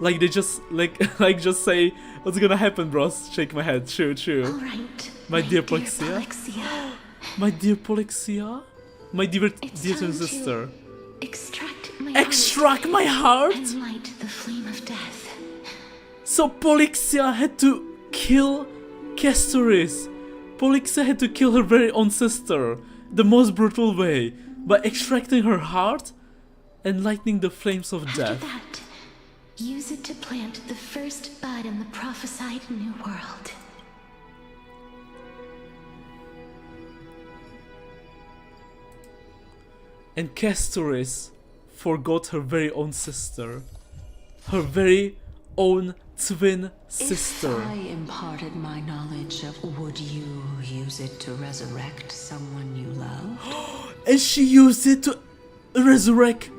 Like they just, like just say, what's gonna happen bros? Shake my head, true. Alright, My dear Polixia. My dear Polixia? My dear twin sister. extract Extract my heart? And light the flame of death. So Polixia had to kill Castorice. Polixia had to kill her very own sister, the most brutal way, by extracting her heart and lighting the flames of death. After that, use it to plant the first bud in the prophesied new world. And Castorice forgot her very own sister. Her very own twin sister. If I imparted my knowledge would you use it to resurrect someone you love? And she used it to resurrect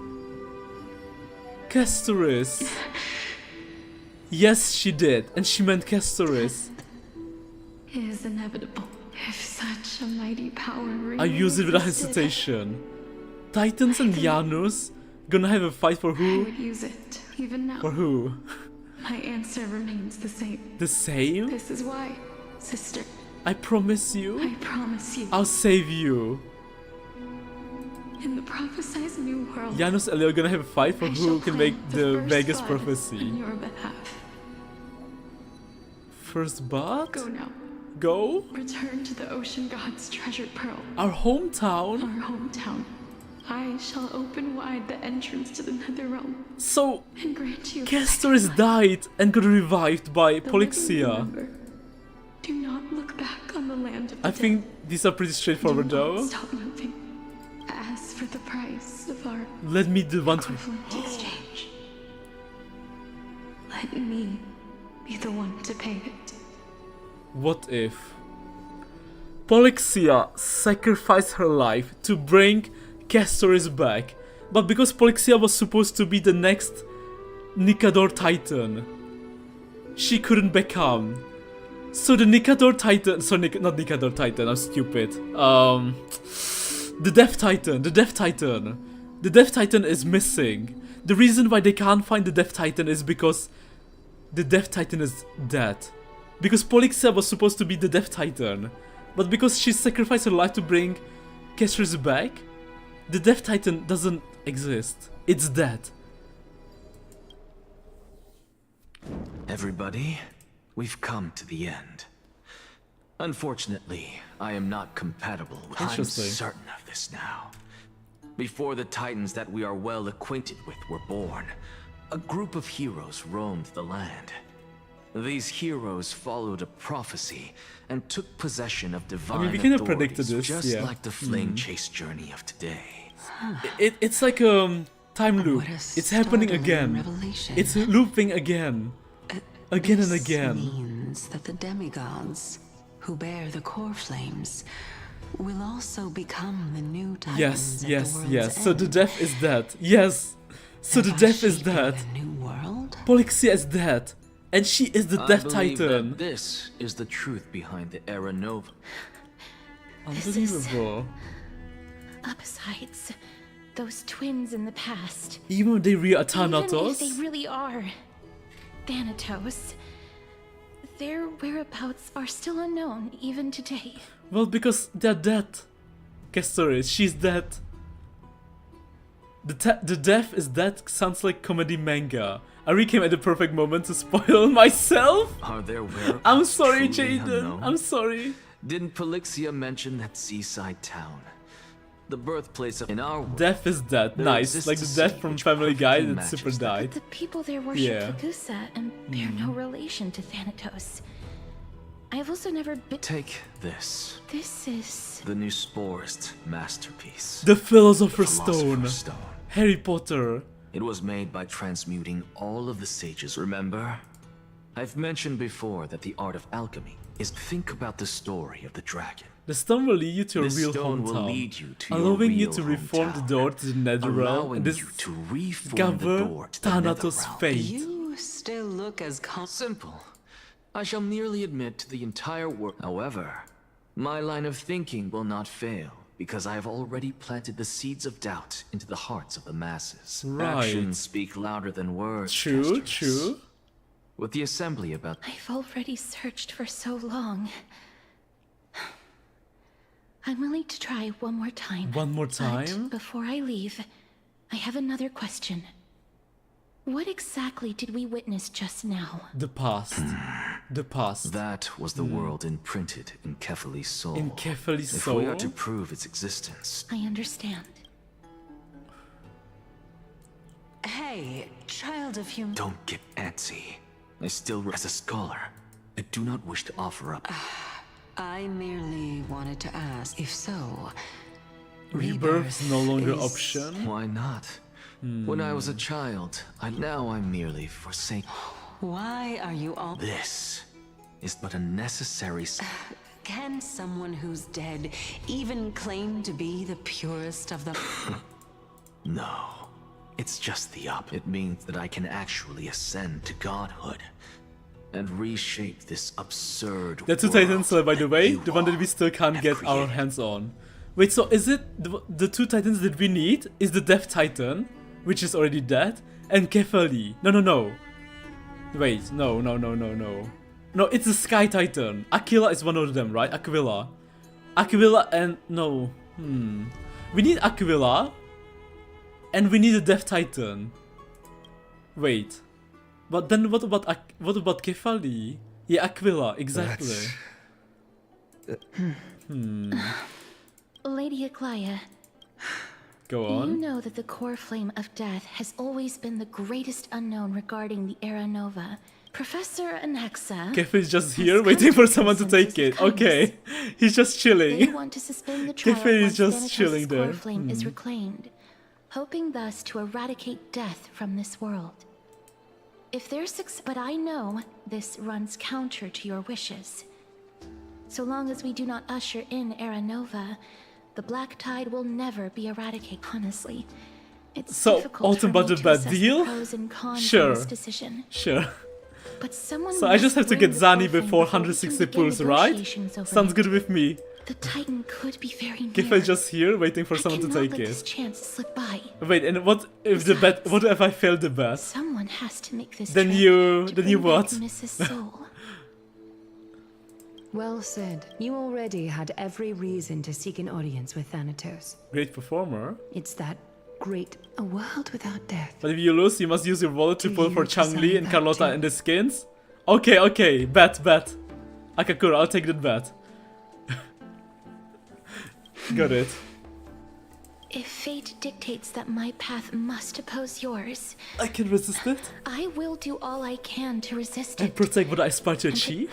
Castorice. Yes, she did. And she meant Castorice. It is inevitable. If such a mighty power really I use it without existed, hesitation. Titans and Janus gonna have a fight for I who? would use it, even now. For who? My answer remains the same. The same? This is why, sister. I promise you. I promise you. I'll save you. In the prophesied new world, Janus and Leo gonna have a fight for I who shall can make plant the first Vegas bud prophecy. on your behalf. First bud? Go now. Go? Return to the ocean god's treasured pearl. Our hometown? Our hometown. I shall open wide the entrance to the nether realm. So, and grant you Castorice died and got revived by the Polixia. living remember. Do not look back on the land of the I think these are pretty straightforward though. Stop moving. As for the price of our Let me do one to... exchange, let me be the one to pay it. What if Polixia sacrificed her life to bring Castorice back, but because Polixia was supposed to be the next Nikador Titan, she couldn't become. So the Nikador Titan, sorry, not Nikador Titan, I'm stupid. The Death Titan, the Death Titan is missing. The reason why they can't find the Death Titan is because the Death Titan is dead. Because Polixia was supposed to be the Death Titan, but because she sacrificed her life to bring Castorice back, the Death Titan doesn't exist. It's dead. Everybody, we've come to the end. Unfortunately, I am not compatible with. I'm Interesting. certain of this now. Before the Titans that we are well acquainted with were born, a group of heroes roamed the land. These heroes followed a prophecy and took possession of divine we kind of authorities, predicted this, just yeah. like the flame chase journey of today. It's like a time loop. It's happening again. Revelation. It's looping again. Again and again. Means that the demigods who bear the core flames will also become the new titans. Yes, at yes, the world's yes. So the end. death is dead. Yes. So the death is dead. New world? Polixia is dead. And she is the Death I believe Titan. that this is the truth behind the Era Nova. Unbelievable. Besides, those twins in the past. Even if they really are Even if Thanatos. they really are Thanatos, their whereabouts are still unknown even today. Well, because they're dead. Castorice, she's dead. The death is dead sounds like comedy manga. I really came at the perfect moment to spoil myself. Are there whereabouts I'm sorry, truly Jaden. unknown? I'm sorry. Didn't Polixia mention that seaside town? The birthplace of in our world. Death is dead. There Nice. exists Like a the sea death from which Family Guy perfectly that super matches that. died. The people there worship Yeah. Lagusa and bear no relation to Thanatos. I've also never been. Take this. This is. The new Sporist masterpiece. The Philosopher's Philosopher's Stone. Harry Potter. It was made by transmuting all of the sages, remember? I've mentioned before that the art of alchemy is think about the story of the dragon. The stone will lead you to a This real stone will hometown, lead you to your allowing you real to reform the hometown, door to the netherrealm allowing and you to reform the door to the Thanatos' netherrealm. fate. You still look as Simple. I shall merely admit to the entire world. However, my line of thinking will not fail, because I have already planted the seeds of doubt into the hearts of the masses. Right. Actions speak louder than words. True, Castorice. true. With the assembly about I've already searched for so long. I'm willing to try one more time. One more time? But before I leave, I have another question. What exactly did we witness just now? The past. The past. That was the world imprinted in Kefali's soul. In Kefali's If soul? we are to prove its existence. I understand. Hey, child of human. Don't get antsy. I still, as a scholar, I do not wish to offer up. I merely wanted to ask, if so, Rebirth is no longer option. Why not? When I was a child, now I'm merely forsaken. Why are you all... This is but a necessary... Can someone who's dead even claim to be the purest of them? No. It's just the It means that I can actually ascend to godhood and reshape this absurd The two world titans, by the way, the one that we still can't get our hands on. Wait, so is it the two titans that we need? Is the Death Titan, which is already dead, and Kefali? No. Wait, no. No, it's the Sky Titan. Aquila is one of them, right? Aquila and... no. We need Aquila, and we need a Death Titan. Wait. But then what about Kefali? Yeah, Aquila, exactly. Lady Aglaia. Go on. You know that the core flame of death has always been the greatest unknown regarding the Era Nova. Professor Anaxa... Kefali's just here, waiting for someone to take it. Okay. He's just chilling. They want to suspend the trial Kefali is once just Thanatos' chilling there. core flame is reclaimed, hoping thus to eradicate death from this world. If they're but I know this runs counter to your wishes. So long as we do not usher in Era Nova, the Black Tide will never be eradicated. Honestly, it's so difficult for me ultimate to bad assess deal? the pros and cons Sure. of this decision. Sure. But someone So I just have to get must bring Zani the core before flame we can 160 begin pulls, right? negotiations over Sounds it. good with me. The Titan could be very near. Kefali's just here, waiting for I someone to cannot take let this it. chance slip by. Wait, and what if the bet? What if I fail the bet? Someone has to make this Then trip you to then you bring back what? Mrs. Soul. Well said. You already had every reason to seek an audience with Thanatos. Great performer. It's that great a world without death. But if you lose, you must use your wallet to pull for you Changli and design that Carlotta too? and the skins. Okay, bet. Akakura, I'll take that bet. Got it. If fate dictates that my path must oppose yours, I can resist it I will do all I can to resist and it. protect what I aspire to achieve.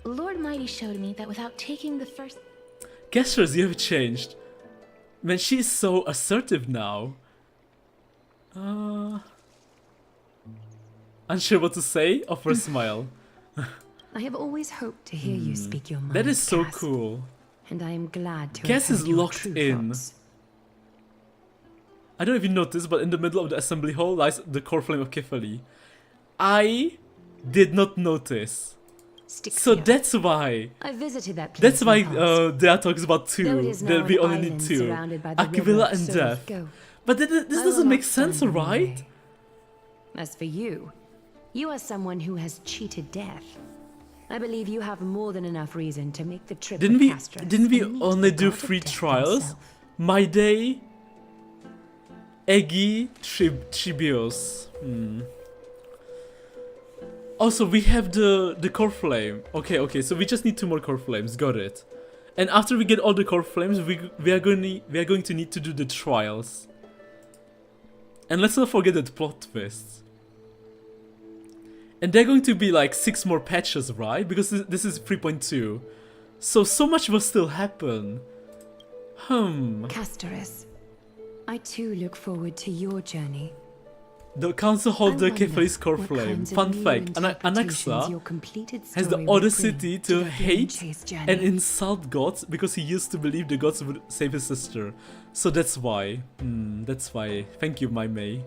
Lord Mighty showed me that without taking the first... Castorice, you have changed. Man, she's so assertive now. Unsure what to say? Offer a smile. I have always hoped to hear you speak your mind. That is so Cass, cool. And I am glad to Cass have is heard your locked true in. thoughts. I don't know if you noticed, but in the middle of the assembly hall lies the core flame of Kefali. I did not notice. So that's why. I visited that place That's why in the past. Dea talks about Though two. it is now That we an only need island two. surrounded by the river Aquila of and Soul Death. of Go. But this I will doesn't make not sense, find my right? way. As for you, you are someone who has cheated death. I believe you have more than enough reason to make the trip Didn't with we Castorice didn't we and meet only the do god of 3 death trials? himself. My Day, Egi, Chibios. Also, we have the core flame. Okay, so we just need 2 more core flames. Got it. And after we get all the core flames, we are going to need to do the trials. And let's not forget the plot twists. And they're going to be like 6 more patches, right? Because this is 3.2. So much will still happen. Castorice, I too look forward to your journey. The council holds the I wonder Kefali's core what flame. kinds of Fun new fact, interpretations your Anaxa completed has the story will audacity bring to the hate Chase journey. and insult gods because he used to believe the gods would save his sister. So that's why. That's why. Thank you, my May.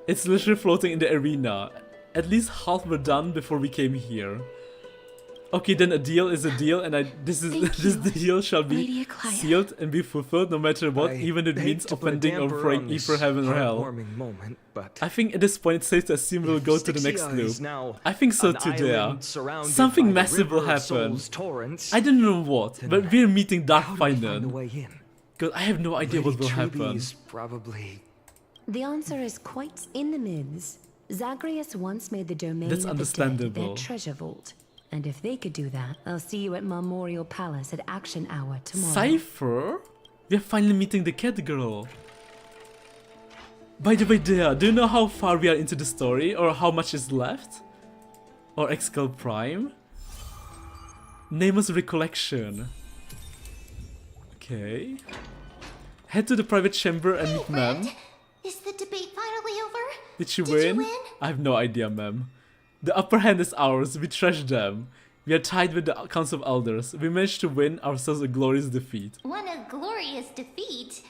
It's literally floating in the arena. At least half were done before we came here. Okay, then a deal is a deal, and this deal shall be Lady Aglaia. sealed and be fulfilled no matter what, even if it means offending or throwing E for heaven or hell. Moment, but I think at this point it's safe to assume we'll go to the next Styxia is loop. now I think so an too, island Dea. surrounded Something by the massive will river of happen. Soul's torrents. I don't know what, but we're meeting Dark How do we find the Finan. way in? God, I have no idea what will happen. Truby's probably... The answer is quite in the myths. Zagreus once made the domain That's of the dead understandable. their treasure vault. And if they could do that, I'll see you at Memorial Palace at Action Hour tomorrow. Cypher? We're finally meeting the cat girl. By the way, Dea, do you know how far we are into the story? Or how much is left? Or Excal Prime? Nameless Recollection. Okay. Head to the private chamber and meet Ma'am. Is the debate finally over? Did she win? I have no idea, ma'am. The upper hand is ours. We trash them. We are tied with the Council of Elders. We managed to win ourselves a glorious defeat. What a glorious defeat.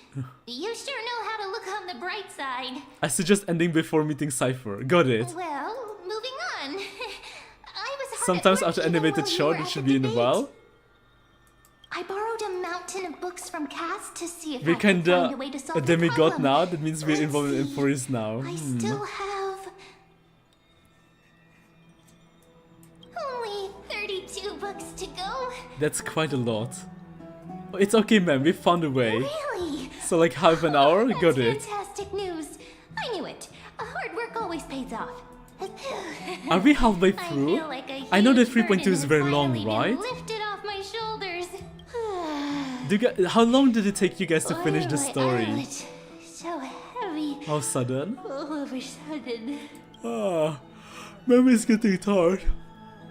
You sure know how to look on the bright side. I suggest ending before meeting Cypher. Got it. Well, moving on. I was hard Sometimes at work after even animated while you show, were it at should the be in a debate. while. I borrowed a mountain of books from Cass to see if We're I could find kinda a way to a solve the demigod problem. now. That means we're involved in Amphoreus now. I still have only 32 books to go. That's quite a lot. It's okay, ma'am. We found a way. Really? So like half an hour, got it. Fantastic news. I knew it. Hard work always pays off. Are we halfway through? I feel like a I know that huge 3.2 burden is has very long, finally been right? lifted off my shoulders. How long did it take you guys to finish the story? It's so heavy. How sudden? All of a sudden. Ah, memory's getting tired.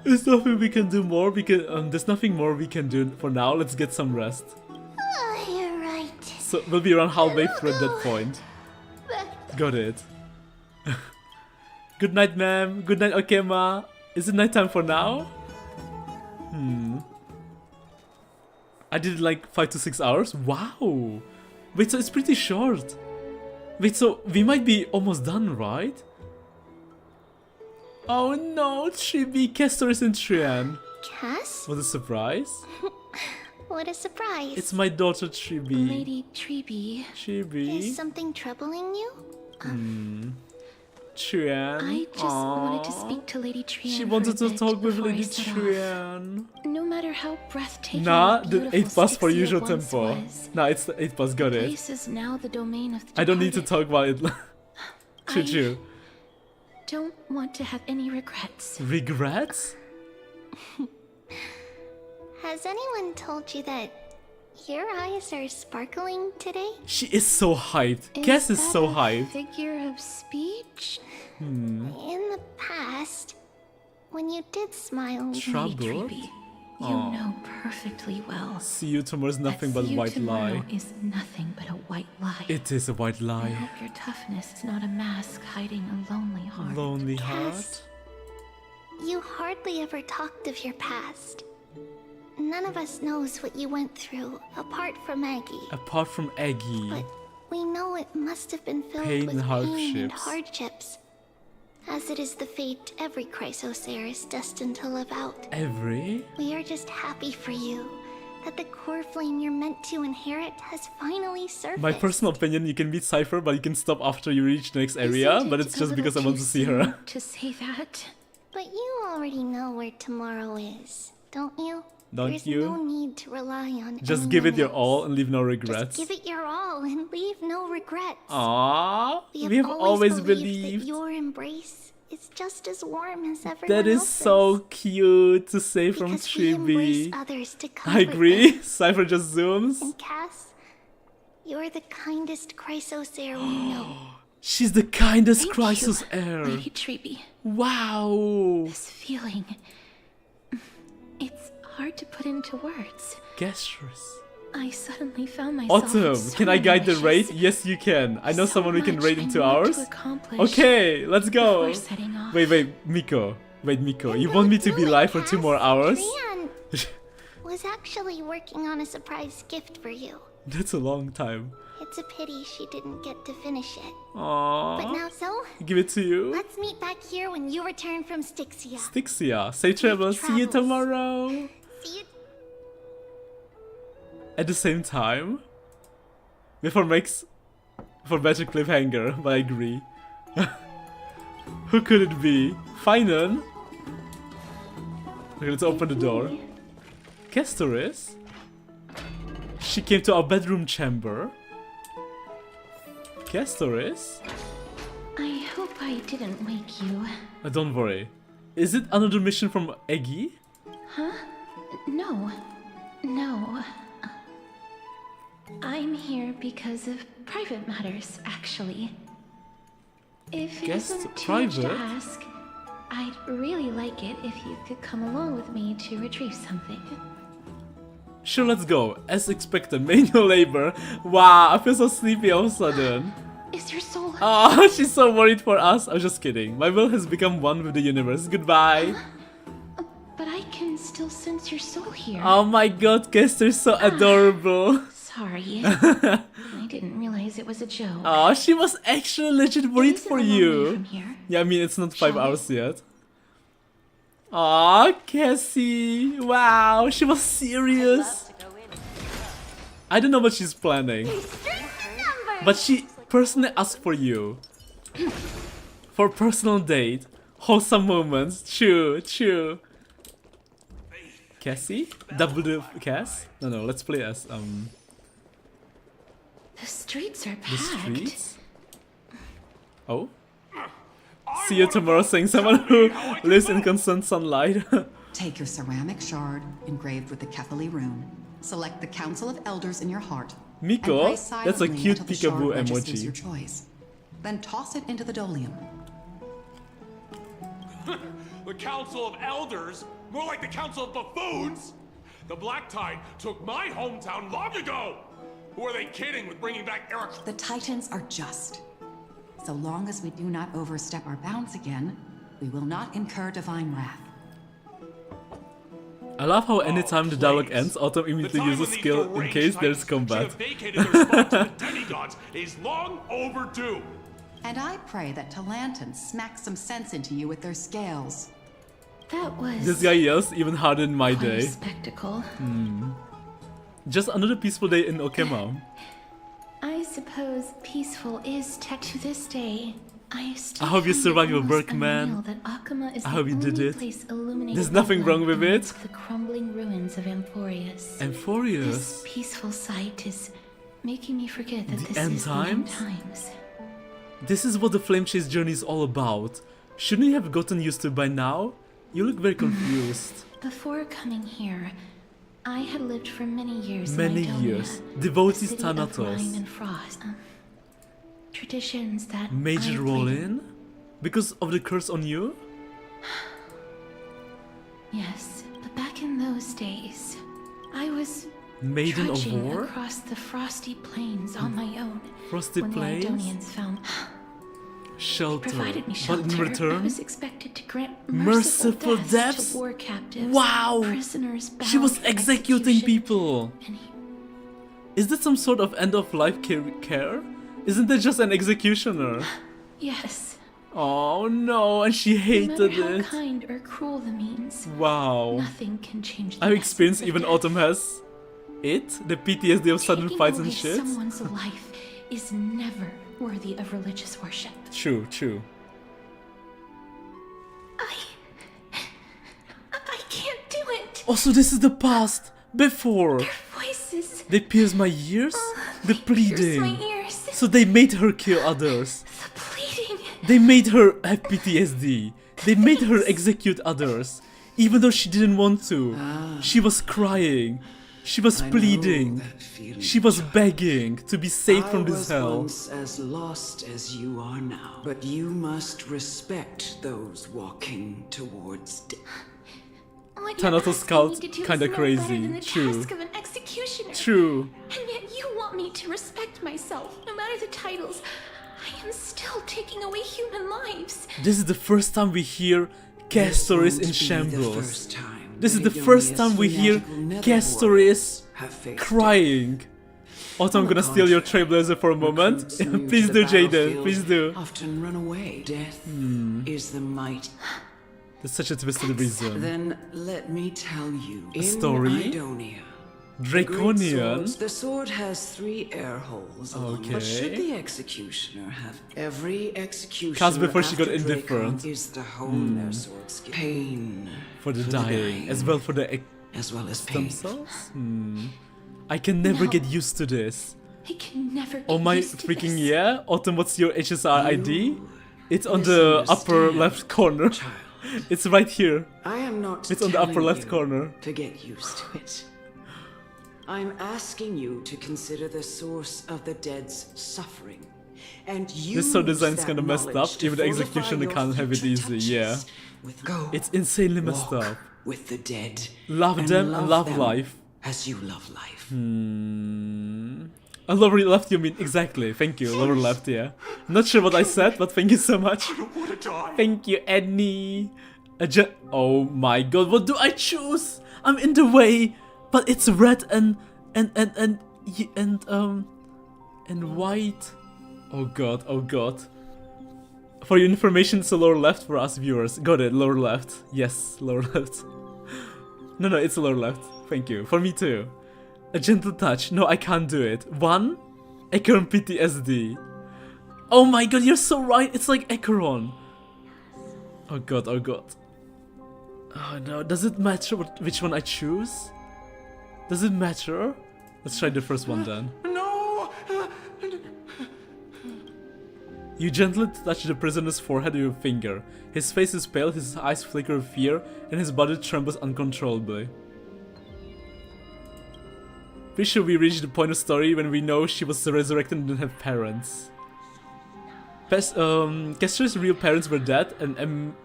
There's nothing we can do more. There's nothing more we can do for now. Let's get some rest. Oh, you're right. So we'll be around halfway through at that point. Got it. Good night, ma'am. Good night, Okema. Is it nighttime for now? I did it like 5 to 6 hours. Wow. Wait, so it's pretty short. Wait, so we might be almost done, right? Oh no, Chibi, Castorice and Trun. Cass? What a surprise. What a surprise. It's my daughter Chibi. Lady Chibi. Chibi. Is something troubling you? Trun. I just wanted to speak to Lady Trun. She wanted to talk with Lady Trun. No matter how breathtaking Nah, and the beautiful 8 bus for Styxia usual once tempo. was, Nah, it's the 8 bus, got the it. place is now the domain of the I don't need to departed. talk about it. Choo-choo. Don't want to have any regrets. Regrets? Has anyone told you that your eyes are sparkling today? She is so hyped. Cass is so hyped. Figure of speech? Hmm. In the past, when you did smile, Troubled? you Aw. know perfectly well. See you tomorrow's nothing but See you white tomorrow lie. is nothing but a white lie. It is a white I lie. hope your toughness is not a mask hiding a lonely heart. Lonely heart. You hardly ever talked of your past. None of us knows what you went through, apart from Maggie. Apart from Eggie. We know it must have been filled Pain with and pain and hardships. hardships. As it is the fate every Chrysosaur is destined to live out. Every? We are just happy for you that the core flame you're meant to inherit has finally surfaced. My personal opinion, you can beat Cypher, but you can stop after you reach the next area, but it's just because I want to see her. To say that. But you already know where tomorrow is, don't you? Don't There's you? no need to rely on Just give it anyone your else. all and leave no regrets. Just give it your all and leave no regrets. Aww, we have always believed. that your embrace is just as warm as everyone That is else's. so cute to say from Because we embrace Chibi. others to I comfort agree. them. Cypher just zooms. And Cass, you're the kindest Chrysosaur we know. She's the kindest Thank Chrysos you, heir. Lady Treby. Wow. This feeling, it's hard to put into words. Castorice. I suddenly found myself Autumn, with so can I many guide the wishes. raid? Yes, you can. I know So someone we can much raid I in 2 need hours. to accomplish Okay, let's go. before setting off. Wait, Miko. Wait, Miko. You want me to be live for 2 more hours? Trian was actually working on a surprise gift for you. That's a long time. It's a pity she didn't get to finish it. Aww. But now so, Give it to you. let's meet back here when you return from Styxia. Styxia. Safe travels. See you tomorrow. See you. At the same time. Before better cliffhanger, but I agree. Who could it be? Finan? Okay, let's open the door. Castorice? she came to our bedroom chamber. Castorice? I hope I didn't wake you. Don't worry. Is it another mission from Eggy? Huh? No. No. I'm here because of private matters, actually. If it isn't too much to ask, I'd really like it if you could come along with me to retrieve something. Sure, let's go. As expected, manual labor. Wow, I feel so sleepy all of a sudden. Is your soul... Oh, she's so worried for us. I'm just kidding. My will has become one with the universe. Goodbye. But I can still sense your soul here. Oh my god, Castor's so adorable. Sorry. I didn't realize it was a joke. Oh, she was actually legit worried for you. Yeah, I mean, it's not 5 hours yet. Aw, Cassie. Wow, she was serious. I don't know what she's planning. But she personally asked for you. For personal date. Wholesome moments. True. Cassie? W Cass? No, let's play as The streets are packed. the streets? Oh? See you tomorrow, saying someone who lives in constant sunlight. Take your ceramic shard engraved with the Catholic rune. Select the Council of Elders in your heart. Miko? And pray That's a silently cute until the shard peekaboo registers emoji. your choice. Then toss it into the dolium. The Council of Elders? More like the Council of Buffoons? The Black Tide took my hometown long ago! Who are they kidding with bringing back Eric? The Titans are just. So long as we do not overstep our bounds again, we will not incur divine wrath. I love how anytime the dialogue ends, Autumn immediately uses skill in case there's combat. Vacated their spot to the demigods is long overdue. And I pray that Talanton smacks some sense into you with their scales. That was... This guy yells even harder in my quite a day. spectacle. Just another peaceful day in Okema. I suppose peaceful is tech to this day. I hope you survive your work, man. I hope you did it. There's nothing wrong with it. The crumbling ruins of Amphoreus. Amphoreus? This peaceful sight is making me forget that this end is the end times? times. This is what the Flame Chase journey is all about. Shouldn't you have gotten used to it by now? You look very confused. Before coming here, I had lived for many years Many in Idonia, years. Devotees the city of Thanatos. rime and frost. Traditions that Major I role played in? Because of the curse on you? Yes, but back in those days, I was Maiden of trudging War? across the frosty plains on my own. Frosty when Plains? the Idonians found Shelter. provided me But shelter. in I return? was expected to grant Merciful merciful deaths? deaths to war captives, Wow! prisoners bound She was for executing execution. people! Is that some sort of end of life care? Isn't that just an executioner? Yes. Oh no, and she No hated matter how it. kind or cruel the means, Wow. nothing can change the I've experienced, essence of even death. Autumn has it, the PTSD of sudden Taking fights and away shit. Someone's life is never worthy of religious worship. True. I can't do it. Also, this is the past. Before. Voices. They pierce my ears. The pleading. my ears. So they made her kill others. Pleading. They made her have PTSD. They made her execute others. Even though she didn't want to. She was crying. She was pleading. She was begging to be saved from this hell. I was once as lost as you are now, but you must respect those walking towards death. What Thanatos you're Scout asking me to do kinda is no better crazy. than the True. task of an executioner. True. And yet you want me to respect myself, no matter the titles. I am still taking away human lives. This is the first time we hear Castorice in shambles. This is the first time we hear Castorice crying. Also, I'm gonna steal your trailblazer for a moment. Please do, Jaden. Please do. Often run away. Death is the might. That's such a twisted reason. Then let me tell you. A story? In Idonia, Draconian? the sword has 3 air holes. Okay. But should the executioner have every executioner Cause before she got after indifferent. Dracon is the home their sword skill. Pain For the dying, as well for the as well as stem pain. cells? I can never No. get used to this. I can never get Oh my used to freaking this. yeah! Autumn, what's your HSR ID? It's on the upper left corner. It's right here. I am not It's on the upper telling left you corner. to get used to it. I'm asking you to consider the source of the dead's suffering. And use This sword design is that kinda messed up. knowledge to Even the fortify execution, they your can't have it future easy, yeah. touches. Go. It's insanely messed Walk up. with the dead. Love and them and love them life. as you love life. Lower left, you mean? Exactly. Thank you. Lower left, yeah. Not sure what I said, but thank you so much. Thank you, Annie. Oh my god, what do I choose? I'm in the way, but it's red and white. Oh god, oh god. For your information, it's a lower left for us viewers. Got it, lower left. Yes, lower left. No, it's lower left. Thank you. For me too. A gentle touch. No, I can't do it. 1. Acheron PTSD. Oh my god, you're so right. It's like Acheron. Oh god, oh god. Oh no, does it matter which one I choose? Does it matter? Let's try the first one then. No! You gently touch the prisoner's forehead with your finger. His face is pale, his eyes flicker with fear, and his body trembles uncontrollably. Pretty sure we reach the point of story when we know she was resurrected and didn't have parents. Castorice's real parents were dead, and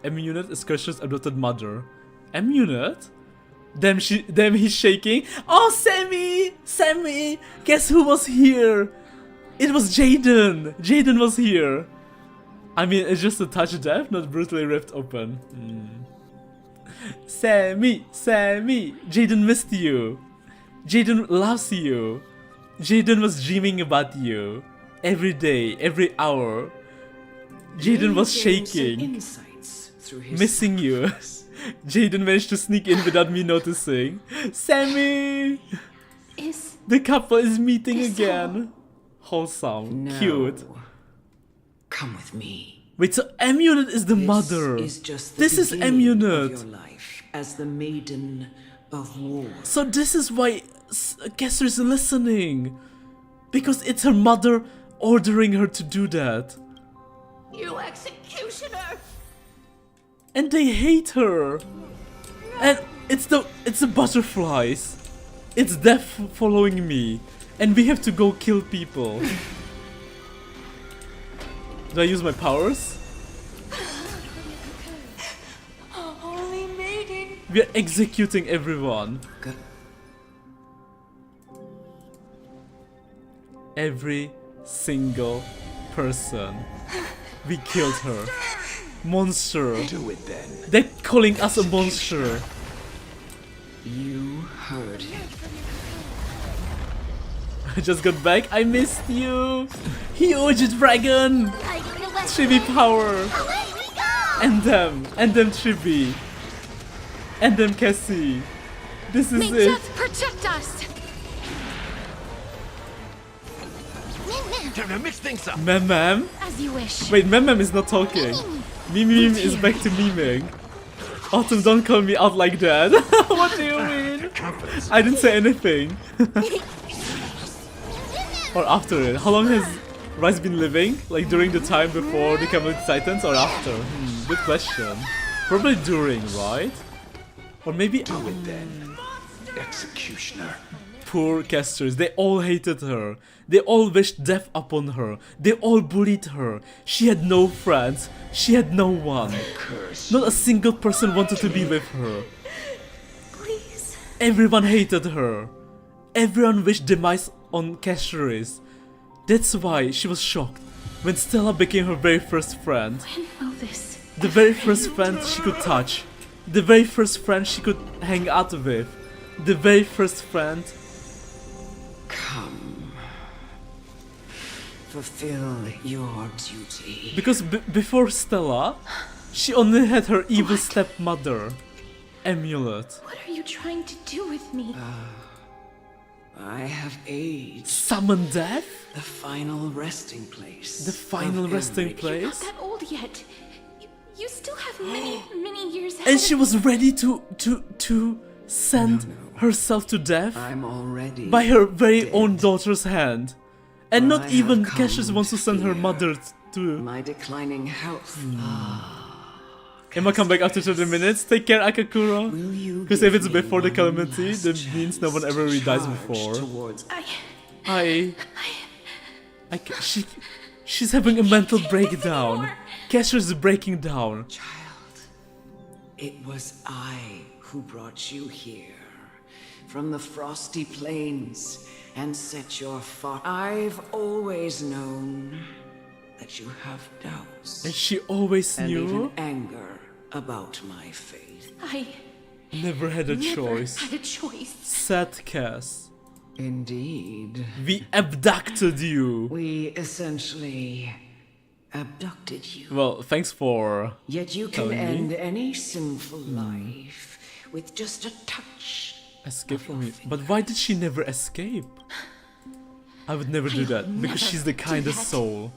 Emunit is Castorice's adopted mother. Emunit? Damn, he's shaking. Oh, Sammy! Guess who was here? It was Jaden! Jaden was here! I mean, it's just a touch of death, not brutally ripped open. Sammy! Jaden missed you! Jaden loves you! Jaden was dreaming about you. Every day, every hour. Jaden was shaking. Missing you. Jaden managed to sneak in without me noticing. Sammy! The couple is meeting again. Wholesome, cute. Come with me. Wait, so Emunit is the mother. This is Emunit. As the maiden of war. So this is why Castorice is listening. Because it's her mother ordering her to do that. You executioner! And they hate her. And it's the butterflies. It's death following me. And we have to go kill people. Do I use my powers? Holy maiden! We are executing everyone. Every single person. We killed her. Monster. Do it then. They're calling us a monster. You heard him. I just got back. I missed you. Huge dragon. 3B power. And them. Tribi. And them Cassie. This is May it. death protect us! Time to mix things up. Mem. As you wish. Wait, Mem is not talking. Mim is back to memeing. Autumn, don't call me out like that. What do you mean? I didn't say anything. Or after it. How long has Rise been living? Like during the time before the Camelot Titans or after? Good question. Probably during, right? Or maybe... Do it then, executioner. Poor Castorice, they all hated her. They all wished death upon her. They all bullied her. She had no friends. She had no one. Not a single person wanted to be with her. Please. Everyone hated her. Everyone wished demise on Castorice. That's why she was shocked when Stella became her very first friend. When will this The very first friend she could touch. The very first friend she could hang out with. The very first friend. Come. Fulfill your duty. Because before Stella, she only had her evil stepmother, Amulet. What are you trying to do with me? I have aged. Summon death? The final resting place. The final resting You're place? not that old yet. You still have many years ahead. And she was ready to sent herself to death I'm already by her very dead. own daughter's hand. And But not I even have Cassius come wants to send her mother to... my declining health. Emma, come back after 30 minutes. Take care, Akakura. Because if it's before the calamity, that means no one ever really dies before. She's having a mental breakdown. Cassius is breaking down. It was I who brought you here from the frosty plains and set your fire. I've always known that you have doubts. And she always and knew. Even anger about my faith. I never had a choice. had a choice. Sad Cass. Indeed. We abducted you. We essentially abducted you. Well, thanks for Yet you can telling end me. any sinful life with just a touch. Escape from me. But why did she never escape? I would never do that because she's the kindest soul.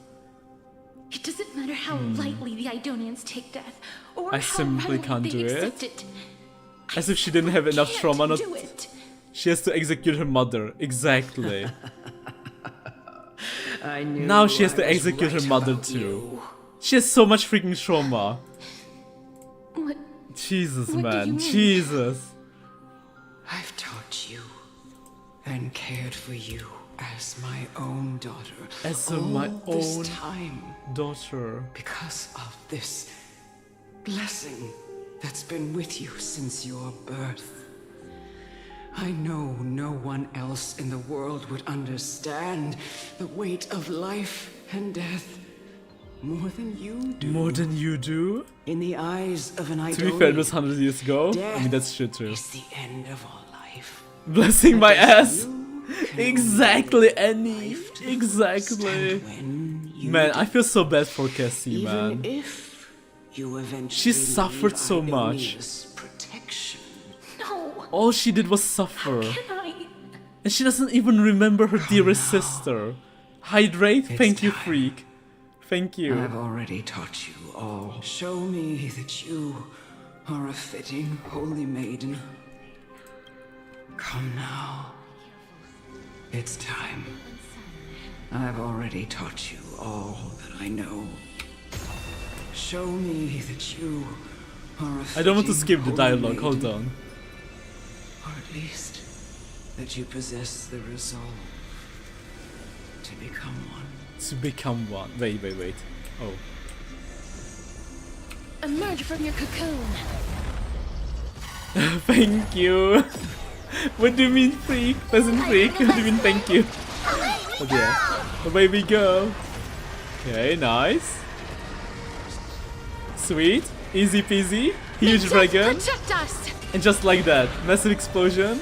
It doesn't matter how lightly the Idonians take death, or I how simply readily can't they do accept it. it. As if she didn't have enough trauma. Not. Do it. She has to execute her mother. Exactly. I knew Now she has I to was execute right her mother about too. you. She has so much freaking trauma. What? Jesus, What do you man. mean? Jesus. I've taught you and cared for you as my own daughter. As all my this own time daughter. because of this blessing that's been with you since your birth. I know no one else in the world would understand the weight of life and death more than you do. More than you do? In the eyes of an To be fair, it Idonian, was 100 years ago. I death mean, that's true too. is the end of all life. Blessing my Because ass. Exactly, Annie. Exactly. Man, I feel so bad for Cassie, Even man. if you eventually She suffered leave so much. Idonia's protection. No. All she did was suffer. Can I? And she doesn't even remember her dearest sister. Hydrate? It's Thank you, time. freak. Thank you. I've already taught you all. Show me that you are a fitting holy maiden. Come now. It's time. I've already taught you all that I know. Show me that you are a I don't want to fitting skip the holy dialogue, hold maiden. on. Or at least that you possess the resolve to become one. To become one. Wait. Oh. Emerge from your cocoon. Thank you. What do you mean, freak? Peasant freak? What do you mean, thank you? Oh dear. Away we go. Okay, nice. Sweet. Easy peasy. Huge dragon. Protect us. And just like that, massive explosion.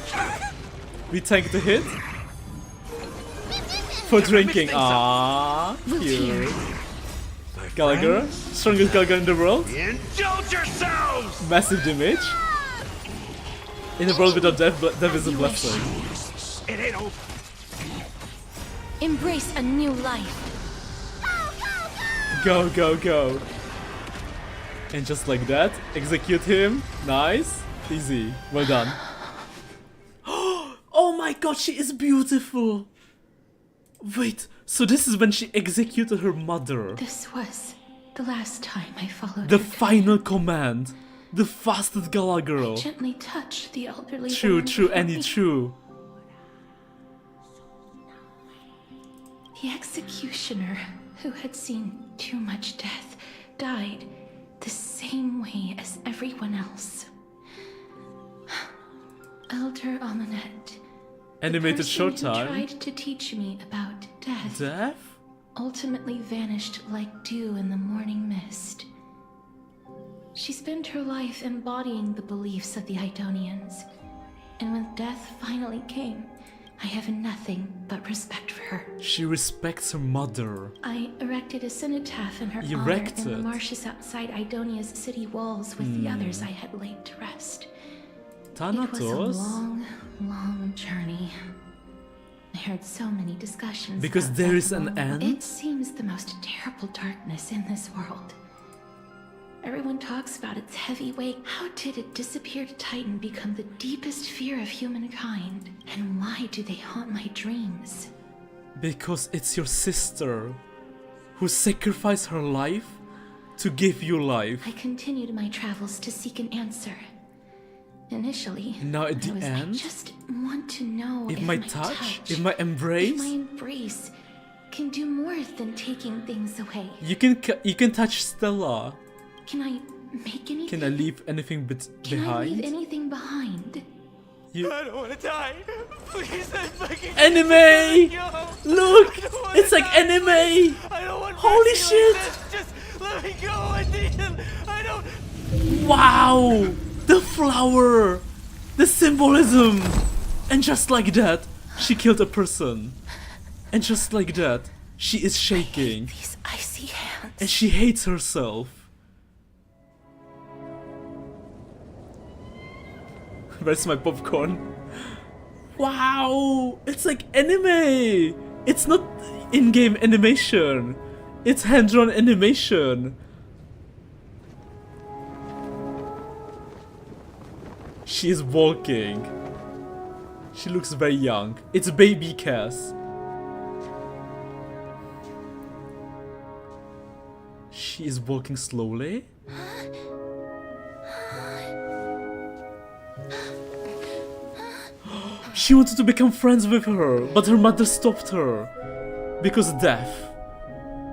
We tank the hit. For drinking. Aww. Cute. Gallagher. Strongest Gallagher in the world. Indulge yourselves! Massive damage. In a world without death, death is a blessing. It ain't over. Embrace a new life. Go, go, go. And just like that, execute him. Nice. Easy. Well done. Oh my god, she is beautiful. Wait, so this is when she executed her mother. This was the last time I followed The her final command. The fastest Gala girl. gently touched the elderly True, woman true, before Annie, me. true. The executioner, who had seen too much death, died the same way as everyone else. Elder Amunet, Animated short who time. tried to teach me about death, Death? ultimately vanished like dew in the morning mist. She spent her life embodying the beliefs of the Idonians, and when death finally came, I have nothing but respect for her. She respects her mother. I erected a cenotaph in her honor in the Erected? marshes outside Idonia's city walls with the others I had laid to rest. It was a Thanatos? long, long journey. I heard so many discussions. Because about there that is an world. end? It seems the most terrible darkness in this world. Everyone talks about its heavy weight. How did a disappeared titan become the deepest fear of humankind? And why do they haunt my dreams? Because it's your sister who sacrificed her life to give you life. I continued my travels to seek an answer. Initially, Now at the I end, just want to know if my touch, if my embrace, can do more than taking things away. you can touch Stella. Can I make anything? Can I leave anything Can I leave behind? anything behind? I don't want to die. Please, let fucking Anime! Look! It's like anime! I don't want Holy mercy shit! Like this. Just let me go. I don't. Wow! The flower! The symbolism! And just like that, she killed a person. And just like that, she is shaking. These icy hands. And she hates herself. Where's my popcorn? Wow! It's like anime! It's not in-game animation. It's hand-drawn animation. She is walking. She looks very young. It's baby Cass. She is walking slowly. She wanted to become friends with her, but her mother stopped her. Because death.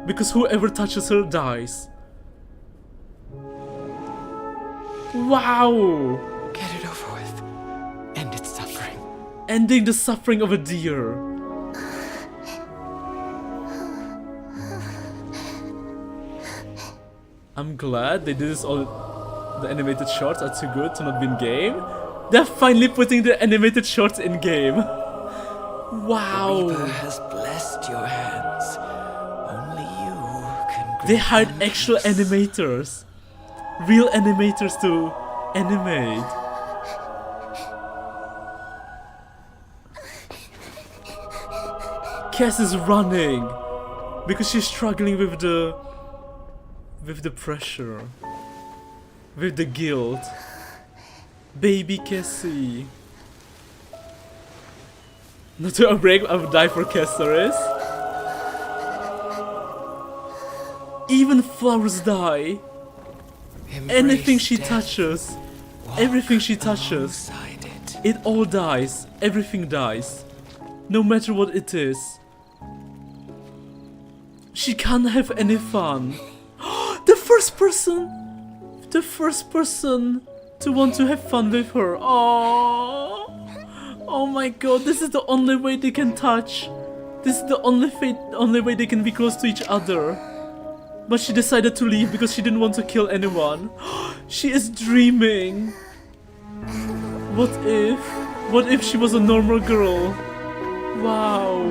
Because whoever touches her dies. Wow! Get it over with. End its suffering. Ending the suffering of a deer. I'm glad they did this all. The animated shorts are too good to not be in game. They're finally putting the animated shorts in game. Wow. The Reaper has blessed your hands. Only you can. They hired actual animators. Real animators to animate. Cass is running because she's struggling with the pressure, with the guilt. Baby Cassie. Not to a break, I would die for Castorice. Even flowers die. Anything she touches, everything she touches, it all dies. Everything dies. No matter what it is. She can't have any fun. The first person to want to have fun with her. Oh my god, this is the only way they can touch. This is the only way they can be close to each other. But she decided to leave because she didn't want to kill anyone. She is dreaming. What if she was a normal girl? Wow.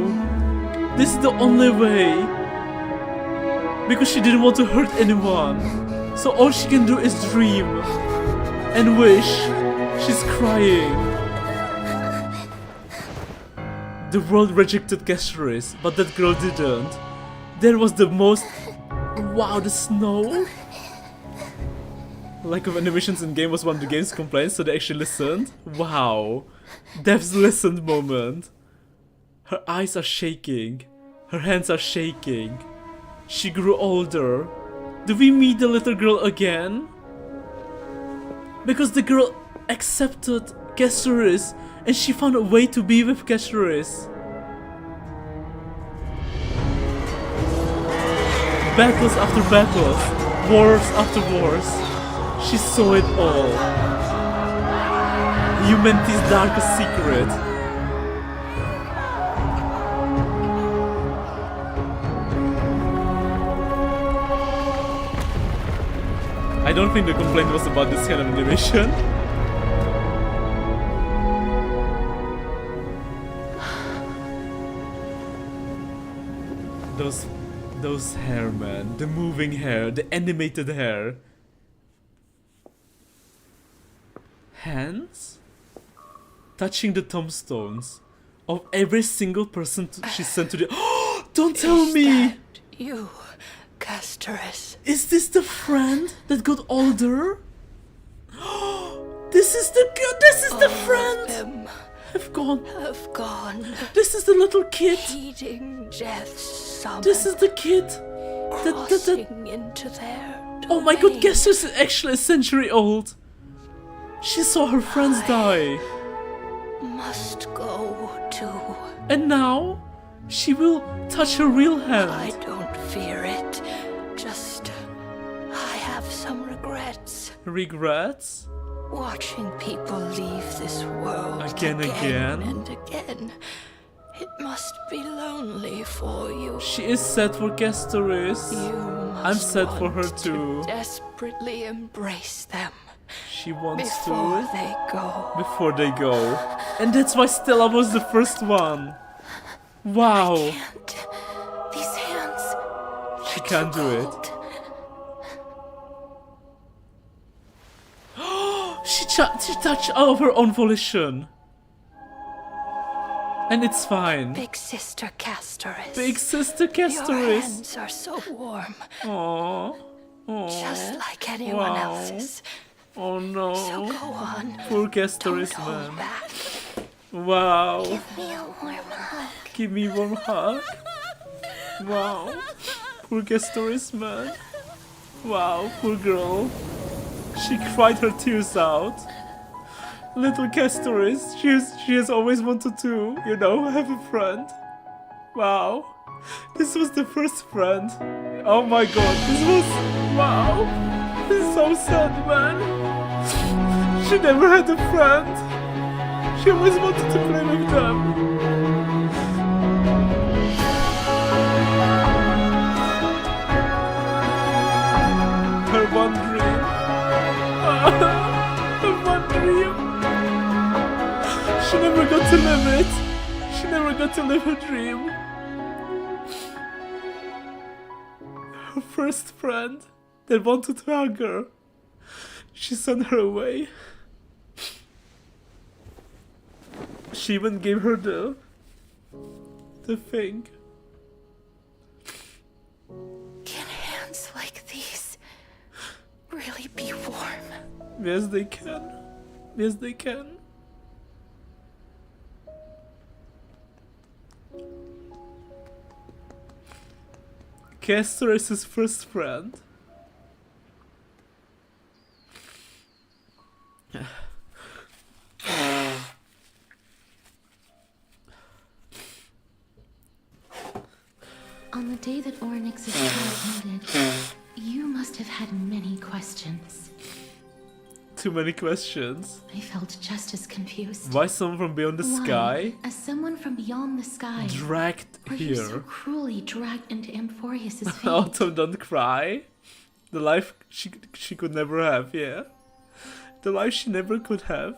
This is the only way. Because she didn't want to hurt anyone. So all she can do is dream. And wish. She's crying. The world rejected Castorice, but that girl didn't. There was the most... Wow, the snow? Lack of animations in game was one of the game's complaints, so they actually listened. Wow. Dev's listened moment. Her eyes are shaking. Her hands are shaking. She grew older. Do we meet the little girl again? Because the girl accepted Castorice and she found a way to be with Castorice. Battles after battles, wars after wars. She saw it all. Humanity's darkest secret. I don't think the complaint was about this kind of animation. Those hair, man. The moving hair, the animated hair. Hands? Touching the tombstones of every single person she sent to the... Don't tell me! You, Castorice. Is this the friend that got older? This is the friend! Them have gone. Have gone. This is the little kid. Heeding death's summon. This is the kid. Crossing into their Oh my god, guess who's actually a century old? She saw her friends die. Must go too. And now, she will touch her real hand. I don't fear it. Just, I have some regrets. Regrets? Watching people leave this world Again and again. It must be lonely for you. She is sad for Castorice. I'm sad for her too. Desperately embrace them. She wants before to. They go. Before they go. And that's why Stella was the first one. Wow. I can't. These hands. She can't do it. She touched out of her own volition. And it's fine. Big Sister Castorice. Big Sister Castorice. Your hands are so warm. Aww. Aww. Just like anyone Wow. else's. Oh no. So go on. Poor Castorice, Don't hold man. back. Wow. Give me a warm hug. Give me a warm hug. Wow. Poor Castorice, man. Wow, poor girl. She cried her tears out. Little Castorice, she has always wanted to, you know, have a friend. Wow. This was the first friend. Oh my god, this was... Wow. This is so sad, man. She never had a friend. She always wanted to play with them. Her one dream. Her one dream. She never got to live it. She never got to live her dream. Her first friend that wanted to hug her. She sent her away. She even gave her the thing. Can hands like these really be warm? Yes, they can. Yes, they can. Castorice's first friend. On the day that Oryx's trial ended, you must have had many questions. Too many questions. I felt just as confused. Why someone from beyond the Why, sky? as someone from beyond the sky, Dragged were you so here. cruelly dragged into Amphoreus's fate? Autumn, don't cry. The life she could never have, yeah. The life she never could have.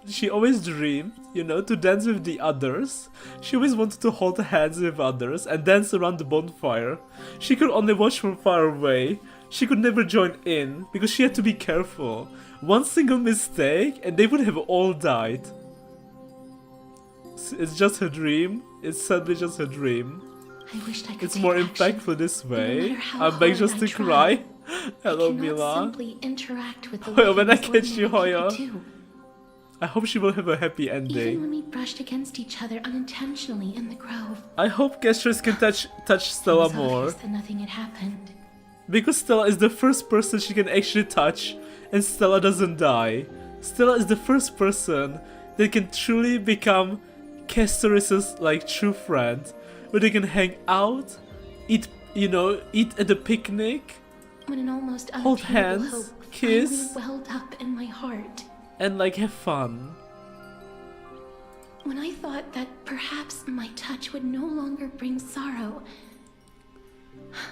She always dreamed, you know, to dance with the others. She always wanted to hold hands with others and dance around the bonfire. She could only watch from far away. She could never join in because she had to be careful. One single mistake and they would have all died. It's just her dream. It's sadly just her dream. I wished I could It's take more action, impactful this but no way. matter how I'm back hard just I to try, cry. Hello, I cannot Mila. simply interact with the Hoyo, when I living catch as you, ordinary Hoyo. people do. I hope she will have a happy Even ending. when we brushed against each other unintentionally in the grove, I hope Castorice can touch Stella it was more. obvious that nothing had happened. Because Stella is the first person she can actually touch and Stella doesn't die. Stella is the first person that can truly become Castorice's like true friend. Where they can hang out, eat, you know, eat at a picnic, When an almost hold unattainable hands, hope kiss, finally welled up in my heart. and like have fun. When I thought that perhaps my touch would no longer bring sorrow,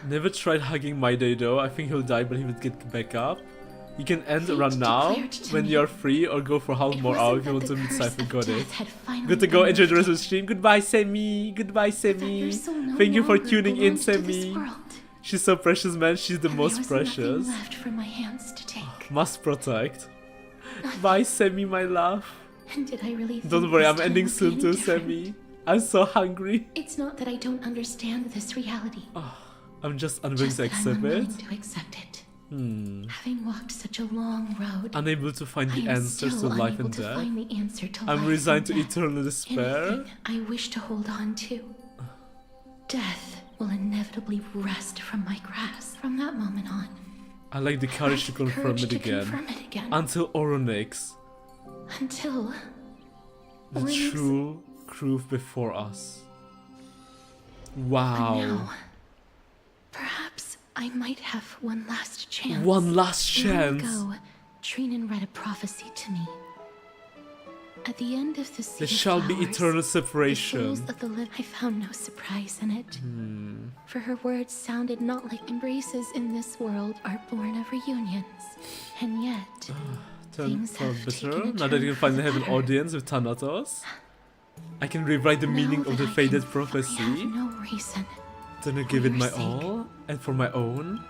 Never tried hugging my day though. I think he'll die, but he would get back up. You can end Fate run now declared to when me you're free, or go for half more hour if you want to meet curse Cypher. of Got it. death had finally Good to go. been Enjoy the rest of the stream. Goodbye, Sammy. Goodbye, Sammy. your soul no Thank you for longer tuning in, belongs to this Sammy. world. She's so precious, man. She's the and most there was precious. nothing left for my hands to take. Must protect. Bye, Sammy, my love. And did I really think Don't worry, this I'm time ending would be soon any too, different? Sammy. I'm so hungry. It's not that I don't understand this reality. I'm just unwilling Just to that I'm accept it. unwilling to accept it. Having walked such a long road, Unable to find the I am answers to still life unable and to death. find the answer to I'm life resigned to and death. eternal despair. Anything I wish to hold on to. Death will inevitably wrest from my grasp. From that moment on, I like the courage to confirm it again. Until Oronix, Until the Oronix- true truth before us. Wow. Now, perhaps I might have one last chance. One last chance. Long ago, Trun read a prophecy to me. At the end of the sea There of shall be flowers, eternal the separation. souls of the living. I found no surprise in it. For her words sounded not like embraces in this world are born of reunions. And yet, Turn things for have better. taken a Now that you turn can finally for the have an better. audience with Thanatos, I can rewrite the meaning of the faded prophecy. No reason. Then I give it your my sake. all, and for my own.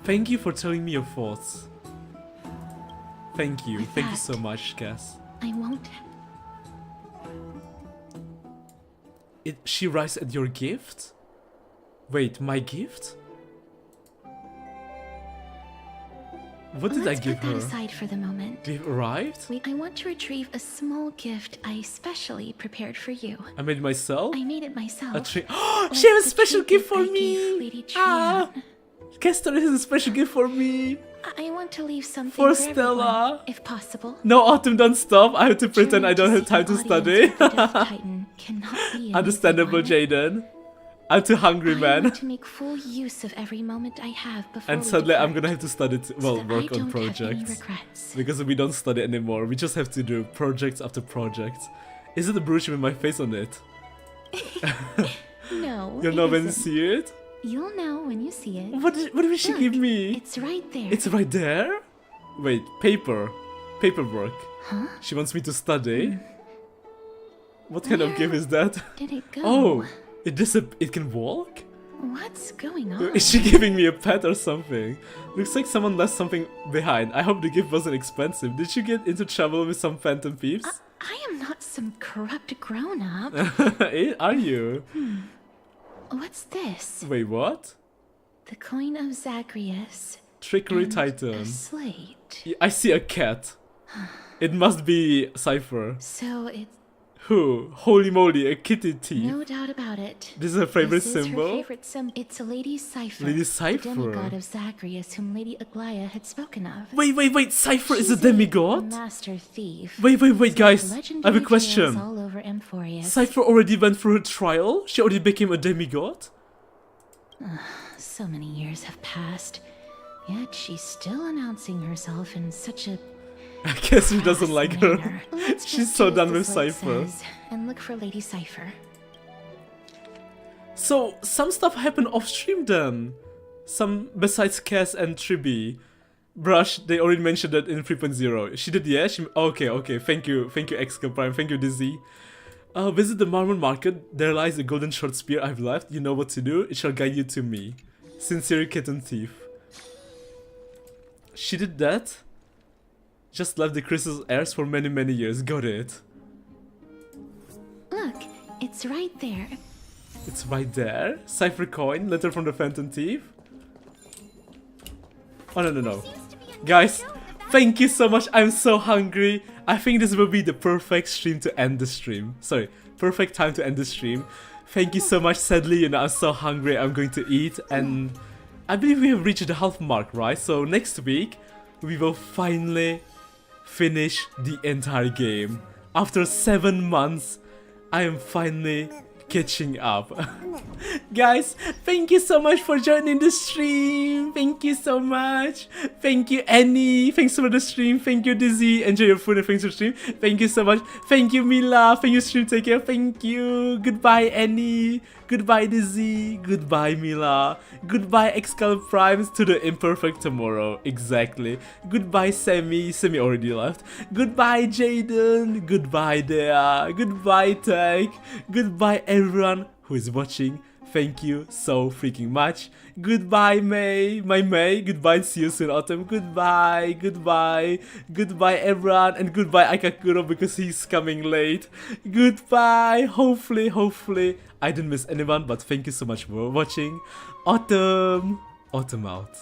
Thank you for telling me your thoughts. Thank you. With Thank you that, so much, Cass. I won't. She writes at your gift? Wait, my gift? What did Let's I give put that her? aside for the moment. We've arrived? I want to retrieve a small gift I specially prepared for you. I made it myself? I made it myself. A tree. Like She has a the special tribute gift for I gave me! Lady Ah! Trun. Castorice has a special gift for me! I want to leave something For for Stella. everyone, if possible. No, Autumn, don't stop. I have to pretend I don't have time to study. Titan cannot be an Understandable, easy one. Jaden. I'm too hungry, I man. want to make full use of every moment I have before And we suddenly I'm depart. gonna have to study, well, that I work on don't have any projects. regrets. Because we don't study anymore. We just have to do projects after projects. Is it a brooch with my face on it? No. You'll it know when you isn't. see it? You'll know when you see it. What did she Look, give me? It's right there. It's right there? Wait, paper. Paperwork. Huh? She wants me to study? What kind of gift is that? Did it go? Oh, it can walk? What's going on? Is she giving me a pet or something? Looks like someone left something behind. I hope the gift wasn't expensive. Did you get into trouble with some phantom thieves? I am not some corrupt grown-up. Are you? What's this? Wait, what? The coin of Zagreus. Trickery and Titan. A slate. I see a cat. It must be Cypher. So it's Who? Holy moly, a kitty thief. no doubt about it. This is her favorite This is symbol? her favorite symbol. It's a Lady Cypher. Lady The Cypher. demigod of Zagreus, whom Lady Aglaia had spoken of. Wait, Cypher is a She's demigod? master thief. Wait, guys. I have a Legendary question. tales all over Amphoreus. Cypher already went through her trial? She already became a demigod? So many years have passed, yet she's still announcing herself in such a I guess she doesn't like her. manner. Let's She's just so do as done the with slate Cypher. says and look for Lady Cypher. So, some stuff happened off stream then. Some, besides Cass and Tribi. Brush, they already mentioned that in 3.0. She did, yeah? Okay. Thank you, Exca Prime. Thank you, Dizzy. Visit the marble market. There lies a golden short spear I've left. You know what to do. It shall guide you to me. Sincere Kitten Thief. She did that. Just left the crystal's heirs for many, many years. Got it. Look, it's right there. It's right there. Cypher coin. Letter from the Phantom Thief. Oh, no. Guys, thank you so much. I'm so hungry. I think this will be the perfect stream to end the stream. Sorry, perfect time to end the stream. Thank you so much. Sadly, I'm so hungry. I'm going to eat. And I believe we have reached the half mark, right? So next week, we will finally finish the entire game. After 7 months, I am finally catching up. Guys, thank you so much for joining the stream. Thank you so much. Thank you, Annie. Thanks for the stream. Thank you, Dizzy. Enjoy your food and thanks for the stream. Thank you so much. Thank you, Mila. Thank you, stream. Take care. Thank you. Goodbye, Annie. Goodbye, Dizzy. Goodbye, Mila. Goodbye, Excalibur Primes. To the imperfect tomorrow. Exactly. Goodbye, Sammy. Sammy already left. Goodbye, Jaden. Goodbye, Dea. Goodbye, Tech. Goodbye, everyone who is watching. Thank you so freaking much. Goodbye, May. My May. Goodbye. See you soon, Autumn. Goodbye. Goodbye, everyone. And goodbye, Akakuro, because he's coming late. Goodbye. Hopefully, I didn't miss anyone, but thank you so much for watching. Autumn out.